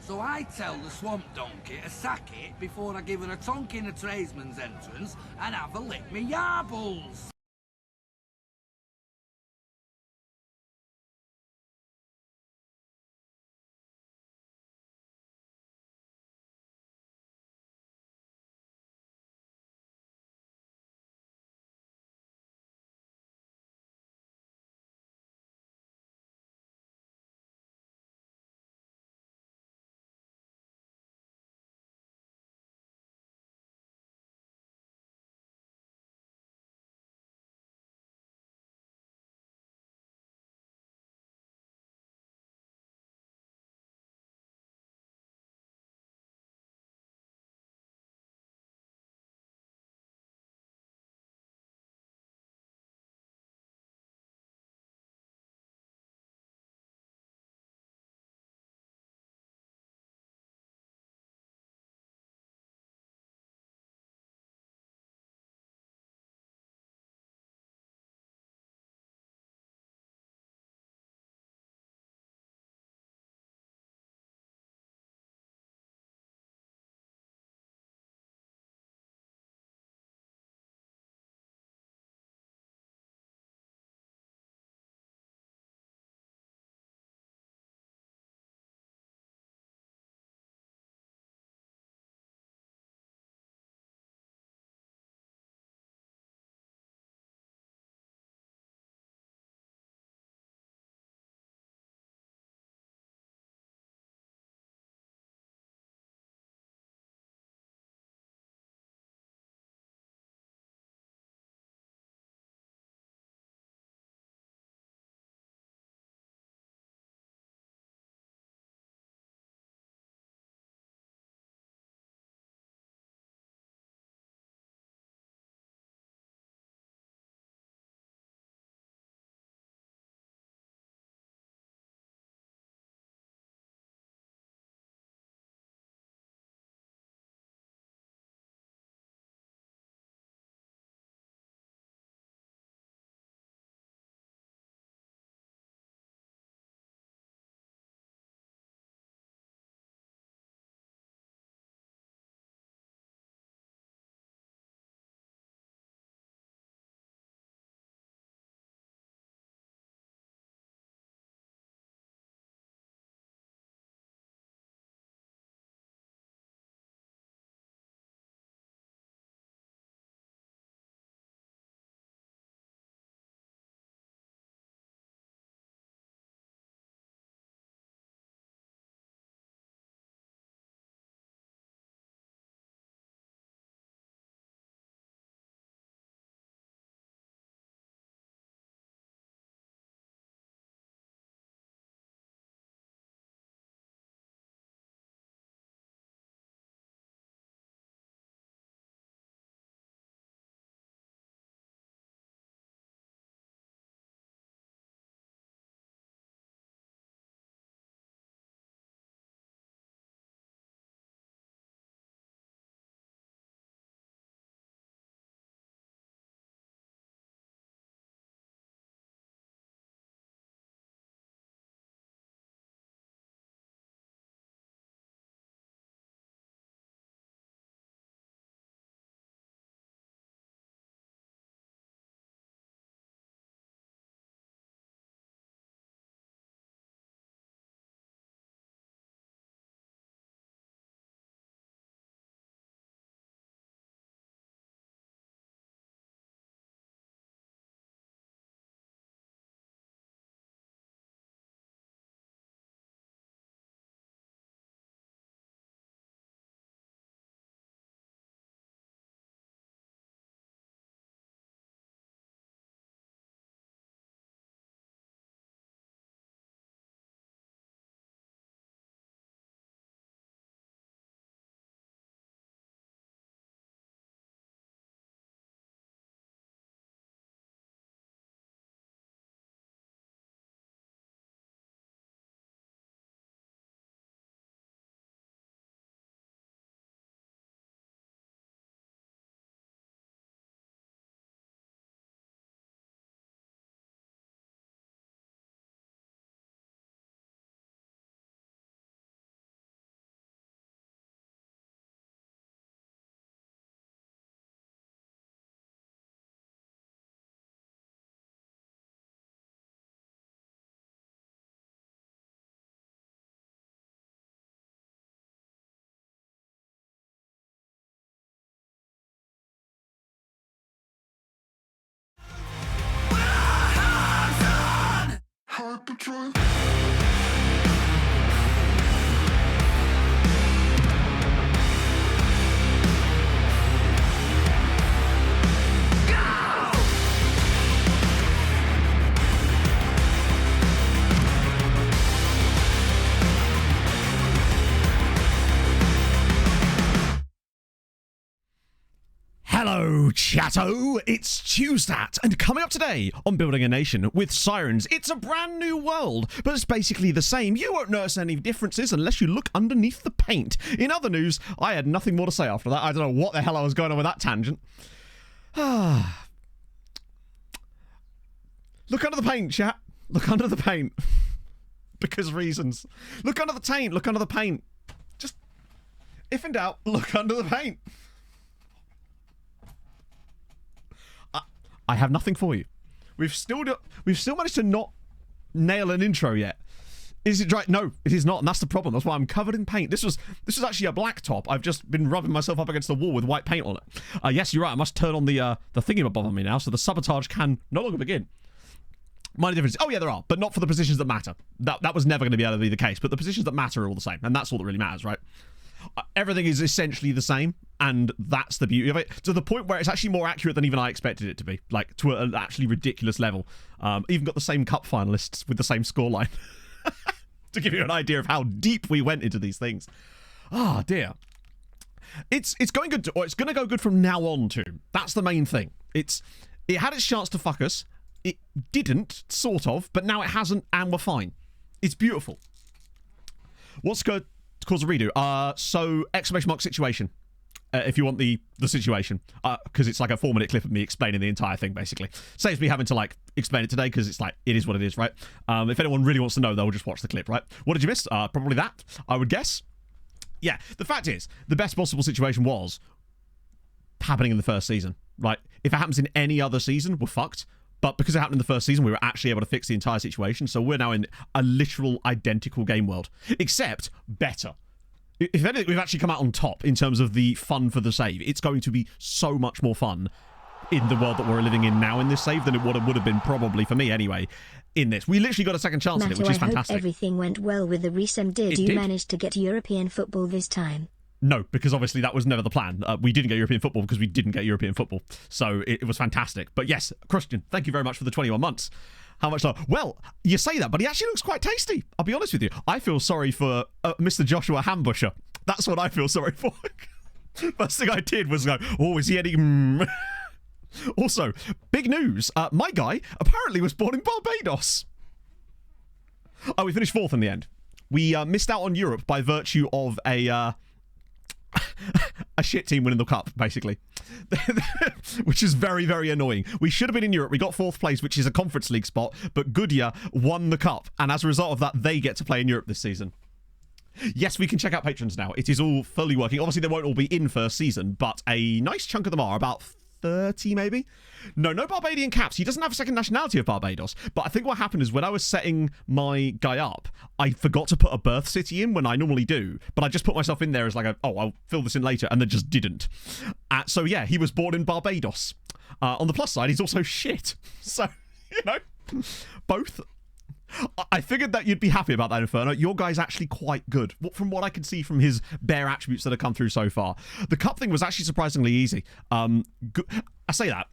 So I tell the swamp donkey to sack it before I give her a tonk in a tradesman's entrance and have a lick me yarbles. hyperdrive. Hello, chatto! It's Tuesdat, and coming up today on Building a Nation with Sirens, it's a brand new world, but it's basically the same. You won't notice any differences unless you look underneath the paint. In other news, I had nothing more to say after that. I don't know what the hell I was going on with that tangent. Look under the paint, chat. Look under the paint. Because reasons. Look under the taint. Look under the paint. Just, if in doubt, look under the paint. I have nothing for you. We've still managed to not nail an intro yet. Is it dry? No, it is not, and that's the problem. That's why I'm covered in paint. This was actually a black top. I've just been rubbing myself up against the wall with white paint on it. Yes, you're right. I must turn on the thingy above me now, so the sabotage can no longer begin. Minor differences. Oh yeah, there are, but not for the positions that matter. That was never going to be able to be the case. But the positions that matter are all the same, and that's all that really matters, right? Everything is essentially the same, and that's the beauty of it, to the point where it's actually more accurate than even I expected it to be, like to an actually ridiculous level. Even got the same cup finalists with the same scoreline to give you an idea of how deep we went into these things. Ah, dear. It's going good, or it's going to go good from now on too. That's the main thing. It had its chance to fuck us. It didn't, sort of, but now it hasn't, and we're fine. It's beautiful. What's good? Cause a redo. So exclamation mark situation. If you want the situation, because it's like a 4-minute clip of me explaining the entire thing, basically. Saves me having to like explain it today, because it's like it is what it is, right? If anyone really wants to know, they'll just watch the clip, right? What did you miss? Probably that, I would guess. Yeah, the fact is, the best possible situation was happening in the first season, right? If it happens in any other season, we're fucked. But because it happened in the first season, we were actually able to fix the entire situation. So we're now in a literal identical game world, except better. If anything, we've actually come out on top in terms of the fun for the save. It's going to be so much more fun in the world that we're living in now in this save than it would have been, probably, for me anyway, in this. We literally got a second chance at it, which is fantastic. I hope everything went well with the resem. Did you manage to get European football this time? No, because obviously that was never the plan. We didn't get European football because we didn't get European football. So it was fantastic. But yes, Christian, thank you very much for the 21 months. How much longer? Well, you say that, but he actually looks quite tasty. I'll be honest with you. I feel sorry for Mr. Joshua Hambusher. That's what I feel sorry for. First thing I did was go, oh, is he eating... Also, big news. My guy apparently was born in Barbados. Oh, we finished 4th in the end. We missed out on Europe by virtue of a shit team winning the cup, basically. Which is very, very annoying. We should have been in Europe. We got 4th place, which is a Conference League spot, but Goodyear won the cup, and as a result of that, they get to play in Europe this season. Yes, we can check out patrons now. It is all fully working. Obviously, they won't all be in first season, but a nice chunk of them are, about 30 maybe. No Barbadian caps. He doesn't have a second nationality of Barbados, but I think what happened is when I was setting my guy up, I forgot to put a birth city in when I normally do, but I just put myself in there as like I'll fill this in later, and then just didn't. So yeah, he was born in Barbados. On the plus side, he's also shit. So, you know, both. I figured that you'd be happy about that, Inferno. Your guy's actually quite good, from what I can see from his bare attributes that have come through so far. The cup thing was actually surprisingly easy. I say that.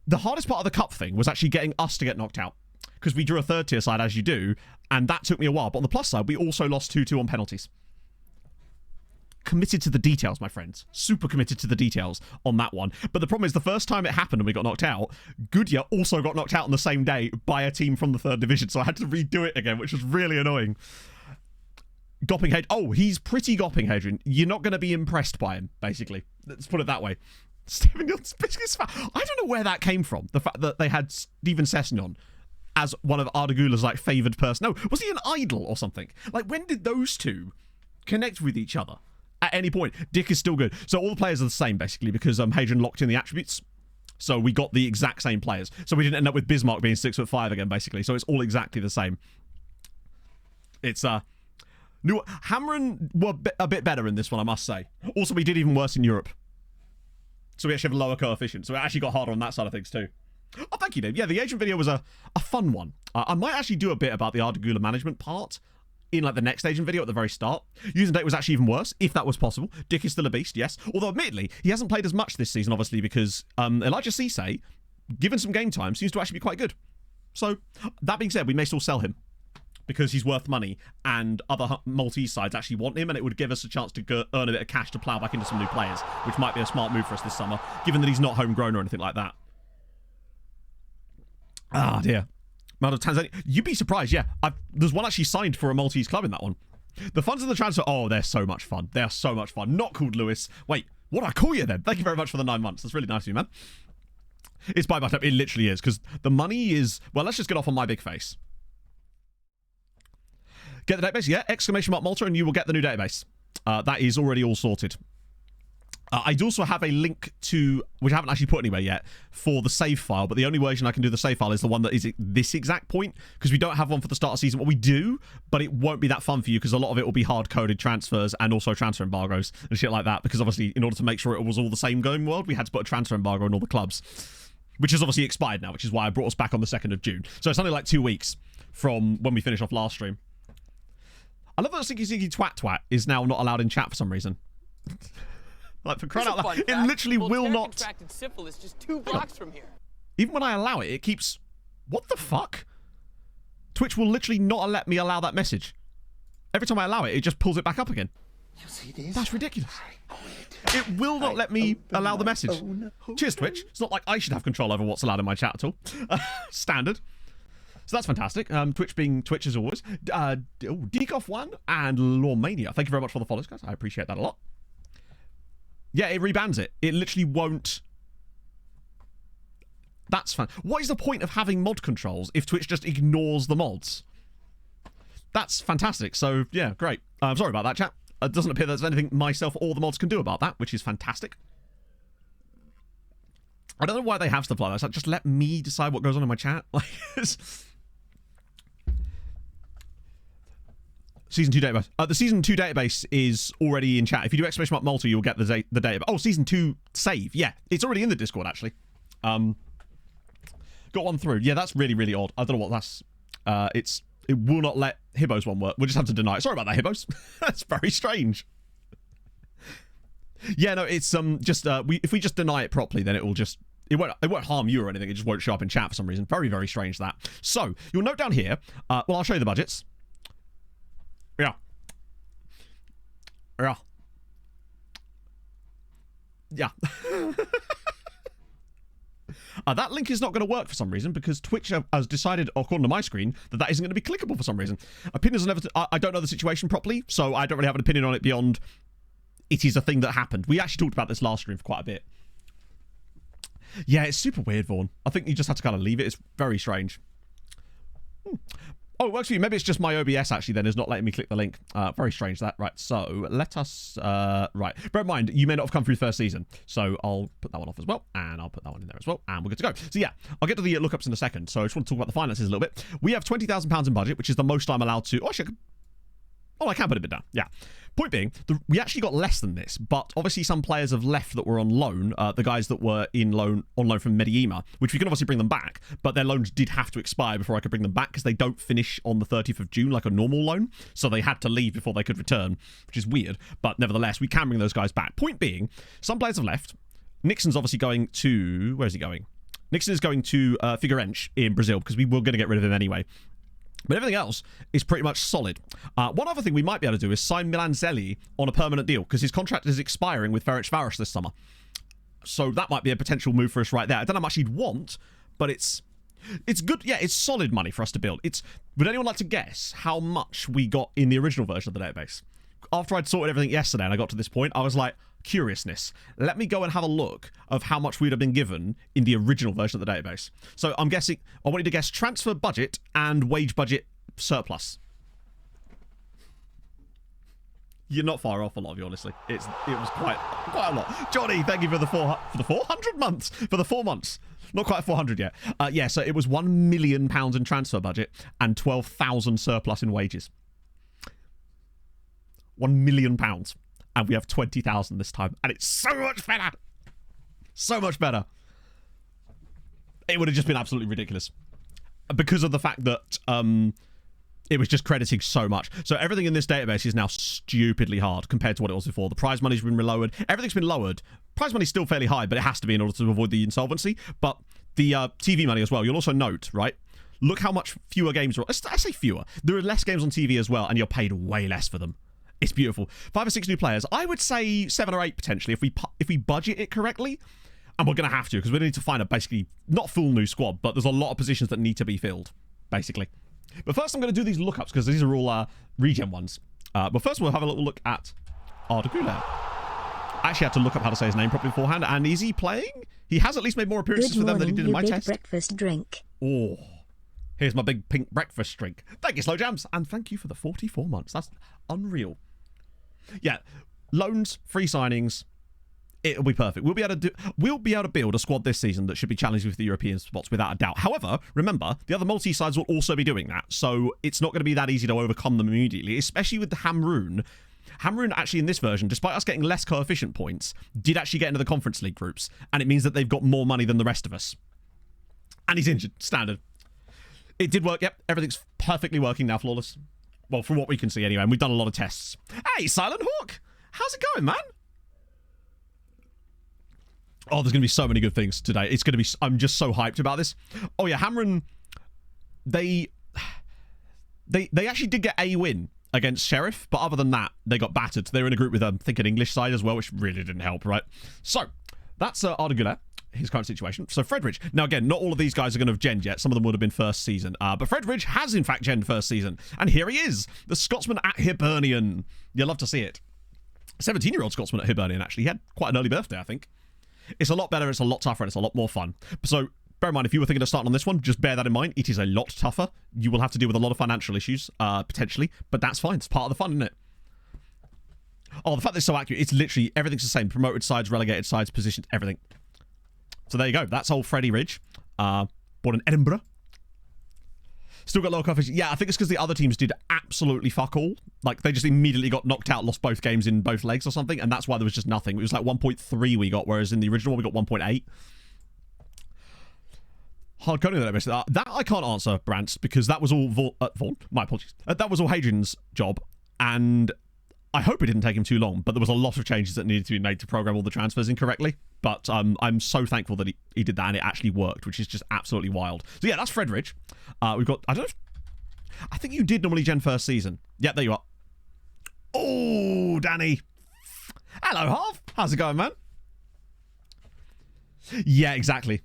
The hardest part of the cup thing was actually getting us to get knocked out, because we drew a 3rd tier side, as you do, and that took me a while. But on the plus side, we also lost 2-2 on penalties. Committed to the details, my friends. Super committed to the details on that one. But the problem is, the first time it happened and we got knocked out, Goodyear also got knocked out on the same day by a team from the 3rd division, so I had to redo it again, which was really annoying. Gopping Oh, he's pretty Gopping, Hadrian. You're not going to be impressed by him, basically. Let's put it that way. Stephen I don't know where that came from, the fact that they had Steven Sessegnon as one of Ardagula's like favoured person. No, was he an idol or something? Like, when did those two connect with each other? At any point. Dick is still good. So all the players are the same, basically, because Hadrian locked in the attributes. So we got the exact same players. So we didn't end up with Bismarck being 6'5" again, basically. So it's all exactly the same. It's new. Hamren were a bit better in this one, I must say. Also, we did even worse in Europe. So we actually have a lower coefficient. So it actually got harder on that side of things too. Oh, thank you, Dave. Yeah, the agent video was a fun one. I might actually do a bit about the Ardagula management part in like the next agent video at the very start. Using date was actually even worse, if that was possible. Dick is still a beast, yes. Although, admittedly, he hasn't played as much this season, obviously, because Elijah Cisse, given some game time, seems to actually be quite good. So, that being said, we may still sell him because he's worth money and other Maltese sides actually want him, and it would give us a chance to earn a bit of cash to plough back into some new players, which might be a smart move for us this summer, given that he's not homegrown or anything like that. Ah, dear. Malta, Tanzania. You'd be surprised, yeah. There's one actually signed for a Maltese club in that one. The funds of the transfer, oh, they're so much fun. They are so much fun. Not called Lewis. Wait, what do I call you then? Thank you very much for the 9 months. That's really nice of you, man. It's by my time. It literally is, because the money is... Well, let's just get off on my big face. Get the database? Yeah, exclamation mark Malta, and you will get the new database. That is already all sorted. I do also have a link to, which I haven't actually put anywhere yet, for the save file, but the only version I can do the save file is the one that is at this exact point, because we don't have one for the start of season. Well, we do, but it won't be that fun for you, because a lot of it will be hard-coded transfers and also transfer embargoes and shit like that, because obviously, in order to make sure it was all the same going world, we had to put a transfer embargo on all the clubs, which is obviously expired now, which is why I brought us back on the 2nd of June. So it's only like 2 weeks from when we finish off last stream. I love that Sinky Twat is now not allowed in chat for some reason. Like, for crying out loud, it literally will not... contracted syphilis just 2 blocks from here. Even when I allow it, it keeps... What the fuck? Twitch will literally not let me allow that message. Every time I allow it, it just pulls it back up again. You see this? That's ridiculous. It will not let me allow the message. Cheers, Twitch. It's not like I should have control over what's allowed in my chat at all. Standard. So that's fantastic. Twitch being Twitch as always. Dekoff1 and Lawmania. Thank you very much for the follows, guys. I appreciate that a lot. Yeah, it rebans it. It literally won't... That's fun. What is the point of having mod controls if Twitch just ignores the mods? That's fantastic. So, yeah, great. I'm sorry about that, chat. It doesn't appear there's anything myself or the mods can do about that, which is fantastic. I don't know why they have stuff like that. It's like, just let me decide what goes on in my chat. Like, Season 2 database. The Season 2 database is already in chat. If you do exclamation mark Malta, you'll get the database. Oh, Season 2 save. Yeah, it's already in the Discord, actually. Got one through. Yeah, that's really, really odd. I don't know what that's... It will not let Hibbo's one work. We'll just have to deny it. Sorry about that, Hibbos. That's very strange. Yeah, no, it's just... if we just deny it properly, then it will just... It won't harm you or anything. It just won't show up in chat for some reason. Very, very strange, that. So, you'll note down here... well, I'll show you the budgets. Yeah. Yeah. Yeah. That link is not going to work for some reason because Twitch has decided, according to my screen, that isn't going to be clickable for some reason. Opinions on everything. I don't know the situation properly, so I don't really have an opinion on it beyond it is a thing that happened. We actually talked about this last stream for quite a bit. Yeah, it's super weird, Vaughn. I think you just have to kind of leave it. It's very strange. Oh, it works for you. Maybe it's just my OBS, actually, then, is not letting me click the link. Very strange, that. Right, so let us... right. Bear in mind, you may not have come through the first season, so I'll put that one off as well, and I'll put that one in there as well, and we're good to go. So, yeah, I'll get to the lookups in a second, so I just want to talk about the finances a little bit. We have £20,000 in budget, which is the most I'm allowed to... Oh, actually, I can put a bit down. Yeah. Point being, we actually got less than this, but obviously some players have left that were on loan, the guys that were on loan from Mediema, which we can obviously bring them back, but their loans did have to expire before I could bring them back because they don't finish on the 30th of June like a normal loan, so they had to leave before they could return, which is weird, but nevertheless, we can bring those guys back. Point being, some players have left. Nixon's obviously going to... Where is he going? Nixon is going to Figueirense in Brazil because we were going to get rid of him anyway. But everything else is pretty much solid. One other thing we might be able to do is sign Milanzelli on a permanent deal because his contract is expiring with Ferencvaros this summer. So that might be a potential move for us right there. I don't know how much he'd want, but it's good. Yeah, it's solid money for us to build. Would anyone like to guess how much we got in the original version of the database? After I'd sorted everything yesterday and I got to this point, I was like, curiousness. Let me go and have a look of how much we'd have been given in the original version of the database. So I'm guessing, I want you to guess transfer budget and wage budget surplus. You're not far off, a lot of you, honestly. It was quite a lot. Johnny, thank you for the 400 months. For the 4 months. Not quite 400 yet. Yeah, so it was £1 million in transfer budget and 12,000 surplus in wages. £1 million. And we have 20,000 this time. And it's so much better. So much better. It would have just been absolutely ridiculous. Because of the fact that it was just crediting so much. So everything in this database is now stupidly hard compared to what it was before. The prize money's been lowered. Everything's been lowered. Prize money's still fairly high, but it has to be in order to avoid the insolvency. But the TV money as well. You'll also note, right? Look how much fewer games are... I say fewer. There are less games on TV as well, and you're paid way less for them. It's beautiful. 5 or 6 new players. I would say 7 or 8 potentially if we budget it correctly. And we're going to have to, because we need to find a basically not full new squad, but there's a lot of positions that need to be filled, basically. But first I'm going to do these lookups, because these are all regen ones. But first we'll have a little look at Ardagula. I actually had to look up how to say his name properly beforehand. And is he playing? He has at least made more appearances for them than he did in my test. Breakfast drink. Oh, here's my big pink breakfast drink. Thank you, Slow Jams. And thank you for the 44 months. That's unreal. Yeah, loans, free signings. It'll be perfect. We'll be able to build a squad this season that should be challenged with the European spots without a doubt. However, remember, the other multi-sides will also be doing that, so it's not going to be that easy to overcome them immediately, especially with the Hamroon. Hamroon actually in this version, despite us getting less coefficient points, did actually get into the Conference League groups, and it means that they've got more money than the rest of us. And he's injured. Standard. It did work. Yep, everything's perfectly working now, flawless. Well, from what we can see anyway, and we've done a lot of tests. Hey, Silent Hawk! How's it going, man? Oh, there's going to be so many good things today. It's going to be... I'm just so hyped about this. Oh, yeah, Hamron... They actually did get a win against Sheriff, but other than that, they got battered. They were in a group with, I think, an English side as well, which really didn't help, right? So, that's Ardagula, his current situation. So, Fredridge. Now, again, not all of these guys are going to have genned yet. Some of them would have been first season. But Fredridge has, in fact, genned first season. And here he is, the Scotsman at Hibernian. You'll love to see it. 17-year-old Scotsman at Hibernian, actually. He had quite an early birthday, I think. It's a lot better, it's a lot tougher, and it's a lot more fun. So, bear in mind, if you were thinking of starting on this one, just bear that in mind. It is a lot tougher. You will have to deal with a lot of financial issues, potentially, but that's fine. It's part of the fun, isn't it? Oh, the fact that it's so accurate, it's literally, everything's the same. Promoted sides, relegated sides, positions, everything. So there you go. That's old Freddie Ridge. Born in Edinburgh. Still got low coefficient. Yeah, I think it's because the other teams did absolutely fuck all. Like, they just immediately got knocked out, lost both games in both legs or something, and that's why there was just nothing. It was like 1.3 we got, whereas in the original one we got 1.8. Hard coding that I missed. That I can't answer, Brant, because that was all Vaughan. My apologies. That was all Hadrian's job, and I hope it didn't take him too long, but there was a lot of changes that needed to be made to program all the transfers incorrectly. But I'm so thankful that he did that and it actually worked, which is just absolutely wild. So yeah, that's Fredridge. We've got, I don't know if, I think you did normally gen first season. Yeah, there you are. Oh, Danny. Hello, Harv. How's it going, man? Yeah, exactly.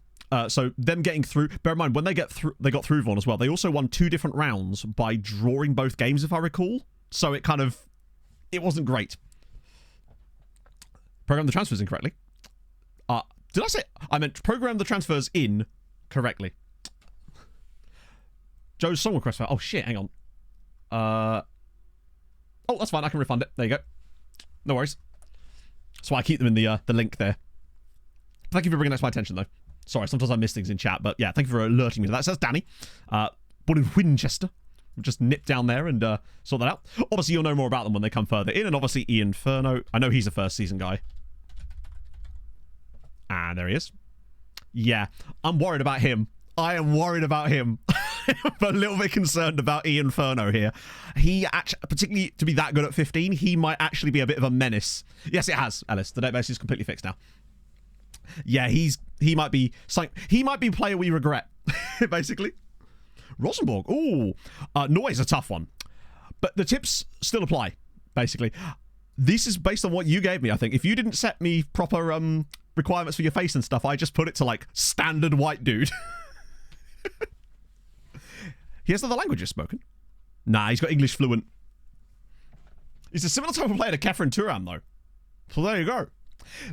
So them getting through, bear in mind, when they got through Vaughan as well, they also won 2 different rounds by drawing both games, if I recall. So it kind of, it wasn't great. Program the transfers incorrectly. Did I say... I meant program the transfers in correctly. Joe's song request. Oh, shit. Hang on. Oh, that's fine. I can refund it. There you go. No worries. So I keep them in the link there. Thank you for bringing that to my attention, though. Sorry, sometimes I miss things in chat, but yeah, thank you for alerting me to that. So that's Danny. Born in Winchester. We'll just nip down there and sort that out. Obviously, you'll know more about them when they come further in. And obviously, Ian Furno. I know he's a first season guy. And there he is. Yeah, I'm worried about him. I am worried about him. I'm a little bit concerned about Ian Furno here. He actually, particularly to be that good at 15, he might actually be a bit of a menace. Yes, it has, Ellis. The database is completely fixed now. Yeah, he might be a player we regret, basically. Rosenborg. Ooh, Norway's a tough one, but the tips still apply. Basically, this is based on what you gave me. I think if you didn't set me proper requirements for your face and stuff, I just put it to like standard white dude. He has other languages spoken. Nah, he's got English fluent. He's a similar type of player to Kefren Turam, though. So there you go.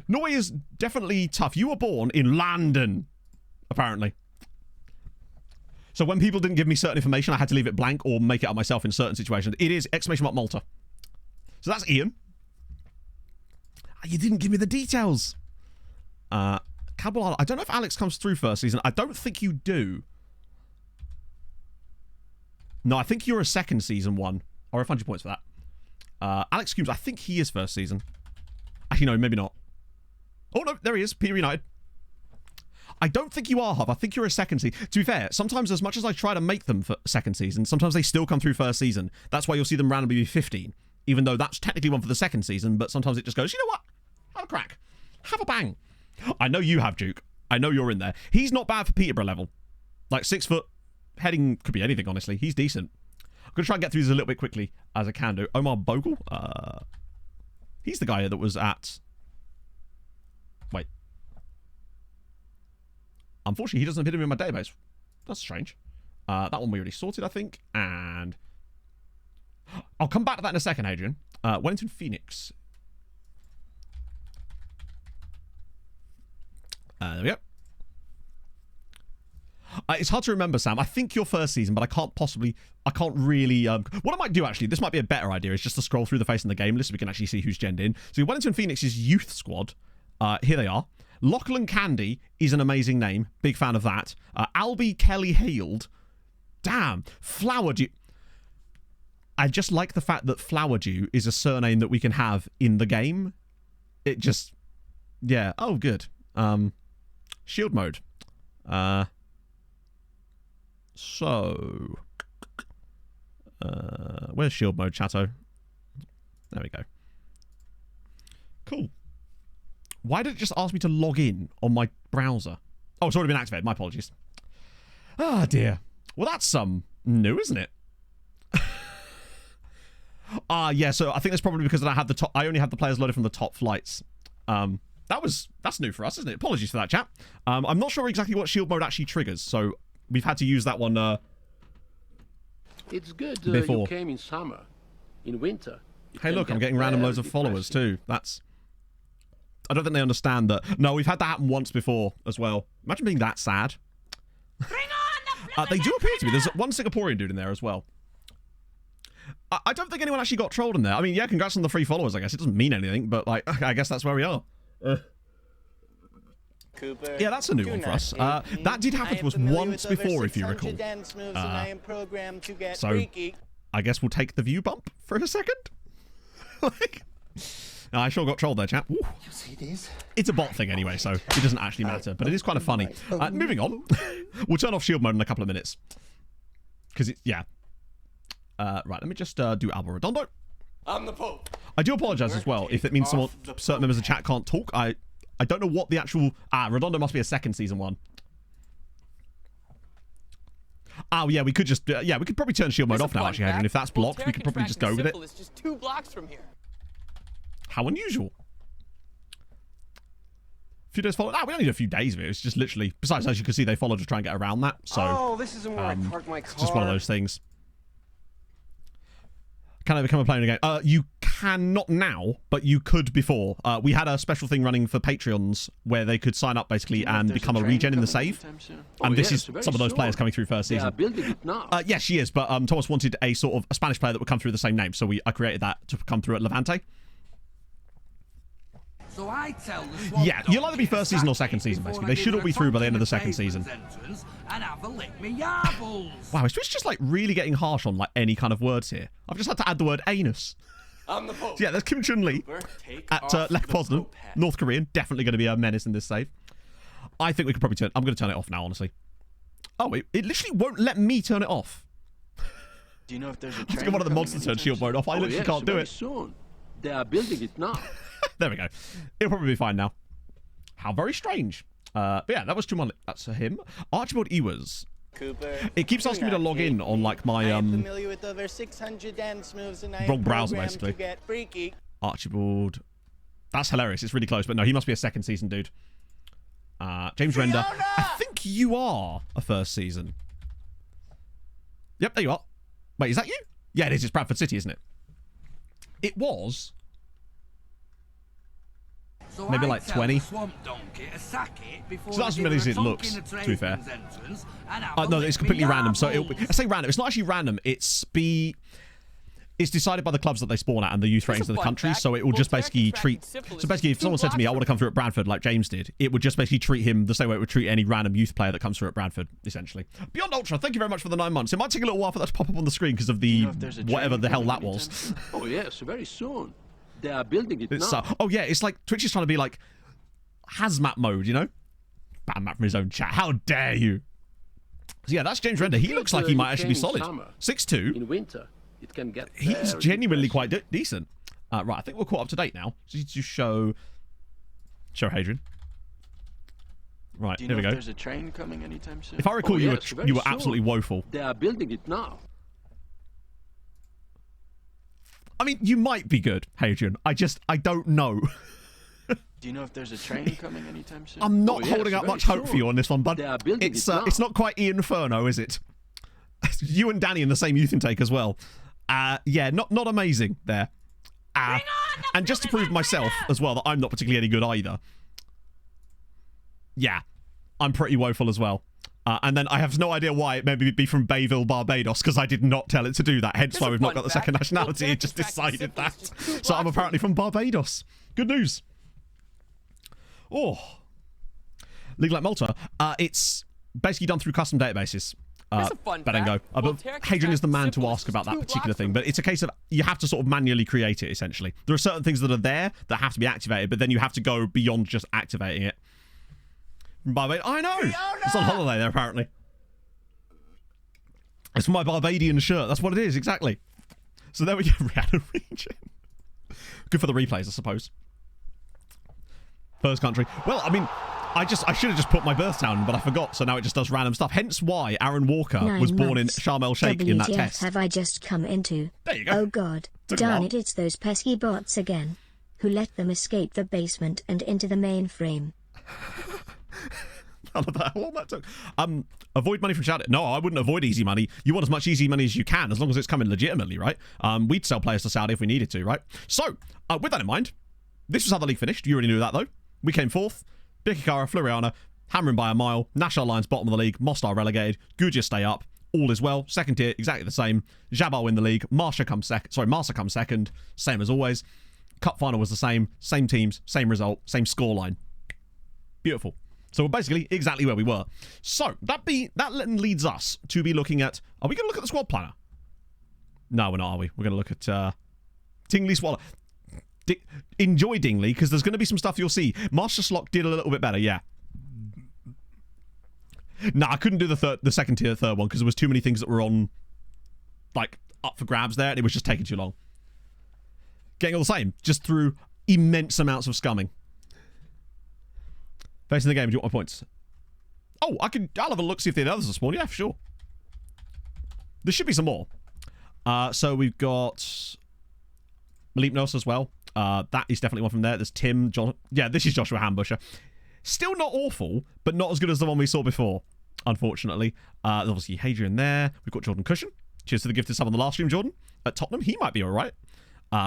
Norway is definitely tough. You were born in London, apparently. So when people didn't give me certain information, I had to leave it blank or make it up myself in certain situations. It is !Malta. So that's Ian. You didn't give me the details. Cabal, I don't know if Alex comes through first season. I don't think you do. No, I think you're a second season one. Or 100 points for that. Alex Coombs, I think he is first season. Actually, no, maybe not. Oh, no, there he is. Peter United. I don't think you are, Hub. I think you're a second season. To be fair, sometimes as much as I try to make them for second season, sometimes they still come through first season. That's why you'll see them randomly be 15. Even though that's technically one for the second season, but sometimes it just goes, you know what? Have a crack. Have a bang. I know you have, Duke. I know you're in there. He's not bad for Peterborough level. Like 6 foot, heading, could be anything, honestly. He's decent. I'm going to try and get through this a little bit quickly, as I can do. Omar Bogle? He's the guy that was at... Wait. Unfortunately, he doesn't appear to be in my database. That's strange. That one we already sorted, I think. And... I'll come back to that in a second, Adrian. Wellington Phoenix. There we go. It's hard to remember, Sam. I think your first season, but I can't really... what I might do, actually, this might be a better idea, is just to scroll through the face in the game list so we can actually see who's genned in. So Wellington Phoenix's youth squad, here they are. Lachlan Candy is an amazing name. Big fan of that. Albie Kelly Haled. Damn. Flowerdew. I just like the fact that Flowerdew is a surname that we can have in the game. It just... Yeah. Oh, good. Shield mode. So... where's shield mode, chatto? There we go. Cool. Why did it just ask me to log in on my browser? Oh, it's already been activated. My apologies. Ah, dear. Well, that's new, isn't it? Yeah, so I think that's probably because I only have the players loaded from the top flights. That's new for us, isn't it? Apologies for that, chat. I'm not sure exactly what shield mode actually triggers, so we've had to use that one It's good before. You came in summer. In winter. Hey, look, I'm getting random loads of followers too. I don't think they understand that. No, we've had that happen once before as well. Imagine being that sad. Bring on the they do appear to be. There's one Singaporean dude in there as well. I don't think anyone actually got trolled in there. I mean, yeah, congrats on the 3 followers, I guess. It doesn't mean anything, but, like, I guess that's where we are. Cooper, Yeah, that's a new one for us. That did happen to us once before, if you recall. So, I guess we'll take the view bump for a second. Like, I sure got trolled there, chap. Ooh. You see this? It's a bot thing anyway, so it doesn't actually matter. But it is kind of funny. Moving on. We'll turn off shield mode in a couple of minutes. Because, yeah. Right, let me just do Albo Redondo. I'm the Pope. I do apologise as well if it means certain members of the chat can't talk. I don't know what the actual... Redondo must be a second season one. Oh, yeah, we could just... we could probably turn shield mode off now, actually, Adrian. If that's blocked, we could probably just go with it. It's just 2 blocks from here. How unusual. A few days followed. We don't need a few days of it. It's just literally... Besides, as you can see, they followed to try and get around that. So, this isn't where I park my car. It's just one of those things. Can I become a player again? You cannot now, but you could before. We had a special thing running for Patreons where they could sign up basically and become a regen in the save. And this is some of those players coming through first season. Building it now. Yes, she is, but Thomas wanted a sort of a Spanish player that would come through the same name, so I created that to come through at Levante. So I tell the yeah, you'll either be first season or second season, basically. They should all be through by the end of the second season. And have a lick me yarbles. Wow, is Twitch just like really getting harsh on like any kind of words here? I've just had to add the word anus. I'm the Pope. So, yeah, there's Kim Chun-Li at Lech Poznan, North Korean. Definitely going to be a menace in this save. I think we could probably turn... I'm going to turn it off now, honestly. Oh, it literally won't let me turn it off. Do you know if there's a I think one of the monsters turned shield mode off. I literally can't do it. Soon. They are building it now. There we go. It'll probably be fine now. How very strange. But yeah, that was Jumanli. That's him. Archibald Ewers. Cooper, It keeps asking me to log in on like my familiar with over 600 dance moves and I wrong browser basically. to get freaky. Archibald. That's hilarious. It's really close, but no, he must be a second season dude. James Render. I think you are a first season. Yep, there you are. Wait, is that you? Yeah, it is. It's Bradford City, isn't it? It was. So Maybe I like tell 20. the swamp donkey to sack it before So that's I as many give as her it a looks, tonk in the to be fair. tradesman's entrance and have a No, lick it's me completely random. So yarbles. I say random. It's not actually random. It's decided by the clubs that they spawn at and the youth ratings of the country. So it will just basically treat... So basically, if someone said to me, I want to come through at Bradford like James did, it would just basically treat him the same way it would treat any random youth player that comes through at Bradford, essentially. Beyond Ultra, thank you very much for the 9 months. It might take a little while for that to pop up on the screen because of the... whatever the hell that was. Oh, yes, very soon. They are building it now. Oh, yeah, it's like... Twitch is trying to be like... hazmat mode, you know? Ban that from his own chat. How dare you? So yeah, that's James Render. He looks like he might actually be solid. 6'2". In winter, it can get He's very genuinely depressing. quite decent. Right, I think we're caught up to date now. Just to show Hadrian. Right, Do you here know we if go. there's a train coming anytime soon? If I recall, Oh, you yes, were very absolutely soon. woeful. They are building it now. I mean, you might be good, Hadrian. I don't know. Do you know if there's a train coming anytime soon? I'm not Oh, yes, holding out very much hope for soon. you on this one, bud. They are building It's it now. it's not quite Ian Inferno, is it? You and Danny in the same youth intake as well. Yeah, not amazing there. And just to prove myself as well that I'm not particularly any good either. Yeah, I'm pretty woeful as well. And then I have no idea why it may be from Bayville, Barbados, because I did not tell it to do that. Hence why we've not got the second nationality. It just decided that. So I'm apparently from Barbados. Good news. Oh. League like Malta. It's basically done through custom databases. Here's a fun Berengo. fact. But Voltaire Hadrian is the man to simplest ask about that 2 particular blocks thing. from- But it's a case of you have to sort of manually create it, essentially. There are certain things that are there that have to be activated, but then you have to go beyond just activating it. Barbados. I know! It's on holiday there, apparently. It's my Barbadian shirt. That's what it is, exactly. So there we go. Rihanna region. Good for the replays, I suppose. First country. Well, I mean, I should have just put my birth down, but I forgot, so now it just does random stuff. Hence why Aaron Walker 9 was born in months. Sharm el Sheikh in that WTF test. have I just come into? There you go. Oh god, Took a darn while. it, it's those pesky bots again. Who let them escape the basement and into the mainframe. None of that. All that took. Avoid money from shout. No, I wouldn't avoid easy money. You want as much easy money as you can, as long as it's coming legitimately, right? We'd sell players to Saudi if we needed to, right? So, with that in mind, this was how the league finished. You already knew that, though. We came fourth. Birkirkara, Floriana, hammering by a mile. National Alliance, bottom of the league. Mostar relegated. Gujia stay up. All is well. Second tier, exactly the same. Jabbar win the league. Marsa comes second. Same as always. Cup final was the same. Same teams, same result, same scoreline. Beautiful. So we're basically exactly where we were. So that then leads us to be looking at. Are we going to look at the squad planner? No, we're not. Are we? We're going to look at Dingley Swallow. Enjoy Dingley, because there's going to be some stuff you'll see. Master Slock did a little bit better, yeah. Nah, I couldn't do the second tier third one because there was too many things that were on, like, up for grabs there, and it was just taking too long. Getting all the same, just through immense amounts of scumming. Facing the game, do you want my points? Oh, I'll have a look, see if the others are spawned. Yeah, for sure. There should be some more. So we've got Malipnos as well. That is definitely one from there. There's Tim, John. Yeah, this is Joshua Hambusher. Still not awful, but not as good as the one we saw before, unfortunately. There's obviously Hadrian there. We've got Jordan Cushion. Cheers to the gifted sub on the last stream, Jordan. At Tottenham, he might be all right.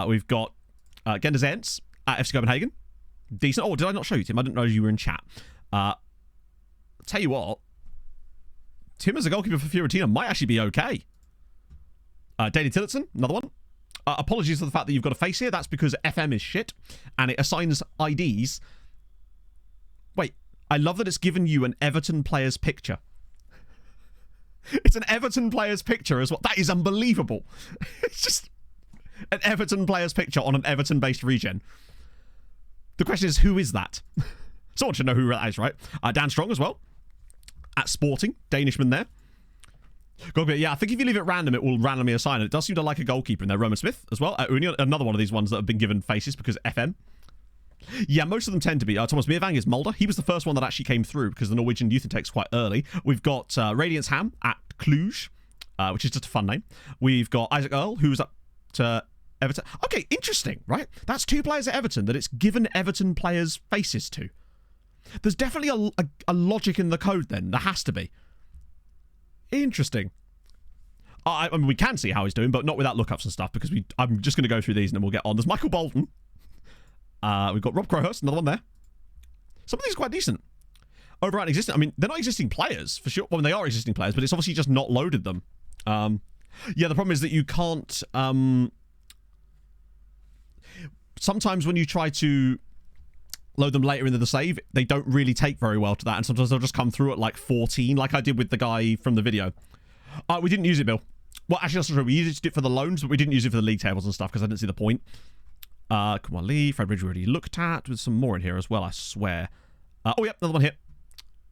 We've got Genders Ents at FC Copenhagen. Decent. Oh, did I not show you, Tim? I didn't know you were in chat. Tell you what, Tim as a goalkeeper for Fiorentina might actually be okay. Daily Tillotson, another one. Apologies for the fact that you've got a face here. That's because FM is shit, and it assigns IDs. Wait, I love that it's given you an Everton player's picture. It's an Everton player's picture as well. That is unbelievable. It's just an Everton player's picture on an Everton-based regen. The question is, who is that? Someone should know who that is, right? Dan Strong as well. At Sporting, Danishman there. Goalkeeper, yeah, I think if you leave it random, it will randomly assign it. It does seem to like a goalkeeper in there. Roman Smith as well. Another one of these ones that have been given faces because FM. Yeah, most of them tend to be. Thomas Meervang is Mulder. He was the first one that actually came through because the Norwegian youth intake's quite early. We've got Radiance Ham at Cluj, which is just a fun name. We've got Isaac Earl, who's up to Everton. Okay, interesting, right? That's 2 players at Everton that it's given Everton players faces to. There's definitely a logic in the code then. There has to be. Interesting. I mean, we can see how he's doing, but not without lookups and stuff, because I'm just going to go through these and then we'll get on. There's Michael Bolton. We've got Rob Crowhurst, another one there. Some of these are quite decent. Override existing. I mean, they're not existing players, for sure. Well, they are existing players, but it's obviously just not loaded them. Yeah, the problem is that you can't... sometimes when you try to load them later into the save, they don't really take very well to that, and sometimes they'll just come through at like 14, like I did with the guy from the video. We didn't use it, Bill. Well, actually, that's not true. We used it for the loans, but we didn't use it for the league tables and stuff because I didn't see the point. Kumar Lee, Fred Ridge already looked at, with some more in here as well, I swear. Oh, yeah, another one here.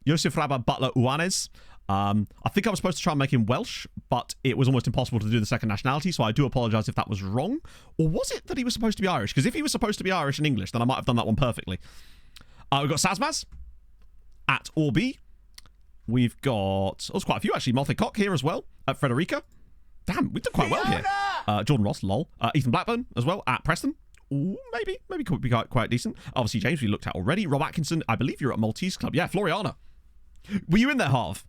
Josef Rabah Butler Uanes. I think I was supposed to try and make him Welsh, but it was almost impossible to do the second nationality, so I do apologise if that was wrong. Or was it that he was supposed to be Irish? Because if he was supposed to be Irish and English, then I might have done that one perfectly. We've got Sazmaz at Orby. We've got... Oh, there's quite a few, actually. Malthe Cock here as well at Frederica. Damn, we've done quite well here. Jordan Ross, lol. Ethan Blackburn as well at Preston. Ooh, maybe could be quite decent. Obviously, James, we looked at already. Rob Atkinson, I believe you're at Maltese Club. Yeah, Floriana. Were you in there, Harv?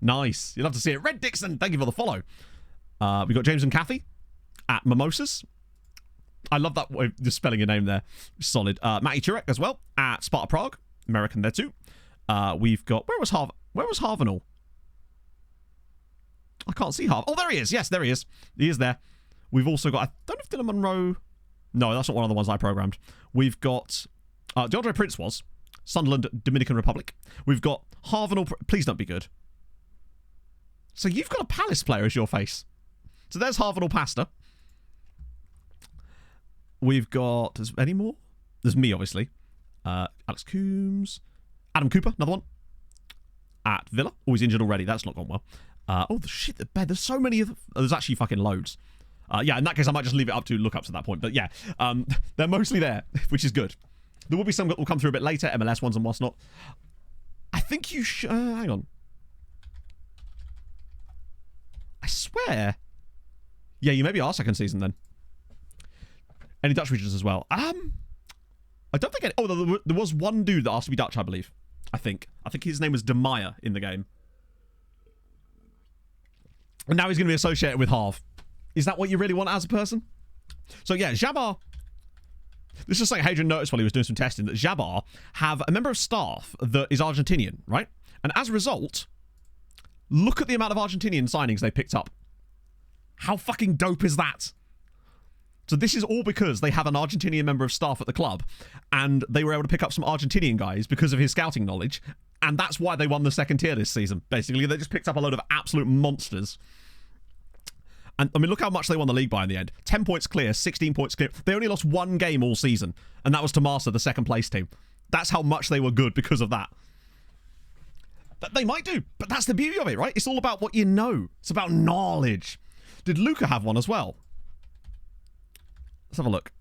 Nice. You'll have to see it. Red Dixon, thank you for the follow. We got James and Kathy at Mimosas. I love that way of spelling your name there. Solid. Matty Turek as well at Sparta Prague. American there too. We've got... Where was Harvenal? I can't see Harv. Oh, there he is. Yes, there he is. He is there. We've also got... I don't know if Dylan Monroe... No, that's not one of the ones I programmed. We've got... DeAndre Prince was. Sunderland, Dominican Republic. We've got Harvenal... Please don't be good. So you've got a Palace player as your face. So there's Harvenal Pasta. We've got... There's any more? There's me, obviously. Alex Coombs. Adam Cooper, another one. At Villa. Oh, he's injured already. That's not gone well. Oh, the shit, the bed. There's so many of them. There's actually fucking loads. Yeah, in that case, I might just leave it up to lookups at that point. But yeah, they're mostly there, which is good. There will be some that will come through a bit later, MLS ones and whatnot. I think you should... hang on. I swear. Yeah, you maybe are second season then. Any Dutch regions as well? I don't think any... Oh, there was one dude that asked to be Dutch, I believe. I think his name was De Meyer in the game. And now he's going to be associated with Harv. Is that what you really want as a person? So yeah, Jabbar... This is something Hadrian noticed while he was doing some testing, that Jabbar have a member of staff that is Argentinian, right? And as a result, look at the amount of Argentinian signings they picked up. How fucking dope is that? So this is all because they have an Argentinian member of staff at the club, and they were able to pick up some Argentinian guys because of his scouting knowledge, and that's why they won the second tier this season. Basically, they just picked up a load of absolute monsters. And, I mean, look how much they won the league by in the end. 10 points clear, 16 points clear. They only lost one game all season, and that was to Marsa, the second place team. That's how much they were good because of that. But they might do, but that's the beauty of it, right? It's all about what you know. It's about knowledge. Did Luca have one as well? Let's have a look.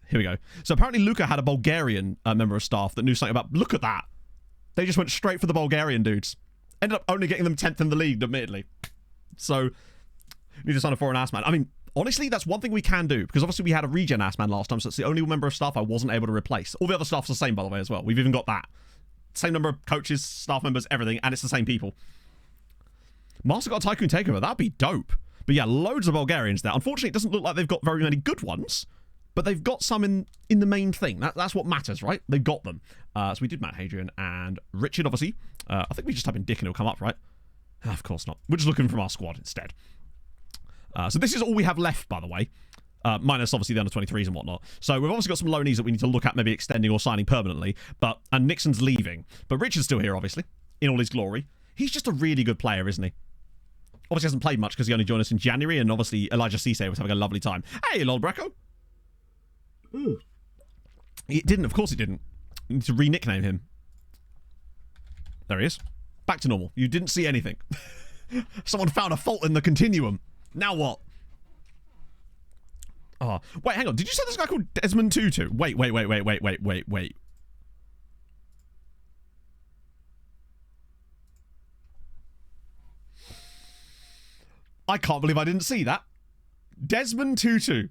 Here we go. So apparently Luca had a Bulgarian member of staff that knew something about... Look at that. They just went straight for the Bulgarian dudes. Ended up only getting them 10th in the league, admittedly. So, need to sign a foreign ass man. I mean, honestly, that's one thing we can do, because obviously we had a regen ass man last time, so it's the only member of staff I wasn't able to replace. All the other staff's the same, by the way, as well. We've even got that. Same number of coaches, staff members, everything, and it's the same people. Master got a Tycoon Takeover. That'd be dope. But yeah, loads of Bulgarians there. Unfortunately, it doesn't look like they've got very many good ones, but they've got some in the main thing. That's what matters, right? They've got them. So we did Matt Hadrian and Richard, obviously. I think we just type in Dick and it'll come up, right? Of course not. We're just looking from our squad instead. So this is all we have left, by the way. Minus, obviously, the under-23s and whatnot. So we've obviously got some loanees that we need to look at maybe extending or signing permanently. And Nixon's leaving. But Richard's still here, obviously, in all his glory. He's just a really good player, isn't he? Obviously hasn't played much because he only joined us in January, and obviously Elijah Cisse was having a lovely time. Hey, Lol Brecco. It didn't. Of course it didn't. You need to re-nickname him. There he is. Back to normal. You didn't see anything. Someone found a fault in the continuum. Now what? Oh, wait, hang on. Did you say there's a guy called Desmond Tutu? Wait. I can't believe I didn't see that. Desmond Tutu.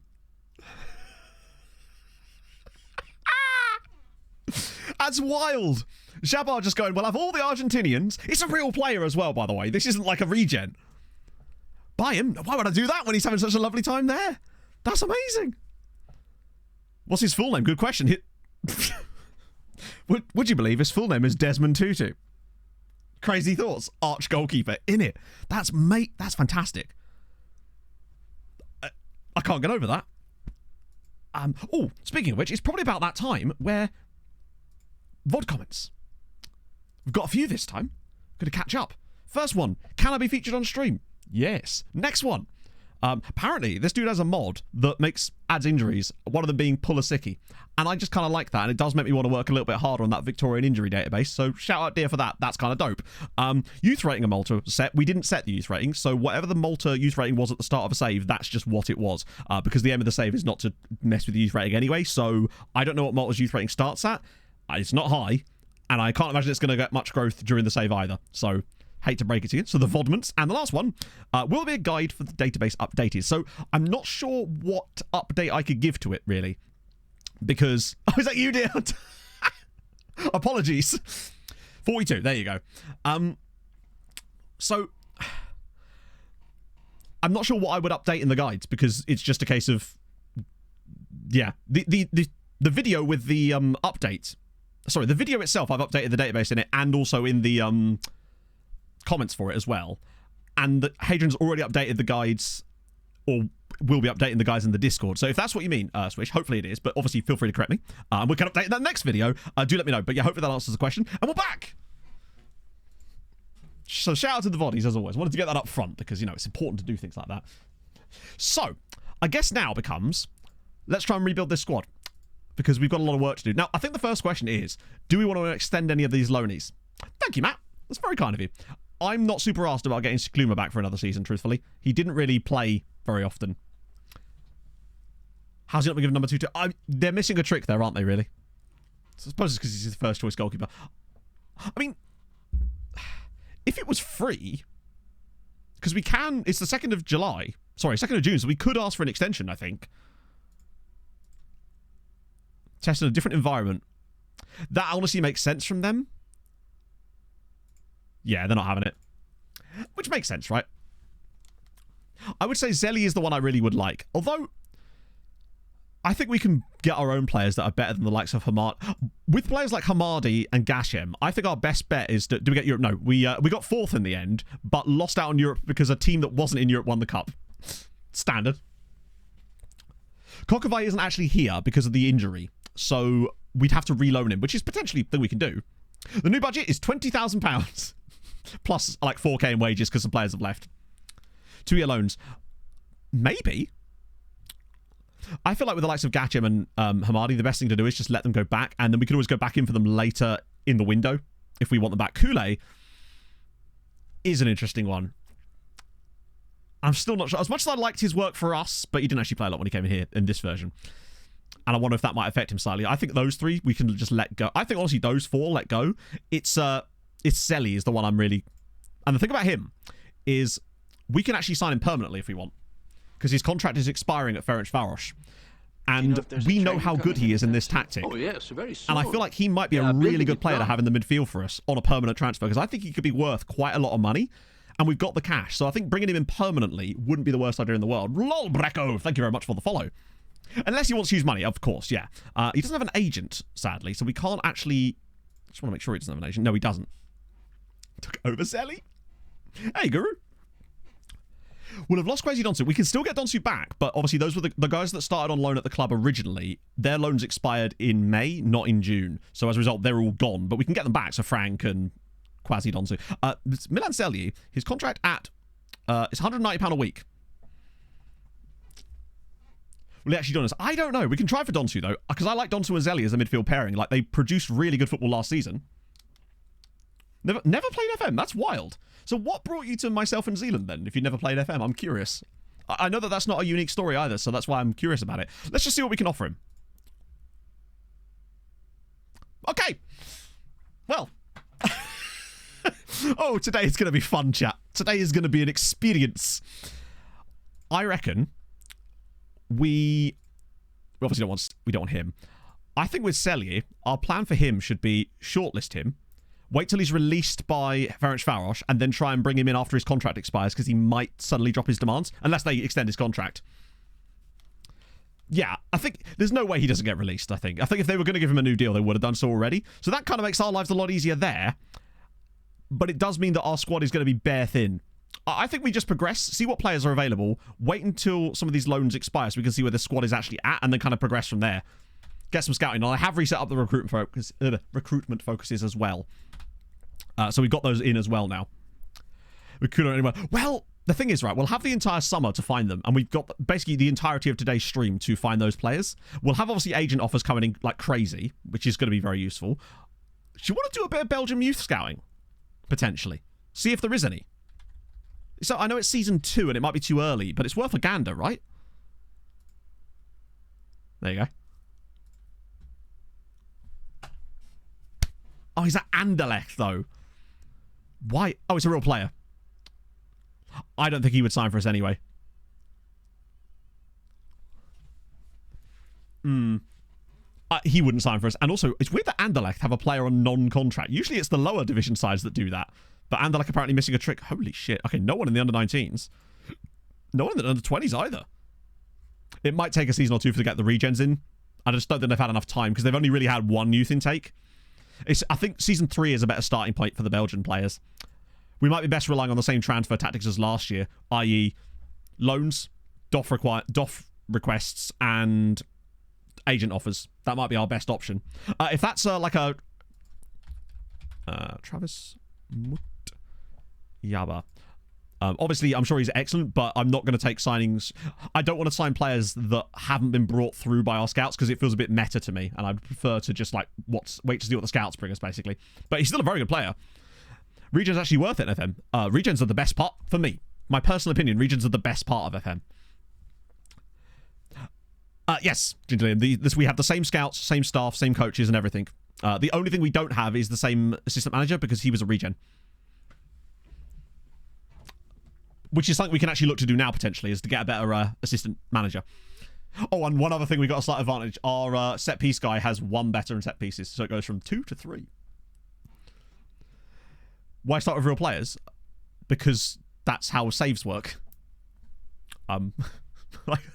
That's wild. Jabbar just going, well, I've all the Argentinians. It's a real player as well, by the way. This isn't like a regen. Buy him. Why would I do that when he's having such a lovely time there? That's amazing. What's his full name? Good question. Would you believe his full name is Desmond Tutu? Crazy thoughts. Arch goalkeeper in it. That's fantastic. I can't get over that. Oh, speaking of which, it's probably about that time where VOD comments. We've got a few this time. Going to catch up. First one. Can I be featured on stream? Yes. Next one. Apparently, this dude has a mod that adds injuries, one of them being Pulisic. And I just kind of like that, and it does make me want to work a little bit harder on that Victorian injury database, so shout out Dear for that. That's kind of dope. Youth rating of Malta set. We didn't set the youth rating, so whatever the Malta youth rating was at the start of a save, that's just what it was, because the aim of the save is not to mess with the youth rating anyway, so I don't know what Malta's youth rating starts at. It's not high, and I can't imagine it's going to get much growth during the save either, so hate to break it to you. So the VODments, and the last one will be a guide for the database updated. So I'm not sure what update I could give to it, really. Because... Oh, is that you, dear? Apologies. 42, there you go. So... I'm not sure what I would update in the guides, because it's just a case of... Yeah. The video with the update... Sorry, the video itself, I've updated the database in it, and also in the... comments for it as well, and Hadrian's already updated the guides, or will be updating the guides in the Discord. So if that's what you mean, Swish, hopefully it is, but obviously feel free to correct me. We can update in that next video. Do let me know. But yeah, hopefully that answers the question, and we're back. So shout out to the Voddies as always. Wanted to get that up front because, you know, it's important to do things like that. So I guess now becomes, let's try and rebuild this squad, because we've got a lot of work to do. Now I think the first question is, do we want to extend any of these loanies? Thank you, Matt. That's very kind of you. I'm not super asked about getting Skluma back for another season, truthfully. He didn't really play very often. How's he not been given number 2 to... they're missing a trick there, aren't they, really? So I suppose it's because he's his first choice goalkeeper. I mean, if it was free, because we can... It's the 2nd of July. Sorry, 2nd of June, so we could ask for an extension, I think. Test in a different environment. That honestly makes sense from them. Yeah, they're not having it. Which makes sense, right? I would say Zelly is the one I really would like. Although, I think we can get our own players that are better than the likes of Hamad. With players like Hamadi and Gashem, I think our best bet is to... Do we get Europe? No, we got 4th in the end, but lost out on Europe because a team that wasn't in Europe won the cup. Standard. Kokovai isn't actually here because of the injury, so we'd have to reloan him, which is potentially a thing we can do. The new budget is £20,000. Plus, like, 4k in wages because some players have left. 2-year loans. Maybe. I feel like with the likes of Gatcham and Hamadi, the best thing to do is just let them go back, and then we could always go back in for them later in the window if we want them back. Koulé is an interesting one. I'm still not sure. As much as I liked his work for us, but he didn't actually play a lot when he came in here in this version. And I wonder if that might affect him slightly. I think those 3 we can just let go. I think, honestly, those 4 let go. It's Selly is the one I'm really... And the thing about him is we can actually sign him permanently if we want, because his contract is expiring at Ferencváros. And we know how good he is in this tactic. Oh, yes, very soon. And I feel like he might be a really good player to have in the midfield for us on a permanent transfer, because I think he could be worth quite a lot of money, and we've got the cash. So I think bringing him in permanently wouldn't be the worst idea in the world. Lol, Brecco, thank you very much for the follow. Unless he wants to use money, of course, yeah. He doesn't have an agent, sadly, so we can't actually... Just want to make sure he doesn't have an agent. No, he doesn't. Took over Selly. Hey, Guru. We'll have lost Crazy Donsu. We can still get Donsu back, but obviously those were the guys that started on loan at the club originally. Their loans expired in May, not in June. So as a result, they're all gone, but we can get them back. So Frank and Quasi Donsu. Milan Selye, his contract at it's £190 a week. Will he actually join us? I don't know. We can try for Donsu, though, because I like Donsu and Zelly as a midfield pairing. Like, they produced really good football last season. Never played FM. That's wild. So what brought you to myself in Zealand, then, if you never played FM? I'm curious. I know that that's not a unique story either, so that's why I'm curious about it. Let's just see what we can offer him. Okay. Well. Oh, today is going to be fun, chat. Today is going to be an experience. I reckon... We obviously we don't want him. I think with Selye, our plan for him should be shortlist him, wait till he's released by Ferencváros, and then try and bring him in after his contract expires, because he might suddenly drop his demands, unless they extend his contract. Yeah, I think there's no way he doesn't get released, I think. I think if they were going to give him a new deal, they would have done so already. So that kind of makes our lives a lot easier there. But it does mean that our squad is going to be bare thin. I think we just progress, see what players are available, wait until some of these loans expire so we can see where the squad is actually at, and then kind of progress from there. Get some scouting. And I have reset up the recruitment focuses as well. So we've got those in as well now. We could anyway. Well, the thing is, right, we'll have the entire summer to find them, and we've got basically the entirety of today's stream to find those players. We'll have, obviously, agent offers coming in like crazy, which is going to be very useful. Do you want to do a bit of Belgium youth scouting? Potentially. See if there is any. So, I know it's season 2, and it might be too early, but it's worth a gander, right? There you go. Oh, he's at Anderlecht, though. Why? Oh, it's a real player. I don't think he would sign for us anyway. He wouldn't sign for us. And also, it's weird that Anderlecht have a player on non-contract. Usually it's the lower division sides that do that. But Anderlecht apparently missing a trick. Holy shit. Okay, no one in the under-19s. No one in the under-20s either. It might take a season or two to get the regens in. I just don't think they've had enough time because they've only really had one youth intake. I think season 3 is a better starting point for the Belgian players. We might be best relying on the same transfer tactics as last year, i.e. loans, DOF requests, and agent offers. That might be our best option. If that's like a... Travis Yaba. Obviously, I'm sure he's excellent, but I'm not going to take signings. I don't want to sign players that haven't been brought through by our scouts because it feels a bit meta to me, and I'd prefer to just like wait to see what the scouts bring us, basically. But he's still a very good player. Regen's actually worth it in FM. Regens are the best part, for me. My personal opinion, Regens are the best part of FM. Yes, Gingerlian, we have the same scouts, same staff, same coaches and everything. The only thing we don't have is the same assistant manager because he was a regen. Which is something we can actually look to do now, potentially, is to get a better assistant manager. Oh, and one other thing we got a slight advantage. Our set piece guy has 1 better in set pieces, so it goes from 2 to 3. Why start with real players? Because that's how saves work. I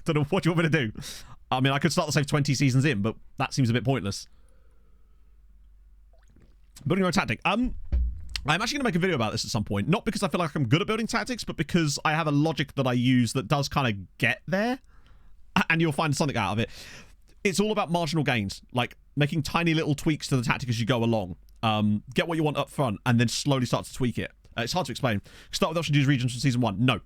don't know what you want me to do. I mean, I could start the save 20 seasons in, but that seems a bit pointless. Building your own tactic. I'm actually going to make a video about this at some point. Not because I feel like I'm good at building tactics, but because I have a logic that I use that does kind of get there. And you'll find something out of it. It's all about marginal gains. Like, making tiny little tweaks to the tactic as you go along. Get what you want up front, and then slowly start to tweak it. It's hard to explain. Start with option to use regions from season 1. No.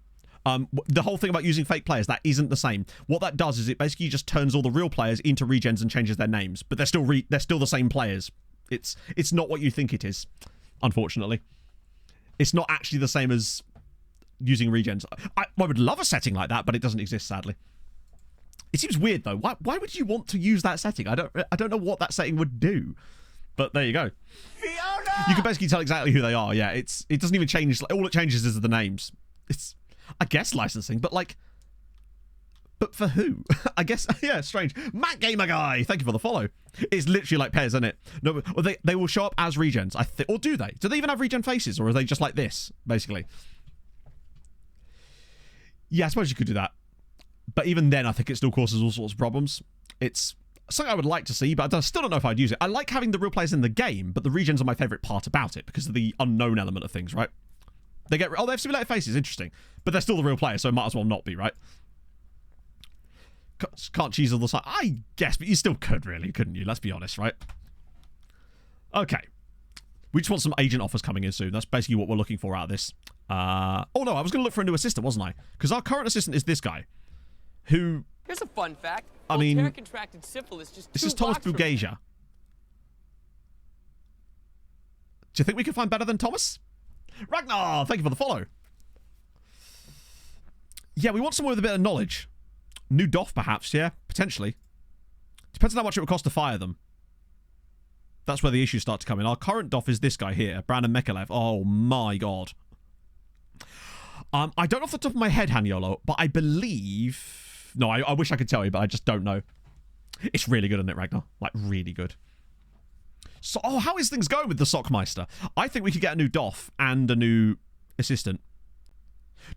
The whole thing about using fake players, that isn't the same. What that does is it basically just turns all the real players into regens and changes their names. But they're still the same players. It's not what you think it is. Unfortunately, it's not actually the same as using regens. I would love a setting like that, but it doesn't exist, sadly. It seems weird though. Why would you want to use that setting? I don't know what that setting would do, but there you go. Fiona! You can basically tell exactly who they are. Yeah, it doesn't even change. All it changes is the names. It's, I guess, licensing, but like, but for who? I guess, yeah, strange. Matt Gamer Guy, thank you for the follow. It's literally like pairs, isn't it? No, well, they will show up as regens, I think, or do they? Do they even have regen faces, or are they just like this, basically? Yeah, I suppose you could do that. But even then, I think it still causes all sorts of problems. It's something I would like to see, but I still don't know if I'd use it. I like having the real players in the game, but the regens are my favourite part about it, because of the unknown element of things, right? They have simulated faces, interesting. But they're still the real players, so it might as well not be, right? Can't cheese on the side. I guess, but you still could, really, couldn't you? Let's be honest, right? Okay. We just want some agent offers coming in soon. That's basically what we're looking for out of this. Oh, no, I was going to look for a new assistant, wasn't I? Because our current assistant is this guy, who... Here's a fun fact. I mean... Voltaire contracted syphilis just this 2 is Thomas blocks from Bugasia. Do you think we can find better than Thomas? Ragnar, thank you for the follow. Yeah, we want someone with a bit of knowledge. New DOF, perhaps, yeah, potentially. Depends on how much it would cost to fire them. That's where the issues start to come in. Our current DOF is this guy here, Brandon Mekalev. Oh my god. I don't know off the top of my head, Hanyolo, but I believe... No, I wish I could tell you, but I just don't know. It's really good, isn't it, Ragnar? Like, really good. So, oh, how is things going with the Sockmeister? I think we could get a new DOF and a new assistant.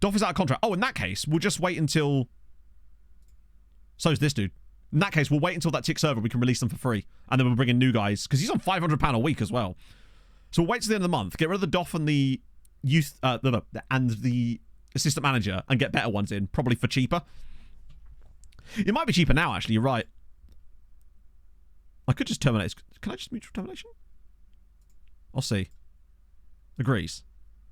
DOF is out of contract. Oh, in that case, we'll just wait until... So's this dude. In that case, we'll wait until that ticks over. We can release them for free. And then we'll bring in new guys. Because he's on £500 a week as well. So we'll wait till the end of the month. Get rid of the DOF and the youth... and the assistant manager. And get better ones in. Probably for cheaper. It might be cheaper now, actually. You're right. I could just terminate. Can I just mutual termination? I'll see. Agrees.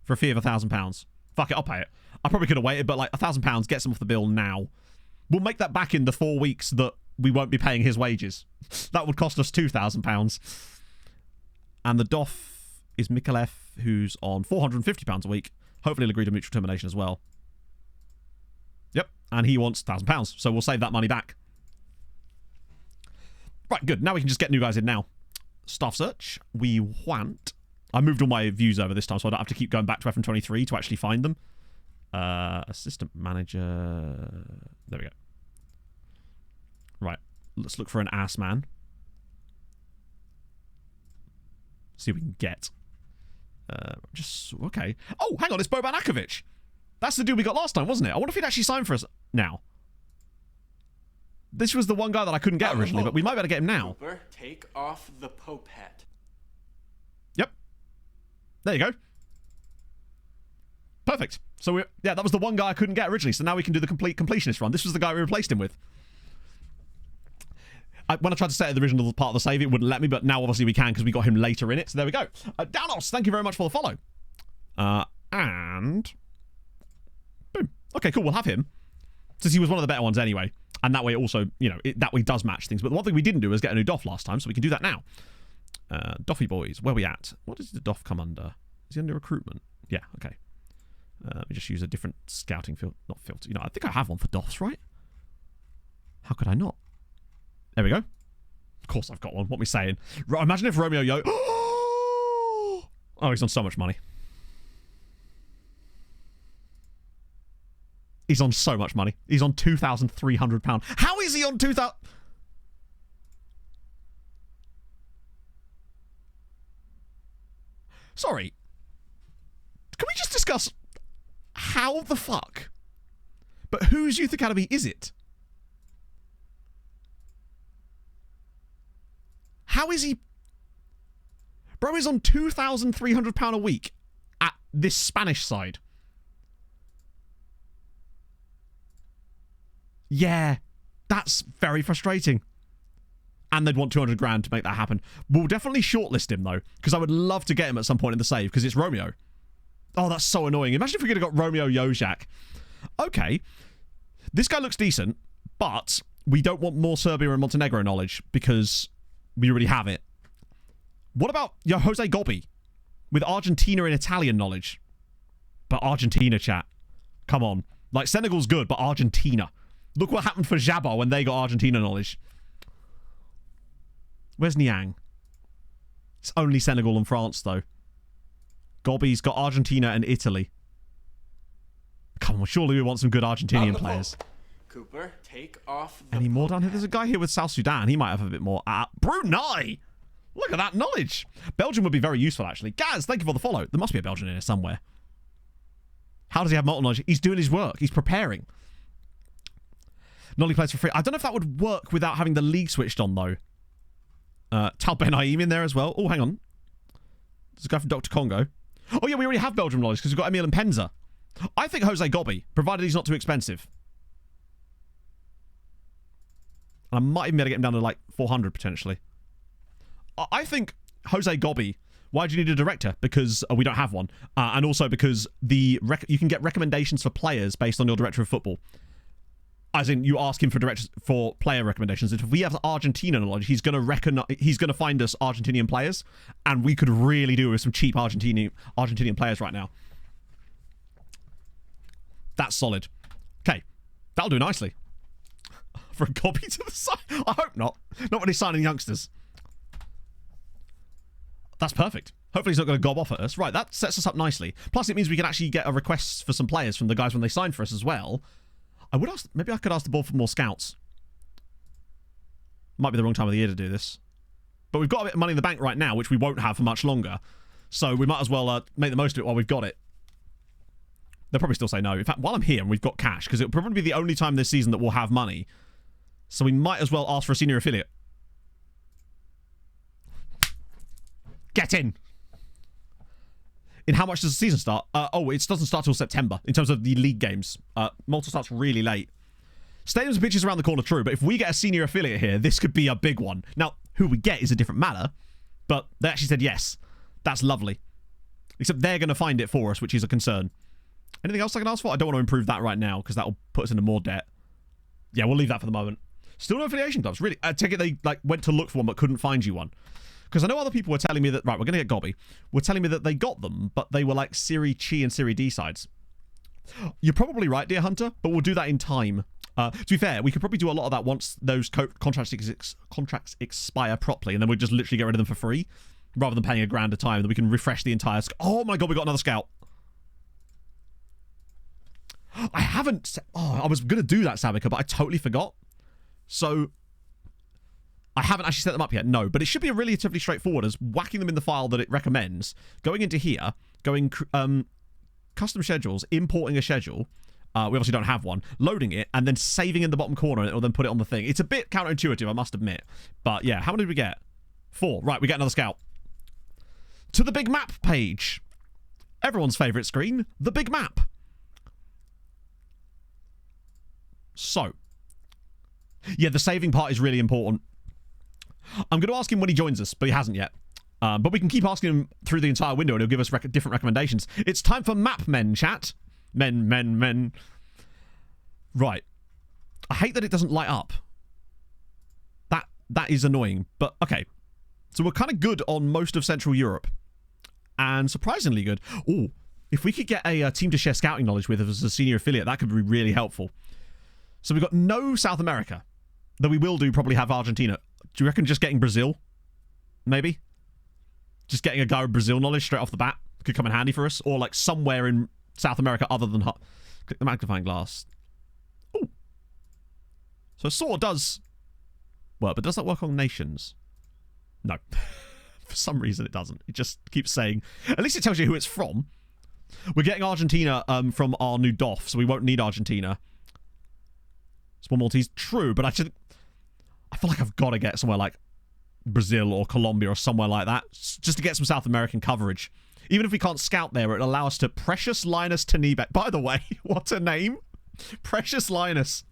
For a fee of £1,000. Fuck it, I'll pay it. I probably could have waited, but like £1,000 gets him off the bill now. We'll make that back in the 4 weeks that we won't be paying his wages. That would cost us £2,000. And the Doff is Mikalev, who's on £450 a week. Hopefully he'll agree to mutual termination as well. Yep, and he wants £1,000, so we'll save that money back. Right, good. Now we can just get new guys in now. Staff search. We want... I moved all my views over this time, so I don't have to keep going back to FM23 to actually find them. Assistant manager... There we go. Right. Let's look for an ass man. See what we can get. Okay. Oh, hang on. It's Boban Akovic. That's the dude we got last time, wasn't it? I wonder if he'd actually signed for us now. This was the one guy that I couldn't get originally, but we might be able to get him now. Cooper, take off the Pope hat. Yep. There you go. Perfect. So, that was the one guy I couldn't get originally, so now we can do the complete completionist run. This was the guy we replaced him with. When I tried to set the original part of the save, it wouldn't let me, but now obviously we can because we got him later in it, so there we go. Danos, thank you very much for the follow. And... boom. Okay, cool, we'll have him. Since he was one of the better ones anyway. And that way also, that way does match things. But the one thing we didn't do was get a new Doff last time, so we can do that now. Doffy boys, where are we at? What does the Doff come under? Is he under recruitment? Yeah, okay. We just use a different scouting not filter. I think I have one for Doffs, right? How could I not? There we go. Of course I've got one. What are we saying? Imagine if Romeo Yo... Oh, he's on so much money. He's on so much money. He's on £2,300. How is he on 2,000... Sorry. Can we just discuss how the fuck? But whose youth academy is it? How is he... Bro is on £2,300 a week at this Spanish side. Yeah, that's very frustrating. And they'd want 200 grand to make that happen. We'll definitely shortlist him, though, because I would love to get him at some point in the save, because it's Romeo. Oh, that's so annoying. Imagine if we could have got Romeo Jozak. Okay, this guy looks decent, but we don't want more Serbia and Montenegro knowledge, because we already have it. What about Jose Gobbi with Argentina and Italian knowledge? But Argentina, chat. Come on. Like, Senegal's good, but Argentina. Look what happened for Jabba when they got Argentina knowledge. Where's Niang? It's only Senegal and France, though. Gobbi's got Argentina and Italy. Come on, surely we want some good Argentinian players. Cooper, take off the Any more down here? There's a guy here with South Sudan. He might have a bit more. Brunei! Look at that knowledge. Belgium would be very useful, actually. Gaz, thank you for the follow. There must be a Belgian in here somewhere. How does he have multiple knowledge? He's doing his work. He's preparing. Nolly plays for free. I don't know if that would work without having the league switched on, though. Tal Ben Haim in there as well. Oh, hang on. There's a guy from Dr. Congo. Oh, yeah, we already have Belgium knowledge because we've got Emil and Penza. I think Jose Gobbi, provided he's not too expensive. And I might even be able to get him down to, like, 400, potentially. I think Jose Gobbi... Why do you need a director? Because we don't have one. And also because you can get recommendations for players based on your director of football. As in, you ask him for player recommendations. If we have Argentina knowledge, he's gonna find us Argentinian players, and we could really do with some cheap Argentinian players right now. That's solid. Okay, that'll do nicely. For a Gobbi to the side, I hope not. Not when he's signing youngsters. That's perfect. Hopefully he's not going to gob off at us. Right, that sets us up nicely. Plus, it means we can actually get a request for some players from the guys when they sign for us as well. I would ask... Maybe I could ask the board for more scouts. Might be the wrong time of the year to do this. But we've got a bit of money in the bank right now, which we won't have for much longer. So we might as well make the most of it while we've got it. They'll probably still say no. In fact, while I'm here and we've got cash, because it'll probably be the only time this season that we'll have money. So we might as well ask for a senior affiliate. Get in! In how much does the season start? It doesn't start till September in terms of the league games. Malta starts really late. Stadiums and pitches around the corner, true, but if we get a senior affiliate here, this could be a big one. Now, who we get is a different matter, but they actually said yes. That's lovely. Except they're going to find it for us, which is a concern. Anything else I can ask for? I don't want to improve that right now because that will put us into more debt. Yeah, we'll leave that for the moment. Still no affiliation clubs. Really? I take it they like went to look for one but couldn't find you one. Because I know other people were telling me that, right, we're going to get Gobby. Were telling me that they got them, but they were like Serie Chi and Serie D sides. You're probably right, dear Hunter, but we'll do that in time. To be fair, we could probably do a lot of that once those contracts expire properly, and then we'll just literally get rid of them for free, rather than paying a grand a time, then we can refresh the entire... Oh my god, we got another scout. I haven't... Oh, I was going to do that, Sabica, but I totally forgot. So... I haven't actually set them up yet, no, but it should be relatively straightforward as whacking them in the file that it recommends, going into here, going custom schedules, importing a schedule, we obviously don't have one, loading it, and then saving in the bottom corner, and it'll then put it on the thing. It's a bit counterintuitive, I must admit, but yeah, how many did we get? 4. Right, we get another scout. To the big map page. Everyone's favourite screen, the big map. So. Yeah, the saving part is really important. I'm going to ask him when he joins us, but he hasn't yet. But we can keep asking him through the entire window and he'll give us different recommendations. It's time for map men, chat. Men. Right. I hate that it doesn't light up. That is annoying. But, okay. So we're kind of good on most of Central Europe. And surprisingly good. Oh, if we could get a team to share scouting knowledge with as a senior affiliate, that could be really helpful. So we've got no South America. Though we will probably have Argentina. Do you reckon just getting Brazil? Maybe? Just getting a guy with Brazil knowledge straight off the bat could come in handy for us. Or like somewhere in South America other than... Click the magnifying glass. Oh. So SOAR does work, but does that work on nations? No. For some reason it doesn't. It just keeps saying... At least it tells you who it's from. We're getting Argentina from our new DOF, so we won't need Argentina. Small Maltese. True, but I feel like I've got to get somewhere like Brazil or Colombia or somewhere like that just to get some South American coverage. Even if we can't scout there, it'll allow us to... Precious Linus Tanibek. By the way, what a name. Precious Linus.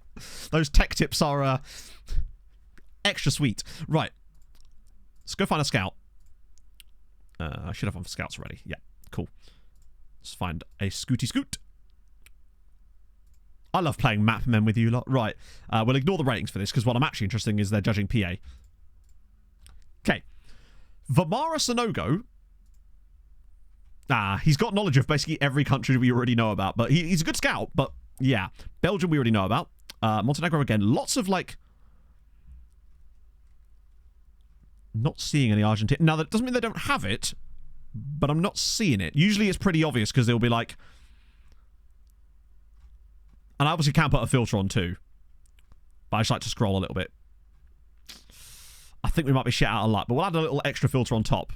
Those tech tips are extra sweet. Right. Let's go find a scout. I should have one for scouts already. Yeah, cool. Let's find a scooty scoot. I love playing map men with you lot. Right. We'll ignore the ratings for this because what I'm actually interested in is they're judging PA. Okay. Vamara Sonogo. He's got knowledge of basically every country we already know about. But he's a good scout. But yeah. Belgium we already know about. Montenegro again. Lots of like... Not seeing any Argentina. Now that doesn't mean they don't have it. But I'm not seeing it. Usually it's pretty obvious because they'll be like... And I obviously can put a filter on too. But I just like to scroll a little bit. I think we might be shit out of luck. But we'll add a little extra filter on top.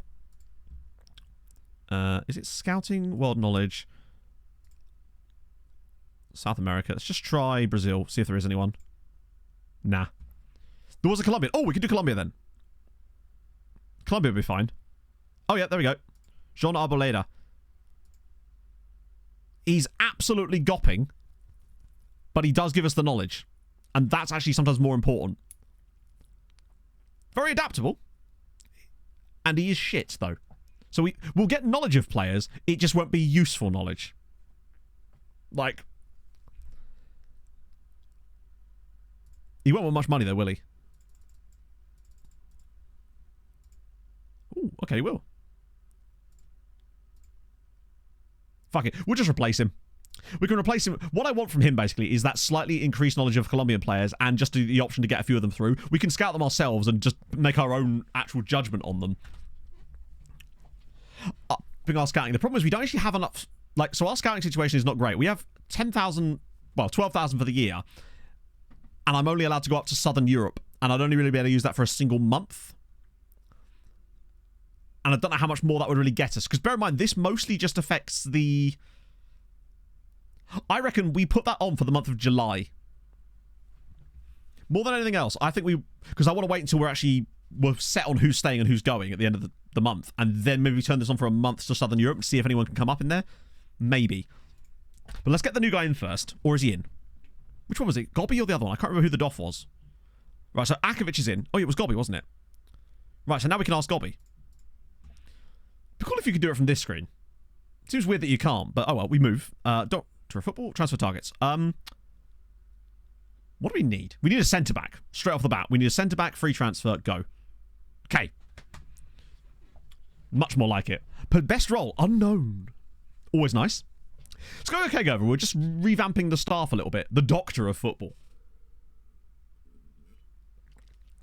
Is it scouting? World knowledge. South America. Let's just try Brazil. See if there is anyone. Nah. There was a Colombian. Oh, we could do Colombia then. Colombia would be fine. Oh yeah, there we go. Jean Arboleda. He's absolutely gopping. But he does give us the knowledge. And that's actually sometimes more important. Very adaptable. And he is shit, though. So we'll get knowledge of players. It just won't be useful knowledge. Like... He won't want much money, though, will he? Ooh, okay, he will. Fuck it. We'll just replace him. We can replace him. What I want from him, basically, is that slightly increased knowledge of Colombian players and just the option to get a few of them through. We can scout them ourselves and just make our own actual judgment on them. Being our scouting. The problem is we don't actually have enough... Like, so our scouting situation is not great. We have 10,000... Well, 12,000 for the year. And I'm only allowed to go up to Southern Europe. And I'd only really be able to use that for a single month. And I don't know how much more that would really get us. Because bear in mind, this mostly just affects the... I reckon we put that on for the month of July. More than anything else, I think we... Because I want to wait until we're set on who's staying and who's going at the end of the month. And then maybe turn this on for a month to Southern Europe and see if anyone can come up in there. Maybe. But let's get the new guy in first. Or is he in? Which one was it? Gobby or the other one? I can't remember who the DOF was. Right, so Akovic is in. Oh, it was Gobby, wasn't it? Right, so now we can ask Gobby. It'd be cool if you could do it from this screen. Seems weird that you can't, but oh well, we move. Director of Football. Transfer targets. What do we need? We need a centre-back. Straight off the bat. We need a centre-back, free transfer, go. Okay. Much more like it. But best role, unknown. Always nice. Let's go okay, Gover. We're just revamping the staff a little bit. The Doctor of Football.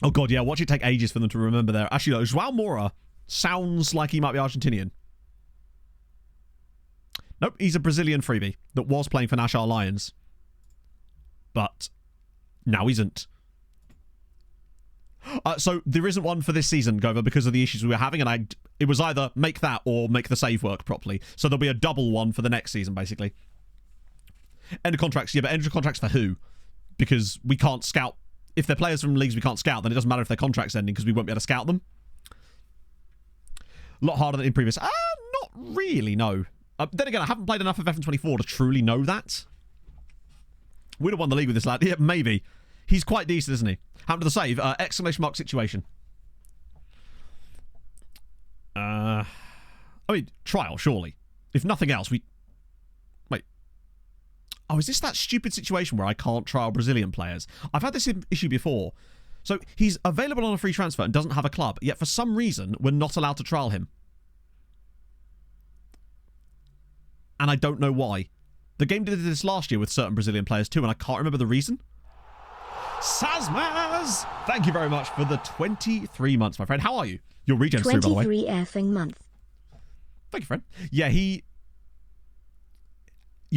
Oh, God, yeah. Watch it take ages for them to remember there. Actually, no, João Moura sounds like he might be Argentinian. Nope, he's a Brazilian freebie that was playing for National Lions. But now isn't. So there isn't one for this season, Gover, because of the issues we were having, and it was either make that or make the save work properly. So there'll be a double one for the next season, basically. End of contracts, yeah, but end of contracts for who? Because we can't scout. If they're players from leagues we can't scout, then it doesn't matter if their contract's ending because we won't be able to scout them. A lot harder than in previous. Not really, no. Then again, I haven't played enough of F24 to truly know that. We'd have won the league with this lad. Yeah, maybe. He's quite decent, isn't he? Happened to the save. Exclamation mark situation. I mean, trial, surely. If nothing else, we... Wait. Oh, is this that stupid situation where I can't trial Brazilian players? I've had this issue before. So, he's available on a free transfer and doesn't have a club, yet for some reason, we're not allowed to trial him. And I don't know why. The game did this last year with certain Brazilian players too, and I can't remember the reason. Sazmaz! Thank you very much for the 23 months, my friend. How are you? Your regen's through, by the way. 23 effing month. Thank you, friend. Yeah, You're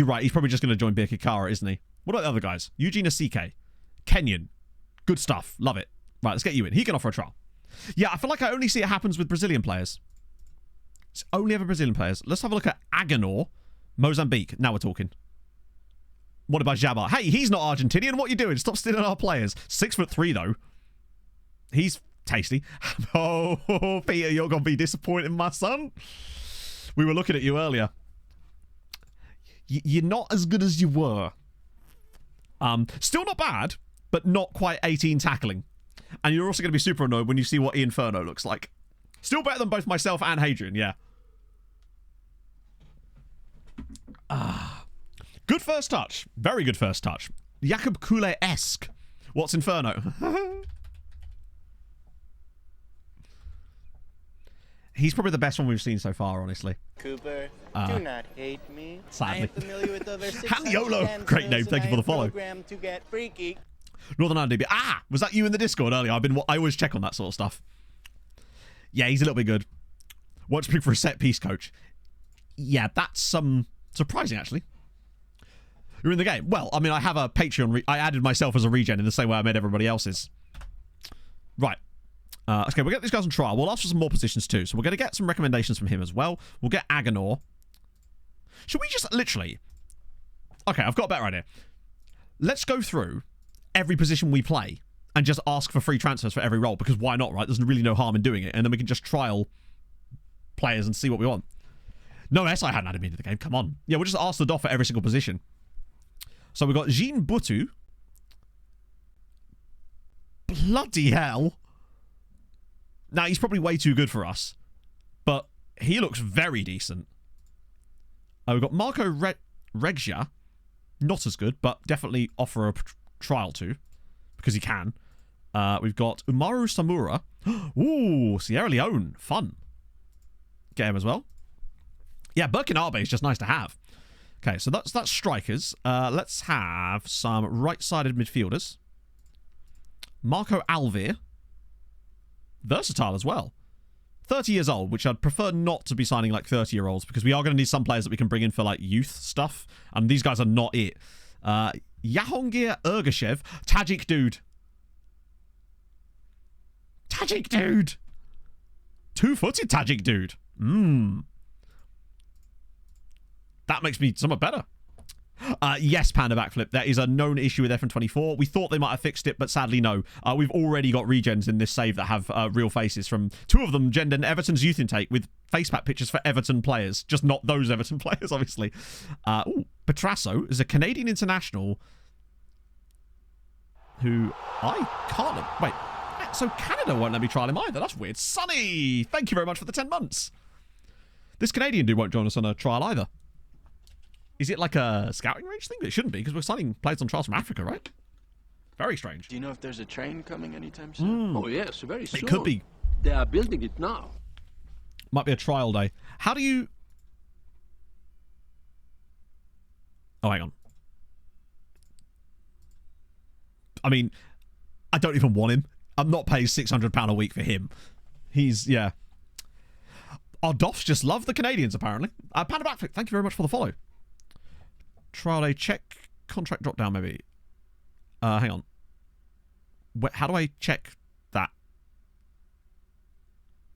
right, he's probably just going to join Birkikara, isn't he? What about the other guys? Eugene Asike. Kenyan. Good stuff. Love it. Right, let's get you in. He can offer a trial. Yeah, I feel like I only see it happens with Brazilian players. It's only ever Brazilian players. Let's have a look at Agenor. Mozambique. Now we're talking. What about Jabbar? Hey, he's not Argentinian. What are you doing? Stop stealing our players. 6'3", though. He's tasty. Oh, Peter, you're going to be disappointed, my son. We were looking at you earlier. You're not as good as you were. Still not bad, but not quite 18 tackling. And you're also going to be super annoyed when you see what Inferno looks like. Still better than both myself and Hadrian, yeah. Good first touch. Very good first touch. Jakub Kule-esque. What's Inferno? He's probably the best one we've seen so far, honestly. Cooper, do not hate me. Sadly. I am familiar with over Haniolo. Great name. Thank you for the follow. To get freaky. Northern Ireland DB. Ah, was that you in the Discord earlier? I always check on that sort of stuff. Yeah, he's a little bit good. Watch pick for a set piece coach. Yeah, that's surprising actually. You're in the game. Well, I mean, I have a Patreon. I added myself as a regen in the same way I made everybody else's. Right. Okay, we'll get these guys on trial. We'll ask for some more positions too. So we're going to get some recommendations from him as well. We'll get Agenor. Should we just literally... Okay, I've got a better idea. Let's go through every position we play and just ask for free transfers for every role, because why not, right? There's really no harm in doing it. And then we can just trial players and see what we want. No, I hadn't added me into the game. Come on. Yeah, we'll just ask the DOF for every single position. So we've got Jean Butu. Bloody hell. Now, he's probably way too good for us, but he looks very decent. We've got Marco Reggia. Not as good, but definitely offer a trial to, because he can. We've got Umaru Samura. Ooh, Sierra Leone. Fun. Get him as well. Yeah, Burkinabe is just nice to have. Okay, so that's strikers. Let's have some right-sided midfielders. Marco Alvear. Versatile as well. 30 years old, which I'd prefer not to be signing like 30-year-olds, because we are going to need some players that we can bring in for like youth stuff, and these guys are not it. Yahongir Ergashev. Tajik dude. Tajik dude. Two-footed Tajik dude. That makes me somewhat better. Yes, Panda Backflip. There is a known issue with FN24. We thought they might have fixed it, but sadly, no. We've already got regens in this save that have real faces from two of them, Jen and Everton's youth intake, with facepack pictures for Everton players. Just not those Everton players, obviously. Petrasso is a Canadian international who I can't... Wait, so Canada won't let me trial him either. That's weird. Sonny, thank you very much for the 10 months. This Canadian dude won't join us on a trial either. Is it like a scouting range thing? It shouldn't be, because we're signing players on trials from Africa, right? Very strange. Do you know if there's a train coming anytime soon? Oh, yes, very soon. It could be. They are building it now. Might be a trial day. How do you... Oh, hang on. I mean, I don't even want him. I'm not paying £600 a week for him. He's, yeah. Our Doffs just love the Canadians, apparently. Panda Backflip, thank you very much for the follow. Trial day check. Contract drop down, maybe. Hang on. How do I check that?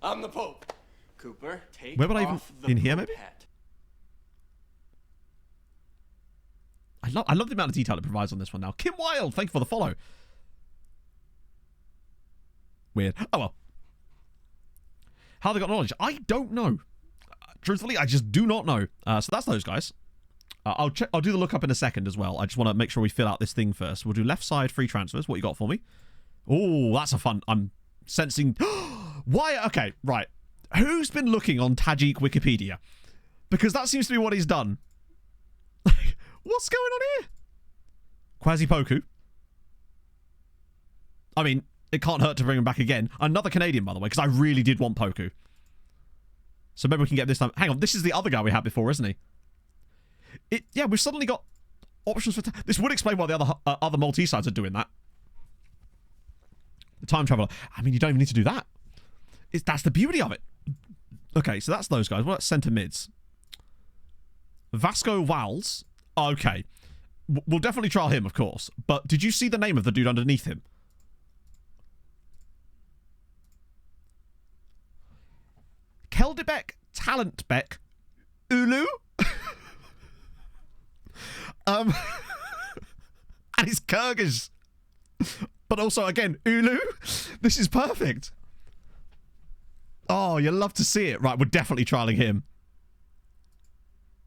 I'm the Pope. Cooper, take Where would I even... off the In here, Pope maybe? hat. I love the amount of detail it provides on this one now. Kim Wilde, thank you for the follow. Weird. Oh, well. How they got knowledge? I don't know. Truthfully, I just do not know. So that's those guys. I'll check. I'll do the lookup in a second as well. I just want to make sure we fill out this thing first. We'll do left side free transfers. What you got for me? Oh, that's a fun... I'm sensing... Why? Okay, right. Who's been looking on Tajik Wikipedia? Because that seems to be what he's done. What's going on here? Kwasi Poku. I mean, it can't hurt to bring him back again. Another Canadian, by the way, because I really did want Poku. So maybe we can get this time. Hang on, this is the other guy we had before, isn't he? Yeah, we've suddenly got options for... This would explain why the other Maltese sides are doing that. The time traveler. I mean, you don't even need to do that. That's the beauty of it. Okay, so that's those guys. What about centre mids? Vasco Walls. Okay. We'll definitely trial him, of course. But did you see the name of the dude underneath him? Keldebek Talentbeck Ulu? And it's Kyrgyz. But also, again, Ulu. This is perfect. Oh, you'll love to see it. Right, we're definitely trialing him.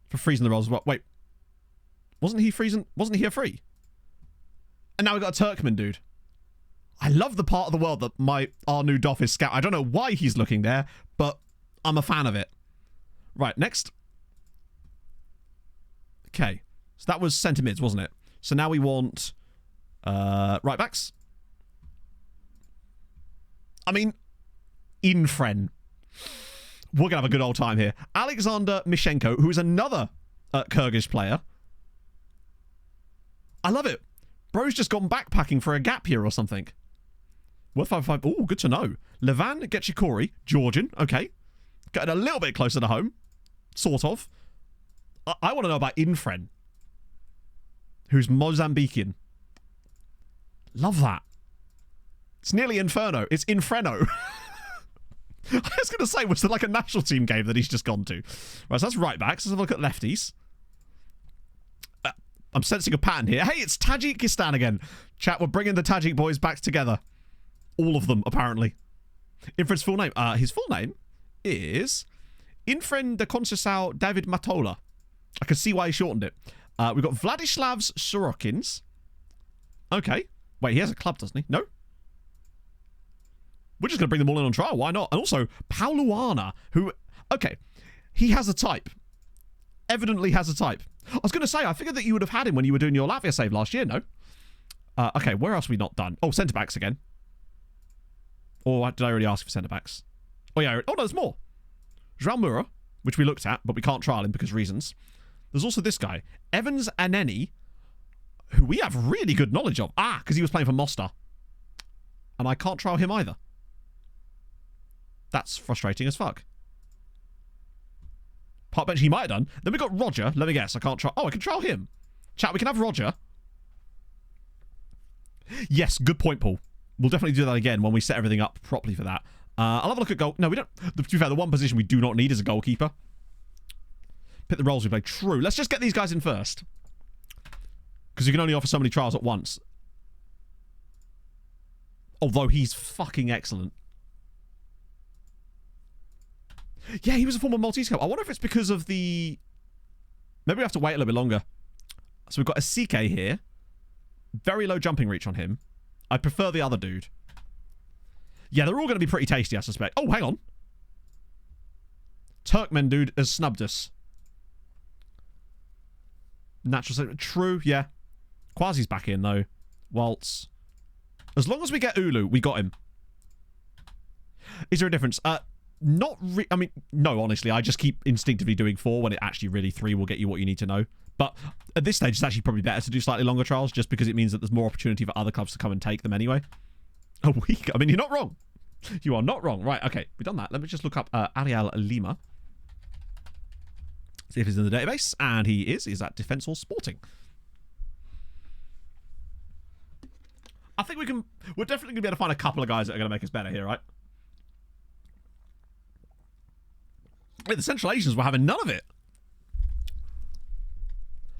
For freezing the rolls as well. Wait. Wasn't he freezing? Wasn't he a free? And now we've got a Turkmen dude. I love the part of the world that our new Doff is scout. I don't know why he's looking there, but I'm a fan of it. Right, next. Okay. So that was centre mids, wasn't it? So now we want right backs. I mean, Infren. We're going to have a good old time here. Alexander Mishenko, who is another Kyrgyz player. I love it. Bro's just gone backpacking for a gap year or something. Worth 5-5. Oh, good to know. Levan Getchikori, Georgian. Okay. Getting a little bit closer to home. Sort of. I want to know about Infren, who's Mozambican. Love that. It's nearly Inferno. It's Infreno. I was going to say, was there like a national team game that he's just gone to? Right, so that's right backs. Let's have a look at lefties. I'm sensing a pattern here. Hey, it's Tajikistan again. Chat, we're bringing the Tajik boys back together. All of them, apparently. Infren's full name. His full name is Infren de Conceição David Matola. I can see why he shortened it. We've got Vladislavs Sorokins. Okay. Wait, he has a club, doesn't he? No? We're just going to bring them all in on trial. Why not? And also, Pauluana, who... Okay. He has a type. Evidently has a type. I was going to say, I figured that you would have had him when you were doing your Latvia save last year, no? Okay, where else have we not done? Oh, centre-backs again. Or did I already ask for centre-backs? Oh, yeah. Oh, no, there's more. João Moura, which we looked at, but we can't trial him because reasons. There's also this guy, Evans Aneni, who we have really good knowledge of. Because he was playing for Mostar. And I can't trial him either. That's frustrating as fuck. Park bench he might have done. Then we got Roger. Let me guess. I can't trial... Oh, I can trial him. Chat, we can have Roger. Yes, good point, Paul. We'll definitely do that again when we set everything up properly for that. I'll have a look at goal... No, we don't... To be fair, the one position we do not need is a goalkeeper. Pick the roles we play. True. Let's just get these guys in first. Because you can only offer so many trials at once. Although he's fucking excellent. Yeah, he was a former Maltese club. I wonder if it's because of the... Maybe we have to wait a little bit longer. So we've got a CK here. Very low jumping reach on him. I prefer the other dude. Yeah, they're all going to be pretty tasty, I suspect. Oh, hang on. Turkmen dude has snubbed us. Natural. True, yeah. Quasi's back in, though. Waltz. As long as we get Ulu, we got him. Is there a difference? Not I mean, no, honestly. I just keep instinctively doing 4 when it actually really 3 will get you what you need to know. But at this stage, it's actually probably better to do slightly longer trials just because it means that there's more opportunity for other clubs to come and take them anyway. A week? I mean, you're not wrong. You are not wrong. Right, okay. We've done that. Let me just look up Ariel Lima. See if he's in the database. And he is. He's at Defensor Sporting. I think we're definitely going to be able to find a couple of guys that are going to make us better here, right? Wait, the Central Asians were having none of it.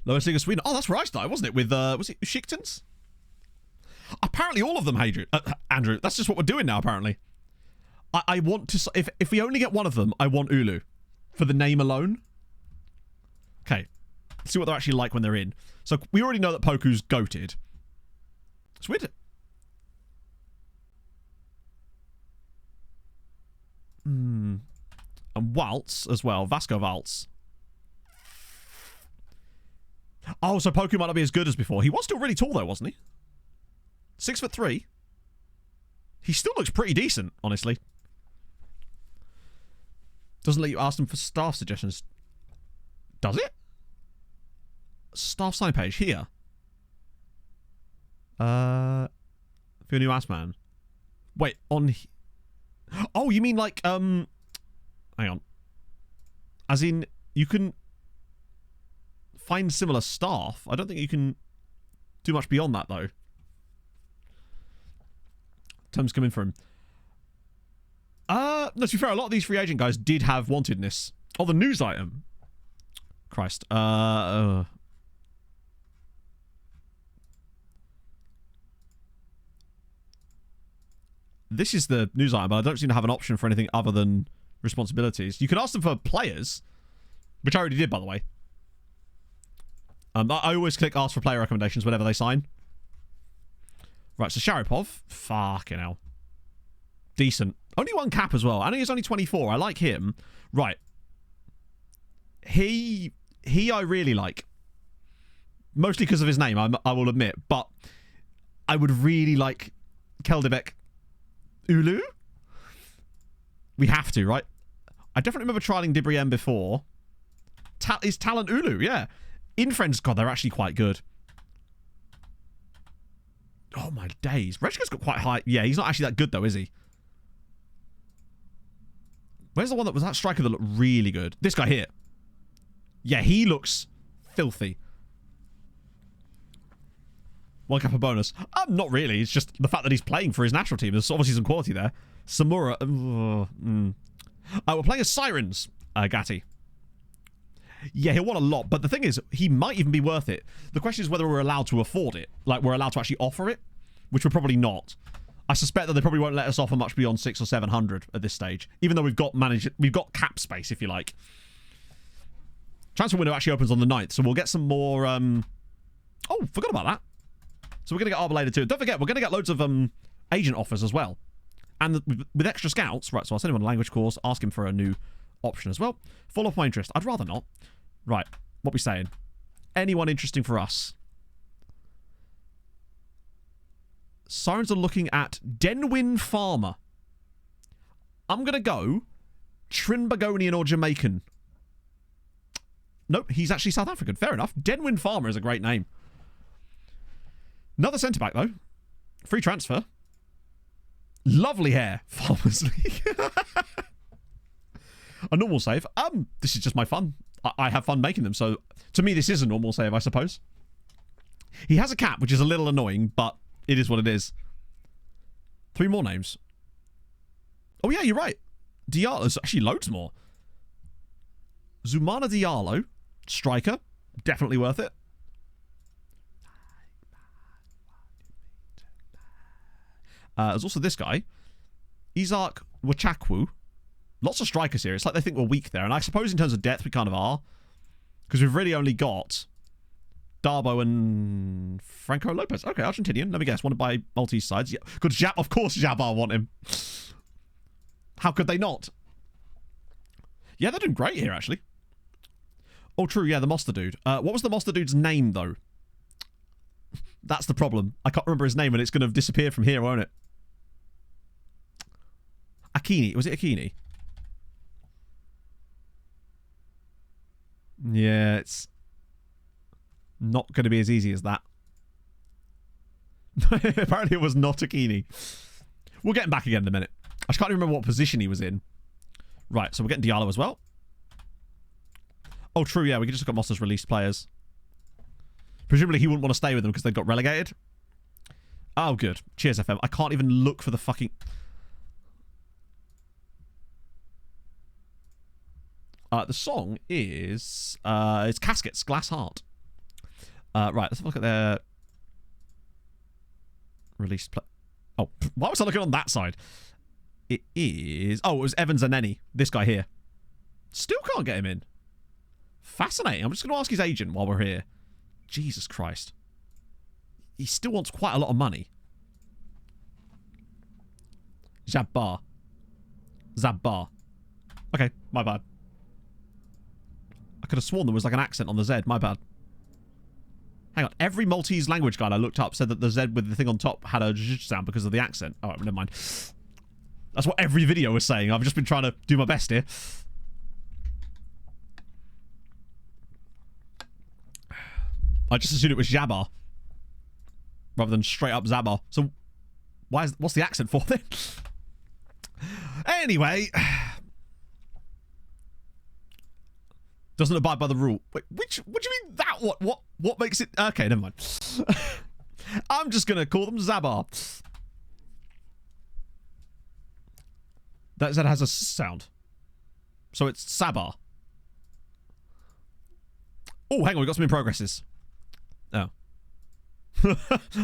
Lowest League of Sweden. Oh, that's where I started, wasn't it? With, was it Ushikhtins? Apparently all of them, Andrew. That's just what we're doing now, apparently. I want to... If we only get one of them, I want Ulu. For the name alone. Okay. Let's see what they're actually like when they're in. So, we already know that Poku's goated. It's weird. And Waltz as well. Vasco Waltz. Oh, so Poku might not be as good as before. He was still really tall, though, wasn't he? 6'3". He still looks pretty decent, honestly. Doesn't let you ask them for staff suggestions. Does it? Staff sign page here. For your new ass man. Wait, on... Oh, you mean like, hang on. As in, you can find similar staff. I don't think you can do much beyond that, though. Terms come in for him. No, to be fair, a lot of these free agent guys did have wantedness. Oh, the news item. Christ. This is the news item, but I don't seem to have an option for anything other than responsibilities. You can ask them for players, which I already did, by the way. I always click ask for player recommendations whenever they sign. Right, so Sharipov. Fucking hell. Decent. Only 1 cap as well. I know he's only 24. I like him. Right. He I really like. Mostly because of his name, I will admit. But I would really like Keldebek Ulu. We have to, right? I definitely remember trialing Dibriem before. Is Talent Ulu, yeah. In Friends, God, they're actually quite good. Oh, my days. Rechka's got quite high... Yeah, he's not actually that good, though, is he? Where's the one that was that striker that looked really good? This guy here. Yeah, he looks filthy. 1 cap a bonus. Not really. It's just the fact that he's playing for his national team. There's obviously some quality there. Samura. We're playing as Sirens, Gatti. Yeah, he'll want a lot, but the thing is, he might even be worth it. The question is whether we're allowed to afford it. Like, we're allowed to actually offer it, which we're probably not. I suspect that they probably won't let us offer much beyond 600 or 700 at this stage, even though we've got cap space, if you like. Transfer window actually opens on the 9th, so we'll get some more... Oh, forgot about that. So we're going to get Arbalated too. Don't forget, we're going to get loads of agent offers as well. And with extra scouts, right, so I'll send him on a language course, ask him for a new option as well. Follow up my interest. I'd rather not. Right, what we saying? Anyone interesting for us? Sirens are looking at Denwin Farmer. I'm going to go Trinbagonian or Jamaican. Nope, he's actually South African. Fair enough. Denwin Farmer is a great name. Another centre-back, though. Free transfer. Lovely hair. Farmers League. A normal save. This is just my fun. I have fun making them, so to me this is a normal save, I suppose. He has a cap, which is a little annoying, but it is what it is. 3 more names. Oh yeah, you're right. Diallo's actually loads more. Zumana Diallo, striker, definitely worth it. There's also this guy, Isaac Wachakwu. Lots of strikers here. It's like they think we're weak there. And I suppose in terms of depth, we kind of are. Because we've really only got Darbo and Franco Lopez. Okay, Argentinian. Let me guess. Wanted by Maltese sides. Yeah. Good. Of course Jabbar want him. How could they not? Yeah, they're doing great here, actually. Oh, true, yeah, the monster dude. What was the monster dude's name, though? That's the problem. I can't remember his name, and it's going to disappear from here, won't it? Akini. Was it Akini? Yeah, it's not going to be as easy as that. Apparently it was not Akini. We'll get him back again in a minute. I just can't remember what position he was in. Right, so we're getting Diallo as well. Oh, true, yeah, we can just look at Monster's released players. Presumably he wouldn't want to stay with them because they got relegated. Oh, good. Cheers, FM. I can't even look for the fucking... the song is... it's Caskets, Glass Heart. Right, let's have a look at their... released play... Oh, why was I looking on that side? It is... Oh, it was Evans and Nenny. This guy here. Still can't get him in. Fascinating. I'm just going to ask his agent while we're here. Jesus Christ. He still wants quite a lot of money. Zabbar. Zabbar. Okay, my bad. I could have sworn there was like an accent on the Z. My bad. Hang on. Every Maltese language guide I looked up said that the Z with the thing on top had a zzz sound because of the accent. Alright, never mind. That's what every video was saying. I've just been trying to do my best here. I just assumed it was Jabbar. Rather than straight up Zabbar. So, what's the accent for then? Anyway. Doesn't abide by the rule. Wait, what do you mean that? What makes it... Okay, never mind. I'm just going to call them Zabbar. That has a sound. So it's Sabbar. Oh, hang on, we got some in progresses. Oh.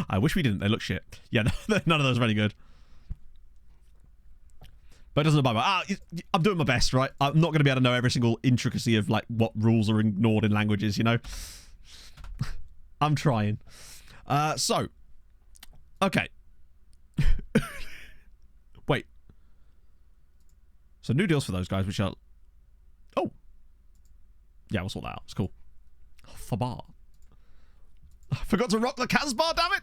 I wish we didn't. They look shit. Yeah, none of those are any good. But it doesn't abide by... I'm doing my best, right? I'm not going to be able to know every single intricacy of, like, what rules are ignored in languages, you know? I'm trying. So. Okay. Wait. So, new deals for those guys, which are... Oh. Yeah, we'll sort that out. It's cool. Fabar. I forgot to rock the Casbah, damn it!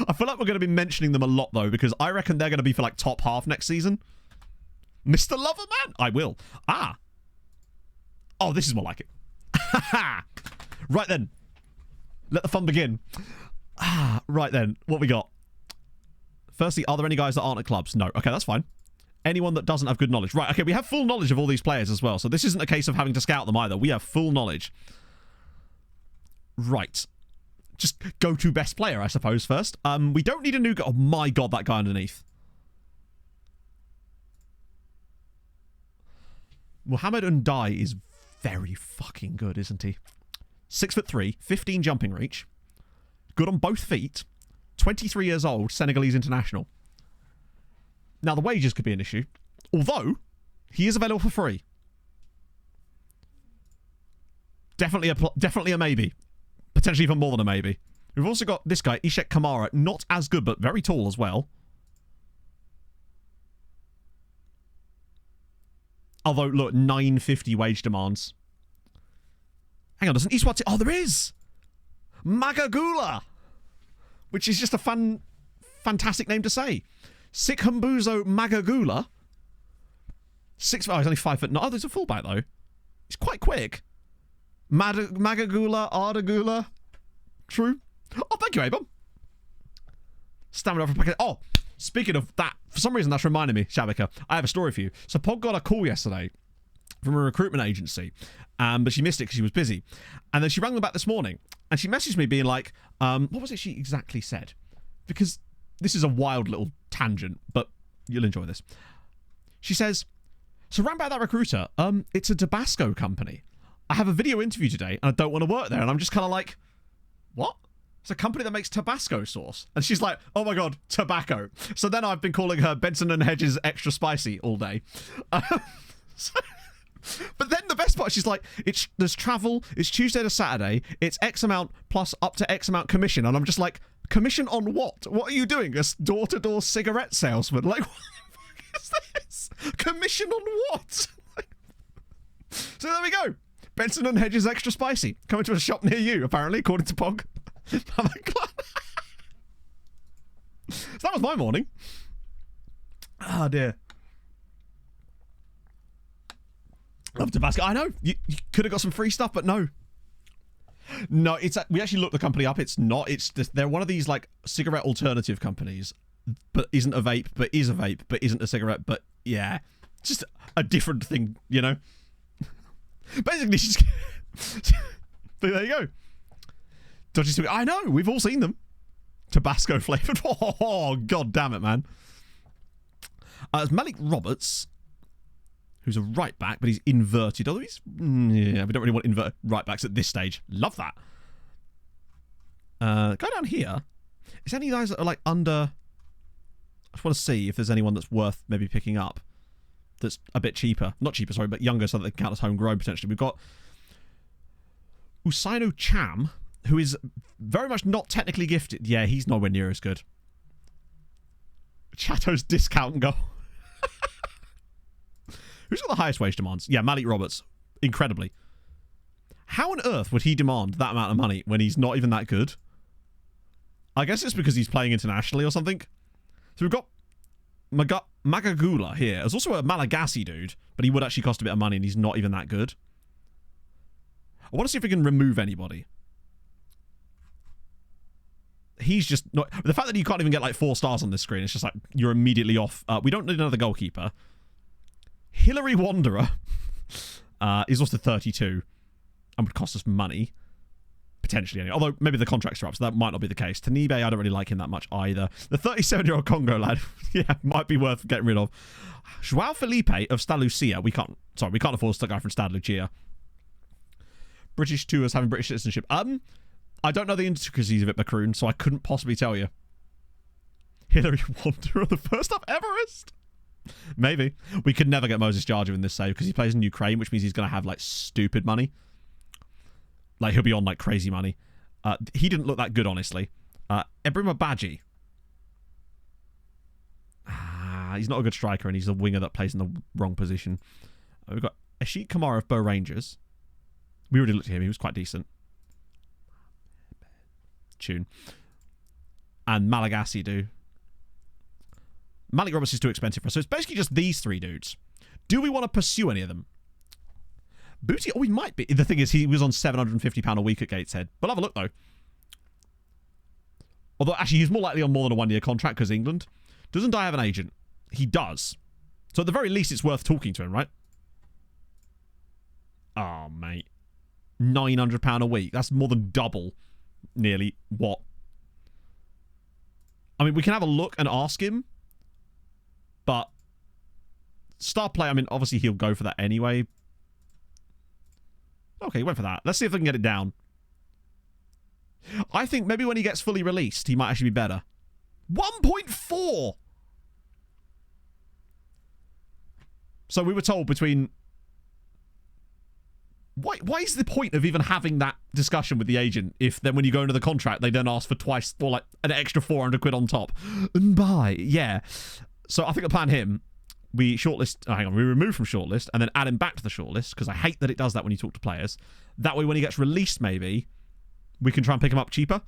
I feel like we're going to be mentioning them a lot, though, because I reckon they're going to be for, like, top half next season. Mr. Loverman? I will. Ah. Oh, this is more like it. Right then. Let the fun begin. Ah, right then. What we got? Firstly, are there any guys that aren't at clubs? No. Okay, that's fine. Anyone that doesn't have good knowledge. Right, okay, we have full knowledge of all these players as well, so this isn't a case of having to scout them either. We have full knowledge. Right. Just go to best player, I suppose, first. We don't need a new guy. Oh my god, that guy underneath. Mohamed Undai is very fucking good, isn't he? 6'3", 15 jumping reach. Good on both feet. 23 years old, Senegalese international. Now, the wages could be an issue. Although, he is available for free. Definitely a maybe. Potentially even more than a maybe. We've also got this guy, Ishak Kamara. Not as good, but very tall as well. Although, look, 950 wage demands. Hang on, doesn't Iswati... Oh, there is! Magagula! Which is just a fantastic name to say. Sikhumbuzo Magagula. He's only 5 foot... No, oh, there's a fullback, though. He's quite quick. Magagula, Ardagula. True. Oh, thank you, Abram. Stamina for packet. Oh, speaking of that, for some reason that's reminded me, Shabika, I have a story for you. So Pod got a call yesterday from a recruitment agency, but she missed it because she was busy. And then she rang them back this morning, and she messaged me being like, what was it she exactly said? Because this is a wild little tangent, but you'll enjoy this. She says, so rang back that recruiter, it's a Tabasco company. I have a video interview today, and I don't want to work there. And I'm just kind of like, what? It's a company that makes Tabasco sauce. And she's like, oh my god, tobacco. So then I've been calling her Benson & Hedges extra spicy all day. But then the best part, she's like, there's travel, it's Tuesday to Saturday, it's X amount plus up to X amount commission. And I'm just like, commission on what? What are you doing? A door-to-door cigarette salesman? Like, what the fuck is this? Commission on what? So there we go. Benson and Hedges extra spicy. Coming to a shop near you, apparently, according to Pog. So that was my morning. Oh, dear. Love Tabasco. I know. You could have got some free stuff, but no. No, it's we actually looked the company up. It's not. It's just, they're one of these like cigarette alternative companies, but isn't a vape, but is a vape, but isn't a cigarette, but yeah, just a different thing, you know. Basically, she's. But there you go. Dodgy sweet. I know. We've all seen them. Tabasco flavored. Oh, god damn it, man. It's Malik Roberts, who's a right back, but he's inverted. Although he's... yeah, we don't really want inverted right backs at this stage. Love that. Go down here. Is there any guys that are like under... I just want to see if there's anyone that's worth maybe picking up that's a bit cheaper. Not cheaper, sorry, but younger so that they can count as homegrown potentially. We've got Usaino Cham, who is very much not technically gifted. Yeah, he's nowhere near as good. Chatto's discount goal. Who's got the highest wage demands? Yeah, Malik Roberts. Incredibly. How on earth would he demand that amount of money when he's not even that good? I guess it's because he's playing internationally or something. So we've got Magagula here. There's also a Malagasy dude, but he would actually cost a bit of money and he's not even that good. I want to see if we can remove anybody. He's just not... The fact that you can't even get like 4 stars on this screen, it's just like you're immediately off. We don't need another goalkeeper. Hillary Wanderer is also 32 and would cost us money. Potentially, anyway. Although maybe the contracts are up, so that might not be the case. Tanibe, I don't really like him that much either. The 37-year-old Congo lad, yeah, might be worth getting rid of. Joao Felipe of Stade Lucia. We can't afford the guy from Stade Lucia. British tours having British citizenship. I don't know the intricacies of it, Macroon, so I couldn't possibly tell you. Hillary Wanderer, the first up Everest. Maybe. We could never get Moses Jarger in this save because he plays in Ukraine, which means he's going to have like stupid money. Like he'll be on like crazy money. He didn't look that good, honestly. Ebrima Badji. He's not a good striker and he's a winger that plays in the wrong position. We've got Ashik Kamara of Bow Rangers. We already looked at him. He was quite decent. Tune. And Malagasy do. Malik Roberts is too expensive for us. So it's basically just these 3 dudes. Do we want to pursue any of them? Booty? Oh, we might be. The thing is, he was on £750 a week at Gateshead. We'll have a look, though. Although, actually, he's more likely on more than a 1-year contract because England. Doesn't Dye have an agent? He does. So at the very least, it's worth talking to him, right? Oh, mate. £900 a week. That's more than double. Nearly. What? I mean, we can have a look and ask him. But star player, I mean, obviously he'll go for that anyway. Okay, he went for that. Let's see if we can get it down. I think maybe when he gets fully released, he might actually be better. 1.4! So we were told between... Why is the point of even having that discussion with the agent if then when you go into the contract, they then ask for twice or like an extra 400 quid on top? And buy, yeah. So I think I'll plan him. We shortlist... Oh, hang on. We remove from shortlist and then add him back to the shortlist because I hate that it does that when you talk to players. That way, when he gets released, maybe, we can try and pick him up cheaper.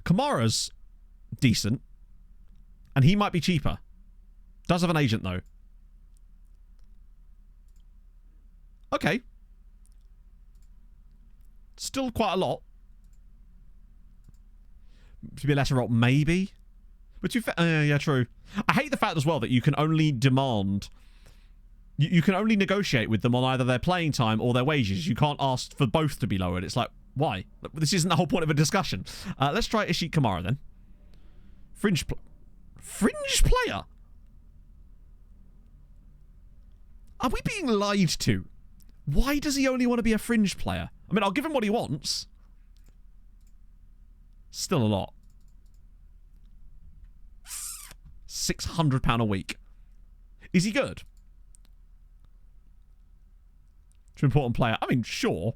Kamara's decent. And he might be cheaper. Does have an agent, though. Okay. Still quite a lot. To be a lesser role, maybe. But yeah, true. I hate the fact as well that you can only demand... You can only negotiate with them on either their playing time or their wages. You can't ask for both to be lowered. It's like, why? This isn't the whole point of a discussion. Let's try Ishii Kamara then. Fringe player? Are we being lied to? Why does he only want to be a fringe player? I mean, I'll give him what he wants. Still a lot. £600 a week. Is he good? To important player. I mean, sure.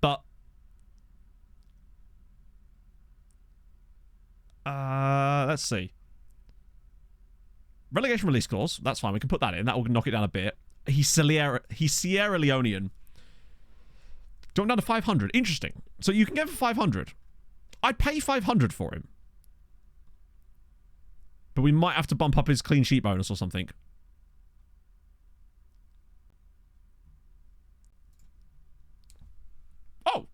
But... let's see. Relegation release clause. That's fine. We can put that in. That will knock it down a bit. He's Sierra Leonean. Jump down to 500. Interesting. So you can get for 500. I'd pay 500 for him. But we might have to bump up his clean sheet bonus or something. Oh.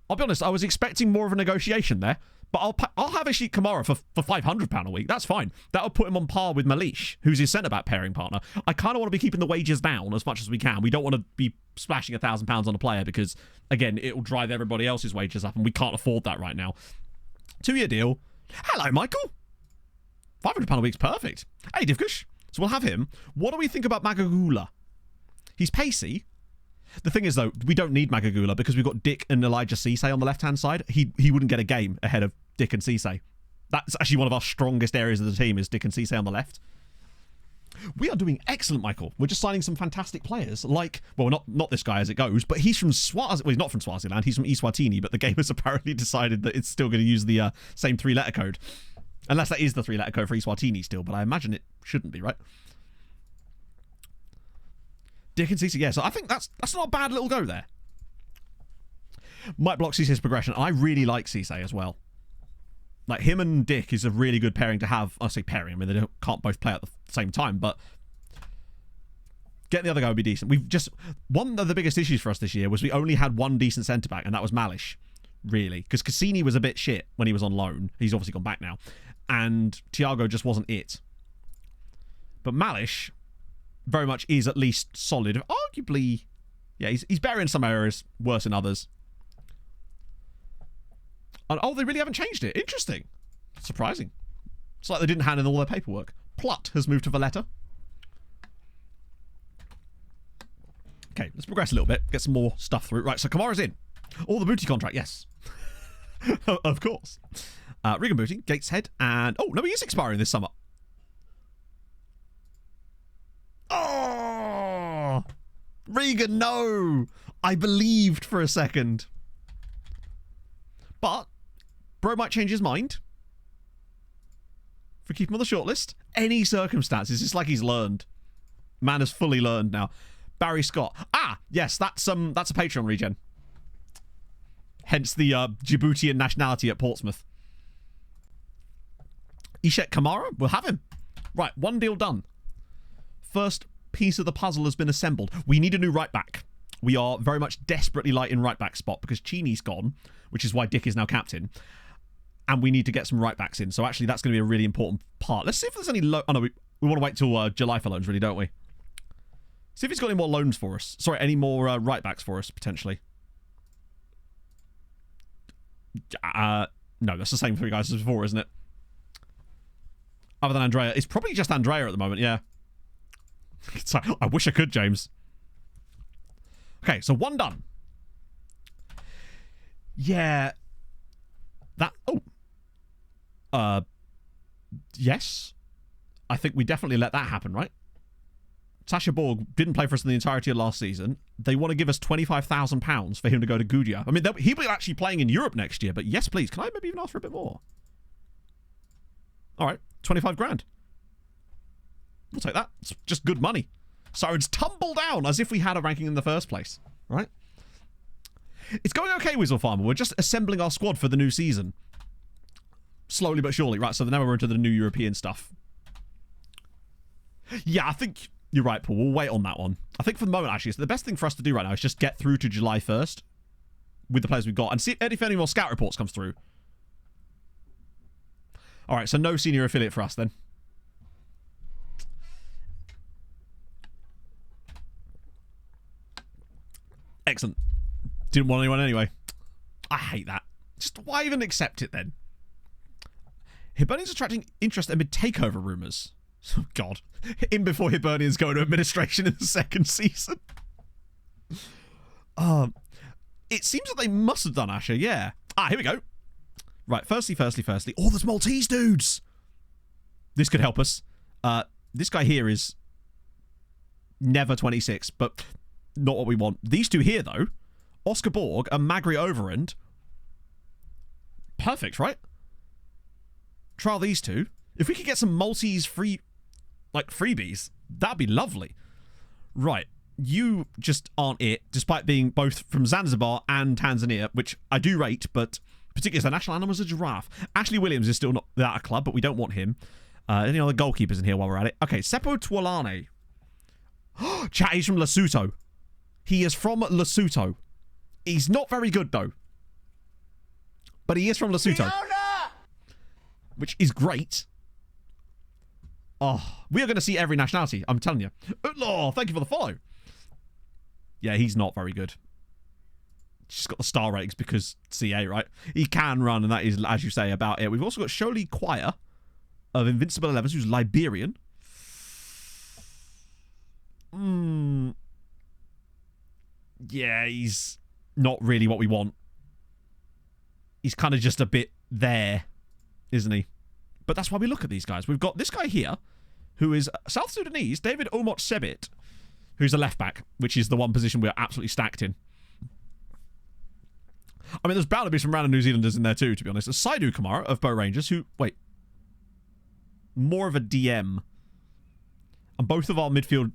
I'll be honest, I was expecting more of a negotiation there. But I'll have Ishii Kamara for £500 a week. That's fine. That'll put him on par with Malish, who's his centre-back pairing partner. I kind of want to be keeping the wages down as much as we can. We don't want to be splashing £1,000 on a player because, again, it will drive everybody else's wages up, and we can't afford that right now. 2-year deal. Hello, Michael. £500 a week's perfect. Hey, Divkush. So we'll have him. What do we think about Magagula? He's pacey. The thing is, though, we don't need Magagula because we've got Dick and Elijah Cisse on the left-hand side. He wouldn't get a game ahead of Dick and Cisse. That's actually one of our strongest areas of the team is Dick and Cisse on the left. We are doing excellent, Michael. We're just signing some fantastic players like, well, not this guy as it goes, but he's from Swaziland. Well, he's not from Swaziland. He's from Eswatini, but the game has apparently decided that it's still going to use the same 3-letter code. Unless that is the 3-letter code for Eswatini still, but I imagine it shouldn't be, right? Dick and Cisse, yeah, so I think that's not a bad little go there. Might block Cisse's progression. I really like Cisse as well. Like, him and Dick is a really good pairing to have. I say pairing, I mean, they can't both play at the same time, but getting the other guy would be decent. One of the biggest issues for us this year was we only had one decent centre-back, and that was Malish, really. Because Cassini was a bit shit when he was on loan. He's obviously gone back now. And Thiago just wasn't it. But Malish very much is at least solid. Arguably, yeah, he's better in some areas, worse in others. And, oh, they really haven't changed it. Interesting. Surprising. It's like they didn't hand in all their paperwork. Plut has moved to Valletta. Okay, let's progress a little bit. Get some more stuff through. Right, so Kamara's in. Oh, the booty contract, yes. Of course. Regan Booty, Gateshead, and... Oh, no, he is expiring this summer. Oh! Regan, no! I believed for a second. But, bro might change his mind. If we keep him on the shortlist. Any circumstances, it's like he's learned. Man has fully learned now. Barry Scott. Ah, yes, that's a Patreon regen. Hence the Djiboutian nationality at Portsmouth. Ishak Kamara, we'll have him. Right, one deal done. First piece of the puzzle has been assembled. We need a new right back. We are very much desperately light in right back spot because Chini's gone, which is why Dick is now captain. And we need to get some right backs in. So actually that's going to be a really important part. Let's see if there's any oh no, we want to wait till July for loans, really, don't we? See if he's got any more loans for us. Sorry, any more right backs for us, potentially. No, that's the same for you guys as before, isn't it? Other than Andrea. It's probably just Andrea at the moment, yeah. Sorry, I wish I could, James. Okay, so one done. Yeah. That... Oh. Yes. I think we definitely let that happen, right? Sasha Borg didn't play for us in the entirety of last season. They want to give us £25,000 for him to go to Goudia. I mean, he'll be actually playing in Europe next year, but yes, please. Can I maybe even ask for a bit more? All right, 25 grand. We'll take that. It's just good money. Sirens tumble down as if we had a ranking in the first place, right? It's going okay, Weasel Farmer. We're just assembling our squad for the new season. Slowly but surely. Right, so now we're into the new European stuff. Yeah, I think you're right, Paul. We'll wait on that one. I think for the moment, actually, so the best thing for us to do right now is just get through to July 1st with the players we've got and see if any more scout reports comes through. All right, so no senior affiliate for us then. Excellent. Didn't want anyone anyway. I hate that. Just why even accept it then? Hibernian's attracting interest amid takeover rumours. Oh, God. In before Hibernians go into administration in the second season. It seems that they must have done, Asher, yeah. Ah, here we go. Right, firstly. Oh, there's Maltese dudes! This could help us. This guy here is never 26, but not what we want. These two here, though, Oscar Borg and Magri Overend. Perfect, right? Trial these two. If we could get some Maltese freebies, that'd be lovely. Right, you just aren't it, despite being both from Zanzibar and Tanzania, which I do rate, but particularly as the national animal is a giraffe. Ashley Williams is still not at a club, but we don't want him. Any other goalkeepers in here while we're at it? Okay, Seppo Twalane. Chat, he's from Lesotho. He is from Lesotho. He's not very good, though. But he is from Lesotho. Which is great. Oh, we are going to see every nationality, I'm telling you. Oh, thank you for the follow. Yeah, he's not very good. Just got the star ratings because CA, right? He can run, and that is, as you say, about it. We've also got Sholi Choir of Invincible 11s, who's Liberian. Yeah, he's not really what we want. He's kind of just a bit there, isn't he? But that's why we look at these guys. We've got this guy here, who is South Sudanese, David Omot Sebit, who's a left-back, which is the one position we're absolutely stacked in. I mean, there's bound to be some random New Zealanders in there too, to be honest. There's Saidu Kamara of Bow Rangers, who... Wait. More of a DM. And both of our midfield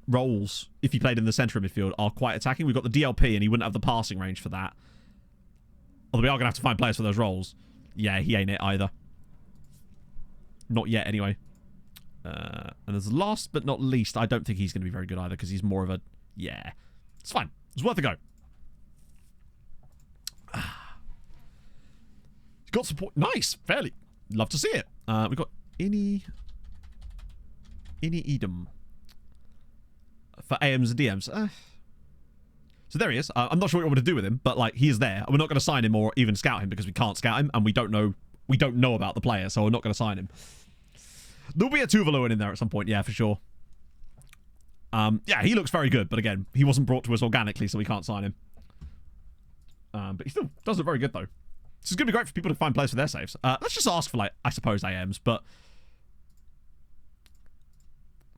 roles, if he played in the centre of midfield, are quite attacking. We've got the DLP, and he wouldn't have the passing range for that. Although we are going to have to find players for those roles. Yeah, he ain't it either. Not yet, anyway. And there's last but not least, I don't think he's going to be very good either, because he's more of a... Yeah. It's fine. It's worth a go. He's got support. Nice. Fairly. Love to see it. We've got Ini Edom for AMs and DMs. So there he is. I'm not sure what you want me to do with him, but like he is there. We're not going to sign him or even scout him because we can't scout him and we don't know about the player, so we're not going to sign him. There'll be a Tuvaluan in there at some point, yeah, for sure. Yeah, he looks very good, but again, he wasn't brought to us organically, so we can't sign him. But he still does look very good, though. This is going to be great for people to find players for their saves. Let's just ask for, like, I suppose AMs, but...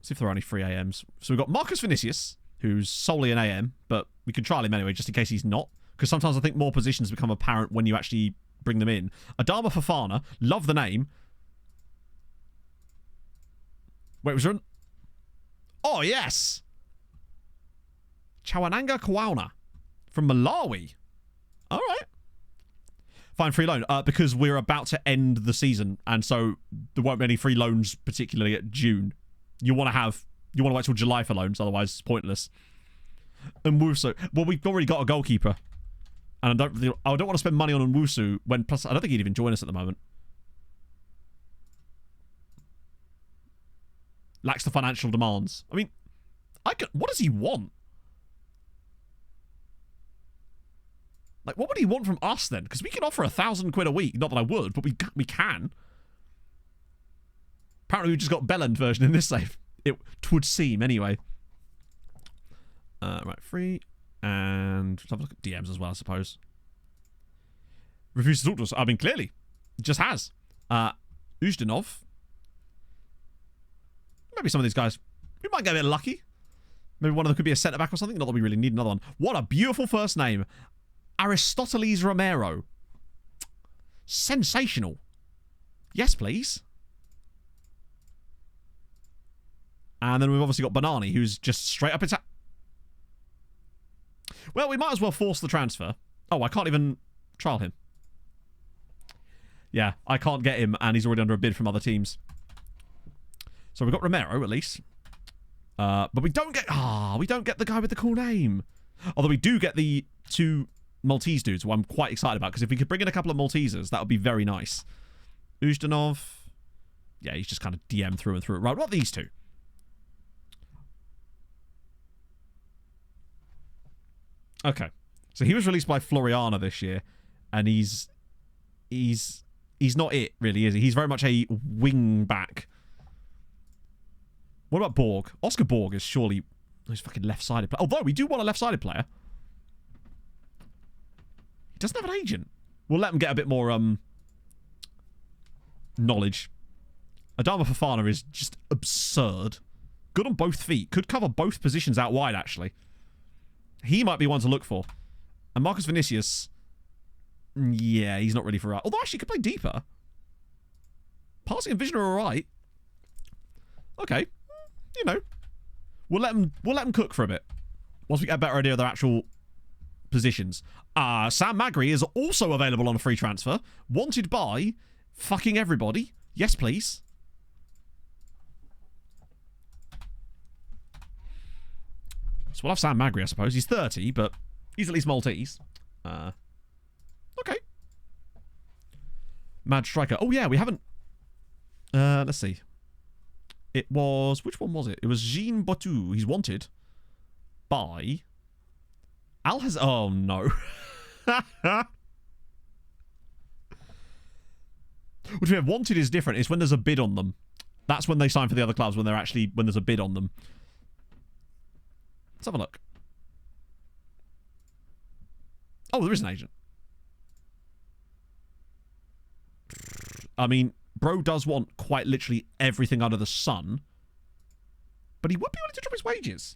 see if there are any free AMs. So we've got Marcus Vinicius, who's solely an AM, but we can trial him anyway, just in case he's not. Because sometimes I think more positions become apparent when you actually bring them in. Adama Fofana, love the name. Wait, was there an... Oh, yes! Chawananga Kwauna from Malawi. All right. Fine, free loan. Because we're about to end the season, and so there won't be any free loans, particularly at June. You want to wait till July for loans, otherwise it's pointless. And Wusu. Well, we've already got a goalkeeper. And I don't want to spend money on Wusu when, plus, I don't think he'd even join us at the moment. Lacks the financial demands. I mean, what does he want? Like, what would he want from us then? Because we can offer £1,000 a week. Not that I would, but we can. Apparently, we've just got Belland version in this save. It would seem, anyway. Right, free. And let's have a look at DMs as well, I suppose. Refuses to talk to us. I mean, clearly. Just has. Uzdanov. Maybe some of these guys. We might get a bit lucky. Maybe one of them could be a centre-back or something. Not that we really need another one. What a beautiful first name. Aristoteles Romero. Sensational. Yes, please. And then we've obviously got Banani, who's just straight up attack. Well, we might as well force the transfer. Oh, I can't even trial him. Yeah, I can't get him, and he's already under a bid from other teams. So we've got Romero, at least. But we don't get... we don't get the guy with the cool name. Although we do get the two Maltese dudes, who I'm quite excited about, because if we could bring in a couple of Maltesers, that would be very nice. Uzdanov. Yeah, he's just kind of DM through and through. Right, what are these two? Okay. So he was released by Floriana this year, and he's not it, really, is he? He's very much a wing back. What about Borg? Oscar Borg is surely... he's fucking left-sided player. Although, we do want a left-sided player. He doesn't have an agent. We'll let him get a bit more, knowledge. Adama Fofana is just absurd. Good on both feet. Could cover both positions out wide, actually. He might be one to look for. And Marcus Vinicius... yeah, he's not ready for... although, actually, he could play deeper. Passing and vision are alright. Okay. You know, we'll let him cook for a bit. Once we get a better idea of their actual positions. Sam Magri is also available on a free transfer. Wanted by fucking everybody. Yes, please. So we'll have Sam Magri, I suppose. He's 30, but he's at least Maltese. Okay. Mad striker. Oh, yeah, we haven't... let's see. It was... Which one was it? It was Jean Botou. He's wanted by... Al has... Oh, no. Which we have wanted is different. It's when there's a bid on them. That's when they sign for the other clubs, when there's a bid on them. Let's have a look. Oh, there is an agent. I mean, bro does want quite literally everything under the sun. But he would be willing to drop his wages.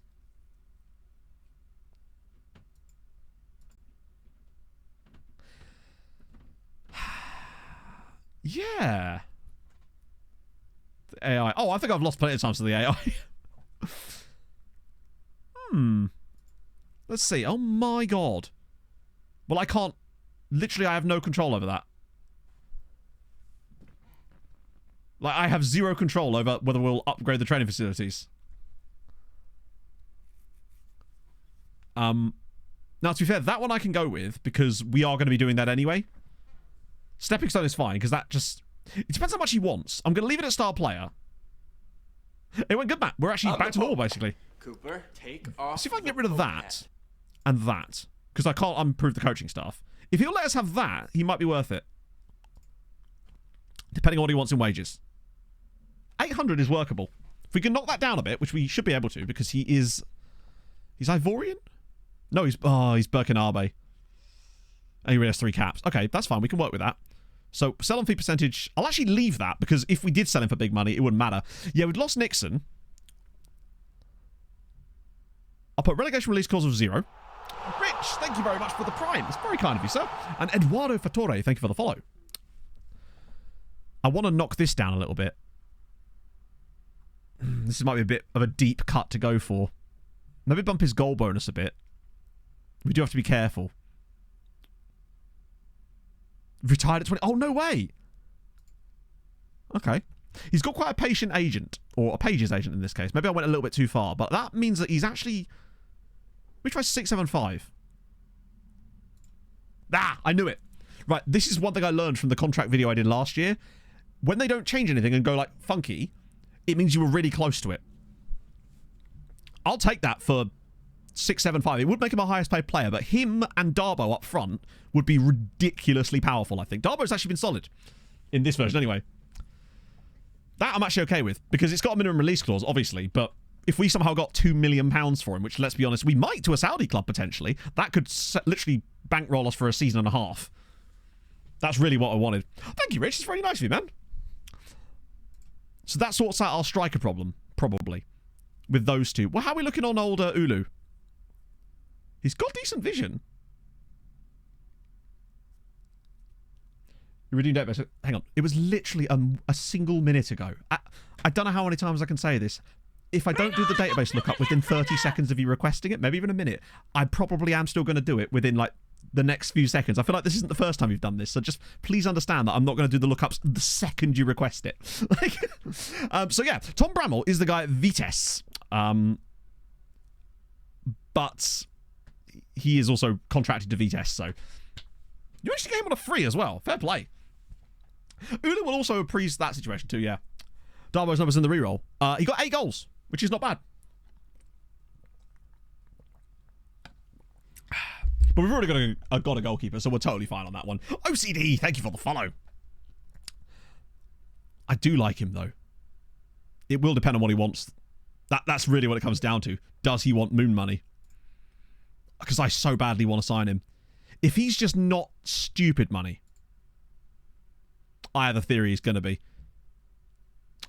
Yeah. The AI. Oh, I think I've lost plenty of time to the AI. Let's see. Oh my god. Well, I can't... Literally, I have no control over that. Like, I have zero control over whether we'll upgrade the training facilities. Now, to be fair, that one I can go with, because we are going to be doing that anyway. Stepping stone is fine, because that just... It depends how much he wants. I'm going to leave it at star player. It went good, Matt. We're actually back to normal, basically. Cooper, take off. See if I can get rid of that and that, because I can't improve the coaching staff. If he'll let us have that, he might be worth it. Depending on what he wants in wages. 800 is workable. If we can knock that down a bit, which we should be able to, because he's Ivorian? No, he's Burkinabe. And he really has 3 caps. Okay, that's fine. We can work with that. So, sell on fee percentage. I'll actually leave that, because if we did sell him for big money, it wouldn't matter. Yeah, we'd lost Nixon. I'll put relegation release clause of 0. Rich, thank you very much for the prime. It's very kind of you, sir. And Eduardo Fattore, thank you for the follow. I want to knock this down a little bit. This might be a bit of a deep cut to go for. Maybe bump his goal bonus a bit. We do have to be careful. Retired at 20. Oh, no way. Okay. He's got quite a patient agent. Or a pages agent in this case. Maybe I went a little bit too far. But that means that he's actually... We try 675. Ah, I knew it. Right, this is one thing I learned from the contract video I did last year. When they don't change anything and go like funky, it means you were really close to it. I'll take that for 675. It would make him our highest paid player, but him and Darbo up front would be ridiculously powerful, I think. Darbo's actually been solid. In this version, anyway. That I'm actually okay with, because it's got a minimum release clause, obviously, but if we somehow got £2 million for him, which, let's be honest, we might to a Saudi club, potentially, that could literally bankroll us for a season and a half. That's really what I wanted. Thank you, Rich. It's very nice of you, man. So that sorts out our striker problem, probably, with those two. Well, how are we looking on old Ulu? He's got decent vision. You redeemed database. Hang on. It was literally a single minute ago. I don't know how many times I can say this. If I don't do the database lookup within 30 seconds of you requesting it, maybe even a minute, I probably am still going to do it within, like, the next few seconds. I feel like this isn't the first time you've done this, so just please understand that I'm not going to do the lookups the second you request it. So yeah, Tom Bramall is the guy at Vitesse. But he is also contracted to Vitesse, so you actually get him on a free as well. Fair play. Ulu will also appraise that situation too, yeah. Darbo's numbers in the reroll. He got 8 goals, which is not bad. But we've already got a goalkeeper, so we're totally fine on that one. OCD, thank you for the follow. I do like him, though. It will depend on what he wants. That's really what it comes down to. Does he want moon money? Because I so badly want to sign him. If he's just not stupid money, I have a theory he's going to be.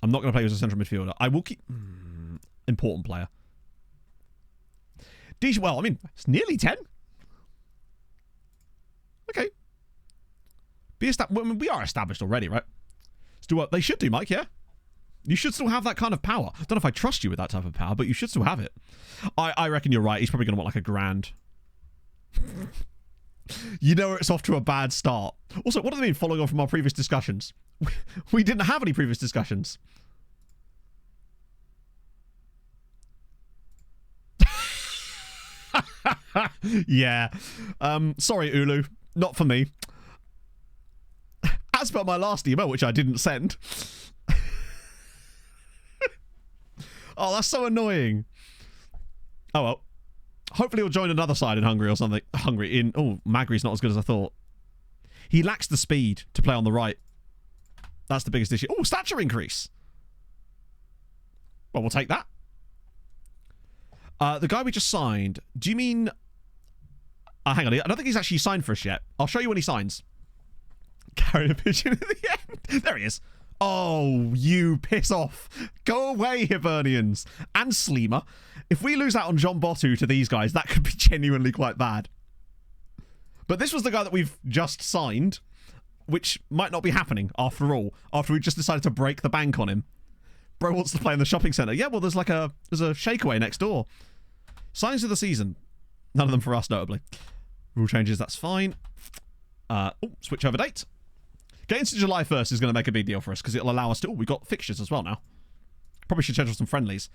I'm not going to play as a central midfielder. I will keep... important player. Well, I mean, it's nearly 10. Okay. We are established already, right? Let's do what they should do, Mike, yeah? You should still have that kind of power. I don't know if I trust you with that type of power, but you should still have it. I reckon you're right. He's probably going to want like £1,000. You know it's off to a bad start. Also, what do they mean following on from our previous discussions? We didn't have any previous discussions. Yeah. Sorry, Ulu. Not for me. As per my last email, which I didn't send. Oh, that's so annoying. Oh, well. Hopefully he'll join another side in Hungary or something. Oh, Magri's not as good as I thought. He lacks the speed to play on the right. That's the biggest issue. Oh, stature increase. Well, we'll take that. The guy we just signed. Do you mean... hang on. I don't think he's actually signed for us yet. I'll show you when he signs. Carry a pigeon at the end. There he is. Oh, you piss off. Go away, Hibernians. And Sleemer. If we lose out on John Botu to these guys, that could be genuinely quite bad. But this was the guy that we've just signed, which might not be happening after all, after we just decided to break the bank on him. Bro wants to play in the shopping centre. Yeah, well, there's a shakeaway next door. Signs of the season. None of them for us, notably. Rule changes, that's fine. Switch over date. Getting to July 1st is going to make a big deal for us because it'll allow us to... Oh, we've got fixtures as well now. Probably should schedule some friendlies.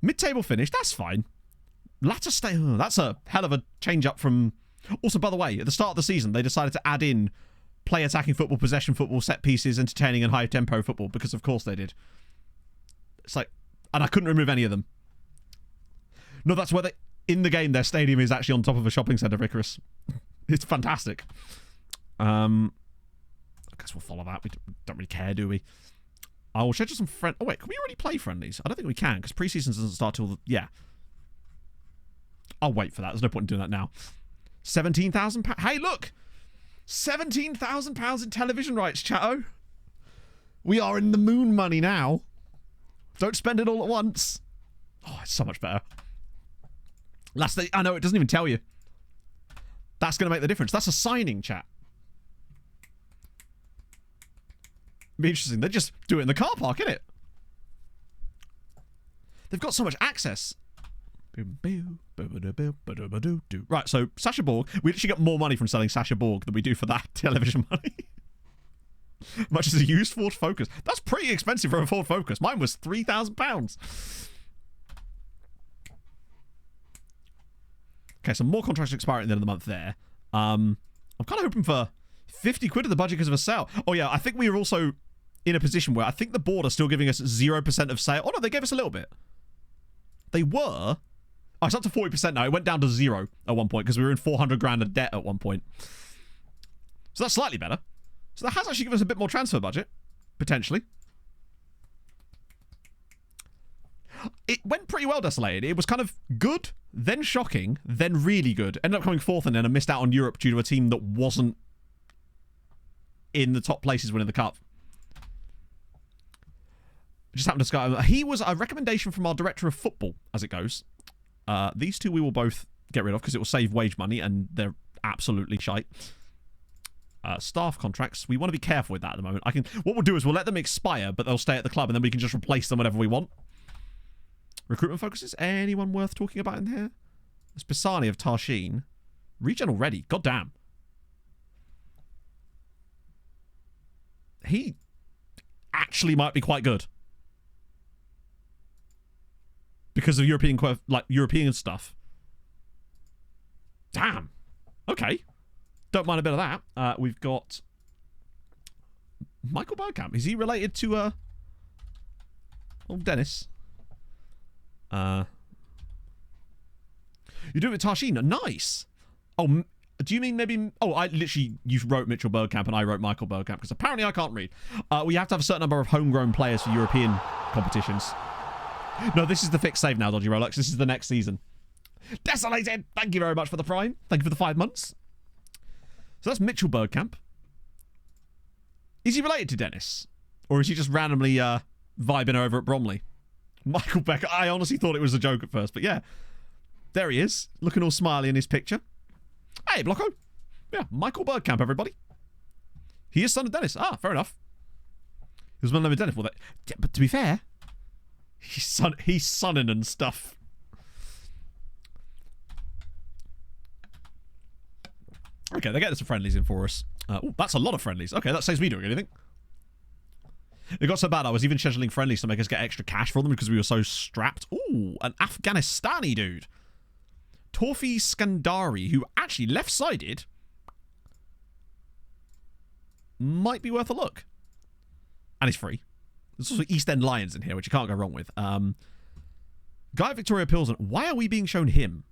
Mid-table finish, that's fine. Latter stay... Oh, that's a hell of a change-up from... Also, by the way, at the start of the season, they decided to add in play attacking football, possession football, set pieces, entertaining and high-tempo football because, of course, they did. It's like... And I couldn't remove any of them. No, that's where they... In the game, their stadium is actually on top of a shopping centre, Icarus. It's fantastic. I guess we'll follow that. We don't really care, do we? I will schedule some friend... Oh, wait. Can we already play friendlies? I don't think we can, because pre-season doesn't start till... Yeah. I'll wait for that. There's no point in doing that now. £17,000... Hey, look! £17,000 in television rights, chatto. We are in the moon money now. Don't spend it all at once. Oh, it's so much better. Last thing... I know, it doesn't even tell you. That's going to make the difference. That's a signing, chat. Be interesting. They just do it in the car park, innit? They've got so much access. Right, so Sasha Borg. We actually get more money from selling Sasha Borg than we do for that television money. Much as a used Ford Focus. That's pretty expensive for a Ford Focus. Mine was £3,000. Okay, so more contracts expiring at the end of the month there. I'm kind of hoping for 50 quid of the budget because of a sale. Oh, yeah, I think we were also in a position where I think the board are still giving us 0% of sale. Oh, no, they gave us a little bit. They were... Oh, it's up to 40% now. It went down to 0 at one point because we were in 400 grand of debt at one point. So that's slightly better. So that has actually given us a bit more transfer budget, potentially. It went pretty well, Desolated. It was kind of good, then shocking, then really good. Ended up coming fourth and then missed out on Europe due to a team that wasn't in the top places winning the cup. Just happened to Sky. He was a recommendation from our director of football, as it goes. These two we will both get rid of because it will save wage money and they're absolutely shite. Staff contracts. We want to be careful with that at the moment. What we'll do is we'll let them expire, but they'll stay at the club and then we can just replace them whenever we want. Recruitment focuses. Anyone worth talking about in here? There's Pisani of Tarshin. Regen already. God damn. He actually might be quite good. Because of European stuff. Damn. Okay. Don't mind a bit of that. We've got Michael Bergkamp. Is he related to old Dennis? You do it with Tarshin. Nice. Oh, do you mean maybe... Oh, you wrote Mitchell Bergkamp and I wrote Michael Bergkamp because apparently I can't read. We have to have a certain number of homegrown players for European competitions. No, this is the fixed save now, Dodgy Rolex. This is the next season. Desolated! Thank you very much for the prime. Thank you for the 5 months. So that's Mitchell Bergkamp. Is he related to Dennis? Or is he just randomly vibing over at Bromley? Michael Becker. I honestly thought it was a joke at first, but yeah. There he is, looking all smiley in his picture. Hey, Blocko. Yeah, Michael Bergkamp, everybody. He is son of Dennis. Ah, fair enough. Because when they've done it before that. Yeah, but to be fair, he's sunning and stuff. Okay, they're getting some friendlies in for us. Ooh, that's a lot of friendlies. Okay, that saves me doing anything. It got so bad I was even scheduling friendlies to make us get extra cash for them because we were so strapped. Ooh, an Afghanistani dude. Torfi Skandari, who actually left-sided, might be worth a look. And he's free. There's also East End Lions in here, which you can't go wrong with. Guy at Victoria Pilsen. Why are we being shown him?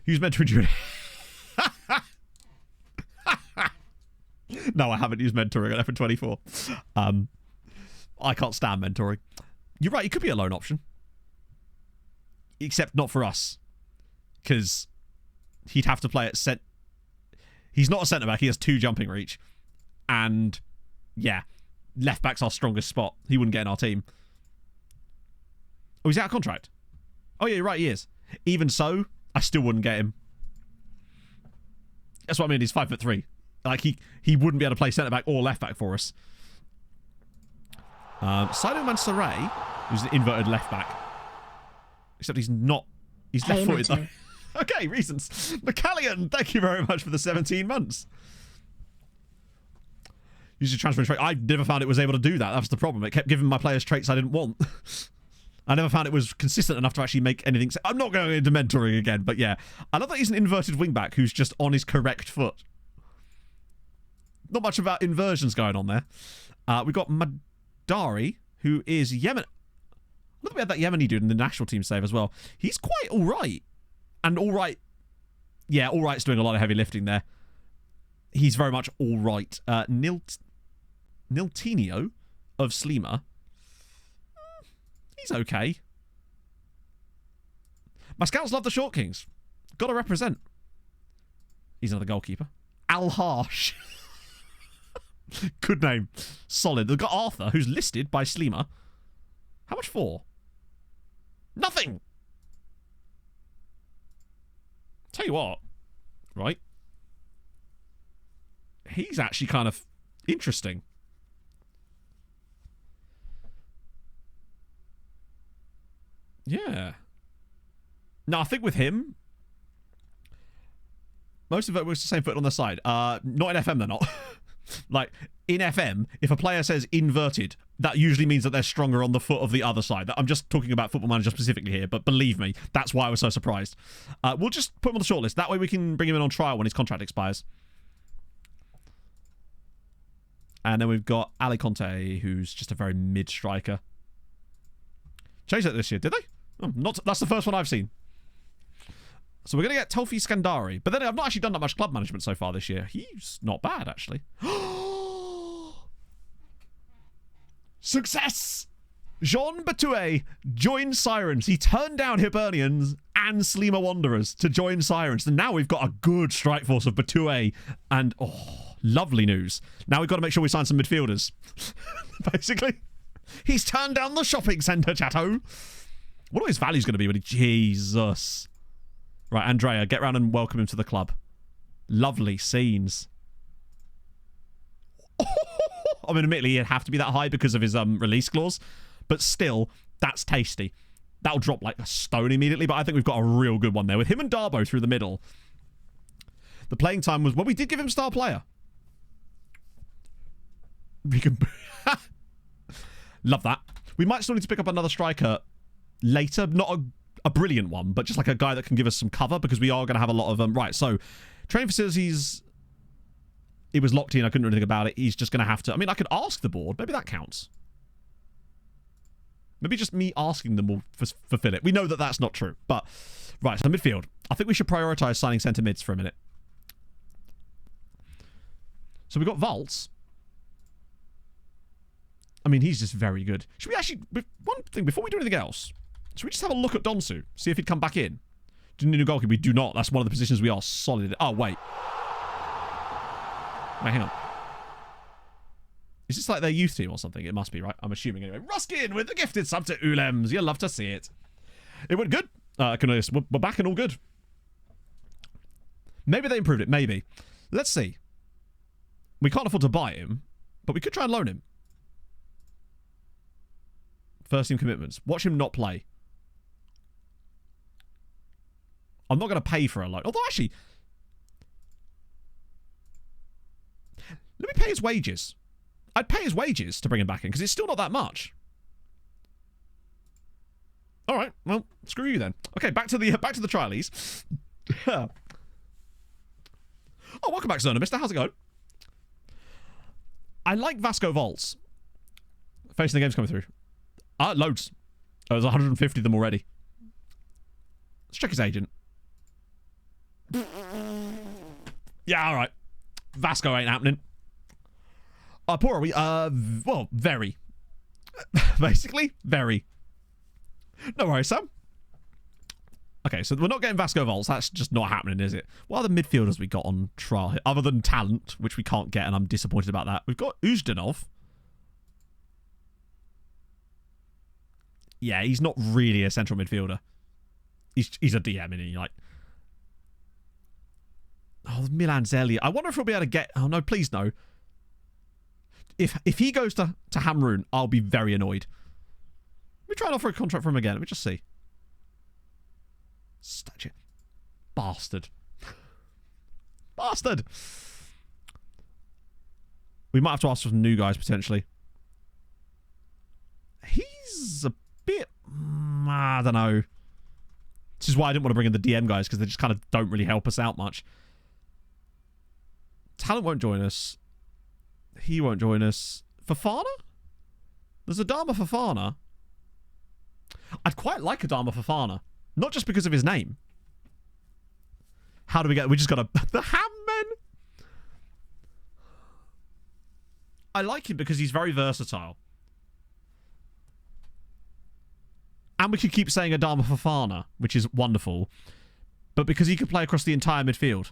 Who's mentoring you? No, I haven't used mentoring at F24. I can't stand mentoring. You're right, he could be a loan option. Except not for us. Because he'd have to play at He's not a centre-back, he has 2 jumping reach. And, yeah, left-back's our strongest spot. He wouldn't get in our team. Oh, he's out of contract? Oh, yeah, you're right, he is. Even so, I still wouldn't get him. That's what I mean, he's 5'3". Like, he wouldn't be able to play centre-back or left-back for us. Saido Mansaray, who's an inverted left-back. Except he's not... He's left-footed, though. Okay, reasons. McCallion, thank you very much for the 17 months. Usually transfer trait. I never found it was able to do that. That's the problem. It kept giving my players traits I didn't want. I never found it was consistent enough to actually make anything... I'm not going into mentoring again, but yeah. I love that he's an inverted wingback who's just on his correct foot. Not much about inversions going on there. We've got Madari, who is Yemen. Look, we had that Yemeni dude in the national team save as well. He's quite all right. And all right. Yeah, all right's doing a lot of heavy lifting there. He's very much all right. Niltinho of Slima. He's okay. My scouts love the Short Kings. Gotta represent. He's another goalkeeper. Al Harsh. Good name. Solid. They've got Arthur, who's listed by Slima. How much for? Nothing! Tell you what. Right? He's actually kind of interesting. Yeah. No, I think with him, most of it was the same foot on the side. Not in FM, they're not. Like, in FM, if a player says inverted, that usually means that they're stronger on the foot of the other side. I'm just talking about Football Manager specifically here, but believe me, that's why I was so surprised. We'll just put him on the shortlist. That way we can bring him in on trial when his contract expires. And then we've got Ali Conte, who's just a very mid-striker. Changed that this year, did they? Oh, that's the first one I've seen. So we're going to get Tolfi Skandari. But then I've not actually done that much club management so far this year. He's not bad, actually. Success! Jean Batoué joined Sirens. He turned down Hibernians and Slima Wanderers to join Sirens. And now we've got a good strike force of Batoué. And, oh, lovely news. Now we've got to make sure we sign some midfielders. Basically. He's turned down the shopping centre, chatto. What are his values going to be when he... Jesus. Right, Andrea, get round and welcome him to the club. Lovely scenes. I mean, admittedly, it'd have to be that high because of his release clause. But still, that's tasty. That'll drop like a stone immediately, but I think we've got a real good one there. With him and Darbo through the middle. The playing time was... Well, we did give him star player. We can... Love that. We might still need to pick up another striker later. Not a brilliant one, but just like a guy that can give us some cover because we are going to have a lot of... right, so training facilities... It was locked in. I couldn't do anything about it. He's just going to have to... I mean, I could ask the board. Maybe that counts. Maybe just me asking them will fulfill it. We know that that's not true. But, right, so midfield. I think we should prioritise signing centre mids for a minute. So we've got Valtz. I mean, he's just very good. Should we actually... One thing, before we do anything else, should we just have a look at Donsu? See if he'd come back in? Do you need a goalkeeper? We do not. That's one of the positions we are solid. Oh, wait. Wait, hang on. Is this like their youth team or something? It must be, right? I'm assuming anyway. Ruskin with the gifted sub to Ulems. You'll love to see it. It went good. We're back and all good. Maybe they improved it. Maybe. Let's see. We can't afford to buy him, but we could try and loan him. First team commitments. Watch him not play. I'm not going to pay for a loan. Although, actually, let me pay his wages. I'd pay his wages to bring him back in because it's still not that much. All right, well, screw you then. Okay, back to the trialies. Oh, welcome back, Zona Mister. How's it going? I like Vasco Volts. Facing the games coming through. Loads. There's 150 of them already. Let's check his agent. Yeah, all right. Vasco ain't happening. Poor are we? Well, very. Basically, very. No worries, Sam. Okay, so we're not getting Vasco Volts. That's just not happening, is it? What other midfielders we got on trial here? Other than talent, which we can't get, and I'm disappointed about that. We've got Uzdanov. Yeah, he's not really a central midfielder. He's a DM, isn't he? Like, oh, Milan Zeli. I wonder if we'll be able to get... Oh, no, please no. If he goes to Hamrun, I'll be very annoyed. Let me try and offer a contract for him again. Let me just see. Statue. Bastard. Bastard. We might have to ask for some new guys, potentially. He's a bit... I don't know. This is why I didn't want to bring in the DM guys, because they just kind of don't really help us out much. Talent won't join us. He won't join us. Fofana? There's Adama Fofana. I'd quite like Adama Fofana. Not just because of his name. How do we get... We just got a... The Hammen! I like him because he's very versatile. And we could keep saying Adama Fofana, which is wonderful. But because he could play across the entire midfield.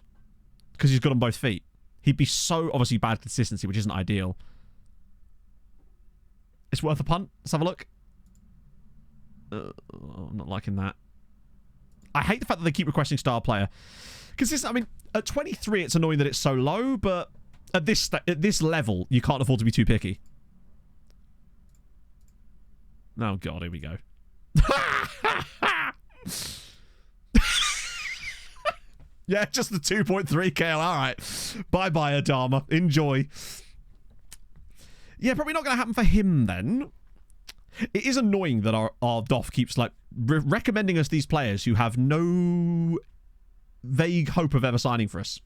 Because he's good on both feet. He'd be so, obviously, bad consistency, which isn't ideal. It's worth a punt. Let's have a look. I'm not liking that. I hate the fact that they keep requesting star player. Consistent. I mean, at 23, it's annoying that it's so low, but at this level, you can't afford to be too picky. Oh, God, here we go. Yeah, just the 2.3k. All right. Bye-bye, Adama. Enjoy. Yeah, probably not going to happen for him then. It is annoying that our DOF keeps like recommending us these players who have no vague hope of ever signing for us.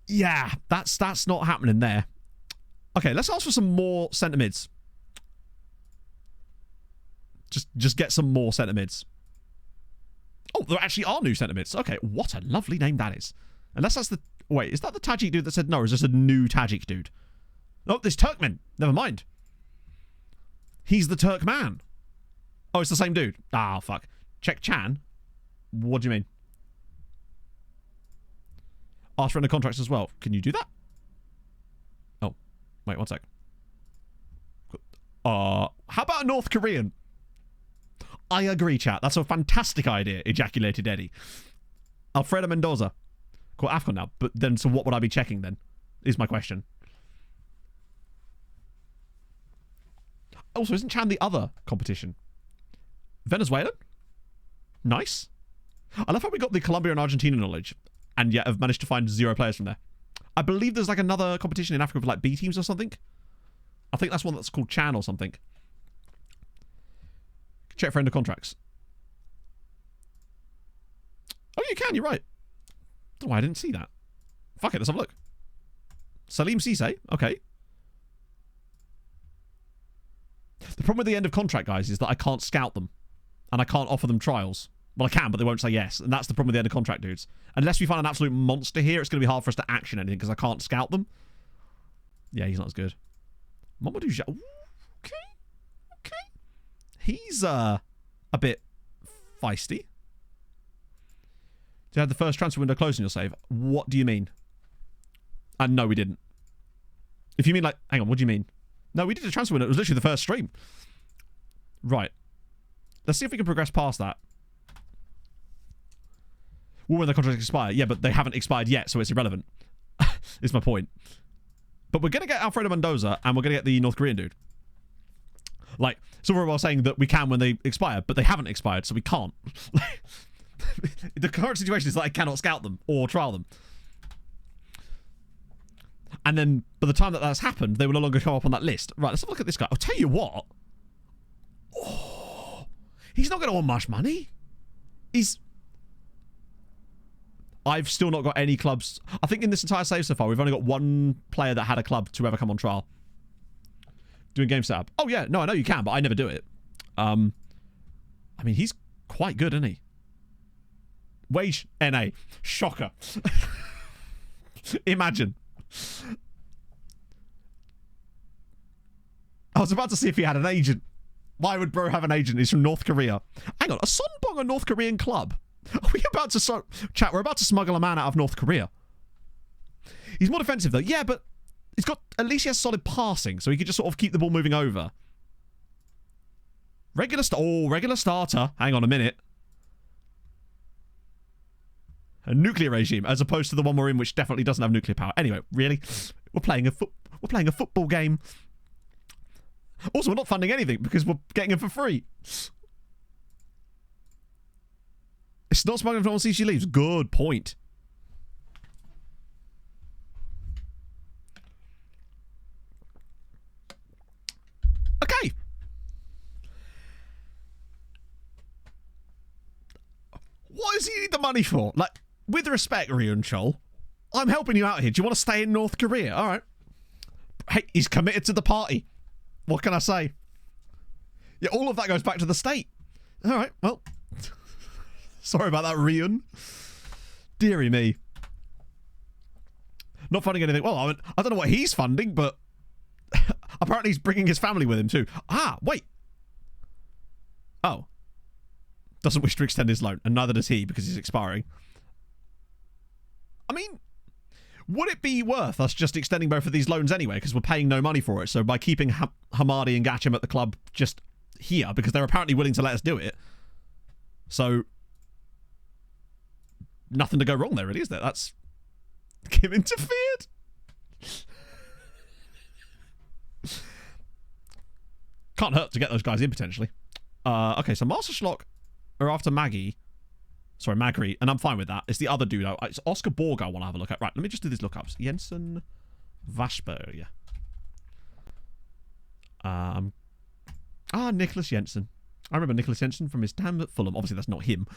Yeah, that's not happening there. Okay, let's ask for some more centre mids. Just get some more centre mids. Oh, there actually are new centre mids. Okay, what a lovely name that is. Unless that's the... Wait, is that the Tajik dude that said no, or is this a new Tajik dude? Oh, this Turkman. Never mind. He's the Turkman. Oh, it's the same dude. Ah, fuck. Check Chan. What do you mean? Ask for under contracts as well. Can you do that? Oh, wait, one sec. How about a North Korean? I agree, chat. That's a fantastic idea, ejaculated Eddie. Alfredo Mendoza. Cool, AFCON now. But then, so what would I be checking then? Is my question. Also, isn't Chan the other competition? Venezuelan? Nice. I love how we got the Colombia and Argentina knowledge, and yet have managed to find 0 players from there. I believe there's like another competition in Africa for like B teams or something. I think that's one that's called Chan or something. Check for end of contracts. Oh, you can. You're right. Oh, I didn't see that. Fuck it. Let's have a look. Salim Cisse. Okay. The problem with the end of contract, guys, is that I can't scout them. And I can't offer them trials. Well, I can, but they won't say yes. And that's the problem with the end of contract, dudes. Unless we find an absolute monster here, it's going to be hard for us to action anything because I can't scout them. Yeah, he's not as good. Mamadou Ja... Okay. Okay. He's a bit feisty. Do you have the first transfer window closed in your save? What do you mean? No, we didn't. If you mean like... Hang on, what do you mean? No, we did a transfer window. It was literally the first stream. Right. Let's see if we can progress past that. Well, when the contracts expire. Yeah, but they haven't expired yet, so it's irrelevant. Is my point. But we're going to get Alfredo Mendoza, and we're going to get the North Korean dude. Like, it's all very well saying that we can when they expire, but they haven't expired, so we can't. The current situation is that I cannot scout them or trial them. And then, by the time that that's happened, they will no longer come up on that list. Right, let's have a look at this guy. I'll tell you what. Oh, he's not going to want much money. I've still not got any clubs. I think in this entire save so far, we've only got one player that had a club to ever come on trial. Doing game setup. Oh, yeah. No, I know you can, but I never do it. I mean, he's quite good, isn't he? Wage NA. Shocker. Imagine. I was about to see if he had an agent. Why would bro have an agent? He's from North Korea. Hang on, a Sonbong a North Korean club? Are we about to chat? We're about to smuggle a man out of North Korea. He's more defensive though. Yeah, but he's got, at least he has solid passing, so he could just sort of keep the ball moving over. Regular starter. Hang on a minute. A nuclear regime, as opposed to the one we're in, which definitely doesn't have nuclear power. Anyway, really, we're playing a football game. Also, we're not funding anything because we're getting him for free. It's not smuggling from CC leaves. Good point. Okay. What does he need the money for? Like, with respect, Ryun Chol, I'm helping you out here. Do you want to stay in North Korea? All right. Hey, he's committed to the party. What can I say? Yeah, all of that goes back to the state. All right, well. Sorry about that, Ryun. Deary me. Not funding anything. Well, I don't know what he's funding, but apparently he's bringing his family with him too. Ah, wait. Oh. Doesn't wish to extend his loan, and neither does he because he's expiring. I mean, would it be worth us just extending both of these loans anyway, because we're paying no money for it? So by keeping Hamadi and Gacham at the club just here, because they're apparently willing to let us do it. So, nothing to go wrong there, really, is there? That's... Kim interfered? Can't hurt to get those guys in, potentially. Okay, so Master Schlock are after Maggie. Sorry, Magri, and I'm fine with that. It's the other dude. It's Oscar Borg I want to have a look at. Right, let me just do these lookups. Jensen Vashberg. Nicholas Jensen. I remember Nicholas Jensen from his time at Fulham. Obviously, that's not him.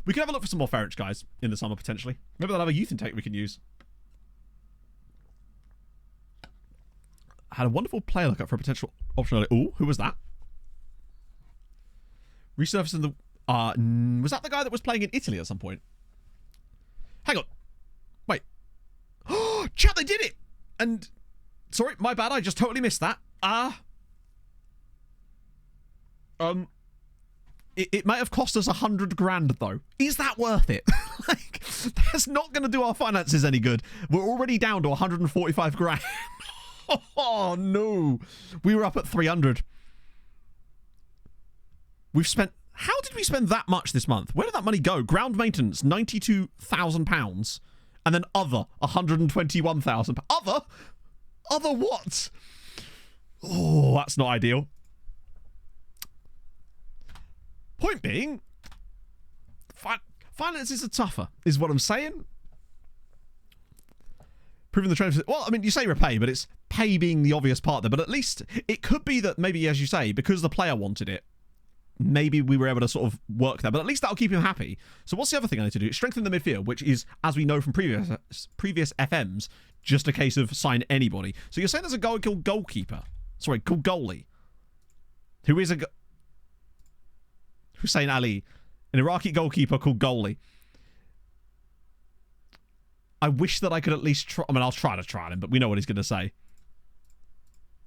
We can have a look for some more Ferrich guys in the summer, potentially. Maybe they'll have a youth intake we can use. I had a wonderful player lookup for a potential option. Ooh, who was that? Resurfacing the... was that the guy that was playing in Italy at some point? Hang on. Wait. Oh, chat, they did it! And... Sorry, my bad, I just totally missed that. It might have cost us 100 grand, though. Is that worth it? Like, that's not going to do our finances any good. We're already down to 145 grand. Oh, no. We were up at 300. We've spent... How did we spend that much this month? Where did that money go? Ground maintenance, £92,000. And then other, £121,000. Other what? Oh, that's not ideal. Point being, finances are tougher, is what I'm saying. Proving the trend. Well, I mean, you say repay, but it's pay being the obvious part there. But at least it could be that maybe, as you say, because the player wanted it, maybe we were able to sort of work that. But at least that'll keep him happy. So what's the other thing I need to do? Strengthen the midfield, which is, as we know from previous FMs, just a case of sign anybody. So you're saying there's a guy called goalkeeper. Sorry, called goalie. Who is Hussein Ali, an Iraqi goalkeeper called Goalie. I wish that I could at least try... I mean, I'll try to trial him, but we know what he's going to say.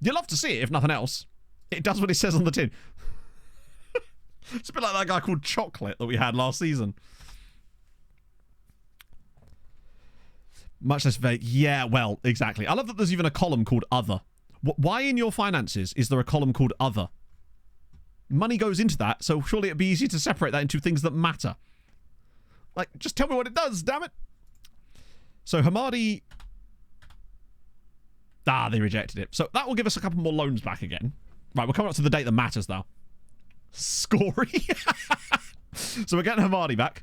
You'll love to see it, if nothing else. It does what it says on the tin. It's a bit like that guy called Chocolate that we had last season. Much less vague. Yeah, well, exactly. I love that there's even a column called Other. Why in your finances is there a column called Other? Money goes into that, so surely it'd be easy to separate that into things that matter. Like, just tell me what it does, damn it. So Hamadi Ah, they rejected it. So that will give us a couple more loans back again. Right, we're coming up to the date that matters now. Scory. So we're getting Hamadi back.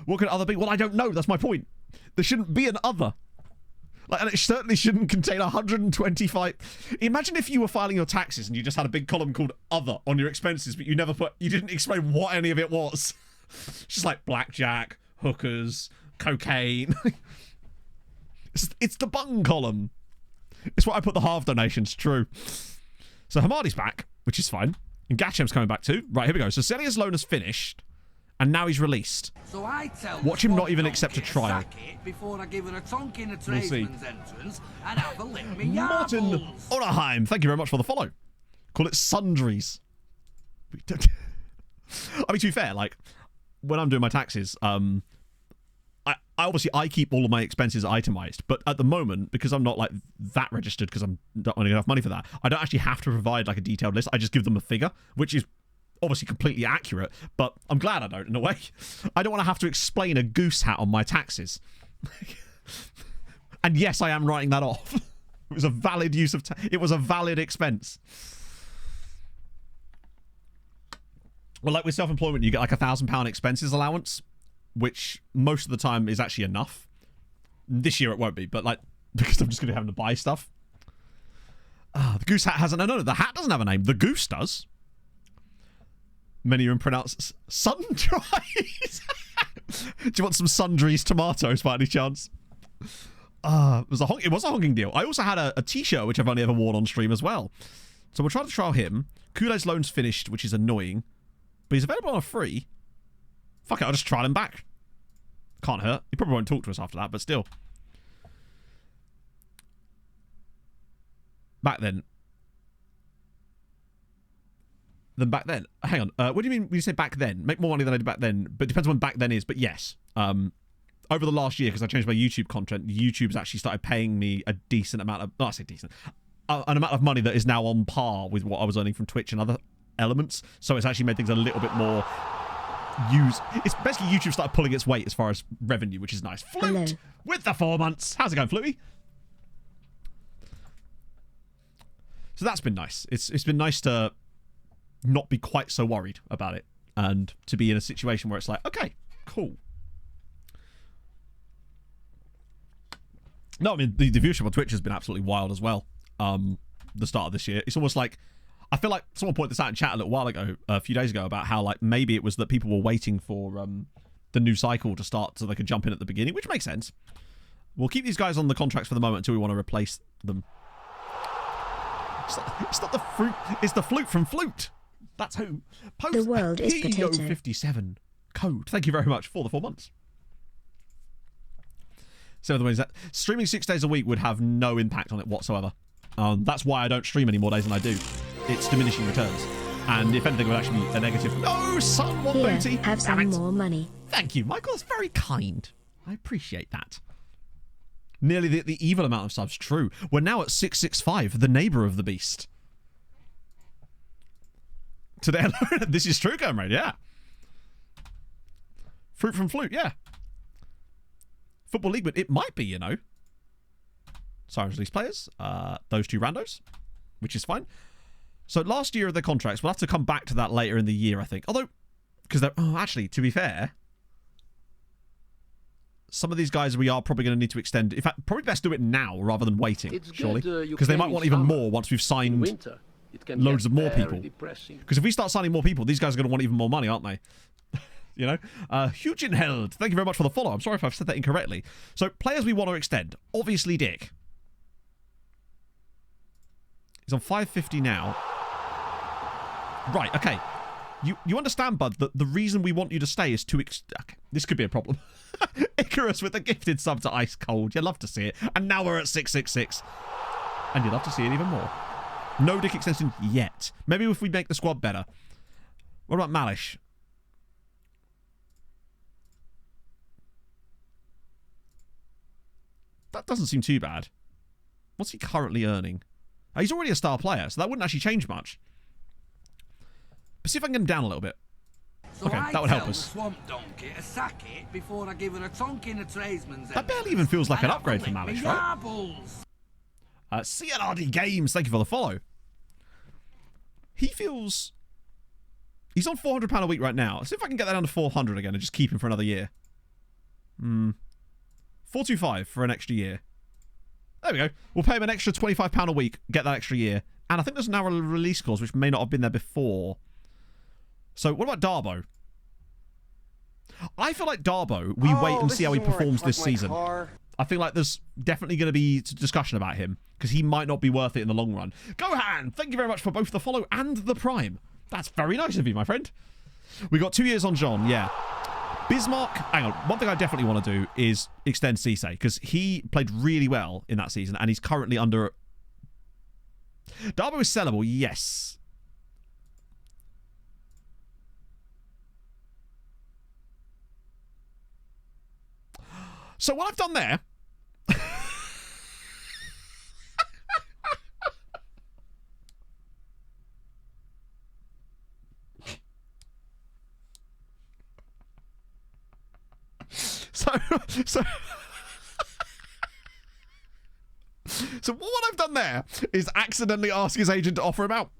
What could other be? Well, I don't know. That's my point. There shouldn't be an other. Like, and it certainly shouldn't contain 125. Imagine if you were filing your taxes and you just had a big column called other on your expenses, but you didn't explain what any of it was. It's just like blackjack, hookers, cocaine. It's the bung column. It's what I put the half donations, true. So Hamadi's back, which is fine. And Gachem's coming back too. Right, here we go. So Celia's loan has finished. And now he's released. So I tell Watch him not even accept a trial. Before I give her a tonk in a We'll see. tradesman's entrance and have a lick me Martin yarbles. Oraheim, thank you very much for the follow. Call it sundries. I mean, to be fair, like, when I'm doing my taxes, I obviously keep all of my expenses itemized, but at the moment, because I'm not like that registered, because I'm not earning enough money for that, I don't actually have to provide like a detailed list. I just give them a figure, which is obviously completely accurate, but I'm glad I don't, in a way. I don't want to have to explain a goose hat on my taxes. And yes, I am writing that off. It was a valid use of it was a valid expense. Well, like with self-employment, you get like £1,000 expenses allowance, which most of the time is actually enough. This year it won't be, but like, because I'm just going to be having to buy stuff. The goose hat has no, the hat doesn't have a name. The goose does. Many of them pronounce sundries. Do you want some sundries tomatoes by any chance? It was a honking deal. I also had a t-shirt, which I've only ever worn on stream as well. So we'll try to trial him. Kool-Aid's loan's finished, which is annoying. But he's available on a free. Fuck it, I'll just trial him back. Can't hurt. He probably won't talk to us after that, but still. Back then. Back then. Hang on. What do you mean when you say back then? Make more money than I did back then. But it depends when back then is. But yes. Over the last year, because I changed my YouTube content, YouTube's actually started paying me a decent amount of... I say decent. An amount of money that is now on par with what I was earning from Twitch and other elements. So it's actually made things a little bit more... It's basically YouTube started pulling its weight as far as revenue, which is nice. Flute with the 4 months. How's it going, Flutie? So that's been nice. It's been nice to not be quite so worried about it and to be in a situation where it's like, okay, cool. No, I mean, the viewership on Twitch has been absolutely wild as well. The start of this year. It's almost like, I feel like someone pointed this out in chat a little while ago, a few days ago, about how like maybe it was that people were waiting for the new cycle to start so they could jump in at the beginning, which makes sense. We'll keep these guys on the contracts for the moment until we want to replace them. It's not the fruit, it's the flute from Flute. That's who. Post the world is potato. 57 code. Thank you very much for the 4 months. So the way is that streaming 6 days a week would have no impact on it whatsoever. That's why I don't stream any more days than I do. It's diminishing returns. And if anything, it would actually be a negative. No, son, one booty. Have some more money. Thank you, Michael. That's very kind. I appreciate that. Nearly the evil amount of subs. True. We're now at 665, the neighbour of the beast. Today alone. This is true, comrade. Yeah. Fruit from Flute. Yeah. Football League, but it might be, you know. Sirens release players. Those two randos, which is fine. So last year of their contracts, we'll have to come back to that later in the year, I think. Although, because they're... Oh, actually, to be fair, some of these guys we are probably going to need to extend. In fact, probably best do it now rather than waiting, surely. Because they might want even more once we've signed loads of more people. Because if we start signing more people, these guys are going to want even more money, aren't they? You know? Hugenheld, thank you very much for the follow. I'm sorry if I've said that incorrectly. So, players we want to extend. Obviously, Dick. He's on 550 now. Right, okay. You understand, bud, that the reason we want you to stay is to... Okay, this could be a problem. Icarus with a gifted sub to Ice Cold. You'd love to see it. And now we're at 666. And you'd love to see it even more. No Dick extension yet. Maybe if we make the squad better. What about Malish? That doesn't seem too bad. What's he currently earning? He's already a star player, so that wouldn't actually change much. But see if I can get him down a little bit. So okay, that would help us. Swamp donkey to sack it before I give her a tonk in a tradesman's that barely even feels like an upgrade for Malish, right? CNRD Games, thank you for the follow. He feels... He's on £400 a week right now. See if I can get that down to 400 again and just keep him for another year. 425 for an extra year. There we go. We'll pay him an extra £25 a week, get that extra year. And I think there's now a release clause, which may not have been there before. So, what about Darbo? I feel like Darbo, we wait and see how he performs this season. I feel like there's definitely going to be discussion about him, because he might not be worth it in the long run. Gohan, thank you very much for both the follow and the prime. That's very nice of you, my friend. We got 2 years on John, yeah. Bismarck, hang on. One thing I definitely want to do is extend Cisse, because he played really well in that season, and he's currently under... Darbo is sellable, yes. So what I've done there... So what I've done there is accidentally ask his agent to offer him out.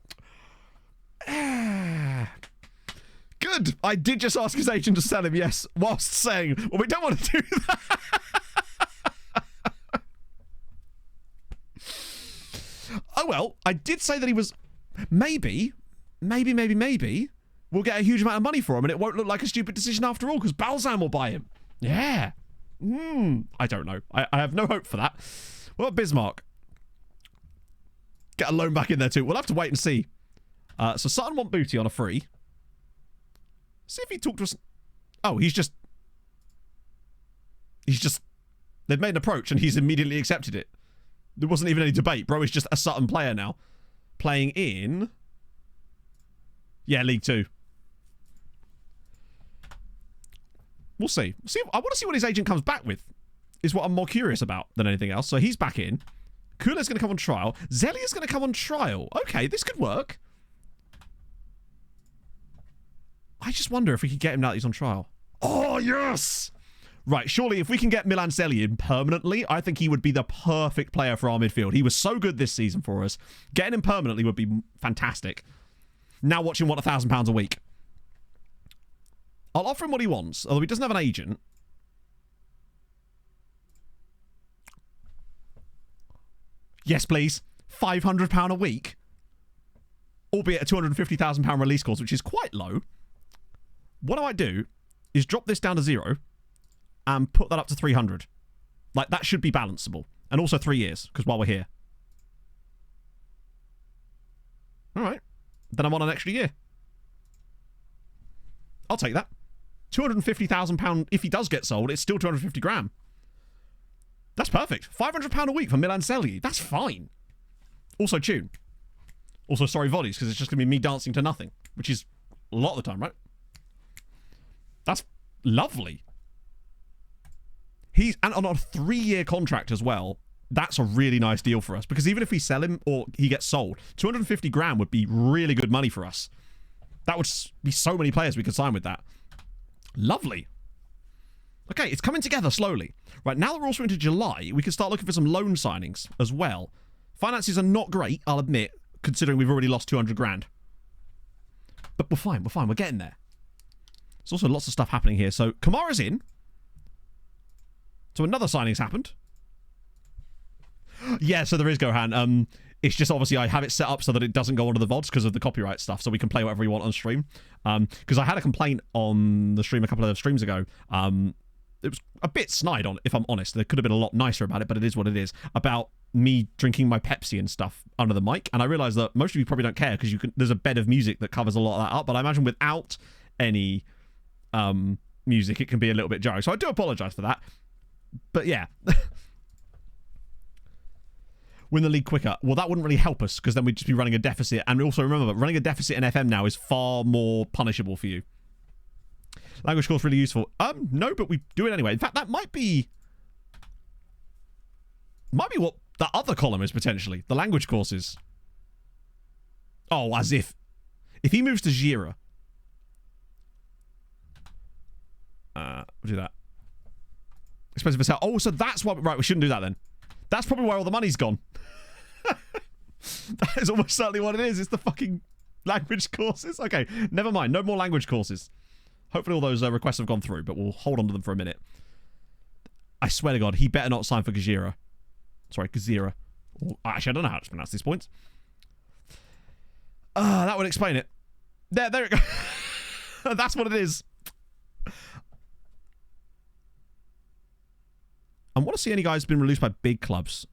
Good. I did just ask his agent to sell him, yes, whilst saying, well, we don't want to do that. Oh, well, I did say that he was... Maybe, we'll get a huge amount of money for him and it won't look like a stupid decision after all because Balzan will buy him. Yeah. I don't know. I have no hope for that. What about Bismarck? Get a loan back in there too. We'll have to wait and see. So Sutton want booty on a free. See if he talked to us. Oh, he's just... They've made an approach and he's immediately accepted it. There wasn't even any debate. Bro is just a Sutton player now. Playing in... Yeah, League 2. We'll see. I want to see what his agent comes back with. Is what I'm more curious about than anything else. So he's back in. Kula's going to come on trial. Zelia's going to come on trial. Okay, this could work. I just wonder if we could get him now that he's on trial. Oh, yes! Right, surely if we can get Milan Zeli in permanently, I think he would be the perfect player for our midfield. He was so good this season for us. Getting him permanently would be fantastic. Now watch him want £1,000 a week. I'll offer him what he wants, although he doesn't have an agent. Yes, please. £500 a week. Albeit a £250,000 release clause, which is quite low. What I might do is drop this down to 0 and put that up to 300. Like, that should be balanceable. And also 3 years, because while we're here. Alright. Then I'm on an extra year. I'll take that. £250,000, if he does get sold, it's still 250 grand. That's perfect. £500 a week for Milan Zeli. That's fine. Also tune. Also sorry volleys, because it's just going to be me dancing to nothing, which is a lot of the time, right? That's lovely. He's and on a 3-year contract as well. That's a really nice deal for us, because even if we sell him or he gets sold, 250 grand would be really good money for us. That would be so many players we could sign with that. Lovely. Okay, it's coming together slowly. Right, now that we're also into July, we can start looking for some loan signings as well. Finances are not great, I'll admit, considering we've already lost 200 grand. But we're fine, we're getting there. There's also lots of stuff happening here. So, Kamara's in. So another signing's happened. Yeah, so there is Gohan. It's just obviously I have it set up so that it doesn't go onto the VODs because of the copyright stuff, so we can play whatever we want on stream. Because I had a complaint on the stream a couple of streams ago. It was a bit snide on, if I'm honest. There could have been a lot nicer about it, but it is what it is. About me drinking my Pepsi and stuff under the mic, and I realised that most of you probably don't care because there's a bed of music that covers a lot of that up. But I imagine without any music, it can be a little bit jarring. So I do apologise for that. But yeah. Win the league quicker. Well, that wouldn't really help us because then we'd just be running a deficit. And also remember that running a deficit in FM now is far more punishable for you. Language course really useful. No, but we do it anyway. In fact, that might be what that other column is potentially. The language courses. Oh, as if he moves to Gira. We'll do that. Expensive as hell. Oh, so that's why. Right, we shouldn't do that then. That's probably why all the money's gone. That is almost certainly what it is. It's the fucking language courses. Okay, never mind. No more language courses. Hopefully all those requests have gone through, but we'll hold on to them for a minute. I swear to God, he better not sign for Gajira. Sorry, Gazira. Actually, I don't know how to pronounce these points. That would explain it. There it goes. That's what it is. I want to see any guys been released by big clubs.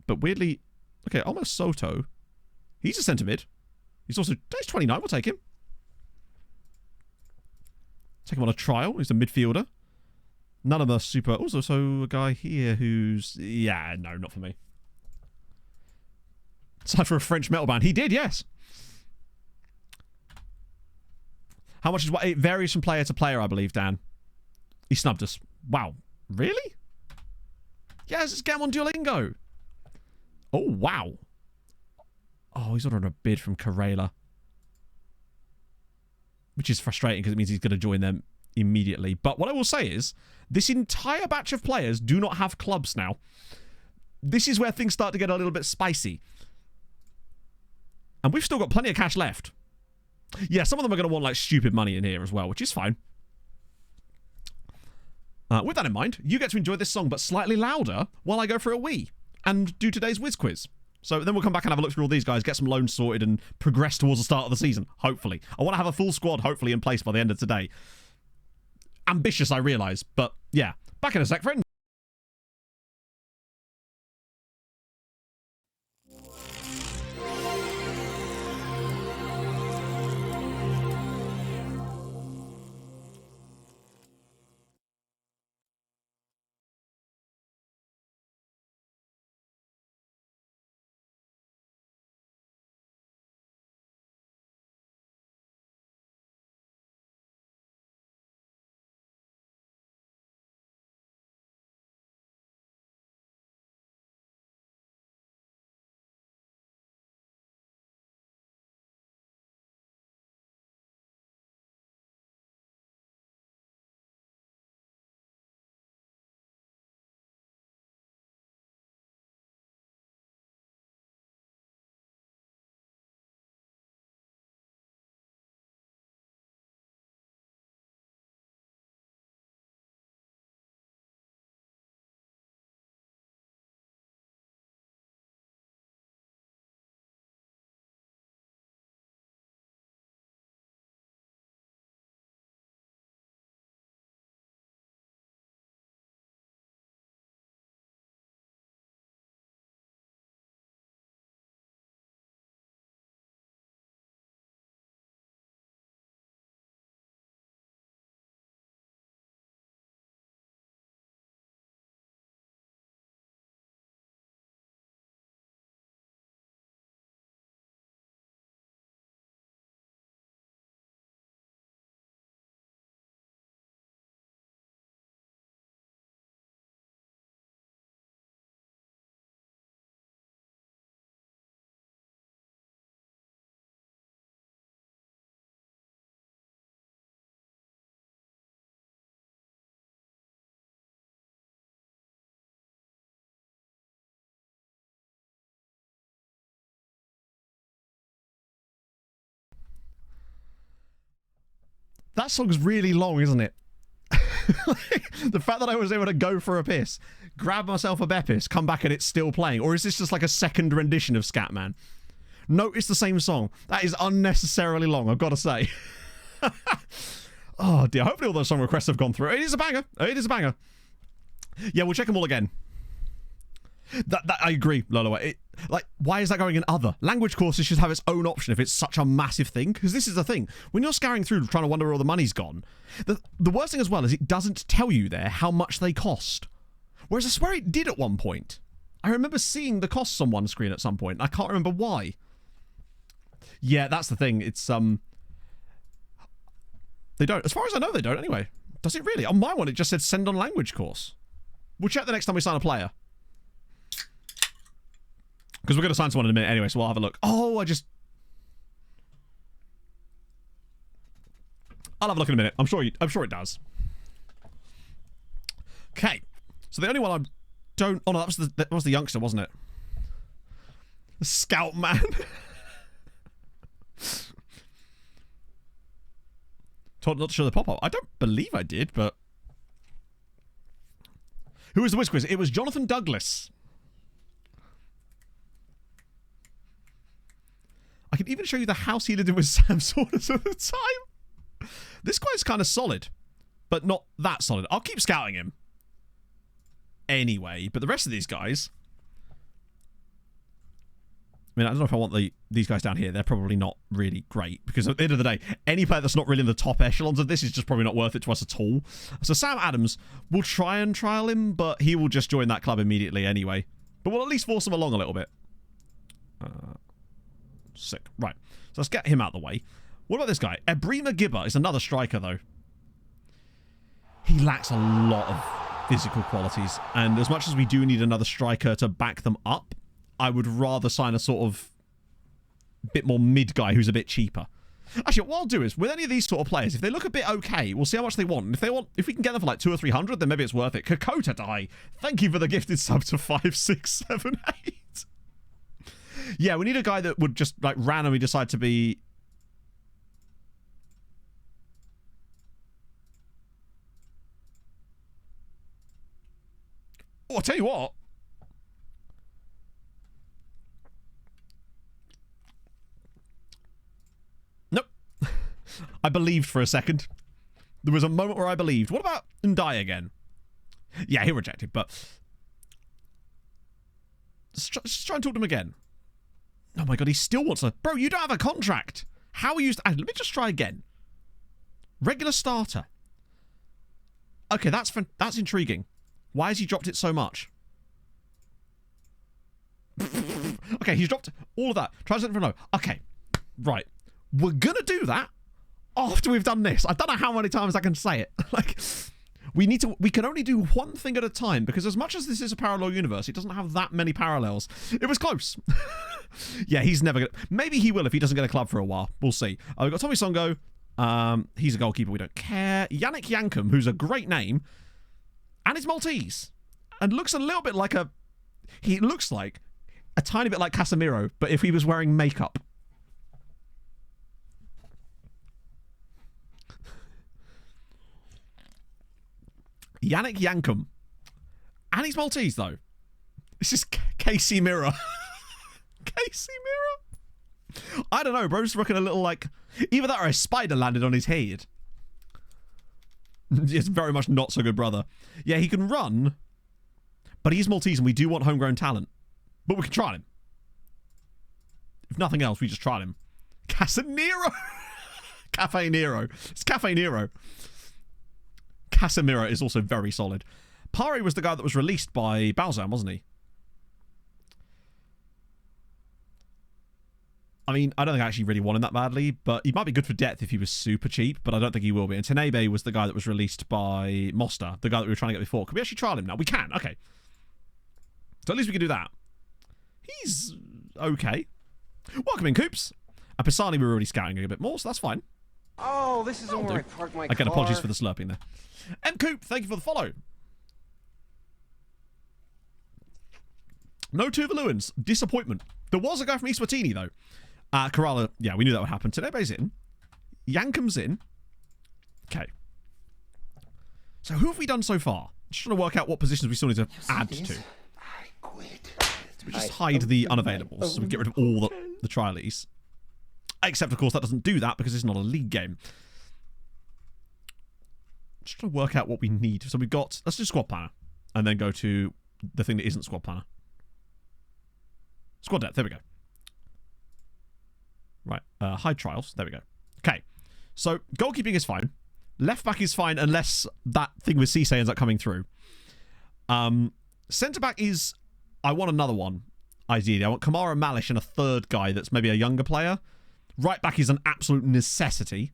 But weirdly... Okay, almost Soto. He's a centre mid. He's 29. We'll take him. Take him on a trial. He's a midfielder. None of them are super... Also, a guy here who's... Yeah, no, not for me. Signed for a French metal band. He did, yes. How much is what? It varies from player to player, I believe, Dan. He snubbed us. Wow. Really? Yeah, let's get him on Duolingo. Oh, wow. Oh, he's ordering a bid from Karela. Which is frustrating because it means he's going to join them immediately. But what I will say is, this entire batch of players do not have clubs now. This is where things start to get a little bit spicy. And we've still got plenty of cash left. Yeah, some of them are going to want like stupid money in here as well, which is fine. With that in mind, you get to enjoy this song, but slightly louder while I go for a wee and do today's whiz quiz. So then we'll come back and have a look through all these guys, get some loans sorted, and progress towards the start of the season, hopefully. I want to have a full squad, hopefully, in place by the end of today. Ambitious, I realise, but yeah. Back in a sec, friend. That song's really long, isn't it? The fact that I was able to go for a piss, grab myself a Beppis, come back and it's still playing. Or is this just like a second rendition of Scatman? No, it's the same song. That is unnecessarily long, I've got to say. Oh dear, hopefully all those song requests have gone through. It is a banger. It is a banger. Yeah, we'll check them all again. That I agree, Lolo. Like, why is that going in other? Language courses should have its own option if it's such a massive thing. Because this is the thing. When you're scouring through trying to wonder where all the money's gone, the worst thing as well is it doesn't tell you there how much they cost. Whereas I swear it did at one point. I remember seeing the costs on one screen at some point. I can't remember why. Yeah, that's the thing. It's, they don't. As far as I know, they don't anyway. Does it really? On my one, it just said send on language course. We'll check the next time we sign a player. Because we're going to sign someone in a minute anyway, so we'll have a look. Oh, I'll have a look in a minute. I'm sure it does. Okay. So the only one I don't... Oh, no, that was the youngster, wasn't it? Scout man. Told not to show the pop-up. I don't believe I did, but... Who was the Whiz Quiz? It was Jonathan Douglas. I can even show you the house he lived in with Sam Saunders at the time. This guy's kind of solid, but not that solid. I'll keep scouting him. Anyway, but the rest of these guys... I mean, I don't know if I want these guys down here. They're probably not really great, because at the end of the day, any player that's not really in the top echelons of this is just probably not worth it to us at all. So Sam Adams, we'll try and trial him, but he will just join that club immediately anyway. But we'll at least force him along a little bit. Sick. Right. So let's get him out of the way. What about this guy? Ebrima Gibber is another striker, though. He lacks a lot of physical qualities, and as much as we do need another striker to back them up, I would rather sign a sort of bit more mid guy who's a bit cheaper. Actually, what I'll do is, with any of these sort of players, if they look a bit okay, we'll see how much they want. And if we can get them for like 200 or 300, then maybe it's worth it. Kokota Dai, thank you for the gifted sub to 5, 6, 7, 8. Yeah, we need a guy that would just like randomly decide to be... Oh, I'll tell you what. Nope. I believed for a second. There was a moment where I believed. What about Ndai again? Yeah, he rejected, but... Let's try and talk to him again. Oh my god, he still wants to... Bro, you don't have a contract. How are you... Let me just try again. Regular starter. Okay, that's intriguing. Why has he dropped it so much? Okay, he's dropped all of that. Try something for no. Okay, right. We're gonna do that after we've done this. I don't know how many times I can say it. Like, we can only do one thing at a time, because as much as this is a parallel universe, it doesn't have that many parallels. It was close. Yeah, he's never gonna... Maybe he will if he doesn't get a club for a while. We'll see. We've got Tommy Songo. He's a goalkeeper. We don't care. Yannick Yankum, who's a great name. And he's Maltese. And looks a little bit like a... He looks like a tiny bit like Casemiro, but if he was wearing makeup. Yannick Yankum. And he's Maltese, though. This is Casey Mirror. Casey Mirror? I don't know, bro's looking a little like... Either that or a spider landed on his head. It's very much not so good, brother. Yeah, he can run, but he's Maltese and we do want homegrown talent. But we can try him. If nothing else, we just tried him. Casemiro! Cafe Nero. It's Cafe Nero. Casemiro is also very solid. Pare was the guy that was released by Balzan, wasn't he? I mean, I don't think I actually really want him that badly, but he might be good for depth if he was super cheap, but I don't think he will be. And Tenebe was the guy that was released by Mosta, the guy that we were trying to get before. Can we actually trial him now? We can. Okay. So at least we can do that. He's okay. Welcome in, Coops. And Pisani we were already scouting a bit more, so that's fine. Oh, this isn't where I parked my car. Again, apologies for the slurping there. M. Coop, thank you for the follow. No Tuvaluans. Disappointment. There was a guy from East Watini, though. Kerala, yeah, we knew that would happen. Tenebe's in. Yankum's in. Okay. So who have we done so far? Just trying to work out what positions we still need to add to. I quit. So we just hide the unavailables, so we get rid of all the trialies. Except, of course, that doesn't do that because it's not a league game. Just trying to work out what we need. So we've got... Let's do squad planner. And then go to the thing that isn't squad planner. Squad depth. There we go. Right. Hide trials. There we go. Okay. So goalkeeping is fine. Left back is fine unless that thing with Cisse ends up coming through. Centre back is... I want another one. Ideally. I want Kamara Malish and a third guy that's maybe a younger player. Right back is an absolute necessity.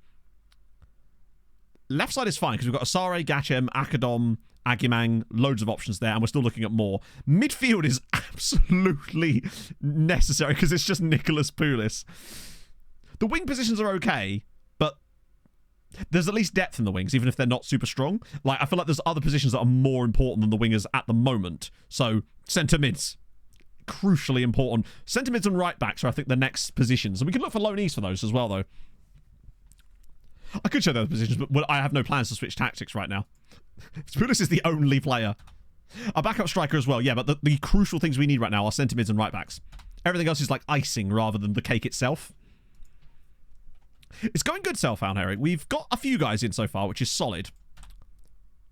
Left side is fine because we've got Asare, Gachem, Akadom, Agimang, loads of options there, and we're still looking at more. Midfield is absolutely necessary because it's just Nicholas Poulis. The wing positions are okay, but there's at least depth in the wings, even if they're not super strong. Like, I feel like there's other positions that are more important than the wingers at the moment. So, centre mids. crucially important. Centre mids and right backs are, I think, the next positions. And we can look for loanees for those as well, though. I could show those positions, but I have no plans to switch tactics right now. Pulis is the only player. A backup striker as well, yeah, but the crucial things we need right now are centre mids and right backs. Everything else is like icing rather than the cake itself. It's going good, Selfhound Harry. We've got a few guys in so far, which is solid.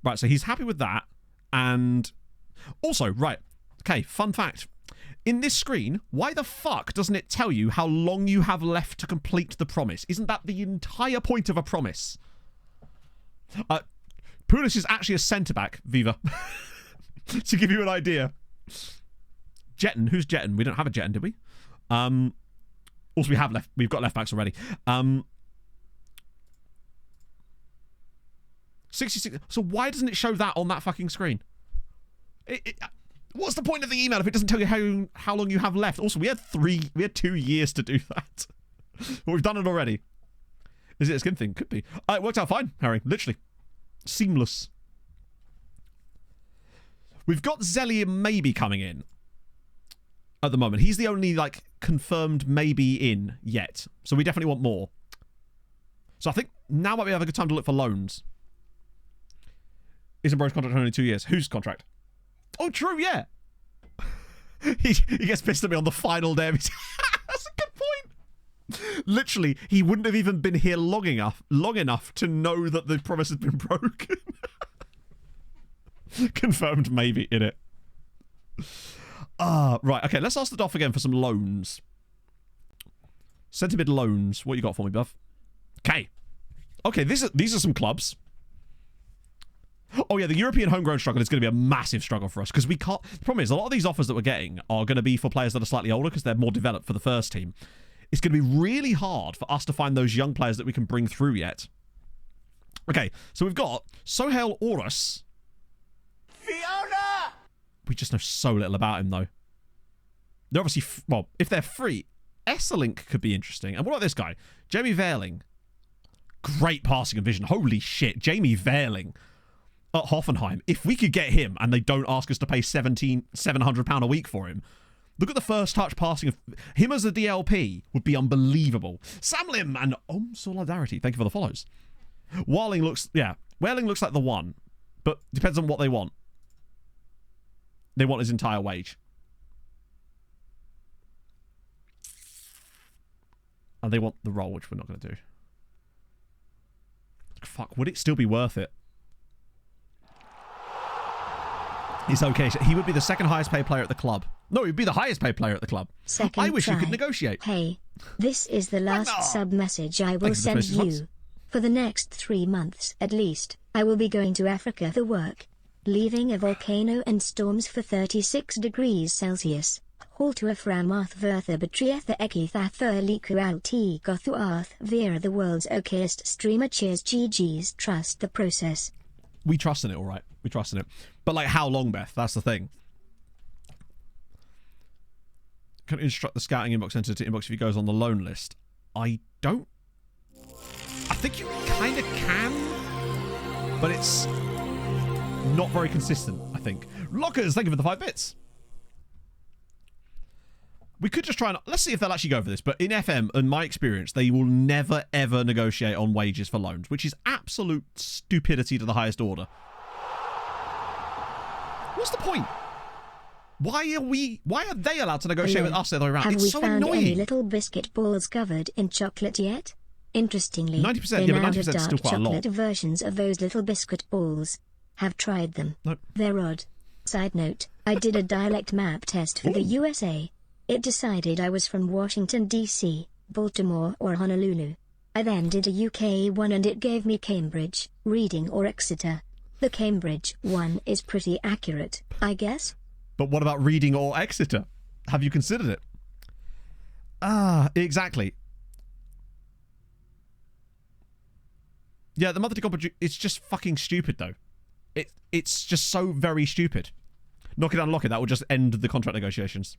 Right, so he's happy with that. And also, right, okay, fun fact. In this screen, why the fuck doesn't it tell you how long you have left to complete the promise? Isn't that the entire point of a promise? Pulis is actually a centre-back, Viva. To give you an idea. Jetton, who's Jetton? We don't have a Jetton, did we? Also, we've got left backs already. 66. So why doesn't it show that on that fucking screen? What's the point of the email if it doesn't tell you how long you have left? Also, we had 2 years to do that. But we've done it already. Is it a skin thing? Could be. It worked out fine, Harry. Literally. Seamless. We've got Zellium maybe coming in at the moment. He's the only, like, confirmed maybe in yet. So we definitely want more. So I think now might be a good time to look for loans. Isn't Bro's contract only 2 years? Whose contract? Oh, true, yeah. he gets pissed at me on the final day of his... That's a good point. Literally, he wouldn't have even been here long enough to know that the promise has been broken. Confirmed maybe in it. Right, okay, let's ask the Doff again for some loans. Centre mid loans. What you got for me, Buff? Okay. Okay, these are some clubs. Oh yeah, the European homegrown struggle is going to be a massive struggle for us because we can't... The problem is, a lot of these offers that we're getting are going to be for players that are slightly older because they're more developed for the first team. It's going to be really hard for us to find those young players that we can bring through yet. Okay, so we've got Sohail Orus. Fiona! We just know so little about him, though. They're obviously... well, if they're free, Esselink could be interesting. And what about this guy? Jamie Verling. Great passing and vision. Holy shit. Jamie Verling at Hoffenheim. If we could get him and they don't ask us to pay £700 a week for him, look at the first touch passing of him as a DLP would be unbelievable. Sam Lim and Solidarity. Thank you for the follows. Whaling looks like the one, but depends on what they want. They want his entire wage. And they want the role, which we're not going to do. Fuck, would it still be worth it? He's okay. He would be the second highest paid player at the club. No, he'd be the highest paid player at the club. Second I wish try. you could negotiate. Hey, this is the last sub message I will send you. For the next 3 months at least, I will be going to Africa for work. Leaving a volcano and storms for 36 degrees Celsius. Haltua framath vertha betrietha ekithatha liku alti gothuarth via the world's okayest streamer. Cheers, GG's. Trust the process. We trust in it, all right. We trust in it. But, like, how long, Beth? That's the thing. Can instruct the scouting inbox center to inbox if he goes on the loan list? I don't... I think you kind of can, but it's not very consistent, I think. Lockers, thank you for the 5 bits. We could just try and... Let's see if they'll actually go for this. But in FM, in my experience, they will never, ever negotiate on wages for loans, which is absolute stupidity to the highest order. What's the point? Why are they allowed to negotiate with us the other way around? Have It's we so found annoying. any little biscuit balls covered in chocolate yet? Interestingly, 90%, they yeah, but now 90% have is dark still quite a lot. chocolate versions of those little biscuit balls. Have tried them. Nope. They're odd. Side note, I did a dialect map test for the USA. It decided I was from Washington, D.C., Baltimore or Honolulu. I then did a UK one and it gave me Cambridge, Reading or Exeter. The Cambridge one is pretty accurate, I guess. But what about Reading or Exeter? Have you considered it? Exactly. Yeah, the monthly competition, it's just fucking stupid, though. It's just so very stupid. Knock it, unlock it. That will just end the contract negotiations.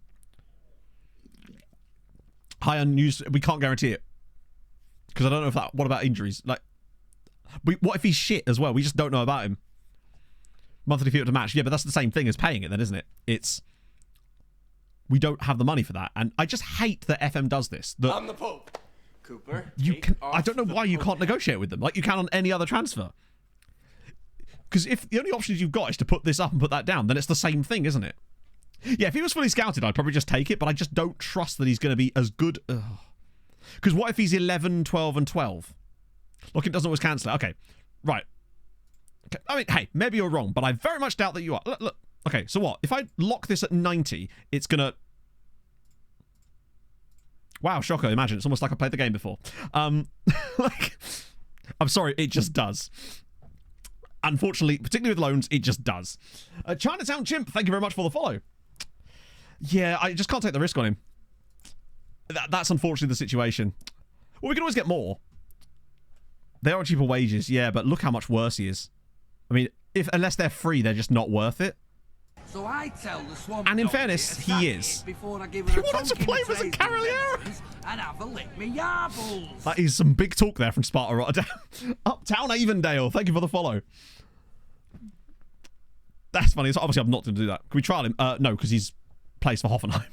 High unused. We can't guarantee it. Because I don't know if that... What about injuries? Like, what if he's shit as well? We just don't know about him. Monthly fee to match. Yeah, but that's the same thing as paying it then, isn't it? It's... we don't have the money for that. And I just hate that FM does this. That I'm the Pope. Cooper, you take can. off I don't know the why you Pope can't hat. negotiate with them like you can on any other transfer. Because if the only options you've got is to put this up and put that down, then it's the same thing, isn't it? Yeah, if he was fully scouted, I'd probably just take it, but I just don't trust that he's going to be as good. Because what if he's 11, 12, and 12? Look, it doesn't always cancel it. Okay, right. Okay. I mean, hey, maybe you're wrong, but I very much doubt that you are. Look. Okay, so what? If I lock this at 90, it's going to... Wow, shocker, imagine. It's almost like I played the game before. Like, I'm sorry, it just does. Unfortunately, particularly with loans, it just does. Chinatown Chimp, thank you very much for the follow. Yeah, I just can't take the risk on him. That's unfortunately the situation. Well, we can always get more. They are cheaper wages, yeah, but look how much worse he is. I mean, unless they're free, they're just not worth it. So I tell the swamp And in donkey fairness, to he sack is. it before I give her He a wanted to tonk in play the him as a tradesman's Carriero. entrance and have a lick me yarbles. That is some big talk there from Sparta Rotterdam. Uptown Avondale, thank you for the follow. That's funny. So obviously, I'm not going to do that. Can we trial him? No, because he's plays for Hoffenheim.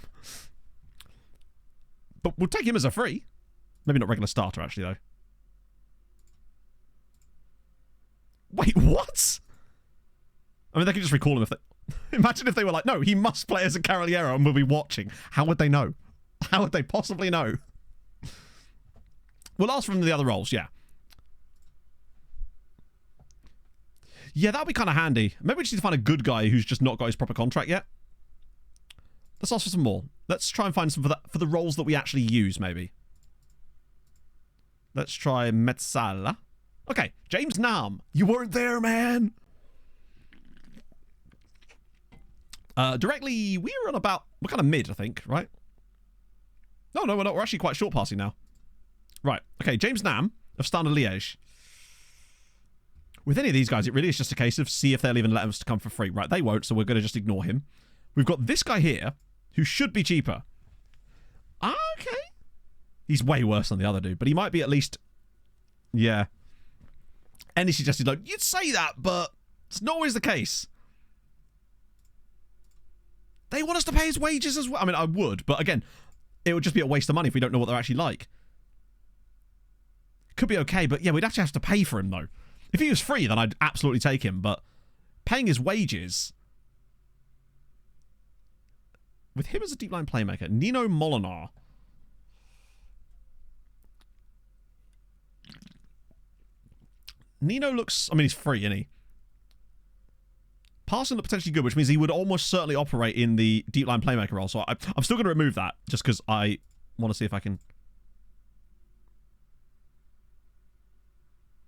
But we'll take him as a free. Maybe not regular starter, actually, though. Wait, what? I mean, they could just recall him if they... Imagine if they were like, no, he must play as a Carriero and we'll be watching. How would they know? How would they possibly know? We'll ask from the other roles, yeah. Yeah, that'll be kind of handy. Maybe we just need to find a good guy who's just not got his proper contract yet. Let's ask for some more. Let's try and find some for the roles that we actually use, maybe. Let's try Metzala. Okay, James Nam. You weren't there, man. Directly, we're on about... We're kind of mid, I think, right? No, we're not. We're actually quite short passing now. Right. Okay, James Nam of Standard Liège. With any of these guys, it really is just a case of see if they'll even let us to come for free. Right, they won't, so we're going to just ignore him. We've got this guy here, who should be cheaper. Okay. He's way worse than the other dude, but he might be at least... Yeah. And he suggested, like, you'd say that, but it's not always the case. They want us to pay his wages as well. I mean, I would, but again, it would just be a waste of money if we don't know what they're actually like. Could be okay, but yeah, we'd actually have to pay for him, though. If he was free, then I'd absolutely take him, but paying his wages... With him as a deep line playmaker, Nino Molinar. Nino looks... I mean, he's free, isn't he? Passing looked potentially good, which means he would almost certainly operate in the deep line playmaker role. So I'm still going to remove that, just because I want to see if I can...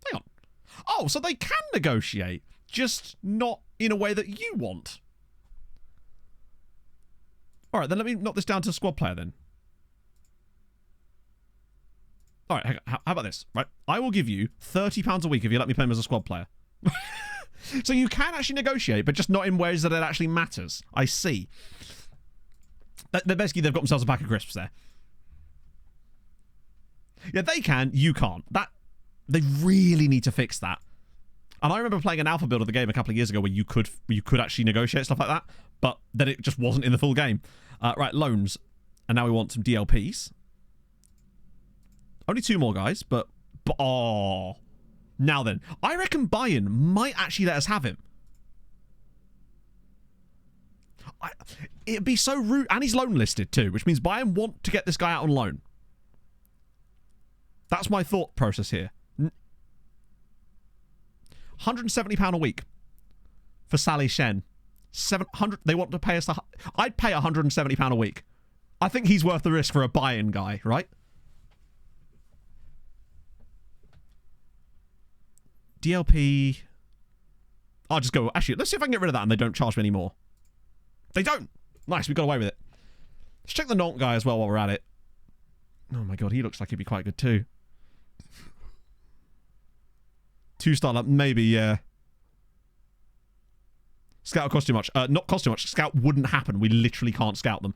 Hang on. Oh, so they can negotiate, just not in a way that you want. All right, then let me knock this down to squad player then. All right, hang on. How about this? Right, I will give you £30 a week if you let me play him as a squad player. So you can actually negotiate, but just not in ways that it actually matters. I see. Basically, they've got themselves a pack of crisps there. Yeah, they can. You can't. They really need to fix that. And I remember playing an alpha build of the game a couple of years ago where you could actually negotiate stuff like that, but then it just wasn't in the full game. Right, loans. And now we want some DLPs. Only 2 more guys, but oh... Now then, I reckon Bayern might actually let us have him. It'd be so rude. And he's loan listed too, which means Bayern want to get this guy out on loan. That's my thought process here. £170 a week for Sally Shen. 700. They want to pay us... I'd pay £170 a week. I think he's worth the risk for a Bayern guy, right? DLP. I'll just go. Actually, let's see if I can get rid of that and they don't charge me anymore. They don't. Nice, we got away with it. Let's check the Nantes guy as well while we're at it. Oh my god, he looks like he'd be quite good too. 2-star up, maybe, yeah. Scout will cost too much. Not cost too much. Scout wouldn't happen. We literally can't scout them.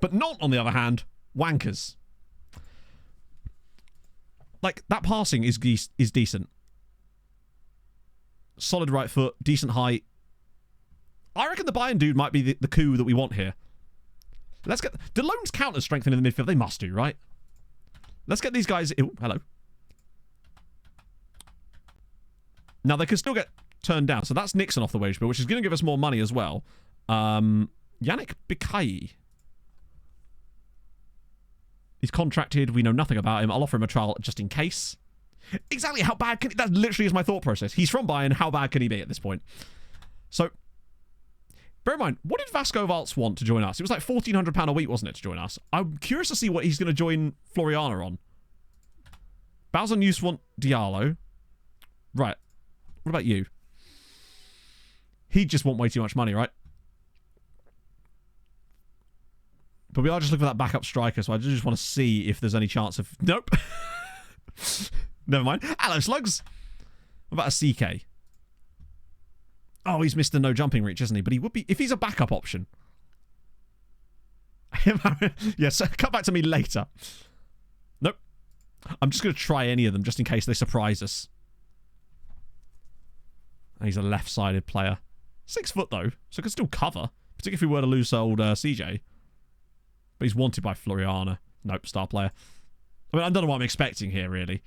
But Nantes, on the other hand, wankers. Like, that passing is decent. Solid right foot, decent height. I reckon the Bayern dude might be the coup that we want here. Let's get... Do loans count as strengthening the midfield? They must do, right? Let's get these guys... Ew, hello. Now, they can still get turned down. So that's Nixon off the wage bill, which is going to give us more money as well. Yannick Bikai. He's contracted. We know nothing about him. I'll offer him a trial just in case. Exactly how bad can... That literally is my thought process. He's from Bayern. How bad can he be at this point? So... Bear in mind, what did Vasco Valts want to join us? It was like £1,400 a week, wasn't it, to join us? I'm curious to see what he's going to join Floriana on. Bowser and Yus want Diallo. Right. What about you? He'd just want way too much money, right? But we are just looking for that backup striker, so I just want to see if there's any chance of... Nope. Never mind. Hello, slugs. What about a CK? Oh, he's missed the no jumping reach, isn't he? But he would be... If he's a backup option. Yes, come back to me later. Nope. I'm just going to try any of them just in case they surprise us. He's a left-sided player. 6 foot, though, so can still cover. Particularly if we were to lose old CJ. But he's wanted by Floriana. Nope, star player. I mean, I don't know what I'm expecting here, really.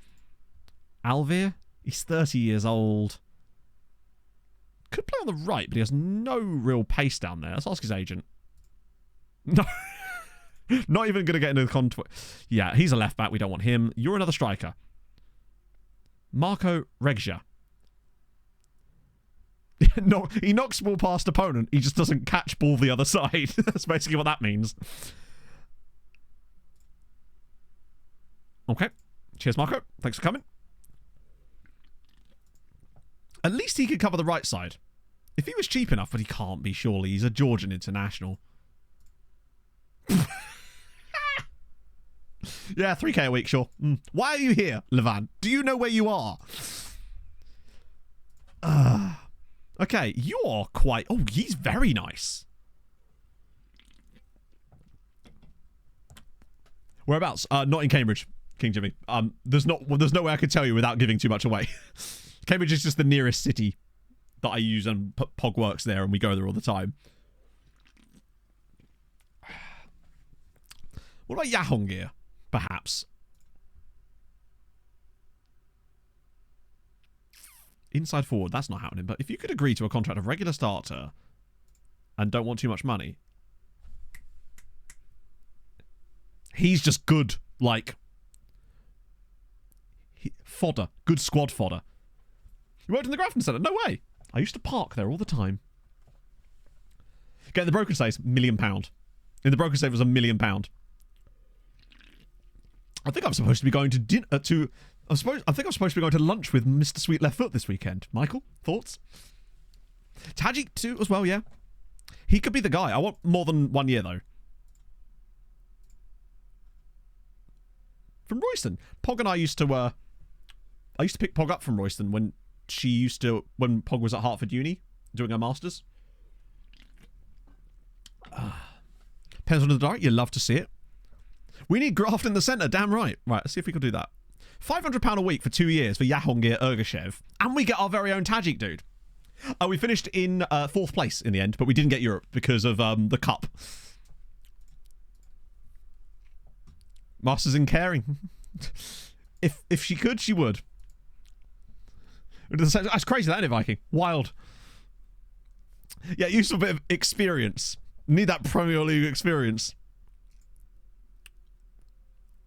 Alvear? He's 30 years old. Could play on the right, but he has no real pace down there. Let's ask his agent. No. Not even going to get into the contour. Yeah, he's a left back. We don't want him. You're another striker. Marco Reggia. No, he knocks ball past opponent. He just doesn't catch ball the other side. That's basically what that means. Okay. Cheers, Marco. Thanks for coming. At least he could cover the right side. If he was cheap enough, but he can't be, surely. He's a Georgian international. Yeah, 3k a week, sure. Why are you here, Levan? Do you know where you are? Okay, you're quite... Oh, he's very nice. Whereabouts? Not in Cambridge, King Jimmy. There's no way I could tell you without giving too much away. Cambridge is just the nearest city that I use, and Pog works there, and we go there all the time. What about Yahongir, perhaps? Inside forward, that's not happening. But if you could agree to a contract of regular starter and don't want too much money, he's just good, like, fodder. Good squad fodder. You worked in the Grafton Centre? No way. I used to park there all the time. Getting the broken saves, £1 million. In the broken save was £1 million. I think I'm supposed to be going to dinner I think I'm supposed to be going to lunch with Mr. Sweet Left Foot this weekend. Michael, thoughts? Tajik too as well, yeah. He could be the guy. I want more than 1 year though. From Royston, Pog and I used to pick Pog up from Royston when Pog was at Hertford Uni doing her masters. Pencil in the dark, you love to see it. We need graft in the centre, damn right. Right, let's see if we can do that. £500 a week for 2 years for Yahongir Ergashev. And we get our very own Tajik dude. We finished in 4th place in the end, but we didn't get Europe because of the cup. Masters in caring. If she could, she would. That's crazy, that, isn't it, Viking? Wild. Yeah, use a bit of experience. Need that Premier League experience.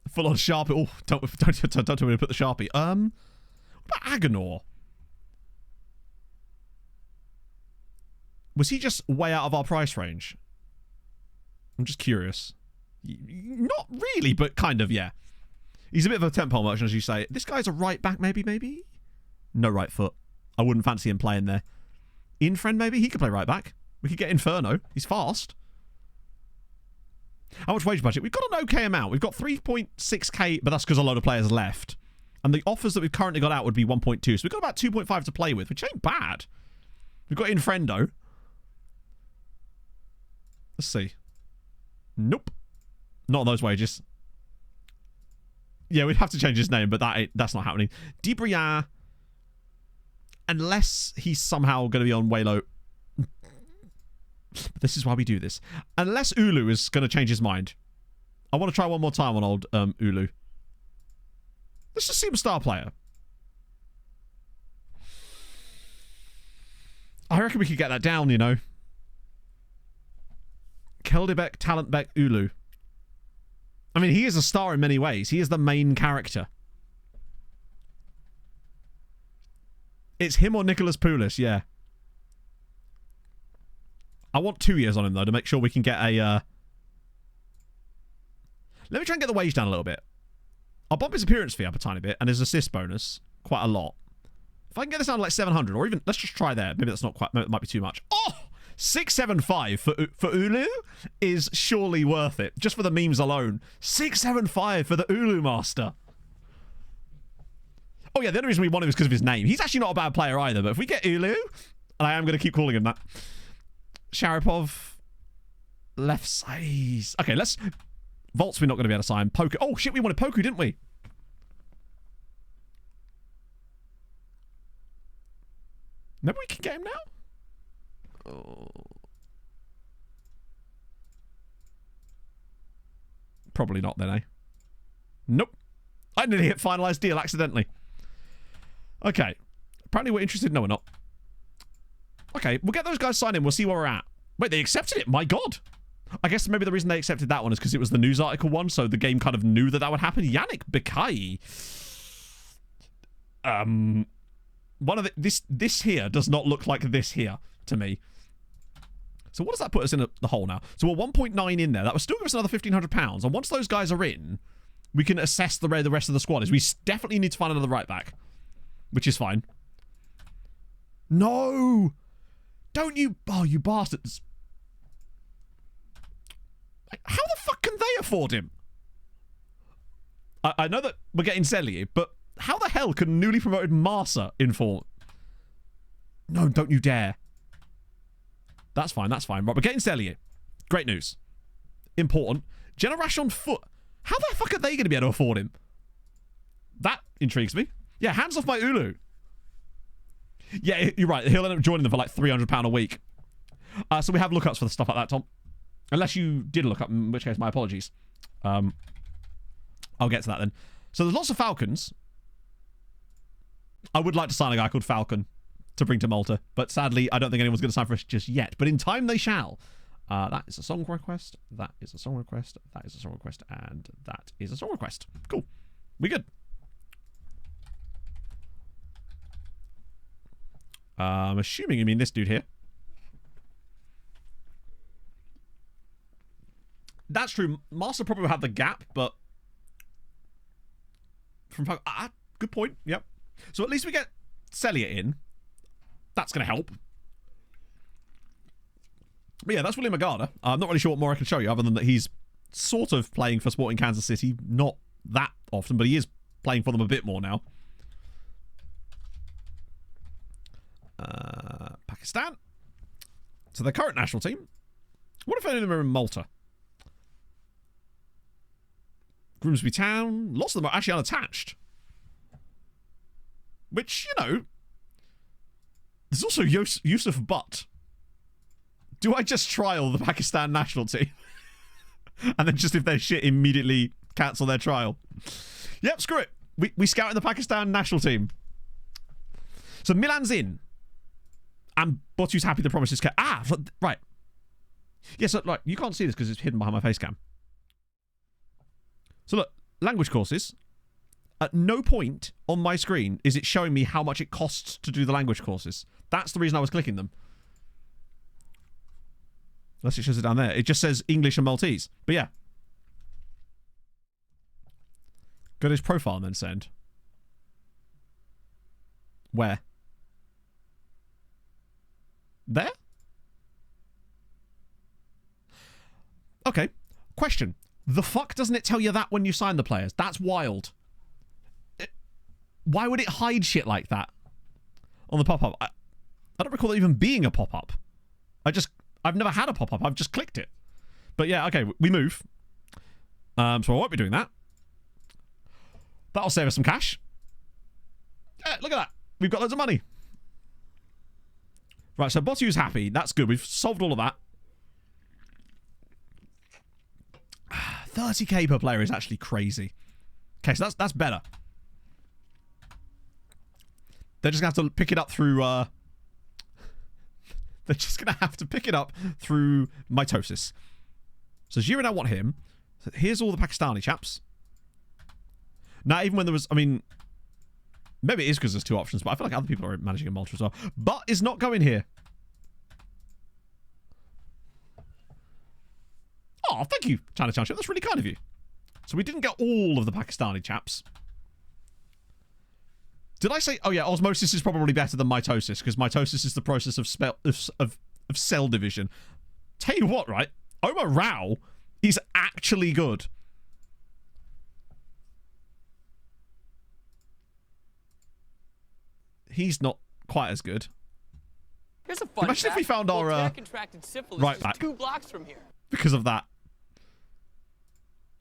Full on Sharpie. Oh, don't tell me to put the Sharpie. What about Agonor? Was he just way out of our price range? I'm just curious. Not really, but kind of, yeah. He's a bit of a tempo merchant, as you say. This guy's a right back, maybe? No right foot. I wouldn't fancy him playing there. Infriend, maybe? He could play right back. We could get Inferno. He's fast. How much wage budget? We've got an okay amount. We've got 3.6k, but that's because a load of players left. And the offers that we've currently got out would be 1.2. So we've got about 2.5 to play with, which ain't bad. We've got Infrendo. Let's see. Nope. Not on those wages. Yeah, we'd have to change his name, but that's not happening. Debriard, unless he's somehow going to be on way low. But this is why we do this. Unless Ulu is going to change his mind. I want to try one more time on old Ulu. Let's just see him a star player. I reckon we could get that down, you know. Keldebek, Talentbeck, Ulu. I mean, he is a star in many ways. He is the main character. It's him or Nicholas Poulis, yeah. I want 2 years on him, though, to make sure we can get a... Let me try and get the wage down a little bit. I'll bump his appearance fee up a tiny bit, and his assist bonus quite a lot. If I can get this down to like 700, or even... Let's just try there. Maybe that's not quite... Maybe it might be too much. Oh! 675 for Ulu is surely worth it. Just for the memes alone. 675 for the Ulu Master. Oh, yeah, the only reason we want him is because of his name. He's actually not a bad player either, but if we get Ulu... And I am going to keep calling him that. Sharapov. Left side. Okay, let's... Volts we're not going to be able to sign. Poku. Oh, shit, we wanted Poku, didn't we? Maybe we can get him now? Oh. Probably not then, eh? Nope. I nearly hit finalised deal accidentally. Okay. Apparently we're interested. No, we're not. Okay, we'll get those guys signed in. We'll see where we're at. Wait, they accepted it? My God. I guess maybe the reason they accepted that one is because it was the news article one, so the game kind of knew that that would happen. Yannick Bikai. One of this here does not look like this here to me. So what does that put us in the hole now? So we're 1.9 in there. That would still give us another £1,500. And once those guys are in, we can assess the rest of the squad. We definitely need to find another right back, which is fine. No! Don't you... Oh, you bastards. How the fuck can they afford him? I know that we're getting Selye, but how the hell can newly promoted Marsa inform? No, don't you dare. That's fine, that's fine. Right, we're getting Selye. Great news. Important. Generation Foot. How the fuck are they going to be able to afford him? That intrigues me. Yeah, hands off my Ulu. Yeah, you're right. He'll end up joining them for like £300 a week. So we have lookups for the stuff like that, Tom. Unless you did look up, in which case, my apologies. I'll get to that then. So there's lots of Falcons. I would like to sign a guy called Falcon to bring to Malta, but sadly, I don't think anyone's going to sign for us just yet. But in time, they shall. That is a song request. That is a song request. That is a song request. And that is a song request. Cool. We good. I'm assuming you mean this dude here. That's true. Master probably will have the gap, but... good point. Yep. So at least we get Selye in. That's going to help. But yeah, that's William Agada. I'm not really sure what more I can show you, other than that he's sort of playing for Sporting Kansas City. Not that often, but he is playing for them a bit more now. Pakistan. So the current national team. What if any of them are in Malta? Grimsby Town. Lots of them are actually unattached. Which, you know... There's also Yusuf Butt. Do I just trial the Pakistan national team? And then just if they're shit, immediately cancel their trial? Yep, screw it. We scout in the Pakistan national team. So Milan's in. And Botu's happy the promise is kept. Ah, right. Yeah, so, right, you can't see this because it's hidden behind my face cam. So look, language courses. At no point on my screen is it showing me how much it costs to do the language courses. That's the reason I was clicking them. Unless it shows it down there. It just says English and Maltese. But yeah. Go to his profile and then send. Where? There? Okay. Question. The fuck doesn't it tell you that when you sign the players? That's wild. Why would it hide shit like that on the pop-up? I don't recall that even being a pop-up. I've never had a pop-up. I've just clicked it. But yeah, okay, we move. So I won't be doing that. That'll save us some cash. Yeah, look at that. We've got loads of money. Right, so Botu's happy. That's good. We've solved all of that. 30k per player is actually crazy. Okay, so that's better. They're just going to have to pick it up through... they're just going to have to pick it up through mitosis. So Jiren, I want him. So here's all the Pakistani chaps. Now, even when there was... I mean... Maybe it is because there's 2 options, but I feel like other people are managing in Malta as well. But is not going here. Oh, thank you, China Township. That's really kind of you. So we didn't get all of the Pakistani chaps. Did I say... Oh, yeah, osmosis is probably better than mitosis, because mitosis is the process of cell division. Tell you what, right? Omar Rao is actually good. He's not quite as good. Here's a fun Imagine fact. if we found our Voltaire contracted syphilis right just back 2 blocks from here. because of that.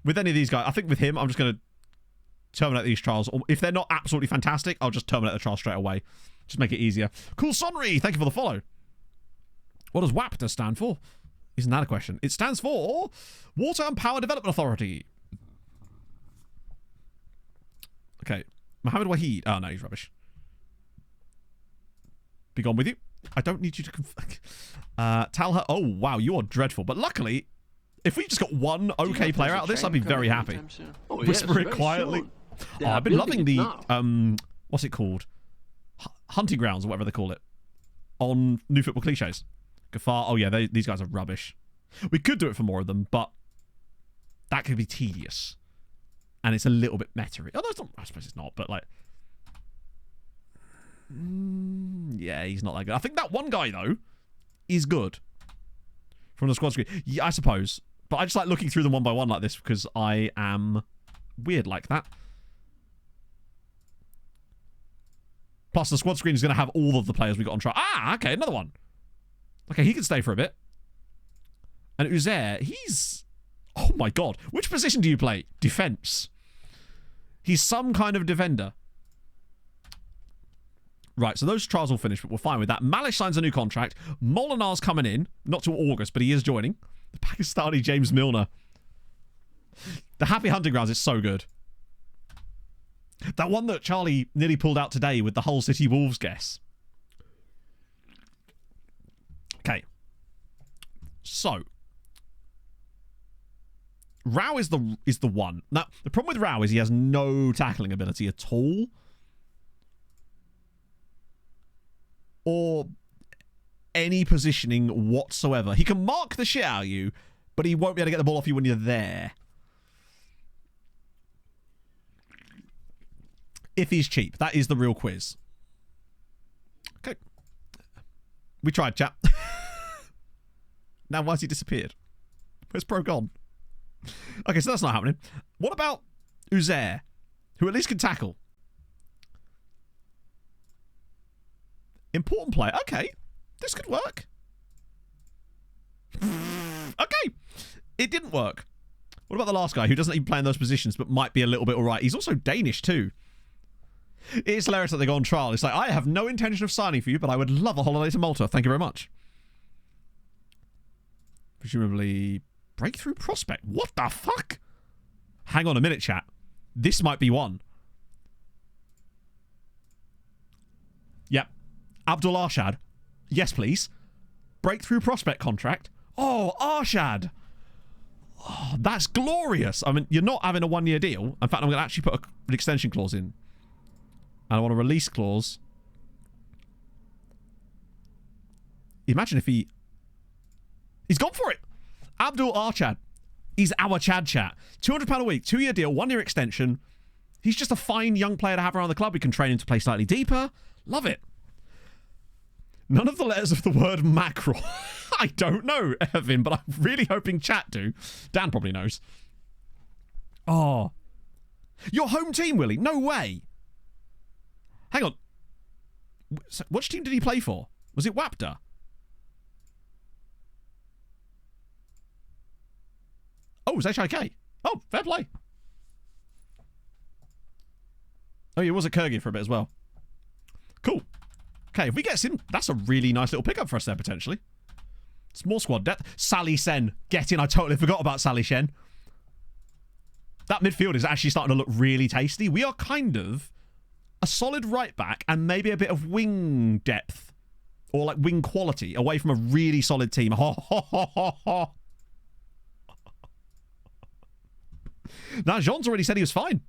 With any of these guys, I think with him, I'm just going to terminate these trials. Or if they're not absolutely fantastic, I'll just terminate the trial straight away. Just make it easier. Cool Sonri, thank you for the follow. What does WAPTA stand for? Isn't that a question? It stands for Water and Power Development Authority. Okay. Mohammed Wahid. Oh, no, he's rubbish. Be gone with you. I don't need you to... tell her... Oh, wow, you are dreadful. But luckily, if we just got one okay player out of this, I'd be very happy. Oh, Whisper yes, it quietly. They Oh, are I've been building loving it the... now. what's it called? Hunting grounds, or whatever they call it. On New Football Cliches. Gafar... Oh, yeah, these guys are rubbish. We could do it for more of them, but that could be tedious. And it's a little bit meta-y. Oh, no, it's not, I suppose it's not, but like... yeah, he's not that good. I think that one guy, though, is good. From the squad screen. Yeah, I suppose. But I just like looking through them one by one like this because I am weird like that. Plus, the squad screen is going to have all of the players we got on trial. Ah, okay, another one. Okay, he can stay for a bit. And Uzair, he's... Oh my god. Which position do you play? Defense. He's some kind of defender. Right, so those trials will finish, but we're fine with that. Malish signs a new contract. Molinar's coming in. Not till August, but he is joining. The Pakistani James Milner. The Happy Hunting Grounds is so good. That one that Charlie nearly pulled out today with the Hull City Wolves guess. Okay. So. Rao is the one. Now, the problem with Rao is he has no tackling ability at all. Or any positioning whatsoever. He can mark the shit out of you, but he won't be able to get the ball off you when you're there. If he's cheap. That is the real quiz. Okay. We tried, chap. Now, why has he disappeared? Where's Pro gone? Okay, so that's not happening. What about Uzair, who at least can tackle? Important player. Okay. This could work. Okay. It didn't work. What about the last guy who doesn't even play in those positions but might be a little bit alright? He's also Danish too. It's hilarious that they go on trial. It's like, I have no intention of signing for you, but I would love a holiday to Malta. Thank you very much. Presumably, breakthrough prospect. What the fuck? Hang on a minute, chat. This might be one. Yep. Abdul Arshad. Yes, please. Breakthrough prospect contract. Oh, Arshad. Oh, that's glorious. I mean, you're not having a one-year deal. In fact, I'm going to actually put an extension clause in. And I want a release clause. Imagine if he's gone for it. Abdul Arshad. He's our Chad chat. £200 a week, 2-year deal, 1-year extension. He's just a fine young player to have around the club. We can train him to play slightly deeper. Love it. None of the letters of the word mackerel. I don't know, Evan, but I'm really hoping chat do. Dan probably knows. Oh. Your home team, Willie? No way. Hang on. Which team did he play for? Was it WAPTA? Oh, it was HIK. Oh, fair play. Oh, he was at Kyrgyz for a bit as well. Cool. Okay, if we get him, that's a really nice little pickup for us there, potentially. Small squad depth. Sally Sen. Get in. I totally forgot about Sally Shen. That midfield is actually starting to look really tasty. We are kind of a solid right back and maybe a bit of wing depth or like wing quality away from a really solid team. Now, Jean's already said he was fine.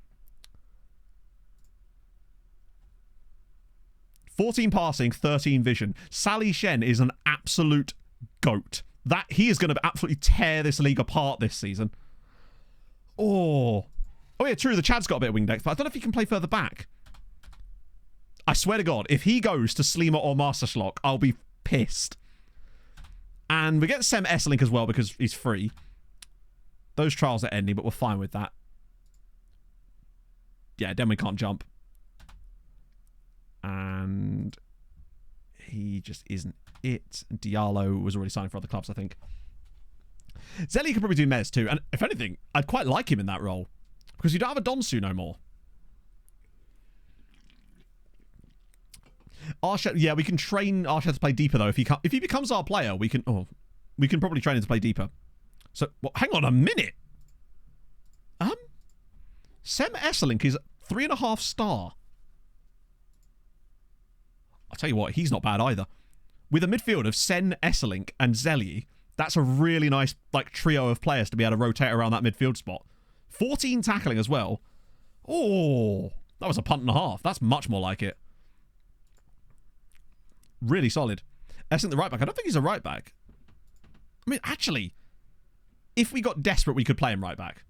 14 passing, 13 vision. Sally Shen is an absolute goat. He is going to absolutely tear this league apart this season. Oh yeah, true. The Chad's got a bit of wing depth, but I don't know if he can play further back. I swear to God, if he goes to Sleemer or Master Schlock, I'll be pissed. And we get Sem Esselink as well because he's free. Those trials are ending, but we're fine with that. Yeah, then we can't jump. And he just isn't it. Diallo was already signed for other clubs, I think. Zelly could probably do Mez too. And if anything, I'd quite like him in that role. Because you don't have a Donsu no more. Arshad, yeah, we can train Arshad to play deeper though. If he becomes our player, we can probably train him to play deeper. So, well, hang on a minute. Sem Esselink is 3.5 star. I'll tell you what, he's not bad either. With a midfield of Sen, Esselink, and Zelly, that's a really nice like trio of players to be able to rotate around that midfield spot. 14 tackling as well. Oh, that was a punt and a half. That's much more like it. Really solid. Esselink the right back. I don't think he's a right back. I mean, actually, if we got desperate, we could play him right back.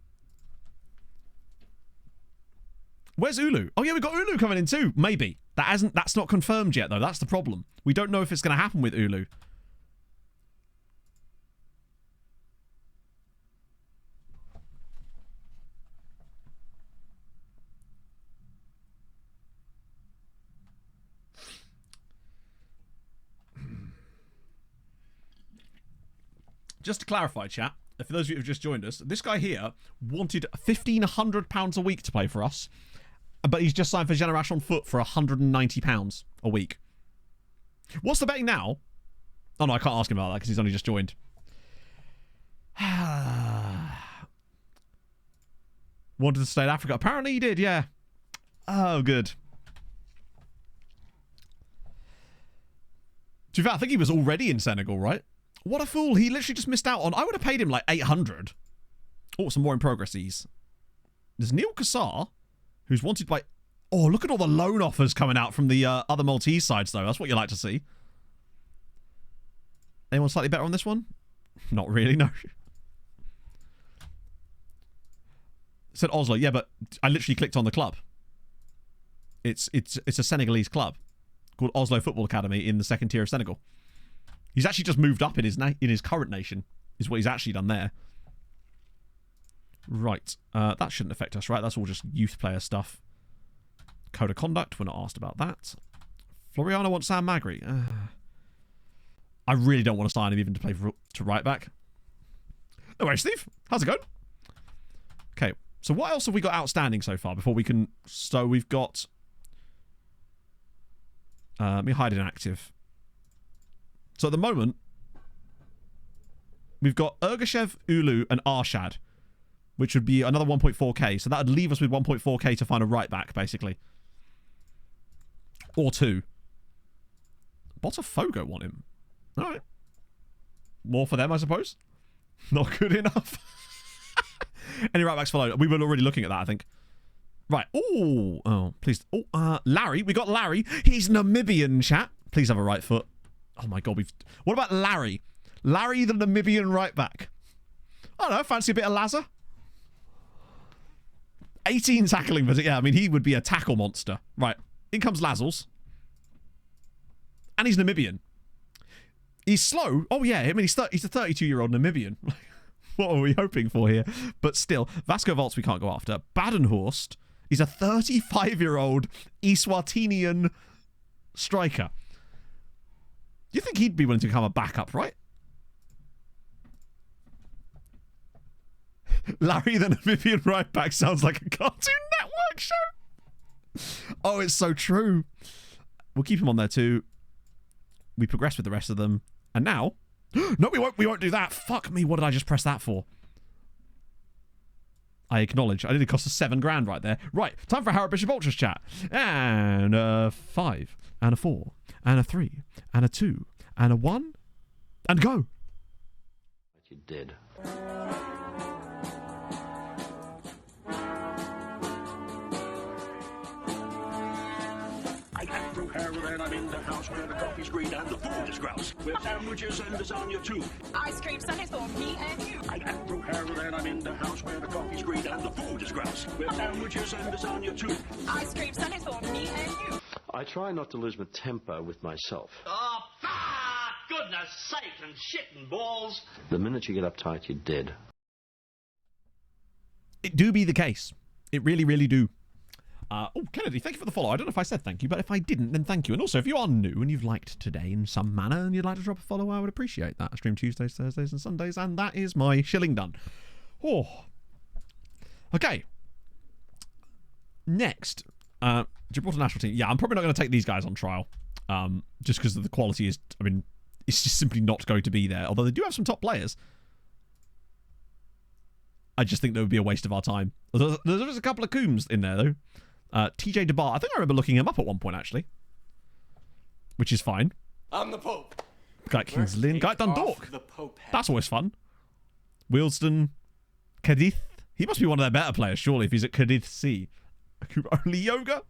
Where's Ulu? Oh yeah, we got Ulu coming in too. Maybe. That's not confirmed yet though. That's the problem. We don't know if it's going to happen with Ulu. Just to clarify, chat, for those of you who have just joined us, this guy here wanted £1,500 a week to play for us, but he's just signed for Generation Foot for £190 a week. What's the betting now? Oh no, I can't ask him about that because he's only just joined. Wanted to stay in Africa. Apparently he did, yeah. Oh, good. To be fair, I think he was already in Senegal, right? What a fool. He literally just missed out on... I would have paid him like 800. Oh, some more in progressies. There's Neil Kassar, who's wanted by... Oh, look at all the loan offers coming out from the other Maltese sides, though. That's what you like to see. Anyone slightly better on this one? Not really, no. Said Oslo. Yeah, but I literally clicked on the club. It's a Senegalese club called Oslo Football Academy in the second tier of Senegal. He's actually just moved up in his current nation, is what he's actually done there. Right. That shouldn't affect us, right? That's all just youth player stuff. Code of conduct. We're not asked about that. Floriano wants Sam Magri. I really don't want to sign him even to play to right back. No worries, Steve. How's it going? Okay. So what else have we got outstanding so far before we can... So we've got... let me hide inactive. So at the moment, we've got Ergashev, Ulu, and Arshad, which would be another 1.4k. So that would leave us with 1.4k to find a right back, basically. Or two. Botafogo want him. All right. More for them, I suppose. Not good enough. Any right backs follow? We were already looking at that, I think. Right. Ooh. Oh, please. Oh, Larry. We got Larry. He's Namibian, chat. Please have a right foot. Oh my God, what about Larry? Larry the Namibian right back. I don't know, fancy a bit of Lazar? 18 tackling, but yeah, I mean, he would be a tackle monster. Right, in comes Lazels. And he's Namibian. He's slow. Oh yeah, I mean, he's a 32-year-old Namibian. What are we hoping for here? But still, Vasco Volts we can't go after. Badenhorst, he's a 35-year-old Eswatinian striker. You think he'd be willing to become a backup, right? Larry the Namibian right back sounds like a Cartoon Network show. Oh, it's so true. We'll keep him on there too. We progress with the rest of them. And now... No, we won't do that. Fuck me, what did I just press that for? I acknowledge. I did cost us £7 right there. Right, time for Harrod Bishop Ultras chat. And a 5, and a 4, and a 3, and a 2, and a 1, and go. You did. I am through Harold and I'm in the house where the coffee's green and the food is grouse. With sandwiches and lasagna too. Ice cream sundaes for me and you. I am through Harold and I'm in the house where the coffee's green and the food is grouse. With sandwiches and lasagna too. Ice cream sundaes for me and you. I try not to lose my temper with myself. Oh, goodness sake and shit and balls. The minute you get uptight, you're dead. It do be the case. It really, really do. Oh, Kennedy, thank you for the follow. I don't know if I said thank you, but if I didn't, then thank you. And also, if you are new and you've liked today in some manner and you'd like to drop a follow, I would appreciate that. I stream Tuesdays, Thursdays, and Sundays, and that is my shilling done. Oh. Okay. Next, Gibraltar national team. Yeah, I'm probably not going to take these guys on trial, just because the quality is, I mean, it's just simply not going to be there. Although they do have some top players. I just think that would be a waste of our time. There's a couple of Coombs in there, though. TJ DeBar. I think I remember looking him up at one point, actually. Which is fine. I'm the Pope. Guy Kings Lynn. Guy Dundalk. That's always fun. Wilston. Cadiz. He must be one of their better players, surely, if he's at Cadiz C. Only Yoga.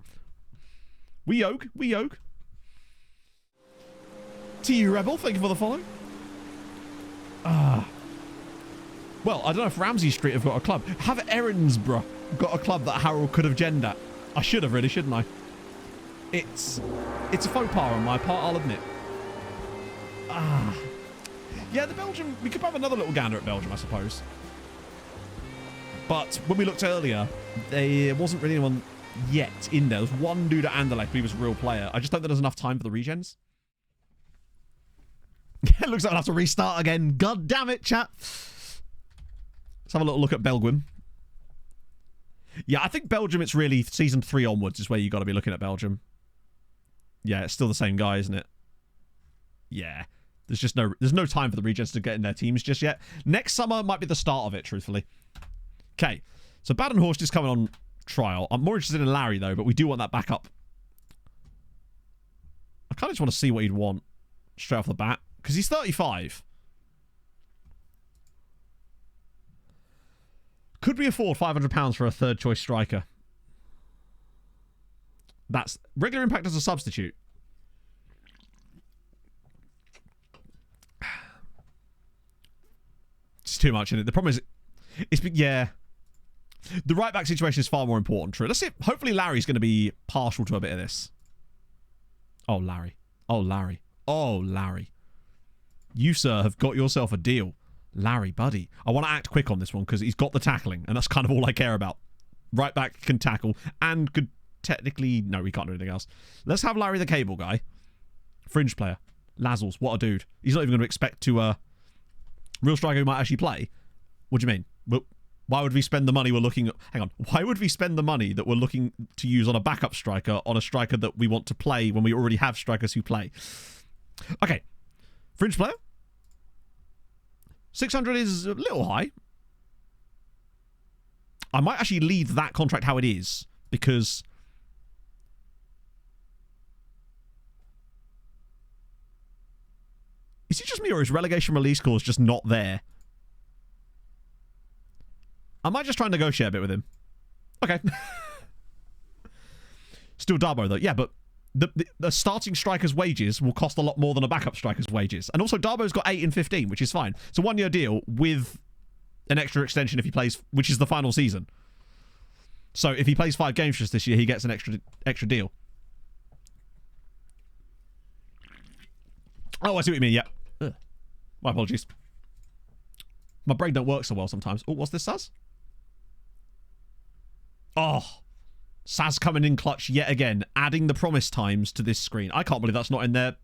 We yoke. TU Rebel, thank you for the follow. Well, I don't know if Ramsey Street have got a club. Have Erinsborough got a club that Harold could have gendered at? I should have, really, shouldn't I? It's a faux pas on my part, I'll admit. Yeah, the Belgium... We could have another little gander at Belgium, I suppose. But when we looked earlier, there wasn't really anyone yet in there. There was one dude at Anderlecht, but he was a real player. I just don't think there's enough time for the regens. It looks like I'll have to restart again. God damn it, chat. Let's have a little look at Belgium. Yeah, I think Belgium, it's really season 3 onwards is where you got to be looking at Belgium. Yeah, it's still the same guy, isn't it? Yeah. There's no time for the regens to get in their teams just yet. Next summer might be the start of it, truthfully. Okay. So Badenhorst is coming on trial. I'm more interested in Larry, though, but we do want that backup. I kind of just want to see what he'd want straight off the bat. Because he's 35. Could we afford £500 for a third choice striker? That's regular impact as a substitute. It's too much in it. The problem is, yeah. The right back situation is far more important. True. Let's see. Hopefully Larry's going to be partial to a bit of this. Oh, Larry. Oh, Larry. Oh, Larry. You, sir, have got yourself a deal. Larry, buddy. I want to act quick on this one because he's got the tackling, and that's kind of all I care about. Right back can tackle and could technically... No, we can't do anything else. Let's have Larry the cable guy. Fringe player. Lazzles, what a dude. He's not even going to expect to... real striker who might actually play. What do you mean? Well, why would we spend the money we're looking at... Hang on. Why would we spend the money that we're looking to use on a backup striker on a striker that we want to play when we already have strikers who play? Okay. Fringe player. 600 is a little high. I might actually leave that contract how it is, because... Is it just me, or is relegation release clause just not there? I might just try and negotiate a bit with him. Okay. Still Darbo, though. Yeah, but the starting striker's wages will cost a lot more than a backup striker's wages. And also, Darbo's got 8 in 15, which is fine. It's a 1-year deal with an extra extension if he plays, which is the final season. So if he plays 5 games just this year, he gets an extra deal. Oh, I see what you mean, yeah. Ugh. My apologies. My brain don't work so well sometimes. Oh, what's this, Saz? Oh. Saz coming in clutch yet again, adding the promise times to this screen. I can't believe that's not in there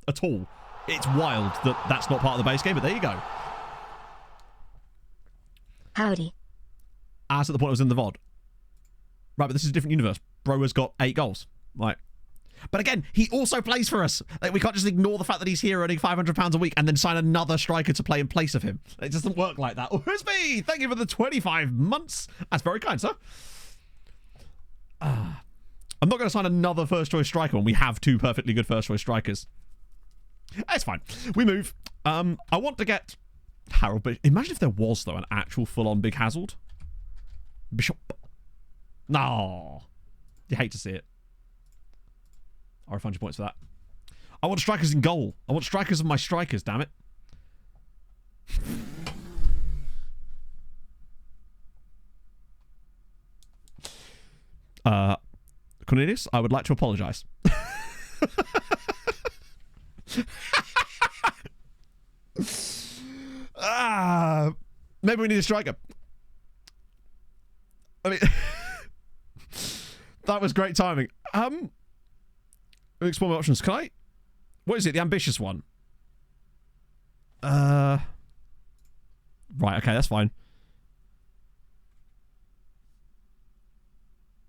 at all. It's wild that that's not part of the base game, but there you go. Howdy. As at the point it was in the VOD. Right, but this is a different universe. Bro has got 8 goals. Right. But again, he also plays for us. Like, we can't just ignore the fact that he's here earning £500 a week and then sign another striker to play in place of him. It doesn't work like that. Who's me? Thank you for the 25 months. That's very kind, sir. I'm not going to sign another first-choice striker when we have two perfectly good first-choice strikers. It's fine. We move. I want to get Harold, but imagine if there was, though, an actual full-on big Hazard. Bishop. No. You hate to see it. I'll refund your points for that. I want strikers in goal. I want strikers of my strikers, damn it. Cornelius, I would like to apologise. Maybe we need a striker. I mean, that was great timing. Explore my options. Can I? What is it? The ambitious one. Right. Okay, that's fine.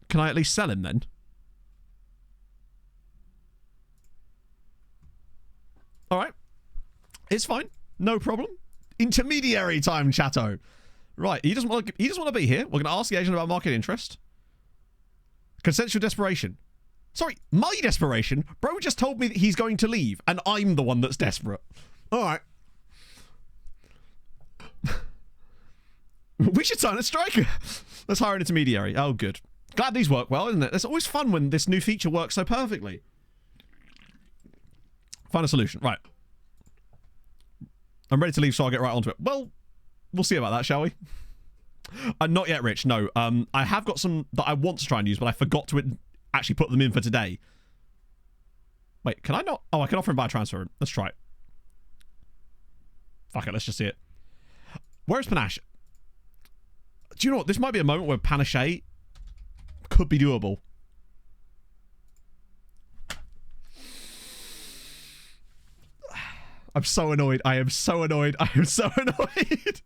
Can I at least sell him then? All right. It's fine. No problem. Intermediary time, chatto. Right. He doesn't want to be here. We're going to ask the agent about market interest. Consensual desperation. Sorry, my desperation? Bro just told me that he's going to leave, and I'm the one that's desperate. All right. We should sign a striker. Let's hire an intermediary. Oh, good. Glad these work well, isn't it? It's always fun when this new feature works so perfectly. Find a solution. Right. I'm ready to leave, so I'll get right onto it. Well, we'll see about that, shall we? Not yet, Rich. No. I have got some that I want to try and use, but I forgot to actually put them in for today. Wait, can I not? Oh, I can offer him by transfer. Let's try it. Fuck it, let's just see it. Where's Panache? Do you know what? This might be a moment where Panache could be doable. I'm so annoyed. I am so annoyed. I am so annoyed.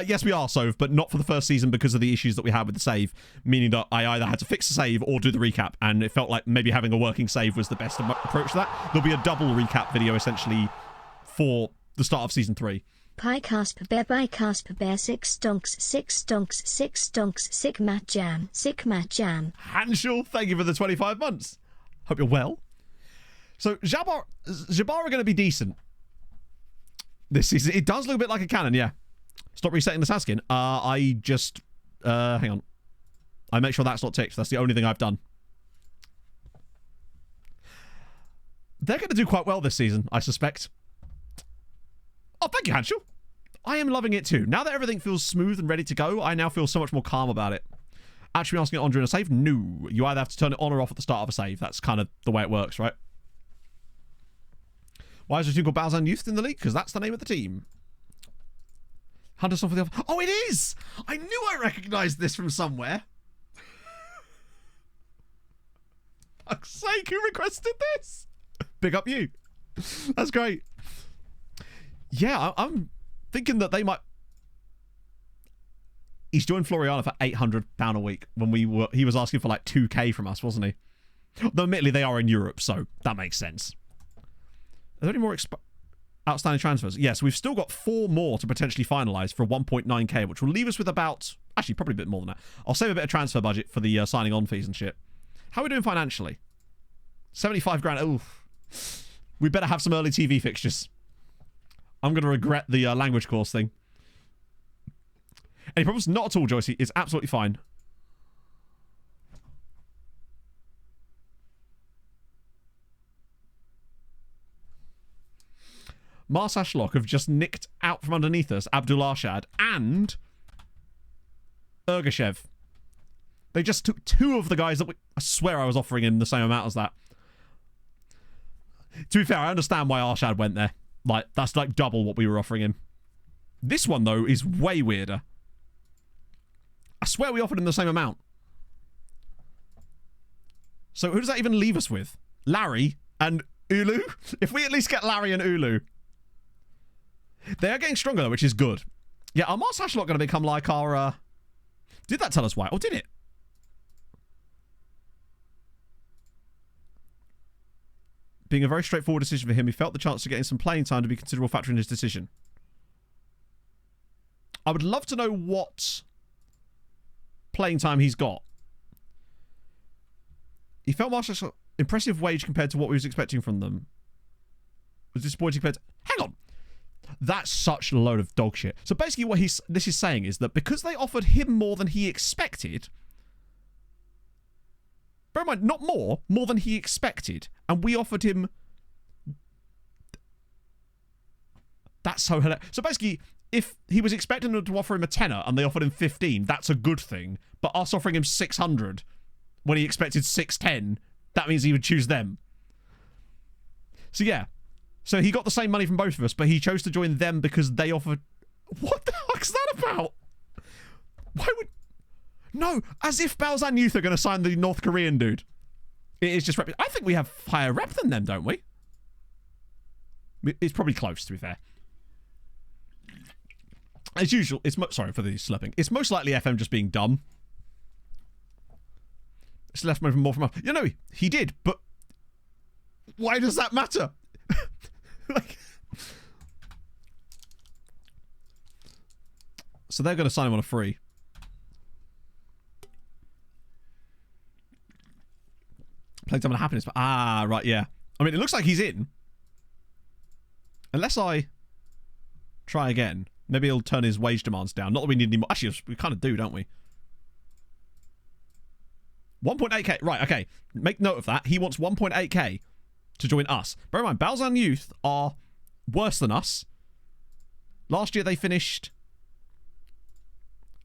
Yes, we are, Sove, but not for the first season because of the issues that we had with the save, meaning that I either had to fix the save or do the recap, and it felt like maybe having a working save was the best approach to that. There'll be a double recap video, essentially, for the start of Season 3. Pi Casper Bear by Casper Bear 6 stonks 6 stonks 6 stonks sick Matt Jam sick Matt Jam. Hanshel, thank you for the 25 months. Hope you're well. So Jabbar are going to be decent this season. It does look a bit like a cannon, yeah. Stop resetting the Saskin. I just hang on. I make sure that's not ticked. That's the only thing I've done. They're going to do quite well this season, I suspect. Oh, thank you, Hanshel. I am loving it too. Now that everything feels smooth and ready to go, I now feel so much more calm about it. Actually asking it on during a save? No. You either have to turn it on or off at the start of a save. That's kind of the way it works, right? Why is the team called Balzan Youth in the league? Because that's the name of the team. Hunter off for the other. Oh, it is! I knew I recognised this from somewhere. Fuck's sake, who requested this? Big up you. That's great. Yeah, I'm thinking that they might... He's joined Floriana for £800 a week when he was asking for like 2k from us, wasn't he? Though admittedly they are in Europe, so that makes sense. Are there any more outstanding transfers? Yes, we've still got 4 more to potentially finalise for 1.9k, which will leave us with about... Actually, probably a bit more than that. I'll save a bit of transfer budget for the signing on fees and shit. How are we doing financially? 75 grand. Oof. We better have some early TV fixtures. I'm going to regret the language course thing. Any problems? Not at all, Joycey. It's absolutely fine. Mars Ashlock have just nicked out from underneath us Abdul Arshad and Ergashev. They just took 2 of the guys that I swear I was offering him the same amount as that. To be fair, I understand why Arshad went there. Like, that's like double what we were offering him. This one, though, is way weirder. I swear we offered him the same amount. So who does that even leave us with? Larry and Ulu? If we at least get Larry and Ulu. They are getting stronger, though, which is good. Yeah, are Mars Ashlock going to become like our... Did that tell us why? Or did it? Being a very straightforward decision for him, he felt the chance of getting some playing time to be a considerable factor in his decision. I would love to know what playing time he's got. He felt Marshall's impressive wage compared to what we was expecting from them. Was disappointing compared to... Hang on! That's such a load of dog shit. So basically what this is saying is that because they offered him more than he expected... Bear in mind, not more than he expected. And we offered him... That's so hilarious. So basically, if he was expecting them to offer him a tenner and they offered him 15, that's a good thing. But us offering him 600 when he expected 610, that means he would choose them. So yeah. So he got the same money from both of us, but he chose to join them because they offered... What the fuck's that about? Why would... No, as if Balzan Youth are going to sign the North Korean dude. It is just... I think we have higher rep than them, don't we? It's probably close, to be fair. As usual, it's... Sorry for the slurping. It's most likely FM just being dumb. It's left more from... You know, he did, but... Why does that matter? Like... So they're going to sign him on a free. Playing time and happiness. But, right, yeah. I mean, it looks like he's in. Unless I try again. Maybe he'll turn his wage demands down. Not that we need any more. Actually, we kind of do, don't we? 1.8k. Right, okay. Make note of that. He wants 1.8k to join us. Bear in mind, Balzan Youth are worse than us. Last year, they finished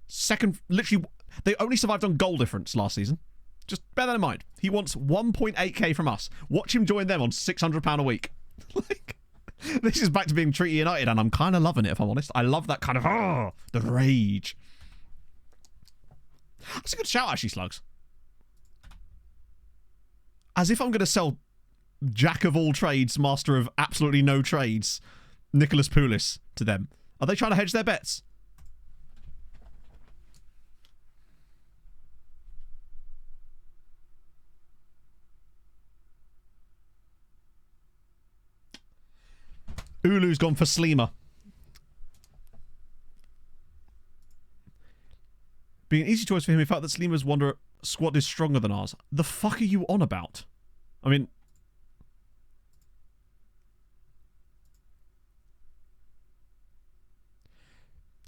second. Literally, they only survived on goal difference last season. Just bear that in mind. He wants 1.8k from us. Watch him join them on £600 a week. Like, this is back to being Treaty United, and I'm kind of loving it, if I'm honest. I love that kind of, the rage. That's a good shout, actually, Slugs. As if I'm going to sell Jack of all trades, master of absolutely no trades, Nicholas Poulis to them. Are they trying to hedge their bets? Ulu's gone for Sleemer. Being an easy choice for him, he felt that Sleemer's Wanderer squad is stronger than ours. The fuck are you on about? I mean...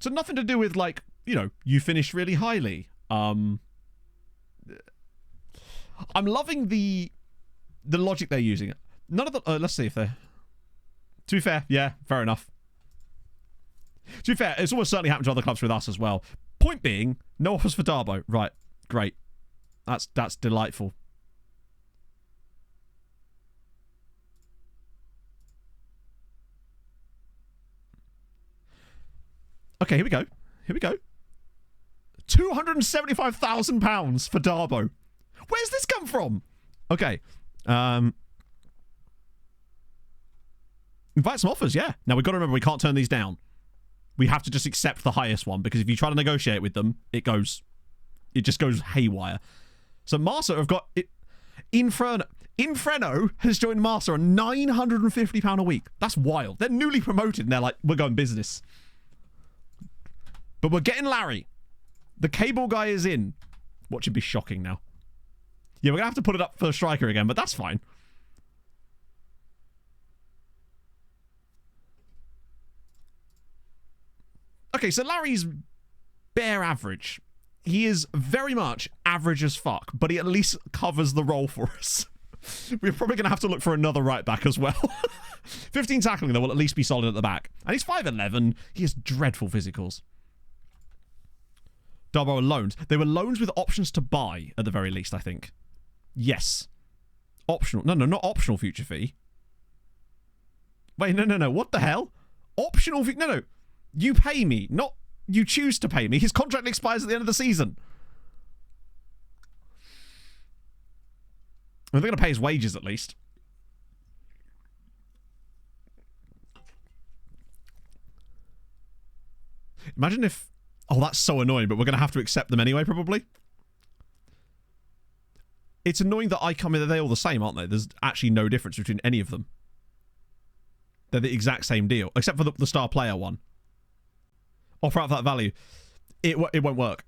So nothing to do with, like, you know, you finished really highly. I'm loving the logic they're using. None of the... let's see if they're... To be fair, yeah, fair enough. To be fair, it's almost certainly happened to other clubs with us as well. Point being, no offers for Darbo. Right, great. That's delightful. Okay, here we go. Here we go. £275,000 for Darbo. Where's this come from? Okay. Invite some offers, yeah. Now, we've got to remember, we can't turn these down. We have to just accept the highest one, because if you try to negotiate with them, it just goes haywire. So Marsa have got... Infreno has joined Marsa on £950 a week. That's wild. They're newly promoted, and they're like, we're going business. But we're getting Larry. The cable guy is in. What should be shocking now? Yeah, we're going to have to put it up for a striker again, but that's fine. Okay, so Larry's bare average. He is very much average as fuck, but he at least covers the role for us. We're probably going to have to look for another right back as well. 15 tackling, though, will at least be solid at the back. And he's 5'11". He has dreadful physicals. Darbo are loans. They were loans with options to buy, at the very least, I think. Yes. Optional. No, not optional future fee. Wait, no. What the hell? Optional fee? No. You pay me, not you choose to pay me. His contract expires at the end of the season. They're going to pay his wages at least. Imagine if... Oh, that's so annoying, but we're going to have to accept them anyway, probably. It's annoying that I come in, they're all the same, aren't they? There's actually no difference between any of them. They're the exact same deal, except for the star player one. Offer out that value. It won't work.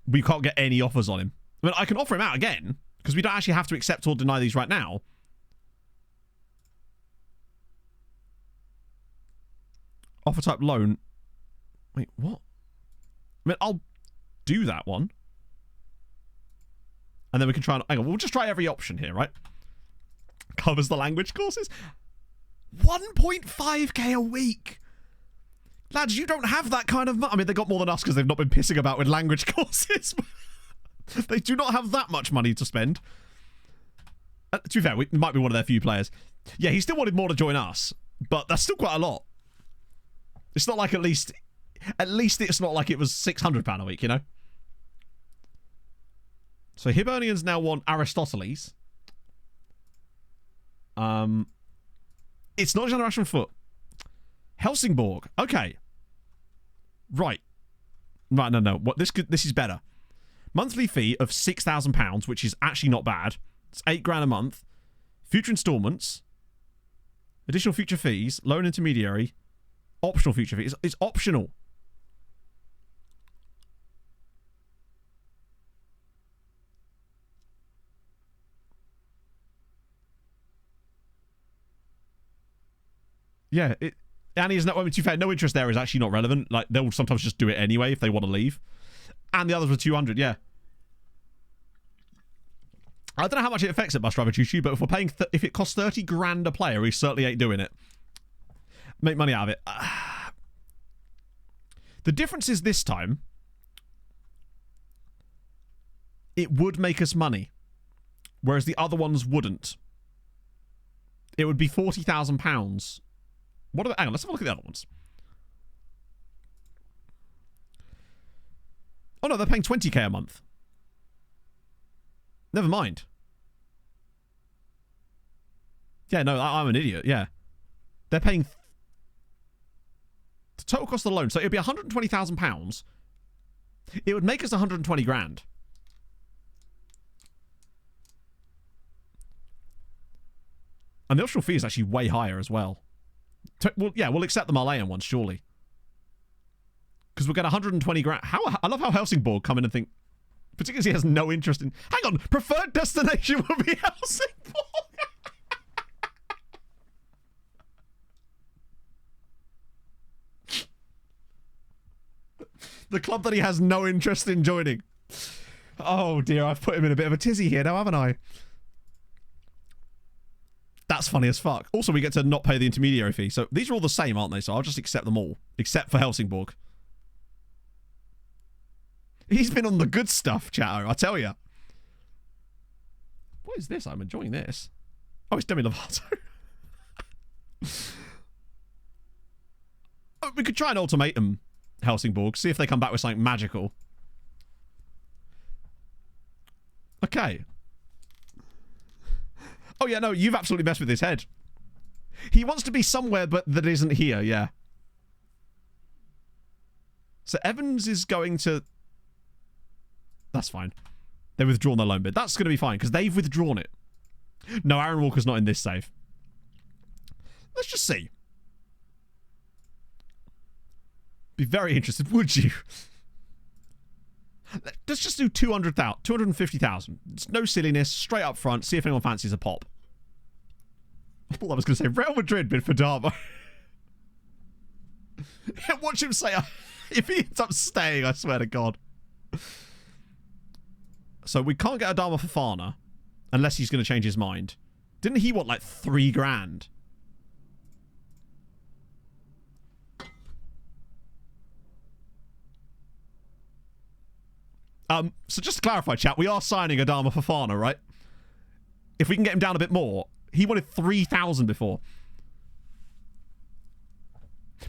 We can't get any offers on him. I mean, I can offer him out again, because we don't actually have to accept or deny these right now. Offer type loan. Wait, what? I mean, I'll do that one. And then we can try and... Hang on, we'll just try every option here, right? Covers the language courses. 1.5k a week. Lads, you don't have that kind of money. I mean, they got more than us because they've not been pissing about with language courses. They do not have that much money to spend. To be fair, we might be one of their few players. Yeah, he still wanted more to join us, but that's still quite a lot. It's not like at least it's not like it was £600 a week, you know? So Hibernians now want Aristoteles. It's not Generation Foot. Helsingborg. Okay. Right. Right, no. What this is better. Monthly fee of £6,000, which is actually not bad. It's £8,000 a month. Future installments. Additional future fees. Loan intermediary. Optional future fees. It's optional. Yeah, and he's not. I mean, to be fair, no interest there is actually not relevant. Like, they'll sometimes just do it anyway if they want to leave. And the others were 200, yeah. I don't know how much it affects at Bus Driver Choo-Choo, but if we're paying, if it costs 30 grand a player, we certainly ain't doing it. Make money out of it. The difference is this time, it would make us money, whereas the other ones wouldn't. It would be £40,000. What are hang on, let's have a look at the other ones. Oh no, they're paying 20k a month. Never mind. Yeah, no, I'm an idiot, yeah. They're paying... the total cost of the loan, so it would be £120,000. It would make us 120 grand. And the optional fee is actually way higher as well. Well, yeah, we'll accept the Malayan ones, surely. Because we'll get 120 grand. I love how Helsingborg come in and think, particularly as he has no interest in... Hang on, preferred destination will be Helsingborg. The club that he has no interest in joining. Oh dear, I've put him in a bit of a tizzy here now, haven't I? That's funny as fuck. Also, we get to not pay the intermediary fee. So these are all the same, aren't they? So I'll just accept them all. Except for Helsingborg. He's been on the good stuff, chatter, I tell you. What is this? I'm enjoying this. Oh, it's Demi Lovato. Oh, we could try an ultimatum, Helsingborg. See if they come back with something magical. Okay. Oh, yeah, no, you've absolutely messed with his head. He wants to be somewhere, but that isn't here, yeah. So Evans is going to... That's fine. They've withdrawn their loan bid. That's going to be fine, because they've withdrawn it. No, Aaron Walker's not in this save. Let's just see. Be very interested, would you? Let's just do 200,000, 250,000. It's no silliness, straight up front, see if anyone fancies a pop. I thought I was going to say Real Madrid bid for Darbo. Watch him say, if he ends up staying, I swear to God. So we can't get Adama Fofana unless he's going to change his mind. Didn't he want like 3 grand? So just to clarify, chat, we are signing Adama Fofana, right? If we can get him down a bit more, he wanted 3,000 before.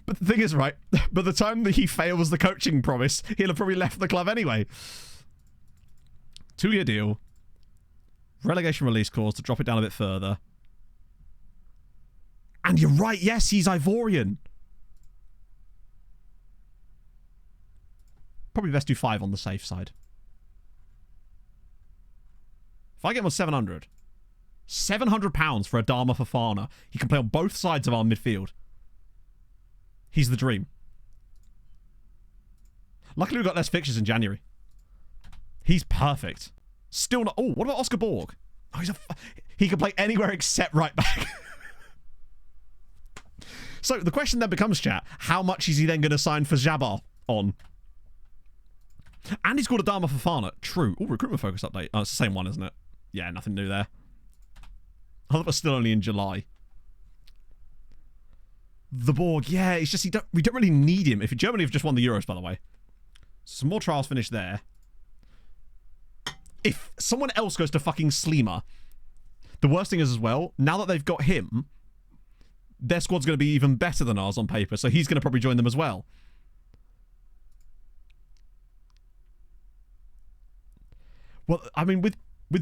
But the thing is, right, by the time that he fails the coaching promise, he'll have probably left the club anyway. 2-year deal. Relegation release clause to drop it down a bit further. And you're right, yes, he's Ivorian. Probably best do 5 on the safe side. If I get him on 700. £700 for Adama Fofana. He can play on both sides of our midfield. He's the dream. Luckily, we've got less fixtures in January. He's perfect. Still not... Oh, what about Oscar Borg? Oh, he can play anywhere except right back. So, the question then becomes, chat, how much is he then going to sign for Jabbar on? And he's called Adama Fofana. True. Oh, recruitment focus update. Oh, it's the same one, isn't it? Yeah, nothing new there. I thought it was still only in July. The Borg, yeah, it's just we don't really need him. If Germany have just won the Euros, by the way. Some more trials finished there. If someone else goes to fucking Sleema, the worst thing is as well, now that they've got him, their squad's going to be even better than ours on paper, so he's going to probably join them as well. Well, I mean, with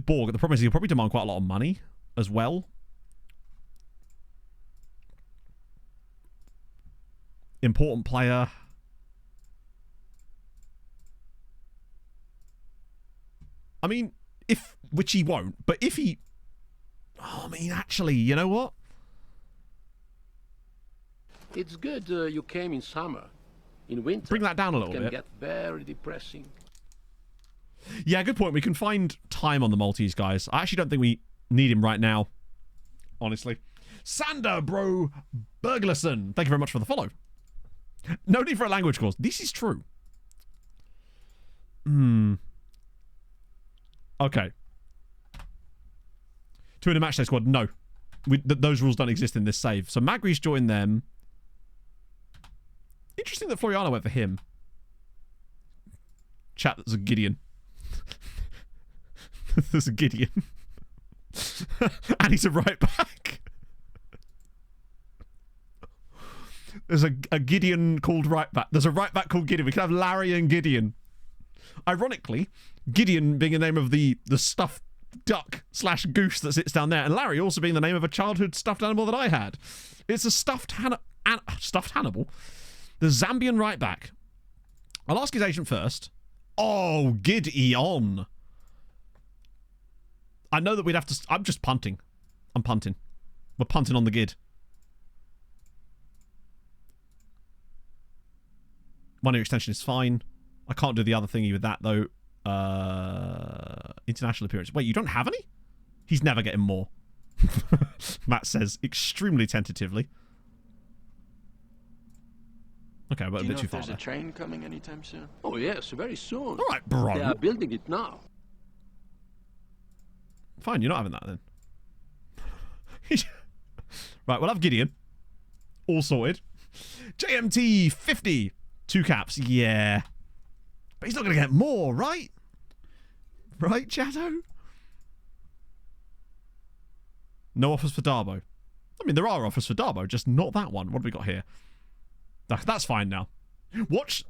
Borg, the problem is he'll probably demand quite a lot of money as well. Important player. I mean, which he won't, but if he... Oh, I mean, actually, you know what? It's good you came in summer. In winter, bring that down a little bit. It can get very depressing. Yeah, good point. We can find time on the Maltese guys. I actually don't think we need him right now, honestly. Sander, bro, Berglerson. Thank you very much for the follow. No need for a language course. This is true. Okay. 2 in a matchday squad. No. Those rules don't exist in this save. So Magri's joined them. Interesting that Floriano went for him. Chat, there's a Gideon. There's a Gideon. And he's a right back. There's a Gideon called right back. There's a right back called Gideon. We can have Larry and Gideon. Ironically, Gideon being the name of the stuffed duck / goose that sits down there, and Larry also being the name of a childhood stuffed animal that I had. It's a stuffed Hannibal. The Zambian right back. I'll ask his agent first. Oh, Gideon. I know that we'd have to... I'm just punting. I'm punting. We're punting on the Gid. 1 year extension is fine. I can't do the other thingy with that, though. International appearance. Wait, you don't have any? He's never getting more. Matt says extremely tentatively. Okay, but a bit too far. There's a train coming anytime soon? Oh yes, very soon. All right, bro. They are building it now. Fine, you're not having that then. Right, we'll have Gideon. All sorted. JMT 50. 2 caps. Yeah. But he's not going to get more, right? Right, Chatto? No offers for Darbo. I mean, there are offers for Darbo, just not that one. What have we got here? That's fine now. Watch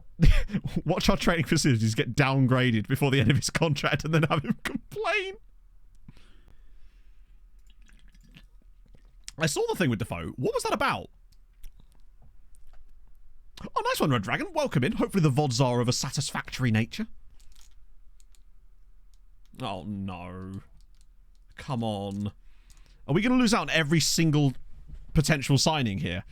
our training facilities get downgraded before the end of his contract and then have him complain. I saw the thing with Defoe. What was that about? Oh, nice one, Red Dragon. Welcome in. Hopefully the VODs are of a satisfactory nature. Oh, no. Come on. Are we going to lose out on every single potential signing here?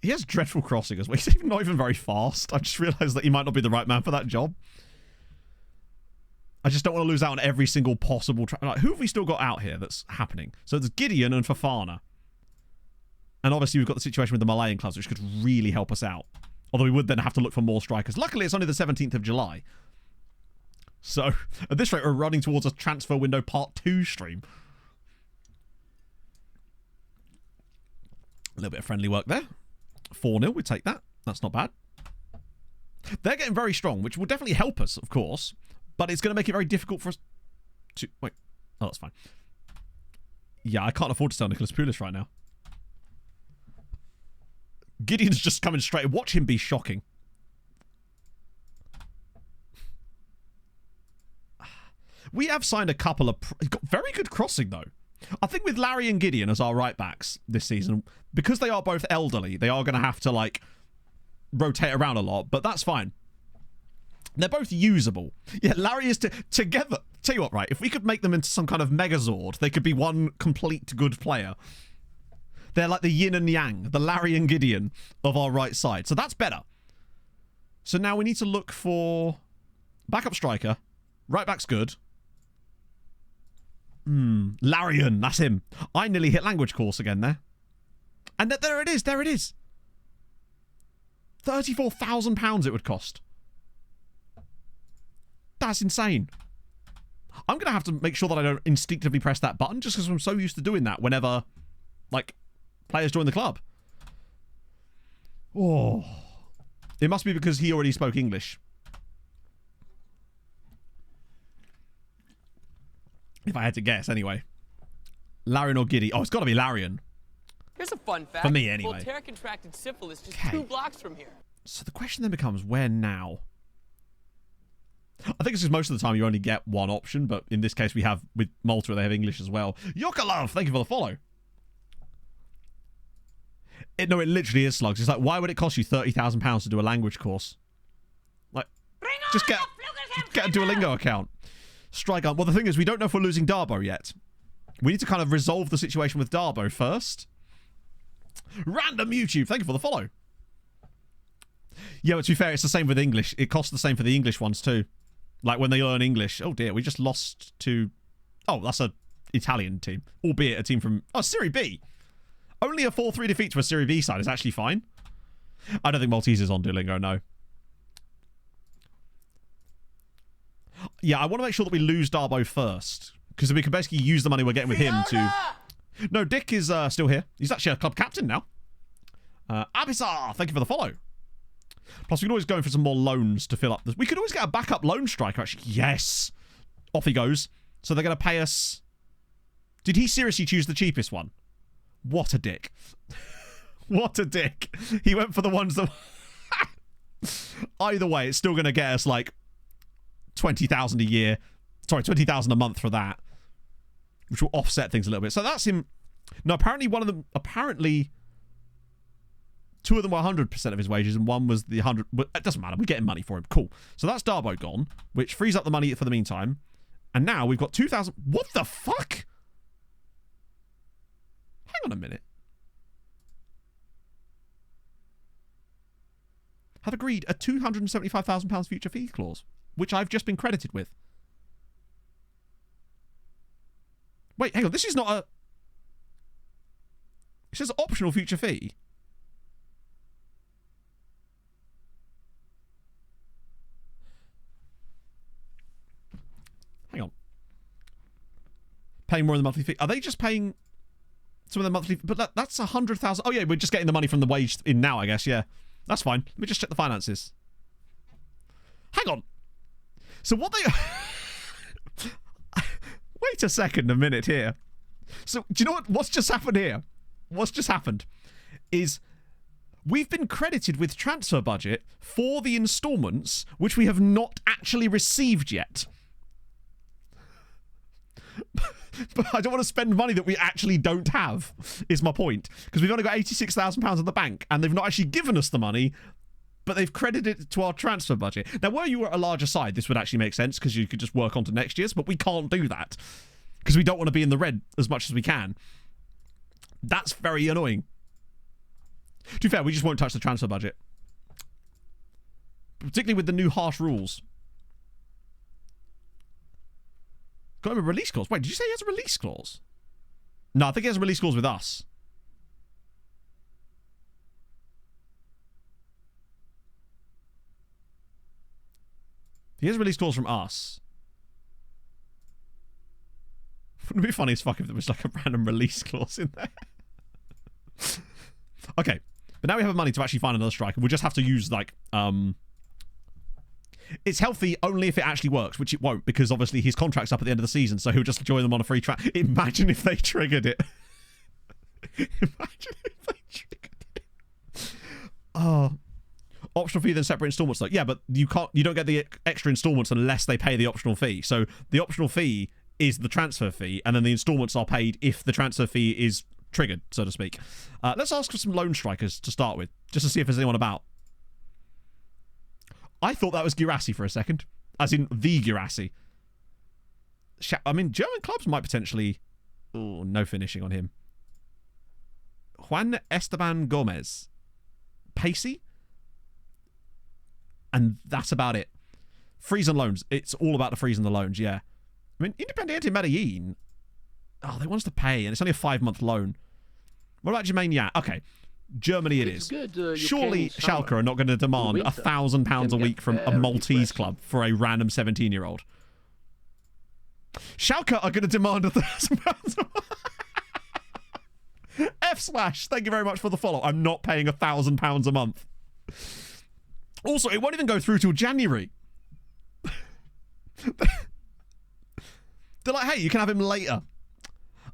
He has dreadful crossing as well. He's not even very fast. I just realised that he might not be the right man for that job. I just don't want to lose out on every single possible... Like, who have we still got out here that's happening? So there's Gideon and Fofana. And obviously we've got the situation with the Malayan clubs, which could really help us out. Although we would then have to look for more strikers. Luckily, it's only the 17th of July. So, at this rate, we're running towards a transfer window part 2 stream. A little bit of friendly work there. 4-0, we take that. That's not bad. They're getting very strong, which will definitely help us, of course. But it's going to make it very difficult for us to... Wait. Oh, that's fine. Yeah, I can't afford to sell Nicholas Poulis right now. Gideon's just coming straight. Watch him be shocking. We have signed a couple of... He's got very good crossing, though. I think with Larry and Gideon as our right-backs this season, because they are both elderly, they are going to have to, like, rotate around a lot, but that's fine. They're both usable. Yeah, Larry is together. Tell you what, right? If we could make them into some kind of Megazord, they could be one complete good player. They're like the yin and yang, the Larry and Gideon of our right side. So that's better. So now we need to look for backup striker. Right back's good. Larian, that's him. I nearly hit language course again there. And there it is, there it is. £34,000 it would cost. That's insane. I'm going to have to make sure that I don't instinctively press that button just because I'm so used to doing that whenever, like, players join the club. Oh. It must be because he already spoke English. If I had to guess, anyway. Larian or Giddy? Oh, it's got to be Larian. Here's a fun fact. For me, anyway. Voltaire contracted syphilis just Okay. 2 blocks from here. So the question then becomes, where now? I think it's just most of the time you only get one option, but in this case we have, with Malta, they have English as well. Yokalov, thank you for the follow. No, it literally is slugs. It's like, why would it cost you £30,000 to do a language course? Like, just get a Duolingo account. Strike up. Well, the thing is, we don't know if we're losing Darbo yet. We need to kind of resolve the situation with Darbo first. Random YouTube, thank you for the follow. Yeah, but to be fair, it's the same with English. It costs the same for the English ones too. Like when they learn English. Oh dear, we just lost to... Oh, that's a Italian team. Albeit a team from... Oh, Serie B. Only a 4-3 defeat to a Serie B side is actually fine. I don't think Maltese is on Duolingo, no. Yeah, I want to make sure that we lose Darbo first. Because we can basically use the money we're getting with him to... No, Dick is still here. He's actually a club captain now. Abisar, thank you for the follow. Plus, we can always go in for some more loans to fill up this. We could always get a backup loan striker, actually. Yes. Off he goes. So they're going to pay us... Did he seriously choose the cheapest one? What a dick. What a dick. He went for the ones that... Either way, it's still going to get us, like, 20,000 a year. Sorry, 20,000 a month for that. Which will offset things a little bit. So that's him. No, apparently one of them... Apparently... 2 of them were 100% of his wages, and one was the 100... But it doesn't matter. We're getting money for him. Cool. So that's Darbo gone, which frees up the money for the meantime. And now we've got 2,000... What the fuck? Hang on a minute. Have agreed a £275,000 future fee clause, which I've just been credited with. Wait, hang on. This is not a... It says optional future fee. Hang on. Paying more in the monthly fee. Are they just paying some of the monthly... But that's 100,000... Oh, yeah, we're just getting the money from the wage in now, I guess, yeah. That's fine. Let me just check the finances. Hang on. So what they... Wait a second, a minute here. So, do you know what's just happened here? What's just happened is we've been credited with transfer budget for the installments, which we have not actually received yet. But I don't want to spend money that we actually don't have, is my point. Because we've only got £86,000 in the bank, and they've not actually given us the money, but they've credited it to our transfer budget. Now, were you at a larger side, this would actually make sense, because you could just work on to next year's, but we can't do that. Because we don't want to be in the red as much as we can. That's very annoying. To be fair, we just won't touch the transfer budget. Particularly with the new harsh rules. Got him a release clause. Wait, did you say he has a release clause? No, I think he has a release clause with us. He has a release clause from us. Wouldn't it be funny as fuck if there was like a random release clause in there? Okay, but now we have money to actually find another striker. We'll just have to use like it's healthy only if it actually works, which it won't, because obviously his contract's up at the end of the season, so he'll just join them on a free track. Imagine if they triggered it. Imagine if they triggered it. Oh, optional fee then separate installments though. Yeah, but you don't get the extra installments unless they pay the optional fee. So the optional fee is the transfer fee, and then the installments are paid if the transfer fee is triggered, so to speak. Let's ask for some loan strikers to start with, just to see if there's anyone about. I thought that was Girassi for a second. As in the Girassi. I mean, German clubs might potentially... Oh, no finishing on him. Juan Esteban Gomez. Pacey? And that's about it. Freeze and loans. It's all about the freeze and the loans, yeah. I mean, Independiente Medellin... Oh, they want us to pay, and it's only a 5-month loan. What about Jermaine Yat? Okay, Germany it is. Surely Schalke are not going to demand £1,000 a week from a Maltese club for a random 17-year-old. Schalke are going to demand £1,000 a F/, thank you very much for the follow. I'm not paying £1,000 a month. Also, it won't even go through till January. They're like, hey, you can have him later.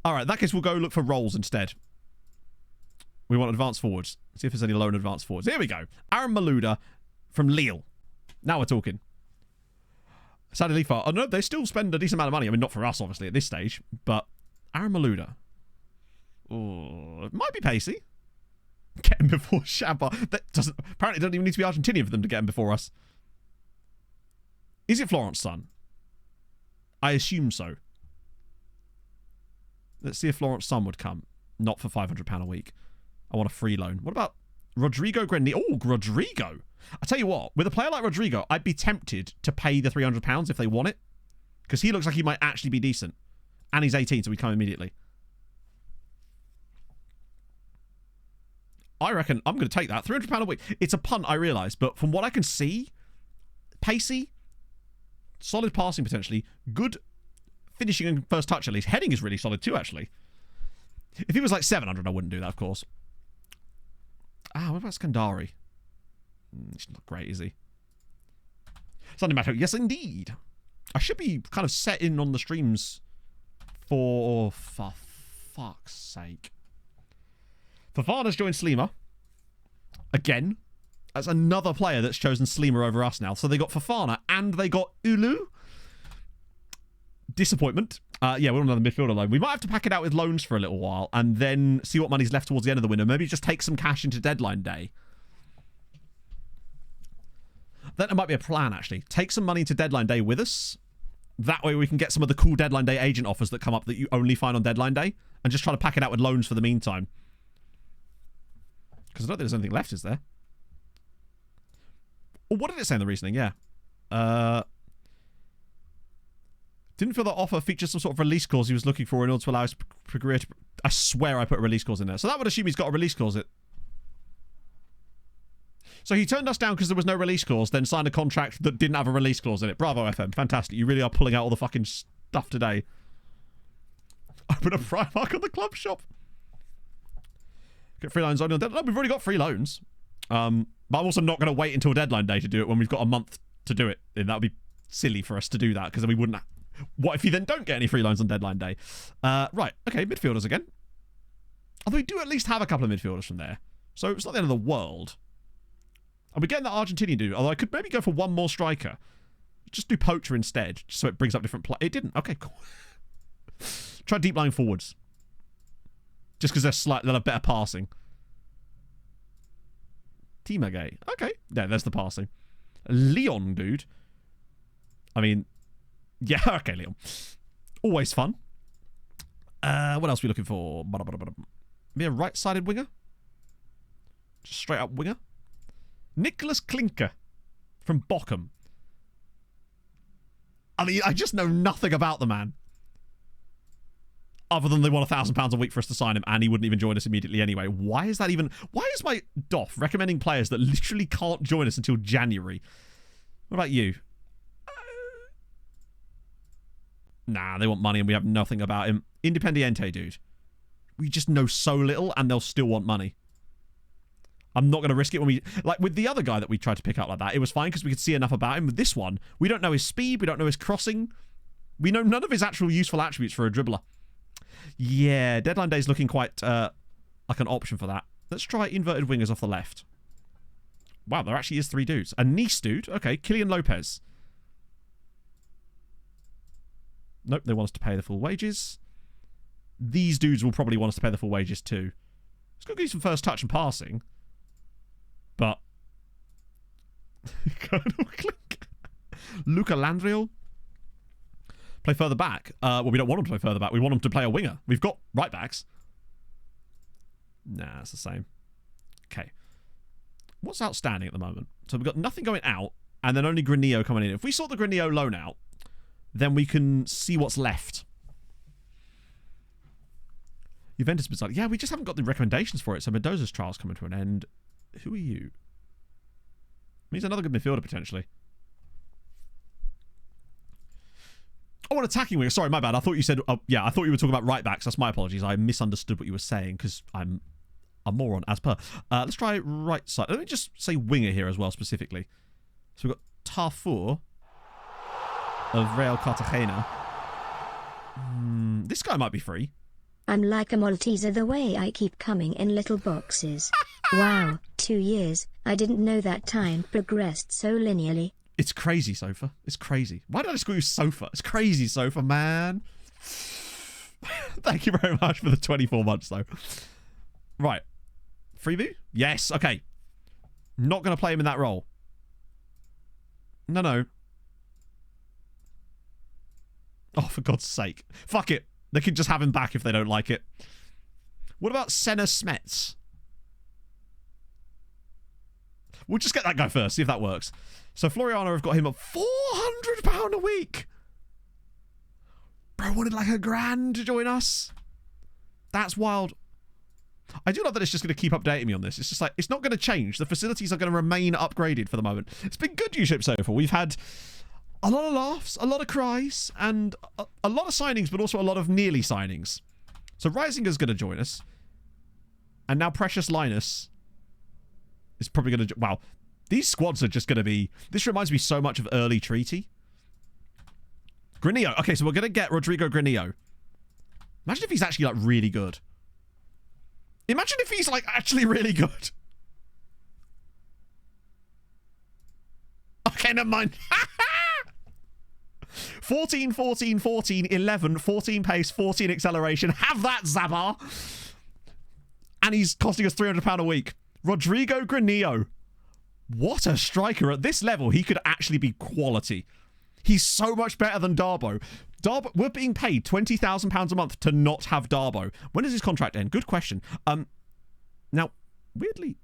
All right, in that case, we'll go look for roles instead. We want advanced forwards. See if there's any loan advanced forwards. Here we go. Aaron Malouda from Lille. Now we're talking. Sadi Lifa. Oh, no, they still spend a decent amount of money. I mean, not for us, obviously, at this stage. But Aaron Malouda. Oh, it might be pacey. Get him before Shabba. That doesn't... Apparently, it doesn't even need to be Argentinian for them to get him before us. Is it Florence Sun? I assume so. Let's see if Florence Sun would come. Not for £500 a week. I want a free loan. What about Rodrigo Grendi? Oh, Rodrigo. I tell you what, with a player like Rodrigo, I'd be tempted to pay the £300 if they want it. Because he looks like he might actually be decent. And he's 18, so we come immediately. I reckon I'm going to take that. £300 a week. It's a punt, I realise. But from what I can see, pacey, solid passing potentially, good finishing and first touch at least. Heading is really solid too, actually. If he was like 700, I wouldn't do that, of course. Ah, what about Skandari? He's not great, is he? Sunday Matter. Yes, indeed. I should be kind of set in on the streams for fuck's sake. Fafana's joined Slima. Again. That's another player that's chosen Slima over us now. So they got Fafana and they got Ulu. Disappointment. Yeah, we're on another midfielder loan. We might have to pack it out with loans for a little while and then see what money's left towards the end of the window. Maybe just take some cash into deadline day. That might be a plan, actually. Take some money into deadline day with us. That way we can get some of the cool deadline day agent offers that come up that you only find on deadline day and just try to pack it out with loans for the meantime. Because I don't think there's anything left, is there? Oh, what did it say in the reasoning? Yeah. Didn't feel that offer featured some sort of release clause he was looking for in order to allow his career to... I swear I put a release clause in there. So that would assume he's got a release clause. So he turned us down because there was no release clause, then signed a contract that didn't have a release clause in it. Bravo, FM. Fantastic. You really are pulling out all the fucking stuff today. Open a Primark on the club shop. Get free loans only on deadline. No, we've already got free loans. But I'm also not going to wait until deadline day to do it when we've got a month to do it. And that would be silly for us to do that because then we wouldn't... What if you then don't get any free loans on deadline day? Right. Okay, midfielders again. Although we do at least have a couple of midfielders from there. So it's not the end of the world. And we're getting that Argentinian dude. Although I could maybe go for one more striker. Just do Poacher instead. Just so it brings up different play. It didn't. Okay, cool. Try deep line forwards. Just because they'll have better passing. Timagay. Okay. Yeah, there's the passing. Leon, dude. I mean... Yeah, okay, Leon. Always fun. What else are we looking for? Be a right-sided winger? Just straight up winger? Nicholas Klinker from Bochum. I mean, I just know nothing about the man. Other than they want £1,000 a week for us to sign him, and he wouldn't even join us immediately anyway. Why is that even... Why is my DOF recommending players that literally can't join us until January? What about you? Nah, they want money and we have nothing about him. Independiente, dude. We just know so little and they'll still want money. I'm not going to risk it when we... Like, with the other guy that we tried to pick up like that, it was fine because we could see enough about him. With this one, we don't know his speed. We don't know his crossing. We know none of his actual useful attributes for a dribbler. Yeah, deadline day is looking quite like an option for that. Let's try inverted wingers off the left. Wow, there actually is 3 dudes. A Nice dude. Okay, Kylian Lopez. Nope, they want us to pay the full wages. These dudes will probably want us to pay the full wages too. It's going to give you some first touch and passing. But Colonel Clink. Luca Landriel. Play further back. Well, we don't want him to play further back. We want him to play a winger. We've got right backs. Nah, it's the same. Okay. What's outstanding at the moment? So we've got nothing going out, and then only Granillo coming in. If we sort the Granillo loan out, then we can see what's left. Juventus Bizarre. Yeah, we just haven't got the recommendations for it. So Mendoza's trial's coming to an end. Who are you? He's another good midfielder, potentially. Oh, an attacking winger. Sorry, my bad. I thought you said... yeah, I thought you were talking about right backs. That's my apologies. I misunderstood what you were saying because I'm a moron, as per. Let's try right side. Let me just say winger here as well, specifically. So we've got Tarfour of Real Cartagena. This guy might be free. I'm like a Malteser the way I keep coming in little boxes. Wow, 2 years. I didn't know that time progressed so linearly. It's crazy, Sofa. It's crazy. Why did I just call you Sofa? It's crazy, Sofa, man. Thank you very much for the 24 months, though. Right. Freebie? Yes. Okay. Not going to play him in that role. No. Oh, for God's sake. Fuck it. They can just have him back if they don't like it. What about Senna Smets? We'll just get that guy first, see if that works. So Floriano have got him at £400 a week. Bro wanted like $1,000 to join us. That's wild. I do love that it's just going to keep updating me on this. It's just like, it's not going to change. The facilities are going to remain upgraded for the moment. It's been good YouTube so far. We've had a lot of laughs, a lot of cries, and a lot of signings, but also a lot of nearly signings. So Risinger's going to join us. And now Precious Linus is probably going to... Wow. These squads are just going to be... This reminds me so much of early Treaty. Granillo. Okay, so we're going to get Rodrigo Granillo. Imagine if he's actually, like, really good. Imagine if he's, like, actually really good. Okay, never mind. 14, 14, 14, 11, 14 pace, 14 acceleration. Have that, Zabar. And he's costing us £300 a week. Rodrigo Granillo. What a striker. At this level, he could actually be quality. He's so much better than Darbo. We're being paid £20,000 a month to not have Darbo. When does his contract end? Good question. Now, weirdly,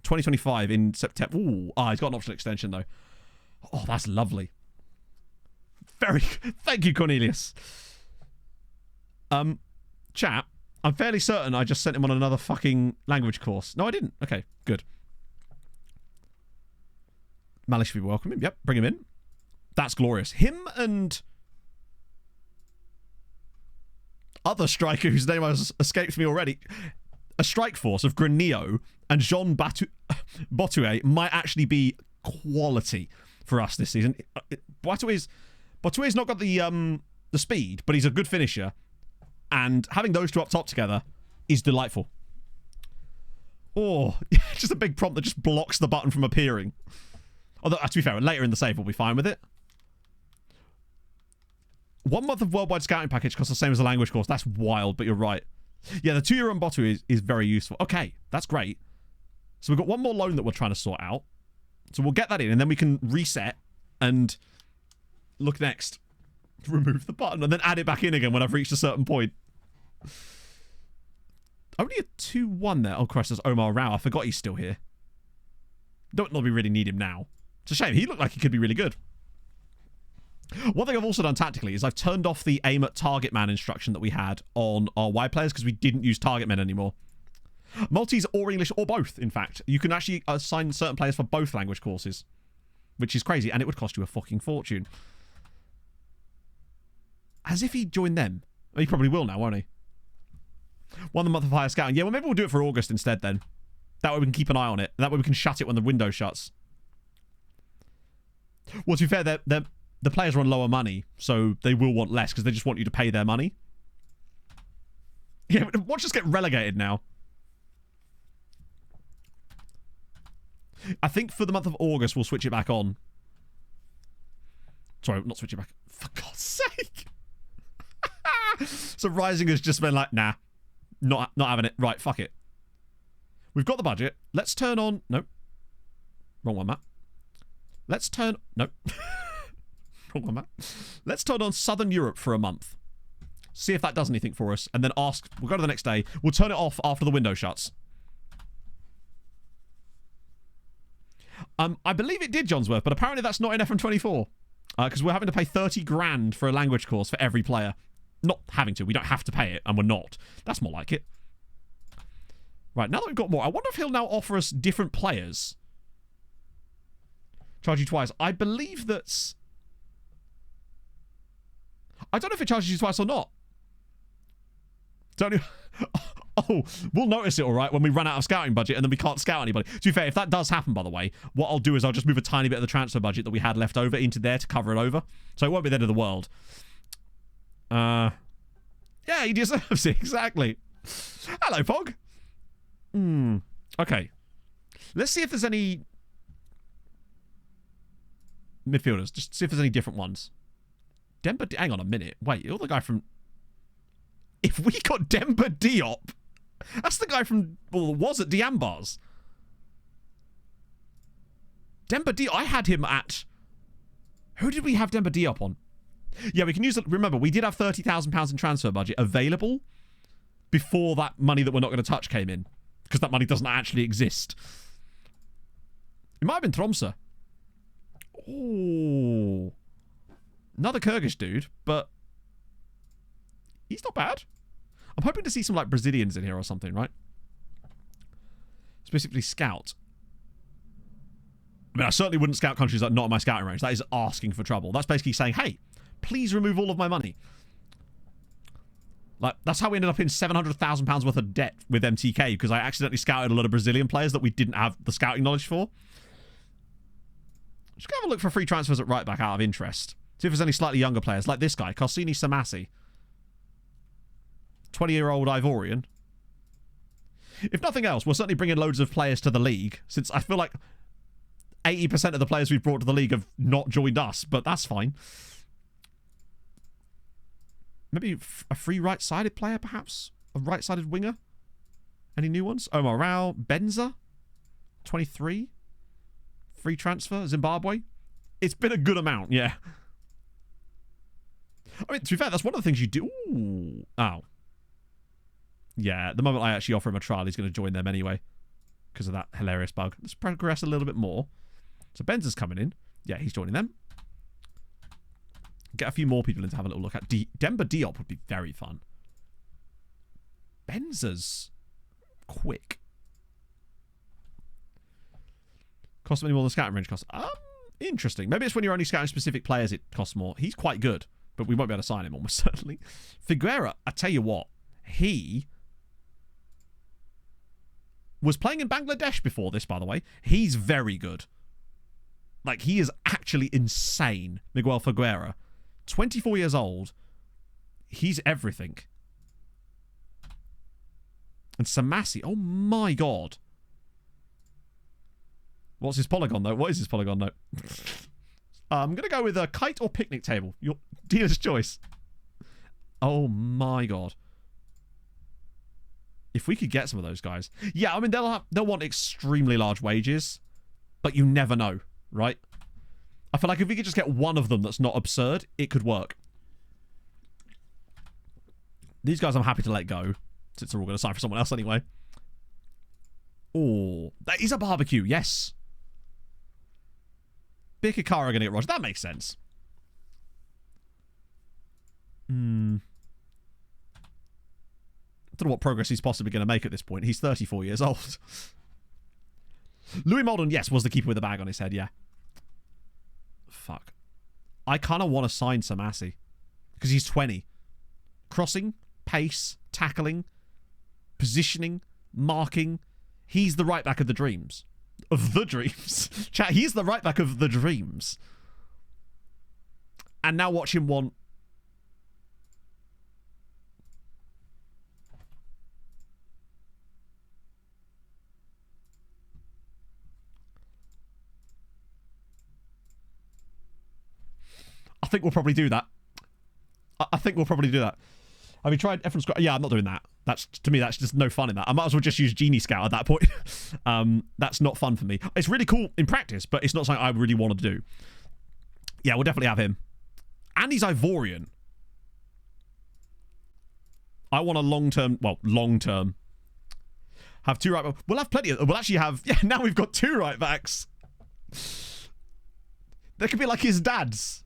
2025 in September. Ooh, he's got an optional extension, though. Oh, that's lovely. Thank you, Cornelius. Chat. I'm fairly certain I just sent him on another fucking language course. No, I didn't. Okay, good. Malish should be welcoming. Yep, bring him in. That's glorious. Him and other striker whose name has escaped me already. A strike force of Granillo and Jean Botouet might actually be quality for us this season. Botouet's not got the speed, but he's a good finisher. And having those two up top together is delightful. Oh, just a big prompt that just blocks the button from appearing. Although, to be fair, later in the save we'll be fine with it. 1 month of worldwide scouting package costs the same as a language course. That's wild, but you're right. Yeah, the 2-year on Botu is very useful. Okay, that's great. So we've got one more loan that we're trying to sort out. So we'll get that in, and then we can reset and look next. Remove the button, and then add it back in again when I've reached a certain point. Only a 2-1 there. Oh, Christ, there's Omar Rao. I forgot he's still here. Don't know if we really need him now. It's a shame. He looked like he could be really good. One thing I've also done tactically is I've turned off the aim at target man instruction that we had on our wide players because we didn't use target men anymore. Maltese or English or both, in fact. You can actually assign certain players for both language courses, which is crazy, and it would cost you a fucking fortune. As if he joined them. He probably will now, won't he? 1 month of higher scouting. Yeah, well, maybe we'll do it for August instead then. That way we can keep an eye on it. That way we can shut it when the window shuts. Well, to be fair, the players are on lower money, so they will want less because they just want you to pay their money. Yeah, watch us get relegated now. I think for the month of August, we'll switch it back on. Sorry, not switch it back. For God's sake. So Rising has just been like, nah, not having it. Right, fuck it. We've got the budget. Let's turn on... Nope. Wrong one, Matt. Let's turn... No. Wrong one, Matt. Let's turn on Southern Europe for a month. See if that does anything for us. And then ask... We'll go to the next day. We'll turn it off after the window shuts. I believe it did, Johnsworth, but apparently that's not in FM24. Because we're having to pay 30 grand for a language course for every player. Not having to. We don't have to pay it, and we're not. That's more like it. Right, now that we've got more, I wonder if he'll now offer us different players. Charge you twice. I believe that's... I don't know if it charges you twice or not. Don't you... Oh, we'll notice it, all right, when we run out of scouting budget and then we can't scout anybody. To be fair, if that does happen, by the way, what I'll do is I'll just move a tiny bit of the transfer budget that we had left over into there to cover it over. So it won't be the end of the world. Yeah, he deserves it, exactly. Hello, Pog. Okay. Let's see if there's any midfielders. Just see if there's any different ones. Demba, hang on a minute. Wait, you're the guy from... If we got Demba Diop, that's the guy from... Well, was at Diambars. Demba Diop, I had him at... Who did we have Demba Diop on? Yeah, we can use it. Remember, we did have £30,000 in transfer budget available before that money that we're not going to touch came in. Because that money doesn't actually exist. It might have been Tromsø. Oh. Another Kyrgyz dude, but he's not bad. I'm hoping to see some like Brazilians in here or something, right? Specifically scout. I mean, I certainly wouldn't scout countries that are not in my scouting range. That is asking for trouble. That's basically saying, hey, please remove all of my money. Like, that's how we ended up in £700,000 worth of debt with MTK, because I accidentally scouted a lot of Brazilian players that we didn't have the scouting knowledge for. Just go have a look for free transfers at right back out of interest. See if there's any slightly younger players, like this guy, Corsini Samasi. 20-year-old Ivorian. If nothing else, we'll certainly bring in loads of players to the league, since I feel like 80% of the players we've brought to the league have not joined us, but that's fine. Maybe a free right-sided player, perhaps? A right-sided winger? Any new ones? Omar Rao. Benza? 23? Free transfer? Zimbabwe? It's been a good amount, yeah. I mean, to be fair, that's one of the things you do. Ooh. Oh. Yeah, the moment I actually offer him a trial, he's going to join them anyway. Because of that hilarious bug. Let's progress a little bit more. So Benza's coming in. Yeah, he's joining them. Get a few more people in to have a little look at. Demba Diop would be very fun. Benza's quick. Cost any more than scouting range costs? Interesting. Maybe it's when you're only scouting specific players it costs more. He's quite good, but we won't be able to sign him almost certainly. Figuera, I tell you what, he was playing in Bangladesh before this, by the way. He's very good. Like, he is actually insane, Miguel Figuera. 24 years old. He's everything. And Samasi, oh my god. What's his polygon, though? What is his polygon, though? I'm going to go with a kite or picnic table. Your dealer's choice. Oh my god. If we could get some of those guys. Yeah, I mean, they'll want extremely large wages. But you never know, right? I feel like if we could just get one of them that's not absurd, it could work. These guys I'm happy to let go, since they're all going to sign for someone else anyway. Oh, that is a barbecue, yes. Bikikara going to get Roger. That makes sense. I don't know what progress he's possibly going to make at this point. He's 34 years old. Louis Molden, yes, was the keeper with the bag on his head, yeah. Fuck. I kind of want to sign Samasi. Because he's 20. Crossing, pace, tackling, positioning, marking. He's the right back of the dreams. Of the dreams. Chat, he's the right back of the dreams. And now watch him want... I think we'll probably do that. I think we'll probably do that. Have you tried F1 Squad? Yeah, I'm not doing that. That's, to me, that's just no fun in that. I might as well just use Genie Scout at that point. That's not fun for me. It's really cool in practice, but it's not something I really want to do. Yeah, we'll definitely have him. And he's Ivorian. I want a long-term, well, long-term. Have 2 right backs. We'll have plenty of, we'll actually have, yeah, now we've got 2 right backs. They could be like his dads.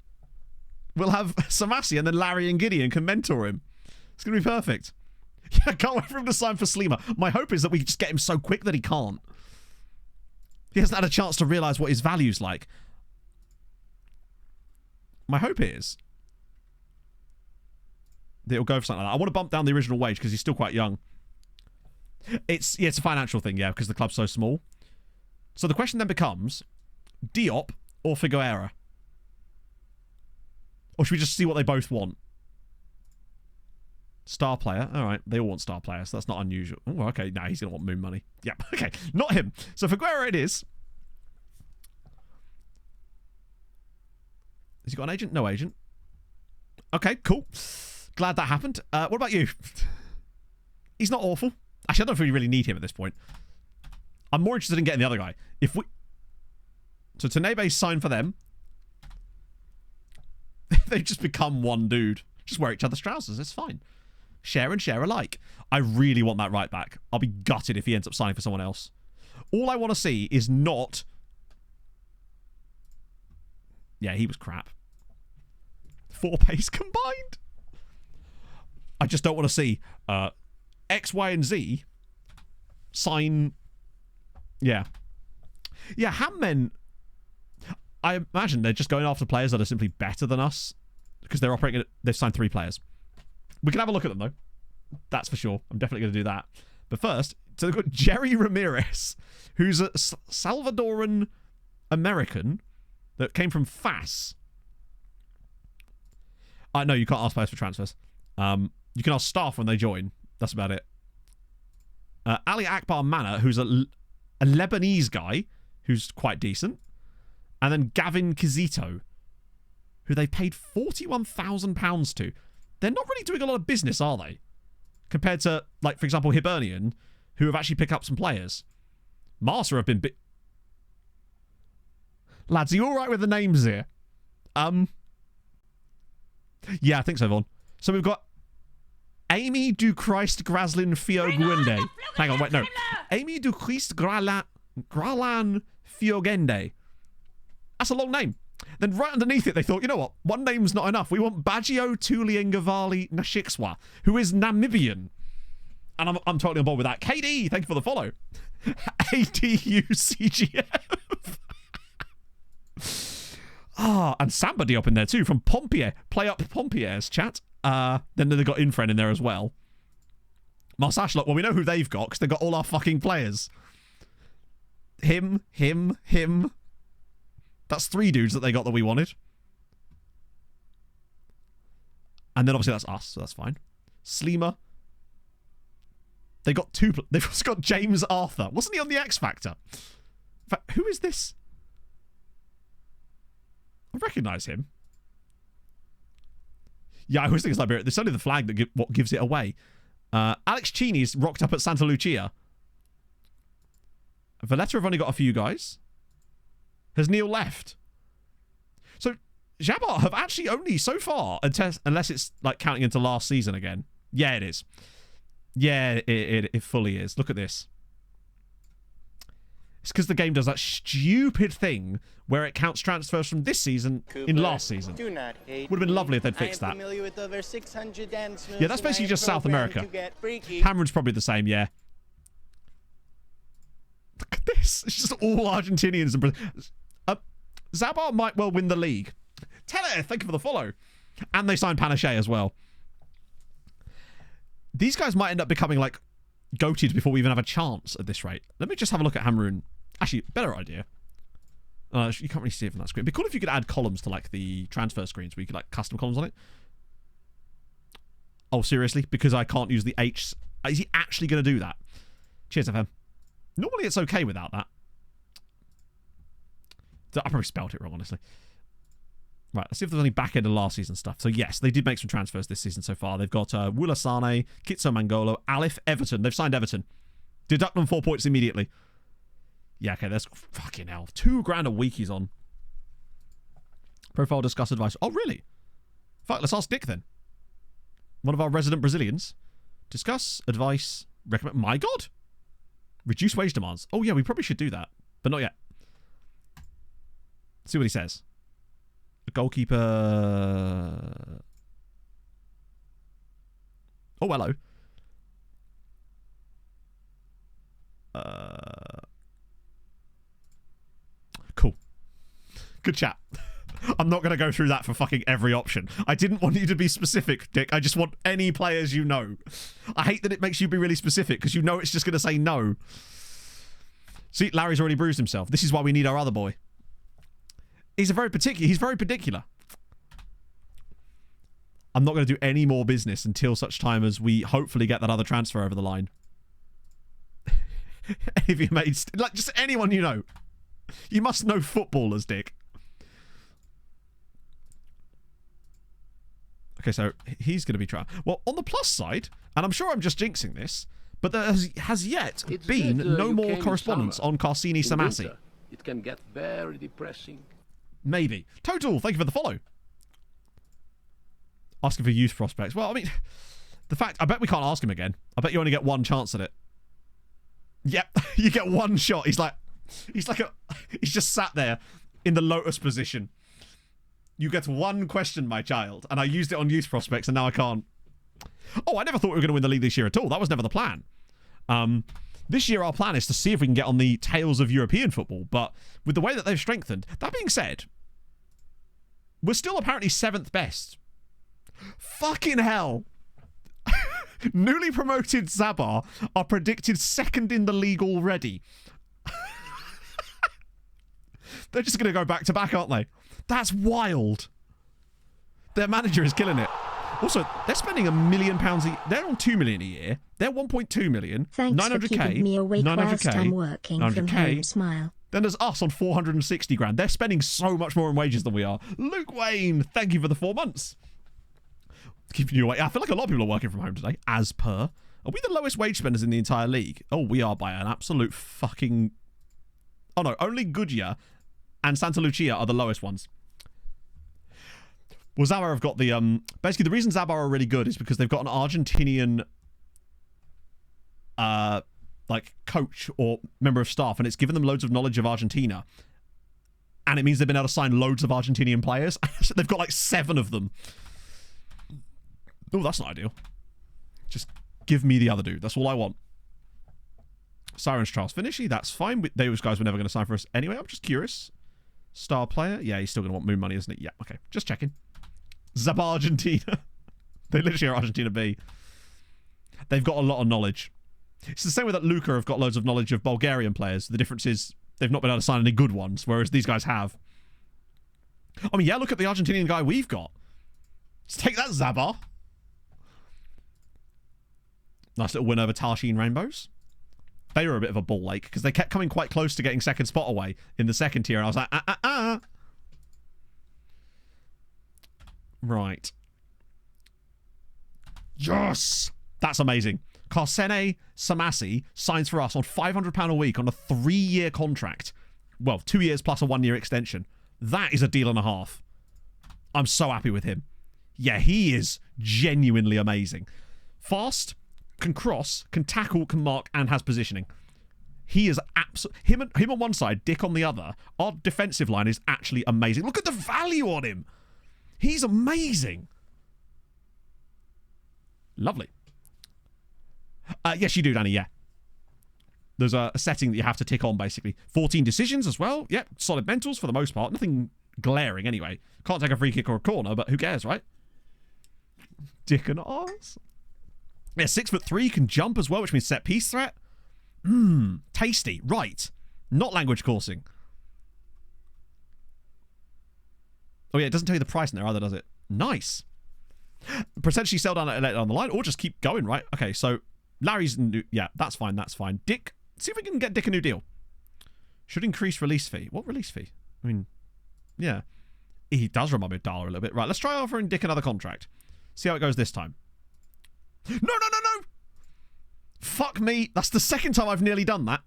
We'll have Samasi and then Larry and Gideon can mentor him. It's going to be perfect. Yeah, I can't wait for him to sign for Sleemer. My hope is that we just get him so quick that he can't. He hasn't had a chance to realise what his value's like. My hope is that it'll go for something like that. I want to bump down the original wage because he's still quite young. It's a financial thing, yeah, because the club's so small. So the question then becomes, Diop or Figueira? Or should we just see what they both want? Star player. All right, they all want star players. So that's not unusual. Oh, okay, no, he's going to want moon money. Yeah, okay, not him. So Figueira it is. Has he got an agent? No agent. Okay, cool. Glad that happened. What about you? He's not awful. Actually, I don't know if we really need him at this point. I'm more interested in getting the other guy. If we... So Tanebe signed for them. They've just become one dude. Just wear each other's trousers. It's fine. Share and share alike. I really want that right back. I'll be gutted if he ends up signing for someone else. All I want to see is not... Yeah, he was crap. 4 pace combined. I just don't want to see X, Y, and Z sign... Yeah. Yeah, Hammen... I imagine they're just going after players that are simply better than us because they're operating... They've signed 3 players. We can have a look at them, though. That's for sure. I'm definitely going to do that. But first, so they've got Jerry Ramirez, who's a Salvadoran American that came from FAS. No, you can't ask players for transfers. You can ask staff when they join. That's about it. Ali Akbar Mana, who's a Lebanese guy who's quite decent. And then Gavin Kizito, who they paid £41,000 to. They're not really doing a lot of business, are they? Compared to, like, for example, Hibernian, who have actually picked up some players. Marsa have been... Lads, are you all right with the names here? Yeah, I think so, Vaughn. So we've got Amy du Christ Graslin Fiogende. Hang on, wait, no. Amy du Christ Gralan Fiogende. That's a long name. Then right underneath it, they thought, you know what? One name's not enough. We want Bajio Tuliengavali Nashikswa, who is Namibian. And I'm totally on board with that. KD, thank you for the follow. ADUCGF. And Samba Diop in there too, from Pompier. Play up Pompier's chat. Then they've got Infren in there as well. Marsashlock, well, we know who they've got, because they've got all our fucking players. Him. That's 3 dudes that they got that we wanted. And then obviously that's us, so that's fine. Sleemer. They got 2... They've also got James Arthur. Wasn't he on the X Factor? In fact, who is this? I recognise him. Yeah, I always think it's Liberia. There's only the flag that what gives it away. Alex Cheney's rocked up at Santa Lucia. Valletta have only got a few guys. Has Neil left? So, Jabbar have actually only, so far, unless it's like counting into last season again. Yeah, it is. Yeah, it fully is. Look at this. It's because the game does that stupid thing where it counts transfers from this season in last season. Do not hate Would have been lovely if they'd fixed that. With over 600 dance moves, yeah, that's basically just South America. Cameron's probably the same, yeah. Look at this. It's just all Argentinians and Zabar might well win the league. Teller, thank you for the follow. And they signed Panache as well. These guys might end up becoming like goated before we even have a chance at this rate. Let me just have a look at Hamrun. Actually, better idea. You can't really see it from that screen. It'd be cool if you could add columns to like the transfer screens where you could like custom columns on it. Oh, seriously? Because I can't use the H. Is he actually going to do that? Cheers, FM. Normally it's okay without that. I probably spelled it wrong, honestly. Right, let's see if there's any back end of last season stuff. So yes, they did make some transfers this season so far. They've got Wula Sane, Kitso Mangolo, Alif, Everton. They've signed Everton. Deduct them 4 points immediately. Yeah, okay, that's fucking hell. $2,000 a week he's on. Profile, discuss, advice. Oh, really? Fuck, let's ask Dick then. One of our resident Brazilians. Discuss, advice, recommend. My God! Reduce wage demands. Oh, yeah, we probably should do that, but not yet. Let's see what he says. A goalkeeper. Oh, hello. Cool. Good chat. I'm not going to go through that for fucking every option. I didn't want you to be specific, Dick. I just want any players you know. I hate that it makes you be really specific because you know it's just going to say no. See, Larry's already bruised himself. This is why we need our other boy. He's very particular. I'm not going to do any more business until such time as we hopefully get that other transfer over the line. If you made, like, just anyone you know. You must know footballers, Dick. Okay, so he's going to be trying. Well, on the plus side, and I'm sure I'm just jinxing this, but there has yet been no more correspondence on Carsini Samasi. It can get very depressing. Maybe. Total, thank you for the follow. Asking for youth prospects. Well, I mean, I bet we can't ask him again. I bet you only get one chance at it. Yep, you get one shot. He's just sat there in the lotus position. You get one question, my child, and I used it on youth prospects, and now I can't. Oh, I never thought we were going to win the league this year at all. That was never the plan. This year, our plan is to see if we can get on the tails of European football, but with the way that they've strengthened, that being said, we're still apparently 7th best. Fucking hell. Newly promoted Zabar are predicted 2nd in the league already. They're just going to go back to back, aren't they? That's wild. Their manager is killing it. Also, they're spending £1 million they're on 2 million a year. They're 1.2 million. Thanks 900k, for keeping me awake 900k, whilst I'm working 900k. from home. Smile. Then there's us on 460 grand. They're spending so much more in wages than we are. Luke Wayne, thank you for the 4 months. Keeping you awake. I feel like a lot of people are working from home today, as per. Are we the lowest wage spenders in the entire league? Oh, we are by an absolute fucking... Oh no, only Goodyear and Santa Lucia are the lowest ones. Well, Zabar have got the... Basically, the reason Zabar are really good is because they've got an Argentinian... like, coach or member of staff, and it's given them loads of knowledge of Argentina. And it means they've been able to sign loads of Argentinian players. They've got like 7 of them. Oh, that's not ideal. Just give me the other dude. That's all I want. Sirens Charles Finishy, that's fine. Those guys were never going to sign for us anyway. I'm just curious. Star player? Yeah, he's still going to want moon money, isn't it? Yeah, okay. Just checking. Zab Argentina. They literally are Argentina B. They've got a lot of knowledge. It's the same way that Luca have got loads of knowledge of Bulgarian players. The difference is they've not been able to sign any good ones, whereas these guys have. I mean, yeah, look at the Argentinian guy we've got. Let's take that, Zabar. Nice little win over Tarshin Rainbows. They were a bit of a ball ache because they kept coming quite close to getting 2nd spot away in the 2nd tier. And I was like, Right. Yes! That's amazing. Karsene Samasi signs for us on £500 a week on a 3-year contract. Well, 2 years plus a 1-year extension. That is a deal and a half. I'm so happy with him. Yeah, he is genuinely amazing. Fast, can cross, can tackle, can mark, and has positioning. He is him on one side, Dick on the other. Our defensive line is actually amazing. Look at the value on him. He's amazing. Lovely. Yes, you do, Danny, yeah. There's a setting that you have to tick on, basically. 14 decisions as well. Yep, solid mentals for the most part. Nothing glaring, anyway. Can't take a free kick or a corner, but who cares, right? Dick and arse. Yeah, 6'3", can jump as well, which means set piece threat. Tasty. Right. Not language coursing. Oh, yeah, it doesn't tell you the price in there either, does it? Nice. Potentially sell down later on the line, or just keep going, right? Okay, so Larry's... Yeah, that's fine, that's fine. Dick, see if we can get Dick a new deal. Should increase release fee. What release fee? I mean, yeah. He does remind me of Darla a little bit. Right, let's try offering Dick another contract. See how it goes this time. No! Fuck me. That's the second time I've nearly done that.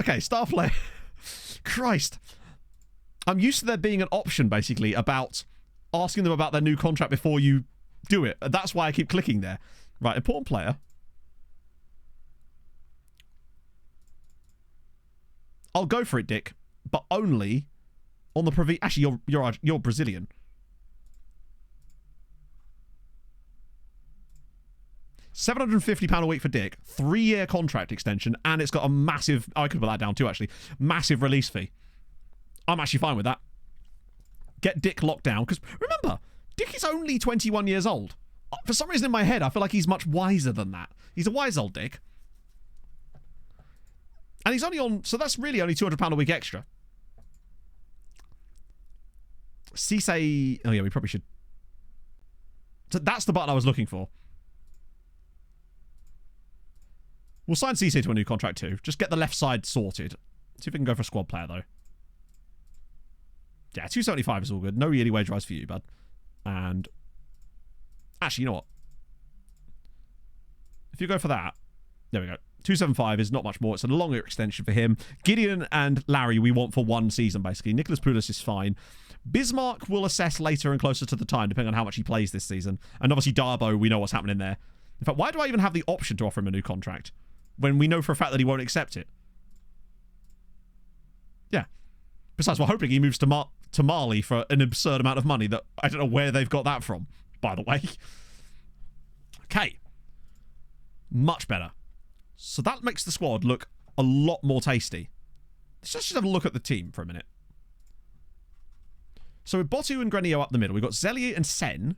Okay, star player. Christ. I'm used to there being an option, basically, about asking them about their new contract before you do it. That's why I keep clicking there. Right, important player. I'll go for it, Dick, but only on the Actually, you're Brazilian. £750 a week for Dick, 3-year contract extension, and it's got a massive... I could put that down too, actually. Massive release fee. I'm actually fine with that. Get Dick locked down, because remember, Dick is only 21 years old. For some reason in my head, I feel like he's much wiser than that. He's a wise old Dick. And he's only on... So that's really only £200 a week extra. Cisse... Oh yeah, we probably should... So that's the button I was looking for. We'll sign Cisse to a new contract too. Just get the left side sorted. See if we can go for a squad player though. Yeah, 275 is all good. No yearly wage rise for you, bud. And... Actually, you know what? If you go for that... There we go. 275 is not much more. It's a longer extension for him. Gideon and Larry we want for 1 season, basically. Nicholas Poulos is fine. Bismarck will assess later and closer to the time, depending on how much he plays this season. And obviously Darbo, we know what's happening there. In fact, why do I even have the option to offer him a new contract when we know for a fact that he won't accept it? Yeah. Besides, we're hoping he moves to Mali for an absurd amount of money that I don't know where they've got that from, by the way. Okay. Much better. So that makes the squad look a lot more tasty. Let's just have a look at the team for a minute. So with Botu and Granillo up the middle, we've got Zellier and Sen.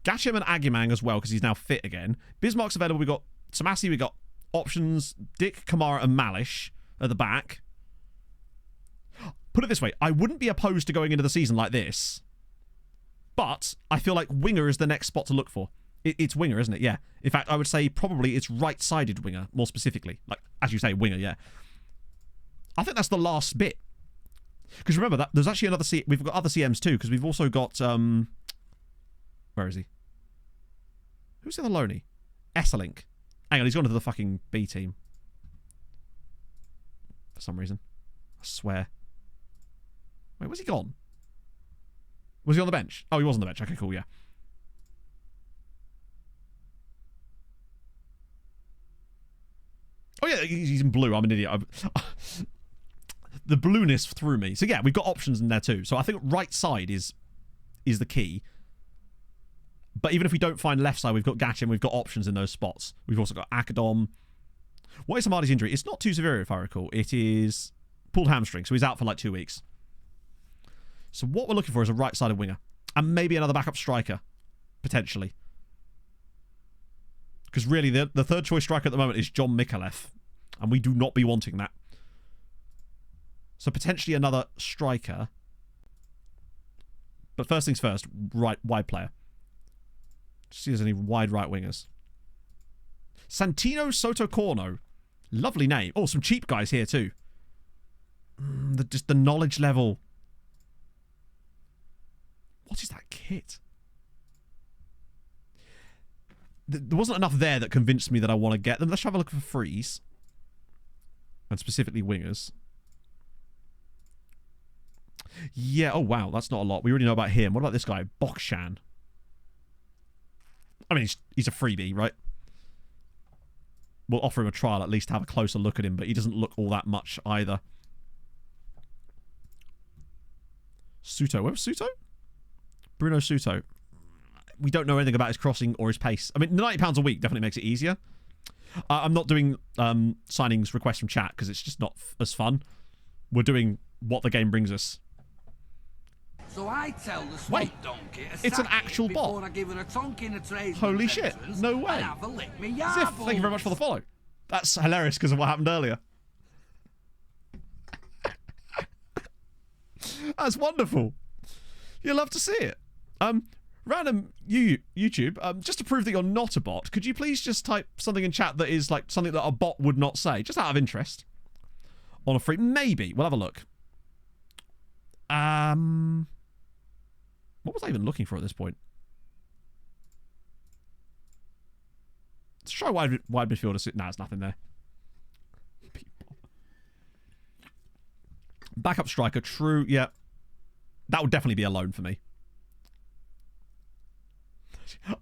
Gachem and Agimang as well, because he's now fit again. Bismarck's available. We've got Samasi, we've got options, Dick, Kamara and Malish at the back. Put it this way, I wouldn't be opposed to going into the season like this, but I feel like winger is the next spot to look for. It's winger, isn't it? Yeah. In fact, I would say probably it's right-sided winger, more specifically. Like, as you say, winger, yeah. I think that's the last bit. Because remember, that there's actually another... We've got other CMs too, because we've also got... Where is he? Who's the other loanee? Esselink. Hang on, he's gone to the fucking B team. For some reason. I swear. Wait, where's he gone? Was he on the bench? Oh, he was on the bench. Okay, cool, yeah. Oh yeah, he's in blue. I'm an idiot. The blueness threw me. So yeah, we've got options in there too. So I think right side is the key. But even if we don't find left side, we've got Gachem, we've got options in those spots. We've also got Akadom. What is Amadi's injury? It's not too severe, if I recall. It is pulled hamstring, so he's out for like 2 weeks. So what we're looking for is a right-sided winger. And maybe another backup striker, potentially. Because really, the third choice striker at the moment is John Mikalev. And we do not be wanting that. So potentially another striker. But first things first, wide player. See if there's any wide right wingers. Santino Sotocorno. Lovely name. Oh, some cheap guys here too. Just the knowledge level. What is that kit? There wasn't enough there that convinced me that I want to get them. Let's have a look for frees. And specifically wingers. Yeah, oh wow, that's not a lot. We already know about him. What about this guy? Bokshan. I mean, he's a freebie, right? We'll offer him a trial at least to have a closer look at him, but he doesn't look all that much either. Suto. Where was Suto? Bruno Suto. We don't know anything about his crossing or his pace. I mean, £90 a week definitely makes it easier. I'm not doing signings requests from chat because it's just not as fun. We're doing what the game brings us. So I tell the swamp donkey to it's an actual bot. Before I give her a tonk in a tradesman's Holy shit, no way. And have a lick me Ziff, thank you very much for the follow. That's hilarious because of what happened earlier. That's wonderful. You'll love to see it. Random YouTube, just to prove that you're not a bot, could you please just type something in chat that is like something that a bot would not say, just out of interest? On a free, maybe. We'll have a look. What was I even looking for at this point? Let's try wide midfielder. Nah, there's nothing there. Backup striker, true, yeah. That would definitely be a loan for me.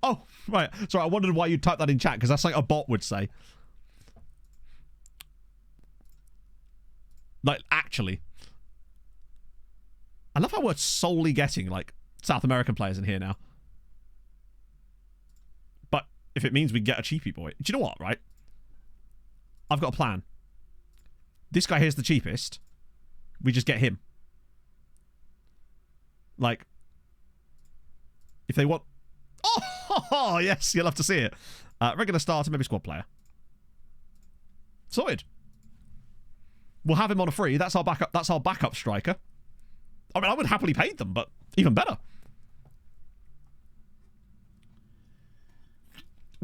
Oh, right. Sorry, I wondered why you'd type that in chat, because that's like a bot would say. Like, actually. I love how we're solely getting, like, South American players in here now. But if it means we get a cheapie boy. Do you know what, right? I've got a plan. This guy here's the cheapest. We just get him. Like, if they want... Oh, yes, you'll have to see it. Regular starter, maybe squad player. Sorted. We'll have him on a free. That's our backup striker. I mean, I would happily pay them, but even better.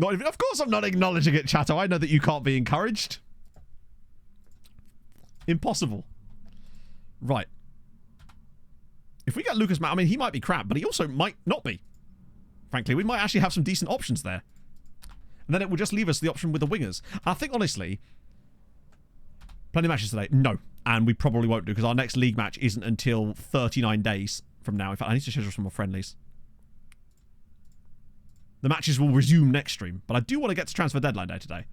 Of course I'm not acknowledging it, Chatto. I know that you can't be encouraged. Impossible. Right. If we get Lucas, I mean, he might be crap, but he also might not be. Frankly, we might actually have some decent options there. And then it will just leave us the option with the wingers. I think, honestly, plenty of matches today. No. And we probably won't do, because our next league match isn't until 39 days from now. In fact, I need to schedule some more friendlies. The matches will resume next stream, but I do want to get to transfer deadline day today.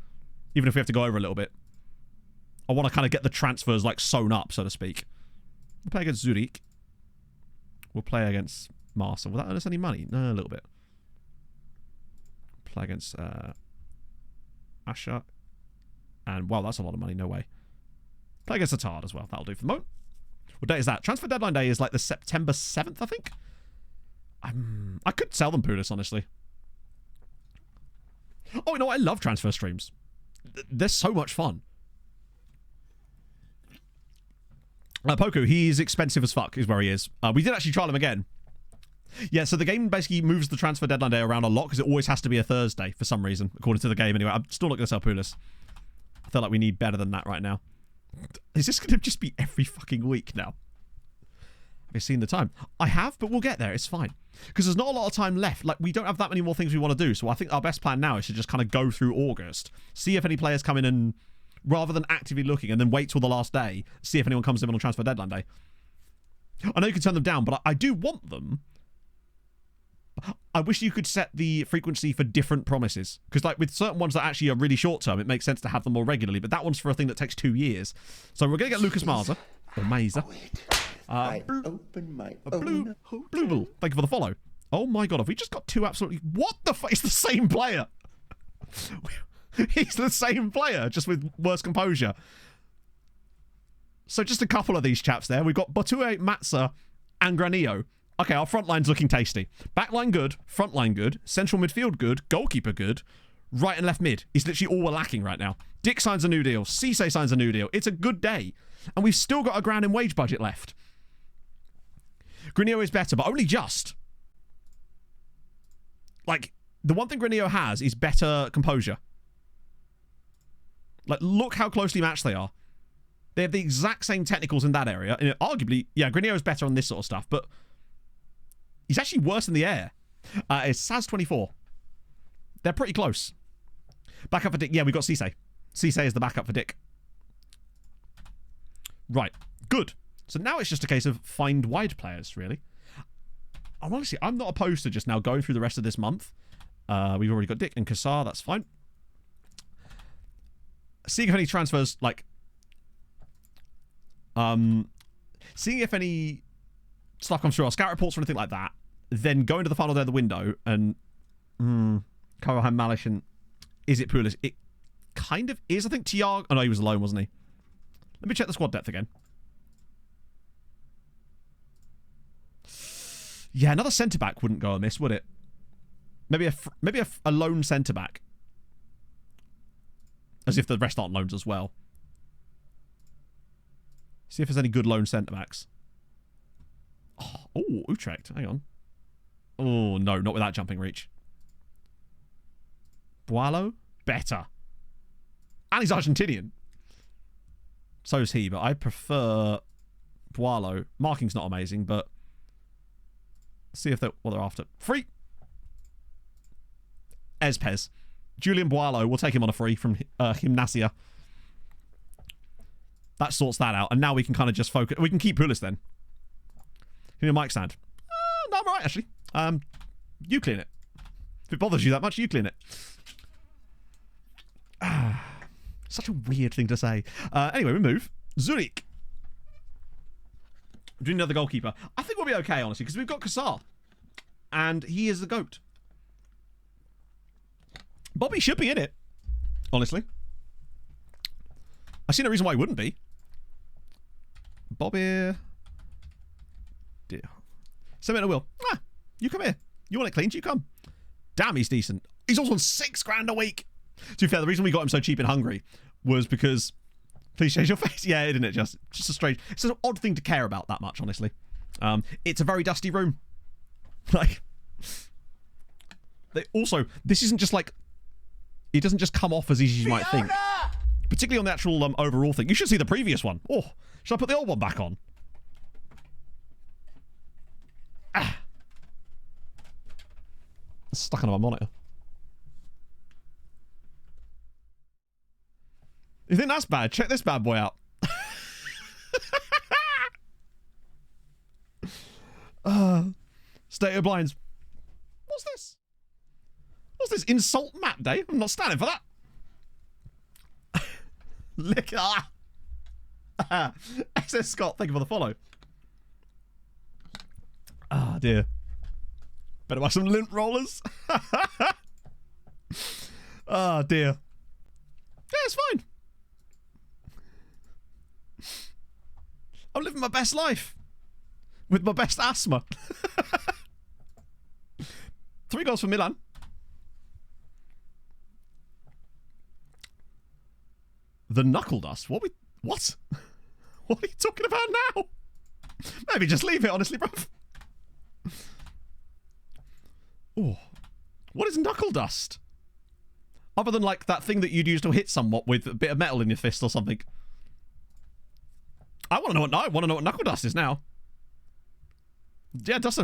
Even if we have to go over a little bit. I want to kind of get the transfers, like, sewn up, so to speak. We'll play against Zurich. We'll play against Marsa. Will that earn us any money? No, a little bit. Play against Asha. And, wow, that's a lot of money. No way. Play against Atard as well. That'll do for the moment. What day is that? Transfer deadline day is like the September 7th, I think. I could sell them Pulis, honestly. Oh, you know what? I love transfer streams. They're so much fun. Poku, he's expensive as fuck, is where he is. We did actually trial him again. Yeah, so the game basically moves the transfer deadline day around a lot, because it always has to be a Thursday for some reason, according to the game anyway. I'm still not going to sell Pulis. I feel like we need better than that right now. Is this going to just be every fucking week now? Have you seen the time? I have, but we'll get there. It's fine. Because there's not a lot of time left. Like, we don't have that many more things we want to do, so I think our best plan now is to just kind of go through August, see if any players come in and... rather than actively looking and then wait till the last day, see if anyone comes in on transfer deadline day. I know you can turn them down, but I do want them. I wish you could set the frequency for different promises. Because like with certain ones that actually are really short term, it makes sense to have them more regularly. But that one's for a thing that takes 2 years. So we're going to get Lucas Maza. Or Maza. I open my Blue. Thank you for the follow. Oh my god, have we just got two absolutely... What the fuck? It's the same player. He's the same player, just with worse composure. So just a couple of these chaps there. We've got Botue, Matza, and Granillo. Okay, our front line's looking tasty. Backline good, front line good, central midfield good, goalkeeper good, right and left mid. It's literally all we're lacking right now. Dick signs a new deal. Cisse signs a new deal. It's a good day. And we've still got £1,000 in wage budget left. Granillo is better, but only just. Like, the one thing Granillo has is better composure. Like, look how closely matched they are. They have the exact same technicals in that area. And arguably, yeah, Granillo's better on this sort of stuff, but he's actually worse in the air. It's Saz24. They're pretty close. Backup for Dick. Yeah, we've got Cisse. Cisse is the backup for Dick. Right. Good. So now it's just a case of find wide players, really. Honestly, I'm not opposed to just now going through the rest of this month. We've already got Dick and Kassar. That's fine. Seeing if any transfers, like... seeing if any stuff comes through our scout reports or anything like that, then go into the final day of the window and... Karahan Malish and... Is it Pulis? It kind of is. I think Tiago... Oh, no, he was alone, wasn't he? Let me check the squad depth again. Yeah, another centre-back wouldn't go amiss, would it? Maybe a lone centre-back. As if the rest aren't loans as well. See if there's any good lone centre-backs. Oh, Utrecht. Hang on. Oh, no, not with that jumping reach. Boileau? Better. And he's Argentinian. So's he, but I prefer Boileau. Marking's not amazing, but let's see if they're what they're after. Free. Espez. Julian Boileau. We'll take him on a free from Gimnasia. That sorts that out. And now we can kind of just focus. We can keep Pulis then. Give me a mic stand. No, I'm alright, actually. You clean it. If it bothers you that much, you clean it. Such a weird thing to say. Anyway, we move. Zurich. Do another goalkeeper. I think we'll be okay, honestly, because we've got Kassar. And he is the GOAT. Bobby should be in it, honestly. I see no reason why he wouldn't be. Bobby. Dear. Send me a will. You come here. You want it cleaned? You come. Damn, he's decent. He's also on $6 grand a week. To be fair, the reason we got him so cheap in Hungary was because... Please change your face. Yeah, isn't it? Just a strange... It's an odd thing to care about that much, honestly. It's a very dusty room. Like... Also, this isn't just like... It doesn't just come off as easy as you might think. Particularly on the actual overall thing. You should see the previous one. Oh, should I put the old one back on? It's stuck on my monitor. You think that's bad? Check this bad boy out. State of blinds. What's this? What's this? Insult map day? I'm not standing for that. Lick. SS Scott, thank you for the follow. Ah, dear. Better buy some lint rollers. Ah, dear. Yeah, it's fine. I'm living my best life. With my best asthma. 3 goals for Milan. The knuckle dust? What? What are you talking about now? Maybe just leave it, honestly, bruv. Oh. What is knuckle dust? Other than, like, that thing that you'd use to hit somewhat with a bit of metal in your fist or something. I want to know what knuckle dust is now. Yeah, dust.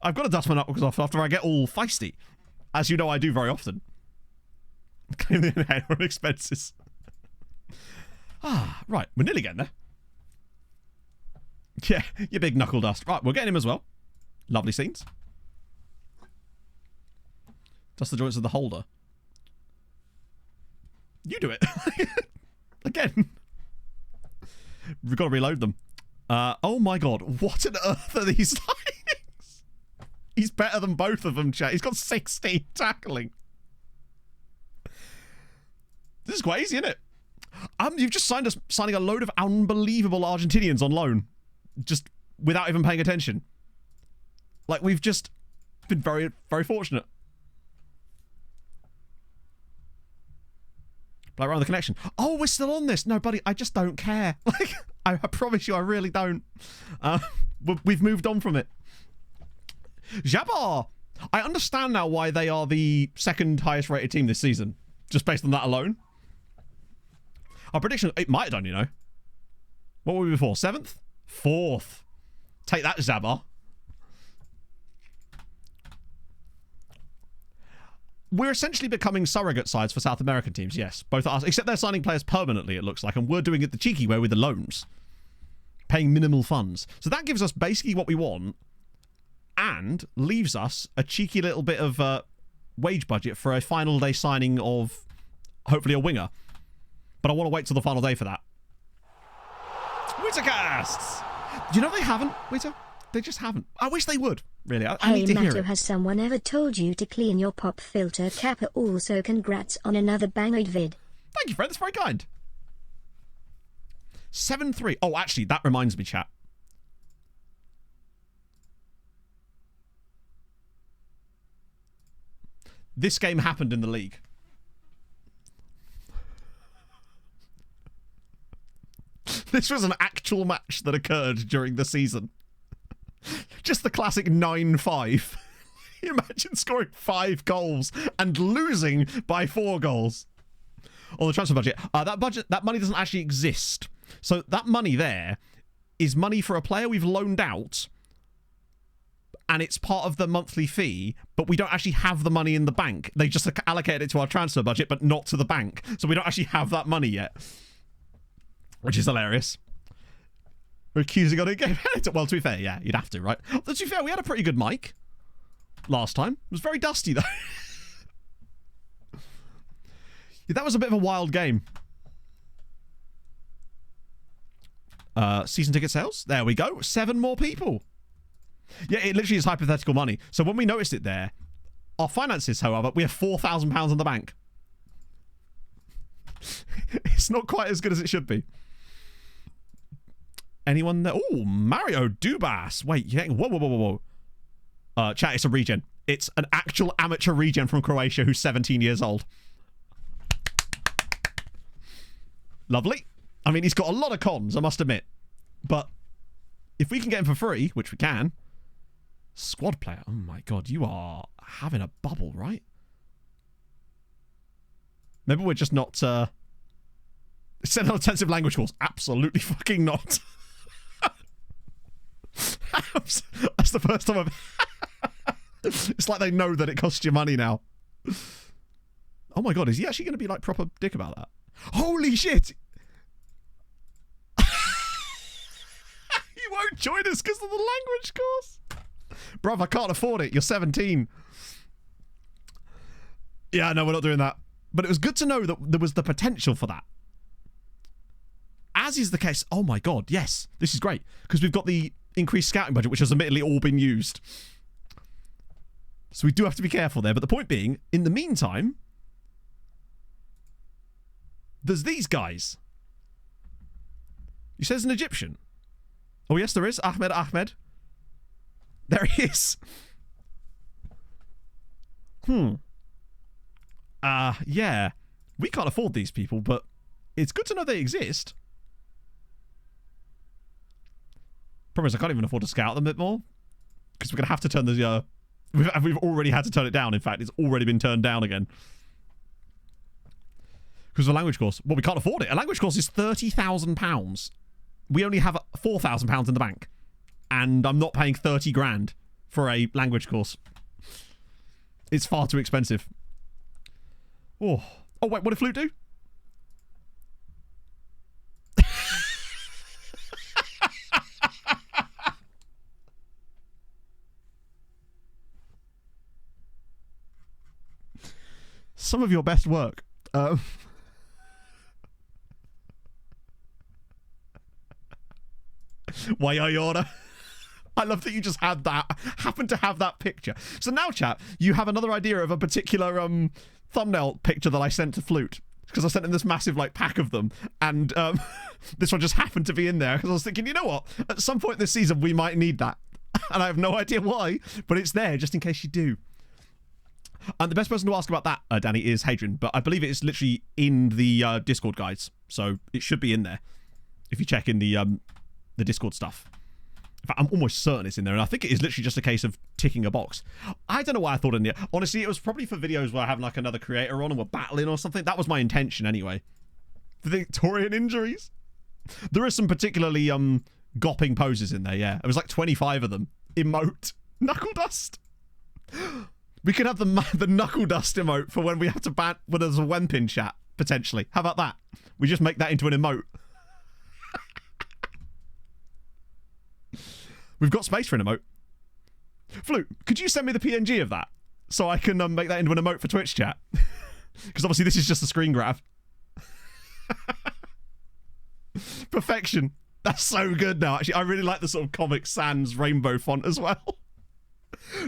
I've got to dust my knuckles off after I get all feisty. As you know, I do very often. Claim the inhaler expenses. Right. We're nearly getting there. Yeah, you big knuckle dust. Right, we're getting him as well. Lovely scenes. Dust the joints of the holder. You do it. Again. We've got to reload them. Oh my god. What on earth are these things? He's better than both of them, chat. He's got 16 tackling. This is quite easy, isn't it? You've just signing a load of unbelievable Argentinians on loan. Just without even paying attention. Like, we've just been very, very fortunate. Blow around the connection. Oh, we're still on this. No, buddy, I just don't care. Like, I promise you, I really don't. We've moved on from it. Jabbar. I understand now why they are the second highest rated team this season. Just based on that alone. Our prediction, it might have done, you know. What were we before? 7th? 4th. Take that, Jabbar. We're essentially becoming surrogate sides for South American teams, yes. Both are, except they're signing players permanently, it looks like, and we're doing it the cheeky way with the loans. Paying minimal funds. So that gives us basically what we want, and leaves us a cheeky little bit of wage budget for a final day signing of, hopefully, a winger. But I want to wait till the final day for that. Wittercasts! Do you know they haven't, Witter? They just haven't. I wish they would, really. I need to hear it. Has someone ever told you to clean your pop filter? Kappa, also congrats on another banged vid. Thank you, friend. That's very kind. 7-3. Oh, actually, that reminds me, chat. This game happened in the league. This was an actual match that occurred during the season. Just the classic 9-5. Imagine scoring 5 goals and losing by 4 goals. Or the transfer budget. That money doesn't actually exist. So that money there is money for a player we've loaned out, and it's part of the monthly fee, but we don't actually have the money in the bank. They just allocated it to our transfer budget, but not to the bank. So we don't actually have that money yet. Which is hilarious. We're accusing on a game. Well, to be fair, yeah, you'd have to, right? To be fair, we had a pretty good mic last time. It was very dusty, though. Yeah, that was a bit of a wild game. Season ticket sales? There we go. 7 more people. Yeah, it literally is hypothetical money. So when we noticed it there, our finances, however, we have £4,000 in the bank. It's not quite as good as it should be. Anyone there? Oh, Mario Dubas. Wait, yeah. Whoa. Chat, it's a regen. It's an actual amateur regen from Croatia who's 17 years old. Lovely. I mean, he's got a lot of cons, I must admit. But if we can get him for free, which we can, squad player. Oh my god, you are having a bubble, right? Maybe we're just not send an intensive language course. Absolutely fucking not. That's the first time I've... It's like they know that it costs you money now. Oh my god, is he actually going to be like proper dick about that? Holy shit! You won't join us because of the language course? Bruv, I can't afford it. You're 17. Yeah, no, we're not doing that. But it was good to know that there was the potential for that. As is the case... Oh my god, yes. This is great. Because we've got the increased scouting budget, which has admittedly all been used. So we do have to be careful there. But the point being, in the meantime... There's these guys. You said there's an Egyptian. Oh, yes, there is. Ahmed. There he is. Yeah. We can't afford these people, but it's good to know they exist. Problem is, I can't even afford to scout them a bit more. Because we're going to have to turn the... We've already had to turn it down. In fact, it's already been turned down again. Because of a language course. Well, we can't afford it. A language course is £30,000. We only have £4,000 in the bank. And I'm not paying 30 grand for a language course. It's far too expensive. Oh, wait, what did Flute do? Some of your best work. Why are you order? I love that you just had that, happened to have that picture. So now, chat, you have another idea of a particular thumbnail picture that I sent to Flute. Because I sent him this massive like pack of them. And this one just happened to be in there. Because I was thinking, you know what? At some point this season, we might need that. And I have no idea why, but it's there just in case you do. And the best person to ask about that, Danny, is Hadrian. But I believe it is literally in the Discord guides. So it should be in there. If you check in the Discord stuff. In fact, I'm almost certain it's in there, and I think it is literally just a case of ticking a box. I don't know why I thought in there. Honestly, it was probably for videos where I have like another creator on and we're battling or something. That was my intention anyway. The Victorian injuries. There is some particularly gopping poses in there, yeah. It was like 25 of them. Emote. Knuckle dust. We could have the knuckle dust emote for when we have to ban when there's a Wemp in chat, potentially. How about that? We just make that into an emote. We've got space for an emote. Flute, could you send me the PNG of that? So I can make that into an emote for Twitch chat? Because obviously this is just a screen grab. Perfection. That's so good now. Actually, I really like the sort of Comic Sans rainbow font as well.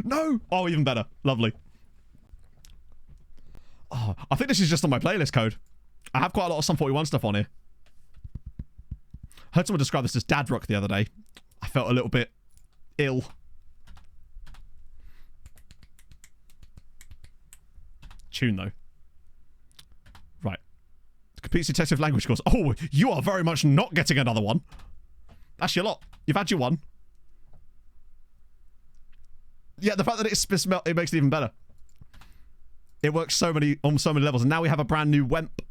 No! Oh, even better. Lovely. Oh, I think this is just on my playlist code. I have quite a lot of Sum 41 stuff on here. I heard someone describe this as dad rock the other day. I felt a little bit ill. Tune, though. Right. Complete detective language course. Oh, you are very much not getting another one. That's your lot. You've had your one. Yeah, the fact that it makes it even better. It works on so many levels, and now we have a brand new Wemp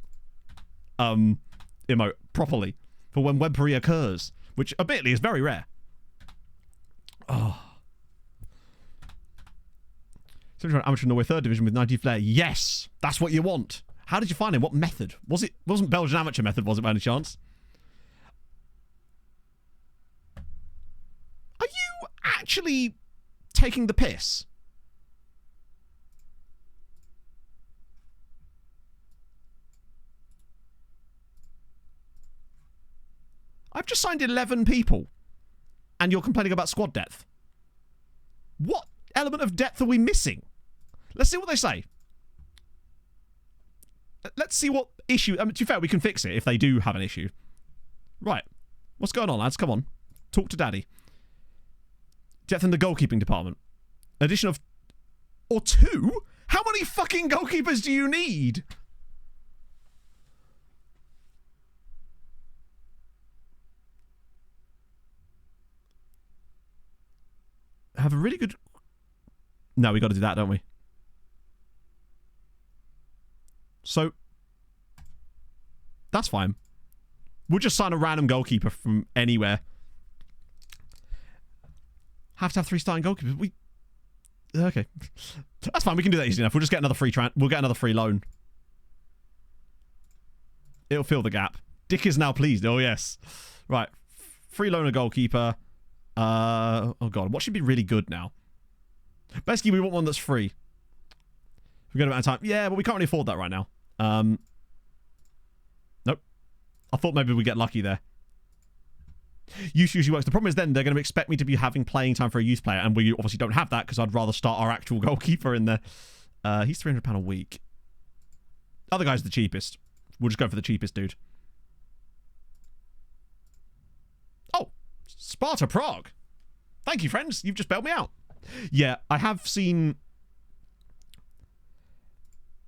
emote properly for when Wempery occurs, which admittedly is very rare. Oh. Amateur Norway 3rd Division with 90 flair. Yes, that's what you want. How did you find him? What method? Wasn't Belgian amateur method, was it by any chance? Are you actually taking the piss? I've just signed 11 people, and you're complaining about squad depth. What element of depth are we missing? Let's see what they say. Let's see what issue... I mean, to be fair, we can fix it if they do have an issue. Right. What's going on, lads? Come on. Talk to Daddy. Depth in the goalkeeping department. Addition of... Or 2? How many fucking goalkeepers do you need? Have a really good... No, we got to do that, don't we? So, that's fine. We'll just sign a random goalkeeper from anywhere. Have to have 3 starting goalkeepers. Okay. That's fine. We can do that easy enough. We'll just get another free we'll get another free loan. It'll fill the gap. Dick is now pleased. Oh, yes. Right. Free loan a goalkeeper. Oh, God. What should be really good now? Basically, we want one that's free. We've got a bit of time. Yeah, but we can't really afford that right now. Nope. I thought maybe we'd get lucky there. Youth usually works. The problem is then they're going to expect me to be having playing time for a youth player, and we obviously don't have that because I'd rather start our actual goalkeeper in there. He's £300 a week. Other guy's the cheapest. We'll just go for the cheapest dude. Oh, Sparta Prague. Thank you, friends. You've just bailed me out. Yeah, I have seen...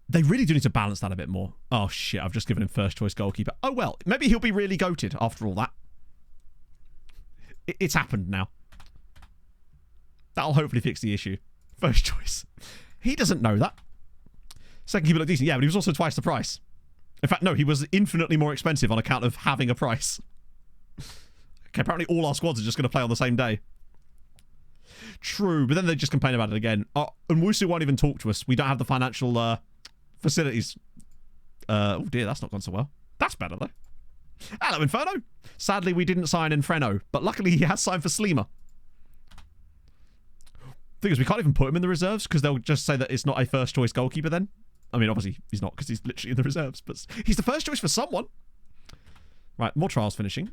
They really do need to balance that a bit more. Oh, shit. I've just given him first choice goalkeeper. Oh, well. Maybe he'll be really goated after all that. It's happened now. That'll hopefully fix the issue. First choice. He doesn't know that. Second keeper looked decent. Yeah, but he was also twice the price. In fact, no, he was infinitely more expensive on account of having a price. Okay, apparently all our squads are just going to play on the same day. True, but then they just complain about it again. Oh, and Wusu won't even talk to us. We don't have the financial facilities. Oh dear, that's not gone so well. That's better though. Hello, Inferno. Sadly, we didn't sign Infreno, but luckily he has signed for Slima. Thing is, we can't even put him in the reserves because they'll just say that it's not a first choice goalkeeper then. I mean, obviously he's not because he's literally in the reserves, but he's the first choice for someone. Right, more trials finishing.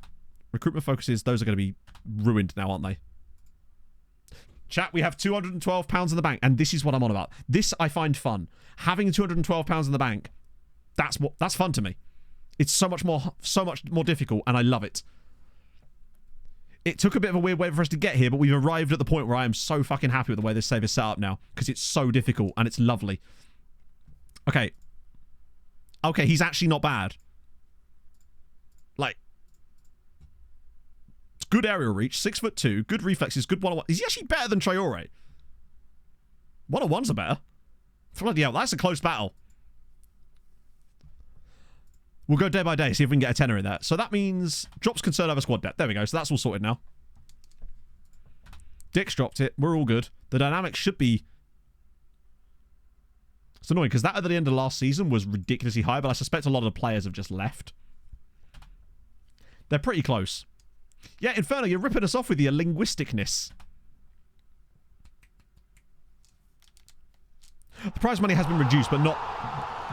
Recruitment focuses. Those are going to be ruined now, aren't they? Chat, we have £212 in the bank, and this is what I'm on about. This I find fun. Having £212 in the bank, that's fun to me. It's so much more difficult, and I love it. It took a bit of a weird way for us to get here, but we've arrived at the point where I am so fucking happy with the way this save is set up now, because it's so difficult, and it's lovely. Okay. Okay, he's actually not bad. Like, it's good aerial reach, 6'2", good reflexes, good one-on-one. Is he actually better than Traore? One-on-ones are better. Bloody hell, that's a close battle. We'll go day by day, see if we can get a tenner in there. So that means drops concern over squad depth. There we go. So that's all sorted now. Dick's dropped it. We're all good. The dynamics should be... It's annoying because that at the end of last season was ridiculously high, but I suspect a lot of the players have just left. They're pretty close. Yeah, Inferno, you're ripping us off with your linguisticness. The prize money has been reduced, but not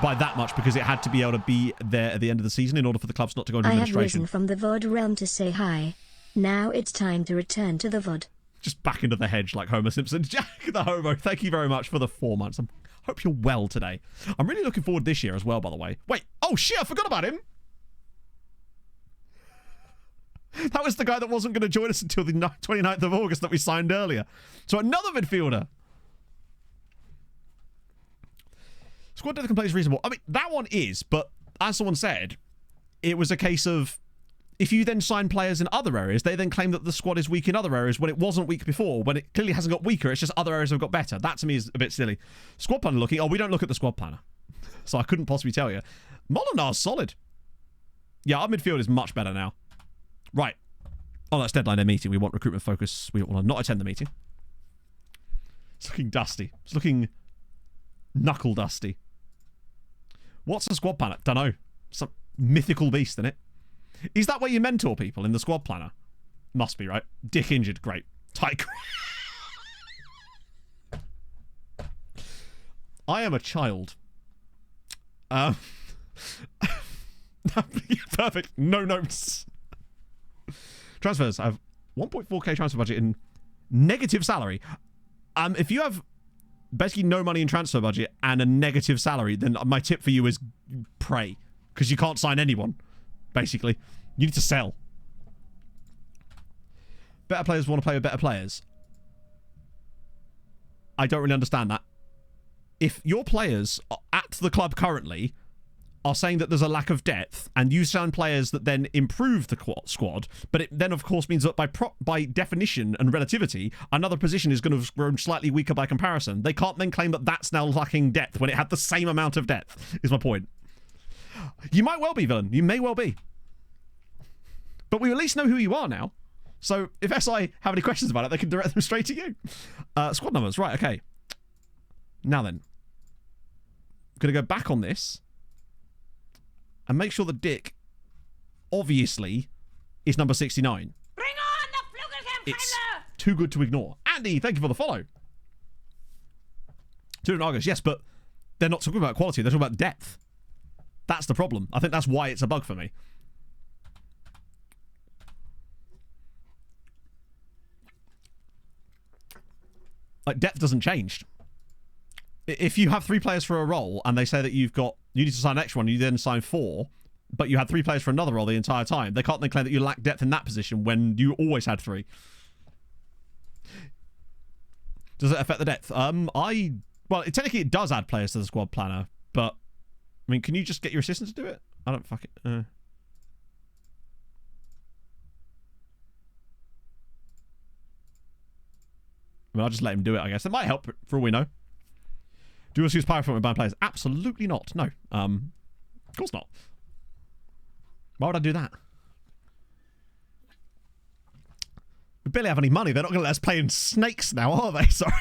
by that much because it had to be able to be there at the end of the season in order for the clubs not to go into administration. I have risen from the VOD realm to say hi. Now it's time to return to the VOD. Just back into the hedge like Homer Simpson. Jack the Homo, thank you very much for the 4 months. I hope you're well today. I'm really looking forward this year as well, by the way. Wait, oh shit, I forgot about him. That was the guy that wasn't going to join us until the 29th of August that we signed earlier. So another midfielder. Squad depth complaint is reasonable. I mean, that one is, but as someone said, it was a case of if you then sign players in other areas, they then claim that the squad is weak in other areas when it wasn't weak before, when it clearly hasn't got weaker. It's just other areas have got better. That to me is a bit silly. Squad planner looking. Oh, we don't look at the squad planner, so I couldn't possibly tell you. Molinar's solid. Yeah, our midfield is much better now. Right. Oh, that's deadline day meeting. We want recruitment focus. We want to not attend the meeting. It's looking dusty. It's looking knuckle dusty. What's a squad planner? Don't know. Some mythical beast in it. Is that where you mentor people in the squad planner? Must be, right? Dick injured. Great. Tight. I am a child. Perfect. No notes. Transfers. I have 1.4k transfer budget in negative salary. If you have basically no money in transfer budget and a negative salary, then my tip for you is pray, because you can't sign anyone. Basically, you need to sell. Better players want to play with better players. I don't really understand that. If your players at the club currently are saying that there's a lack of depth, and you sign players that then improve the squad, but it then of course means that by definition and relativity, another position is going to have grown slightly weaker by comparison. They can't then claim that that's now lacking depth when it had the same amount of depth, is my point. You might well be, villain. You may well be. But we at least know who you are now. So if SI have any questions about it, they can direct them straight to you. Squad numbers. Right, okay. Now then. I'm going to go back on this. And make sure that Dick, obviously, is number 69. Bring on the It's too good to ignore. Andy, thank you for the follow. Two August, yes, but they're not talking about quality. They're talking about depth. That's the problem. I think that's why it's a bug for me. Like, depth doesn't change. If you have 3 players for a role and they say that you need to sign an extra one, you then sign 4, but you had 3 players for another role the entire time, they can't then claim that you lack depth in that position when you always had 3. Does it affect the depth? Well, technically it does add players to the squad planner, but I mean, can you just get your assistant to do it? I don't fuck it. I mean, I'll just let him do it, I guess. It might help for all we know. Do you use power from band players? Absolutely not. No. Of course not. Why would I do that? We barely have any money. They're not going to let us play in snakes now, are they? Sorry.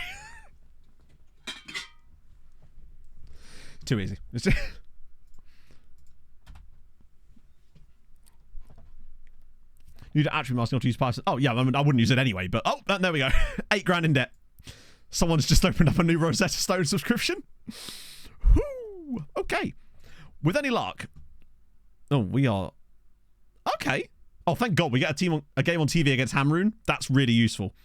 Too easy. You need to actually mask not to use Python. Oh, yeah, I mean, I wouldn't use it anyway, but... Oh, there we go. 8 grand in debt. Someone's just opened up a new Rosetta Stone subscription. Whoo! Okay. With any luck... Oh, we are... Okay. Oh, thank God. We get a game on TV against Hamroon. That's really useful.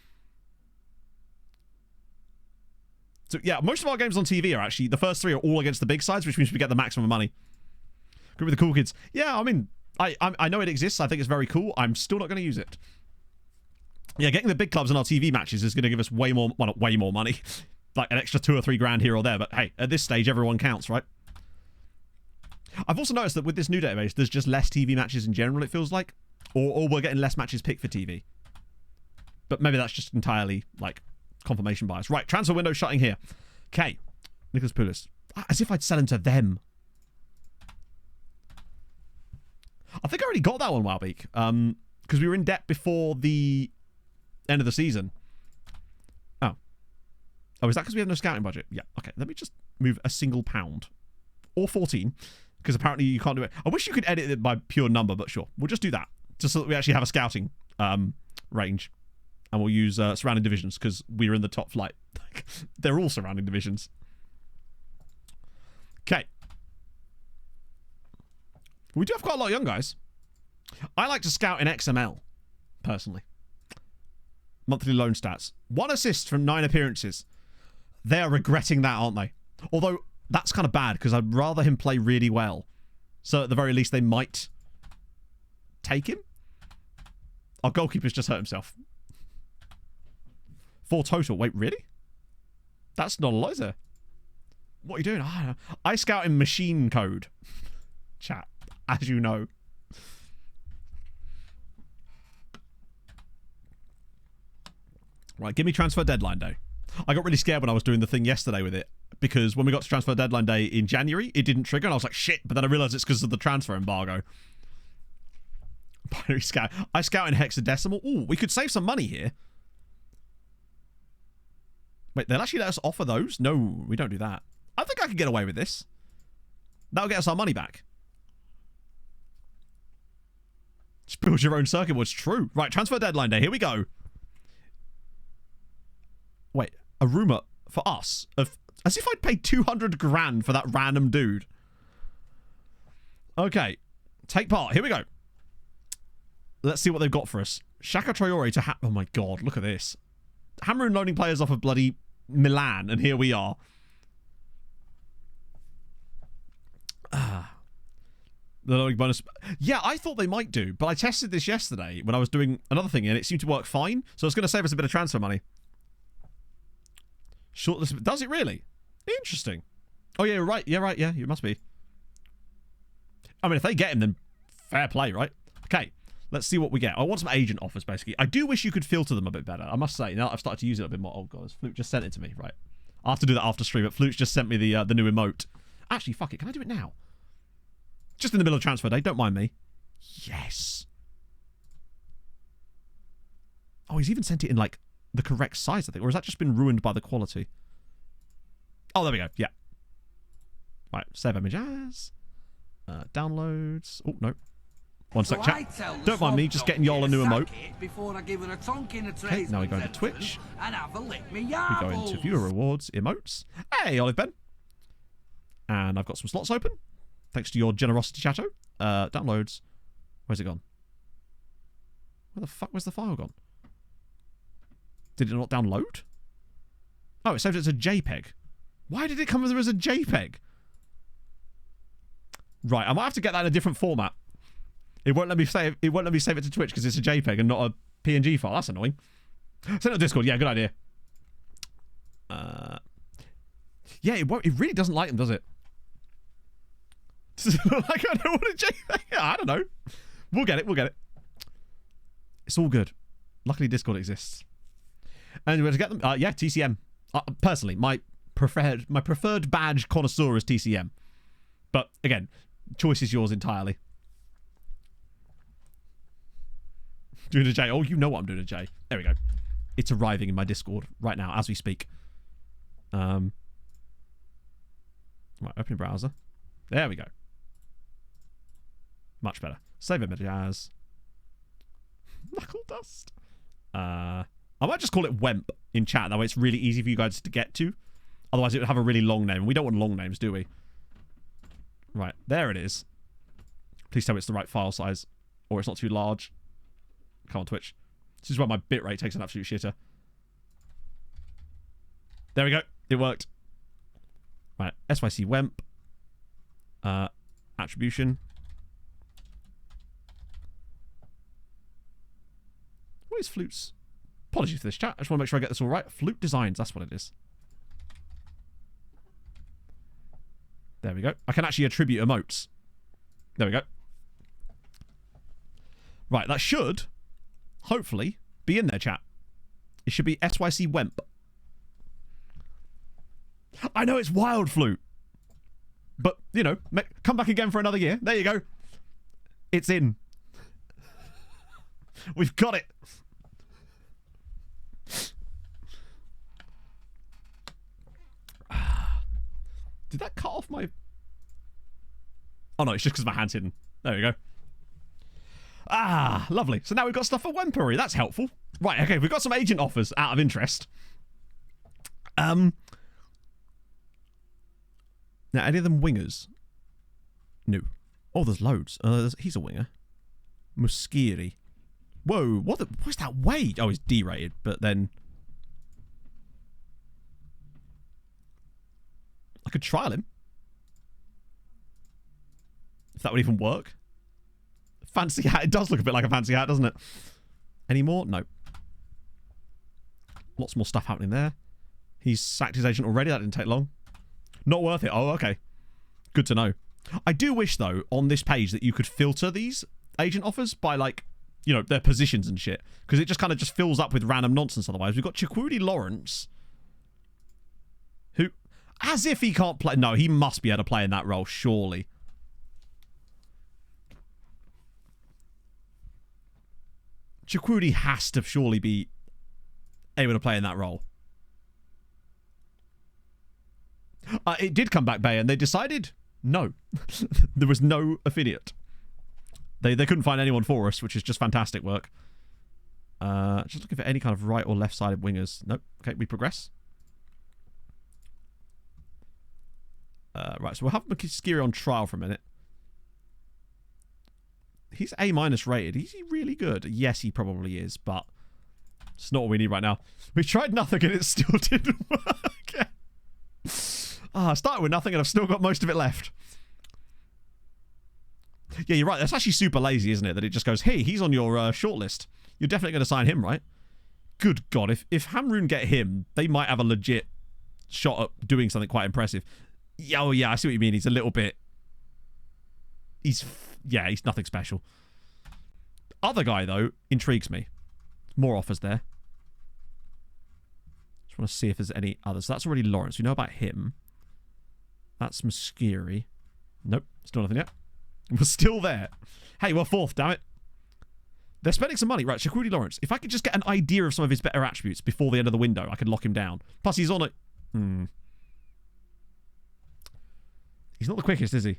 So, yeah, most of our games on TV are actually... The first 3 are all against the big sides, which means we get the maximum money. Group with the cool kids. Yeah, I mean... I know it exists. I think it's very cool. I'm still not going to use it. Yeah, getting the big clubs in our TV matches is going to give us way more... Well, not way more money. Like an extra 2 or 3 grand here or there. But hey, at this stage, everyone counts, right? I've also noticed that with this new database, there's just less TV matches in general, it feels like. Or we're getting less matches picked for TV. But maybe that's just entirely, like, confirmation bias. Right, transfer window shutting here. Okay. Nicholas Poulos. As if I'd sell him to them. I think I already got that one, Wowbeak. Because we were in debt before the end of the season. Oh, is that because we have no scouting budget? Yeah, okay. Let me just move a single pound. Or 14. Because apparently you can't do it. I wish you could edit it by pure number, but sure. We'll just do that. Just so that we actually have a scouting range. And we'll use surrounding divisions, because we're in the top flight. They're all surrounding divisions. Okay. We do have quite a lot of young guys. I like to scout in XML, personally. Monthly loan stats. 1 assist from 9 appearances. They are regretting that, aren't they? Although, that's kind of bad, because I'd rather him play really well. So, at the very least, they might take him. Our goalkeeper's just hurt himself. 4 total. Wait, really? That's not a lot, is there? What are you doing? I don't know. I scout in machine code. Chat. As you know. Right, give me transfer deadline day. I got really scared when I was doing the thing yesterday with it, because when we got to transfer deadline day in January, it didn't trigger, and I was like, shit, but then I realised it's because of the transfer embargo. Binary scout. I scout in hexadecimal. Ooh, we could save some money here. Wait, they'll actually let us offer those? No, we don't do that. I think I could get away with this. That'll get us our money back. Just build your own circuit board. It's true. Right, transfer deadline day. Here we go. Wait, a rumour for us of... As if I'd paid 200 grand for that random dude. Okay. Take part. Here we go. Let's see what they've got for us. Shaka Traore to... Oh my god, look at this. Hammer and loading players off of bloody Milan, and here we are. The loading bonus... Yeah, I thought they might do, but I tested this yesterday when I was doing another thing, and it seemed to work fine, so it's going to save us a bit of transfer money. Shortlist... Does it really? Interesting. Oh, yeah, right. Yeah, right. Yeah, you must be. I mean, if they get him, then fair play, right? Okay, let's see what we get. I want some agent offers, basically. I do wish you could filter them a bit better, I must say. Now that I've started to use it a bit more... Oh, God, Fluke just sent it to me. Right. I'll have to do that after stream, but Fluke's just sent me the new emote. Actually, fuck it. Can I do it now? Just in the middle of transfer day. Don't mind me. Yes. Oh, he's even sent it in, like, the correct size, I think. Or has that just been ruined by the quality? Oh, there we go. Yeah. Right. Save images. Downloads. Oh, no. One sec, chat. Don't mind me just getting y'all a new emote. Okay, now we go into Twitch. We go into viewer rewards, emotes. Hey, Olive Ben. And I've got some slots open. Thanks to your generosity, Chateau. Downloads. Where's it gone? Where the fuck was the file gone? Did it not download? Oh, it saved it as a JPEG. Why did it come as a JPEG? Right, I might have to get that in a different format. It won't let me save it to Twitch because it's a JPEG and not a PNG file. That's annoying. Send it to Discord. Yeah, good idea. Yeah, it really doesn't like them, does it? Does it look like I don't want a JPEG? I don't know. We'll get it. We'll get it. It's all good. Luckily, Discord exists. And where to get them? Yeah, TCM. Personally, my preferred badge connoisseur is TCM. But again, choice is yours entirely. Doing a J. Oh, you know what I'm doing a J. There we go. It's arriving in my Discord right now as we speak. Right, open browser. There we go. Much better. Save image as Knuckle Dust. I might just call it Wemp in chat. That way it's really easy for you guys to get to. Otherwise it would have a really long name. We don't want long names, do we? Right, there it is. Please tell me it's the right file size. Or it's not too large. Come on, Twitch. This is why my bitrate takes an absolute shitter. There we go. It worked. Right, SYC Wemp. Attribution. What is Flute's? Apologies for this, chat. I just want to make sure I get this all right. Flute Designs, that's what it is. There we go. I can actually attribute emotes. There we go. Right, that should, hopefully, be in there, chat. It should be SYC Wemp. I know it's wild, Flute. But, you know, come back again for another year. There you go. It's in. We've got it. Did that cut off my... Oh, no, it's just because my hand's hidden. There we go. Ah, lovely. So now we've got stuff for Wempery. That's helpful. Right, okay, we've got some agent offers out of interest. Now, any of them wingers? No. Oh, there's loads. He's a winger. Muskiri. Whoa, what's that weight? Oh, he's D-rated, but then... I could trial him. If that would even work. Fancy hat. It does look a bit like a fancy hat, doesn't it? Any more? No. Lots more stuff happening there. He's sacked his agent already. That didn't take long. Not worth it. Oh, okay. Good to know. I do wish, though, on this page that you could filter these agent offers by, like, you know, their positions and shit. Because it just kind of just fills up with random nonsense otherwise. We've got Chukwudi Lawrence, who, as if he can't play. No, he must be able to play in that role, surely. Chukwudi has to surely be able to play in that role. It did come back Bay, and they decided no. There was no affiliate. They couldn't find anyone for us, which is just fantastic work. Just looking for any kind of right or left-sided wingers. Nope. Okay, we progress. Right, so we'll have Mkhitaryan on trial for a minute. He's A- rated. Is he really good? Yes, he probably is, but it's not what we need right now. We tried nothing and it still didn't work. I started with nothing and I've still got most of it left. Yeah, you're right. That's actually super lazy, isn't it? That it just goes, hey, he's on your shortlist. You're definitely going to sign him, right? Good God. If Hamrun get him, they might have a legit shot at doing something quite impressive. Yeah, oh, yeah, I see what you mean. He's a little bit... He's nothing special. Other guy, though, intrigues me. More offers there. Just want to see if there's any others. So that's already Lawrence. We know about him. That's Musciri. Nope, still nothing yet. We're still there. Hey, we're fourth, damn it. They're spending some money. Right, Chukwudi Lawrence. If I could just get an idea of some of his better attributes before the end of the window, I could lock him down. Plus, he's on it. He's not the quickest, is he?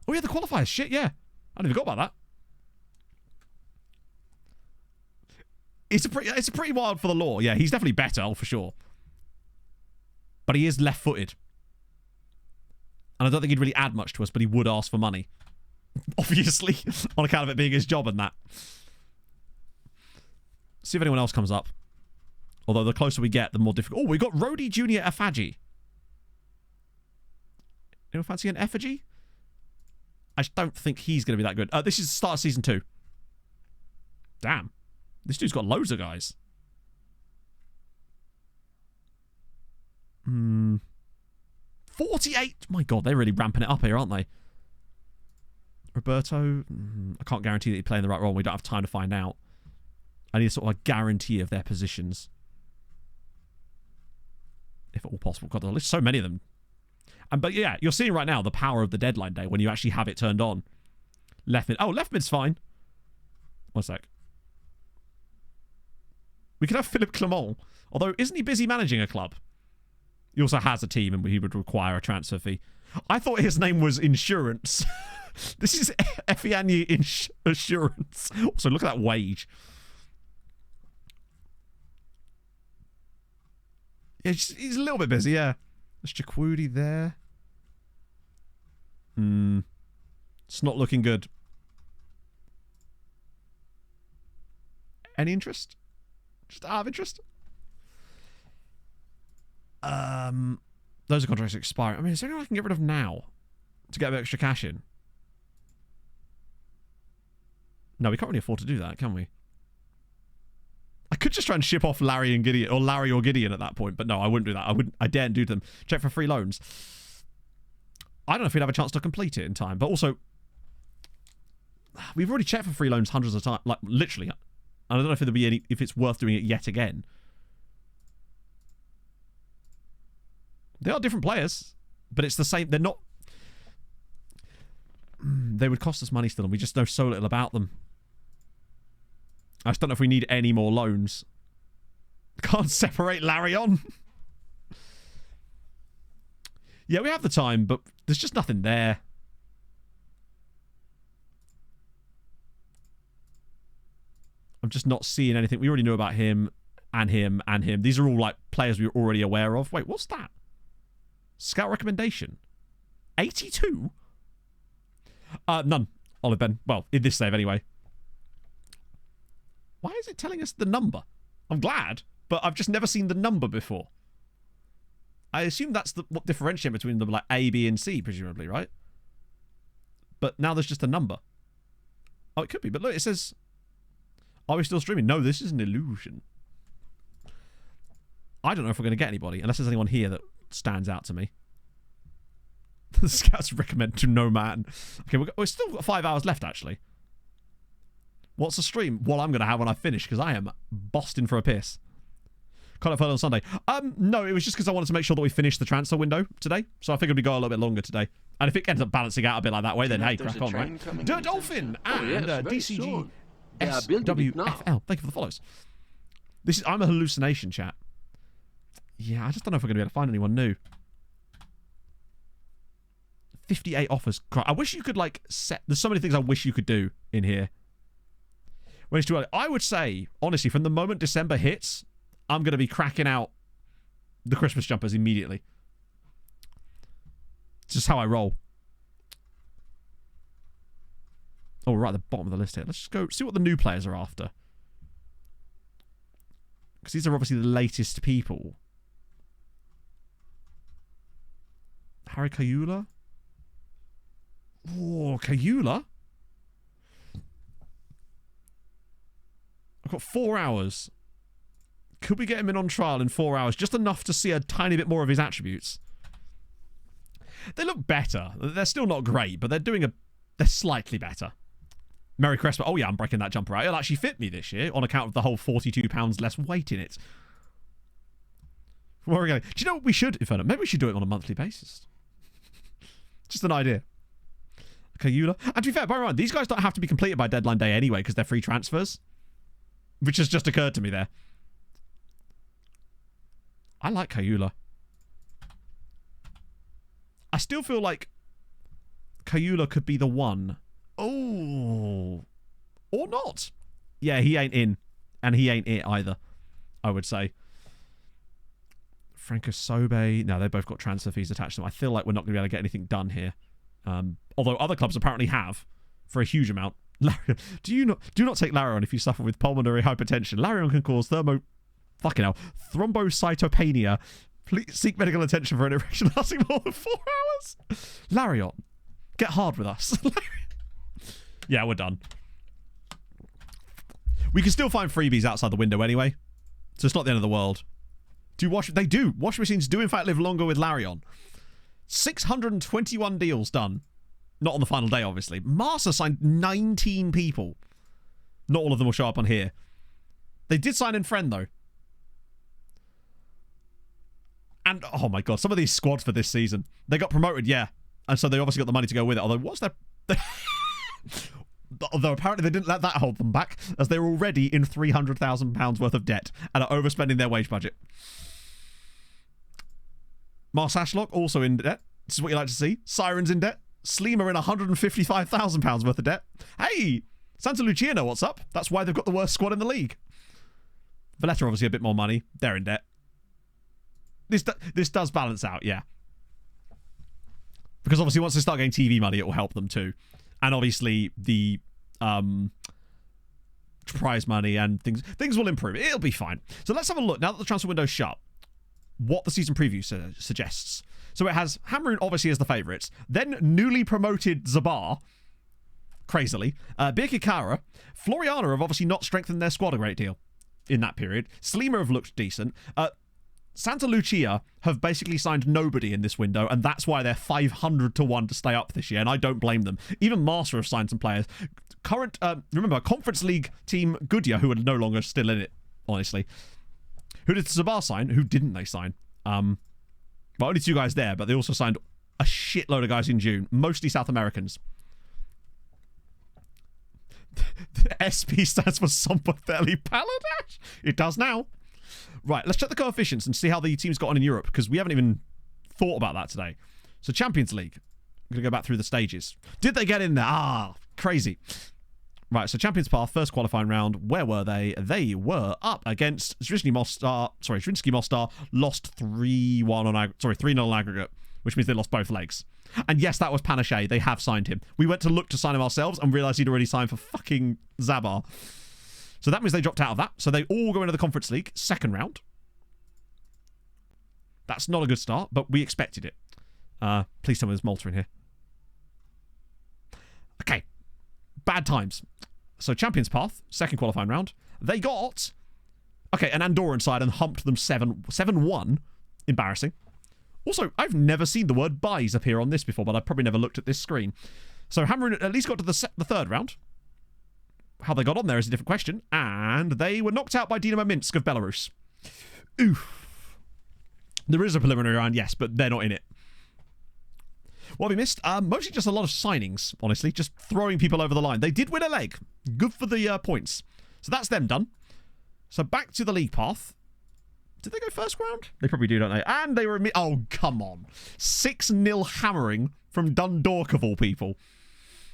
Oh, yeah, the qualifiers. Shit, yeah. I never forgot about that. It's a pretty wild for the law. Yeah, he's definitely better, for sure. But he is left-footed. And I don't think he'd really add much to us, but he would ask for money. Obviously, on account of it being his job and that. See if anyone else comes up. Although the closer we get, the more difficult. Oh, we got Rodi Junior Afaji. Anyone fancy an effigy? I just don't think he's going to be that good. This is the start of season 2. Damn. This dude's got loads of guys. 48. My God, they're really ramping it up here, aren't they? Roberto. I can't guarantee that he's playing the right role. We don't have time to find out. I need sort of a guarantee of their positions. If at all possible. God, there's so many of them. But yeah, you're seeing right now the power of the deadline day when you actually have it turned on. Left mid. Oh, left mid's fine. One sec. We could have Philippe Clement. Although, isn't he busy managing a club? He also has a team and he would require a transfer fee. I thought his name was Insurance. This is Efiani Assurance. Also, look at that wage. Yeah, he's a little bit busy, yeah. There's Chukwudi there. It's not looking good. Any interest? Just out of interest? Those are contracts expiring. I mean, is there anyone I can get rid of now to get a bit extra cash in? No, we can't really afford to do that, can we? I could just try and ship off Larry and Gideon, or Larry or Gideon at that point, but no, I wouldn't do that. I daren't do them. Check for free loans. I don't know if we'd have a chance to complete it in time, but also, we've already checked for free loans hundreds of times, like literally. And I don't know if there'll be any, if it's worth doing it yet again. They are different players, but it's the same. They're not. They would cost us money still, and we just know so little about them. I just don't know if we need any more loans. Can't separate Larry on. Yeah, we have the time, but there's just nothing there. I'm just not seeing anything. We already know about him and him and him. These are all like players we were already aware of. Wait, what's that? Scout recommendation. 82? None. Olive Ben. Well, in this save anyway. Why is it telling us the number? I'm glad, but I've just never seen the number before. I assume that's what differentiates between them, like A, B, and C, presumably, right? But now there's just a number. Oh, it could be, but look, it says... Are we still streaming? No, this is an illusion. I don't know if we're going to get anybody, unless there's anyone here that stands out to me. The scouts recommend to no man. Okay, we've still got 5 hours left, actually. What's the stream? Well, I'm going to have when I finish, because I am busting for a piss. Can't have heard on Sunday. No, it was just because I wanted to make sure that we finished the transfer window today. So I figured we'd go a little bit longer today. And if it ends up balancing out a bit like that way, then hey, crack on, right? Dirt Dolphin and DCG SWFL. Thank you for the follows. I'm a hallucination, chat. Yeah, I just don't know if we're going to be able to find anyone new. 58 offers. I wish you could, like, set... There's so many things I wish you could do in here. When it's too early. I would say, honestly, from the moment December hits, I'm going to be cracking out the Christmas jumpers immediately. It's just how I roll. Oh, we're right at the bottom of the list here. Let's just go see what the new players are after. Because these are obviously the latest people. Harry Kayula? Oh, Kayula? I've got 4 hours. Could we get him in on trial in 4 hours? Just enough to see a tiny bit more of his attributes. They look better. They're still not great, but they're slightly better. Merry Christmas. Oh yeah, I'm breaking that jumper out. It'll actually fit me this year on account of the whole 42 pounds less weight in it. Where are we going? Do you know what we should, Inferno? Maybe we should do it on a monthly basis. Just an idea. Kayula. And to be fair, bear in mind, these guys don't have to be completed by deadline day anyway because they're free transfers. Which has just occurred to me there. I like Kayula. I still feel like Kayula could be the one. Oh. Or not. Yeah, he ain't in. And he ain't it either, I would say. Franco Sobe. No, they've both got transfer fees attached to them. I feel like we're not going to be able to get anything done here. Although other clubs apparently have for a huge amount. Do not take Larion if you suffer with pulmonary hypertension. Larion can cause thrombocytopenia. Please seek medical attention for an erection lasting more than 4 hours. Larion, get hard with us. Yeah, we're done. We can still find freebies outside the window anyway, so it's not the end of the world. They do. Washing machines do in fact live longer with Larion. 621 deals done. Not on the final day, obviously. Marsa signed 19 people. Not all of them will show up on here. They did sign in Friend, though. And, oh my god, some of these squads for this season. They got promoted, yeah. And so they obviously got the money to go with it. Although, what's their... Although apparently they didn't let that hold them back, as they were already in £300,000 worth of debt and are overspending their wage budget. Mars Ashlock also in debt. This is what you like to see. Sirens in debt. Sleemer in £155,000 worth of debt. Hey! Santa Luciano, what's up? That's why they've got the worst squad in the league. Valletta obviously a bit more money. They're in debt. This does balance out, yeah. Because obviously once they start getting TV money, it will help them too. And obviously the prize money and things will improve. It'll be fine. So let's have a look, now that the transfer window's shut, what the season preview suggests. So it has Hamrun obviously as the favourites, then newly promoted Zabar, crazily, Birkikara, Floriana have obviously not strengthened their squad a great deal in that period. Sleemer have looked decent. Santa Lucia have basically signed nobody in this window, and that's why they're 500 to 1 to stay up this year, and I don't blame them. Even Master have signed some players. Remember, Conference League team Goodyear, who are no longer still in it, honestly. Who did Zabar sign? Who didn't they sign? Well, only 2 guys there, but they also signed a shitload of guys in June, mostly South Americans. The SP stands for Sombertheli Paladash. It does now. Right, let's check the coefficients and see how the teams got on in Europe, because we haven't even thought about that today. So Champions League. I'm going to go back through the stages. Did they get in there? Ah, crazy. Right, so Champions Path, first qualifying round. Where were they? They were up against Zrinjski Mostar, lost 3-1 on 3-0 on aggregate, which means they lost both legs. And yes, that was Panache. They have signed him. We went to look to sign him ourselves and realised he'd already signed for fucking Zabar. So that means they dropped out of that. So they all go into the Conference League, second round. That's not a good start, but we expected it. Please tell me there's Malta in here. Okay. Bad times. So Champions Path, second qualifying round. They got, an Andorran side and humped them 7-1. Embarrassing. Also, I've never seen the word buys appear on this before, but I've probably never looked at this screen. So Hamrun at least got to the third round. How they got on there is a different question. And they were knocked out by Dynamo Minsk of Belarus. Oof. There is a preliminary round, yes, but they're not in it. What have we missed? Mostly just a lot of signings, honestly. Just throwing people over the line. They did win a leg. Good for the points. So that's them done. So back to the league path. Did they go first round? They probably do, don't they? And they were... Oh, come on. 6-0 hammering from Dundalk, of all people.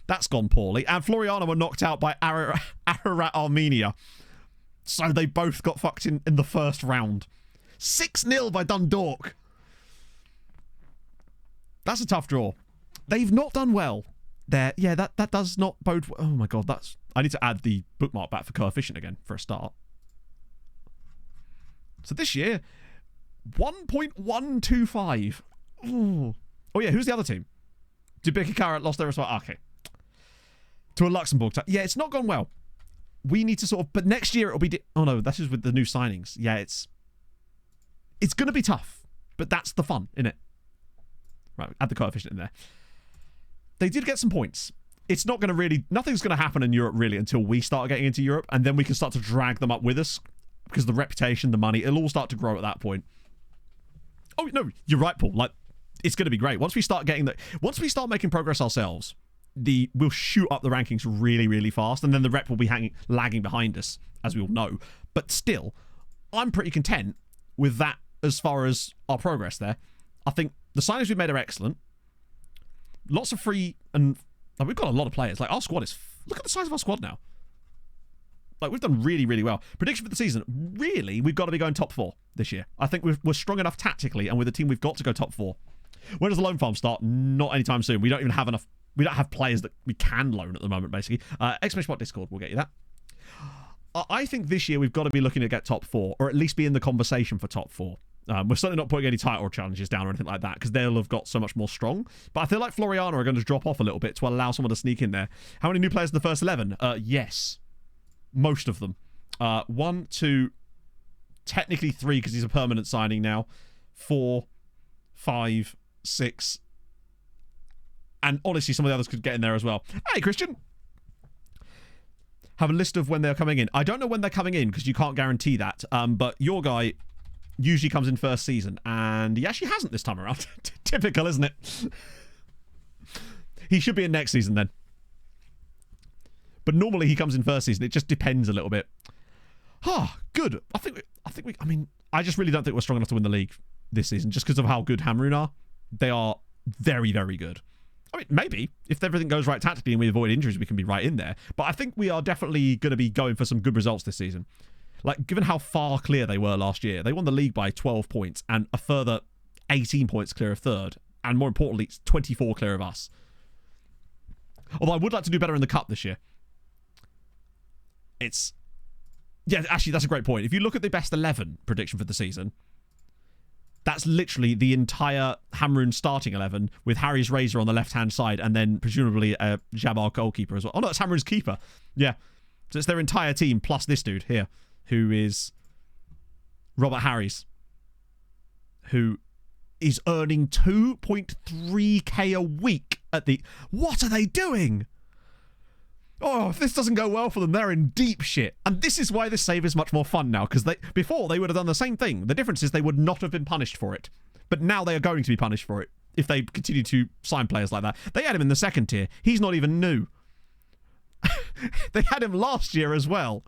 That's gone poorly. And Floriana were knocked out by Ararat Armenia. So they both got fucked in the first round. 6-0 by Dundalk. That's a tough draw. They've not done well there. Yeah, that does not bode... Oh, my God. I need to add the bookmark back for coefficient again for a start. So this year, 1.125. Ooh. Oh, yeah, who's the other team? Dubikikara lost their response. Okay. To a Luxembourg team. Yeah, it's not gone well. We need to sort of... But next year it'll be... Oh, no, that is with the new signings. Yeah, it's going to be tough. But that's the fun, innit? Right, add the coefficient in there. They did get some points. It's not going to really... Nothing's going to happen in Europe, really, until we start getting into Europe. And then we can start to drag them up with us. Because the reputation, the money, it'll all start to grow at that point. Oh, no, you're right, Paul. Like, it's going to be great. Once we start making progress ourselves, we'll shoot up the rankings really, really fast, and then the rep will be lagging behind us, as we all know. But still, I'm pretty content with that as far as our progress there. I think the signings we've made are excellent. Lots of free, and like, we've got a lot of players. Like, our squad is... Look at the size of our squad now. Like, we've done really, really well. Prediction for the season, really, we've got to be going top 4 this year. I think we're strong enough tactically, and with the team we've got to go top 4. When does the loan farm start? Not anytime soon. We don't even have enough... We don't have players that we can loan at the moment, basically. Exclamation mark Discord will get you that. I think this year we've got to be looking to get top 4, or at least be in the conversation for top 4. We're certainly not putting any title challenges down or anything like that, because they'll have got so much more strong. But I feel like Floriana are going to drop off a little bit to allow someone to sneak in there. How many new players in the first 11? Yes. Most of them. 1, 2, technically 3, because he's a permanent signing now. 4, 5, 6. And honestly, some of the others could get in there as well. Hey, Christian. Have a list of when they're coming in. I don't know when they're coming in, because you can't guarantee that. But your guy usually comes in first season, and he actually hasn't this time around. Typical, isn't it? He should be in next season then. But normally he comes in first season. It just depends a little bit. Good. I mean, I just really don't think we're strong enough to win the league this season, just because of how good Hamrun are. They are very, very good. I mean, maybe if everything goes right tactically and we avoid injuries, we can be right in there. But I think we are definitely going to be going for some good results this season. Like, given how far clear they were last year, they won the league by 12 points and a further 18 points clear of third. And more importantly, it's 24 clear of us. Although I would like to do better in the cup this year. Yeah, actually, that's a great point. If you look at the best 11 prediction for the season, that's literally the entire Hamrun starting 11 with Harry's Razor on the left-hand side and then presumably a Jabbar goalkeeper as well. Oh, no, it's Hamrun's keeper. Yeah. So it's their entire team plus this dude here, who is Robert Harries, who is earning 2.3k a week at the... What are they doing? Oh, if this doesn't go well for them, they're in deep shit. And this is why this save is much more fun now, because before they would have done the same thing. The difference is they would not have been punished for it. But now they are going to be punished for it if they continue to sign players like that. They had him in the second tier. He's not even new. They had him last year as well.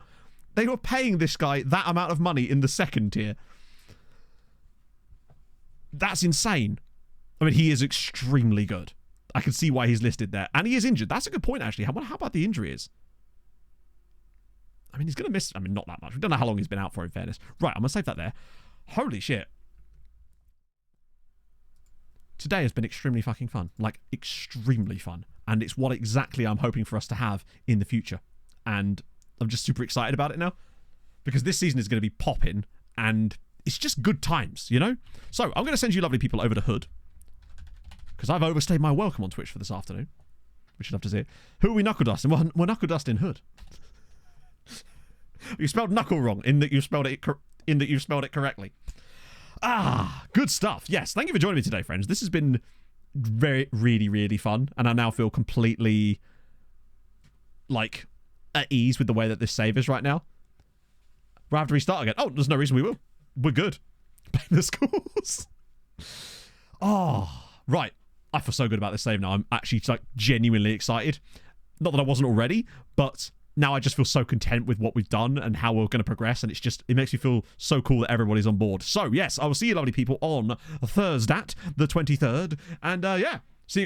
They were paying this guy that amount of money in the second tier. That's insane. I mean, he is extremely good. I can see why he's listed there. And he is injured. That's a good point, actually. How about the injury is? I mean, he's going to miss... I mean, not that much. We don't know how long he's been out for, in fairness. Right, I'm going to save that there. Holy shit. Today has been extremely fucking fun. Like, extremely fun. And it's what exactly I'm hoping for us to have in the future. And I'm just super excited about it now. Because this season is going to be popping. And it's just good times, you know? So, I'm going to send you lovely people over to Hood. Because I've overstayed my welcome on Twitch for this afternoon. Which you'd love to see. Who are we knuckle dusting? Well, we're knuckle dusting Hood. You spelled knuckle wrong in that you spelled it correctly. Good stuff. Yes, thank you for joining me today, friends. This has been really, really fun, and I now feel completely like at ease with the way that this save is right now. We'll have to restart again. Oh, there's no reason we will. We're good. Play the schools. Oh, right. I feel so good about this save now. I'm actually like genuinely excited. Not that I wasn't already, but now I just feel so content with what we've done and how we're going to progress, and it makes me feel so cool that everybody's on board. So, yes, I will see you lovely people on Thursday, the 23rd, and yeah, see you guys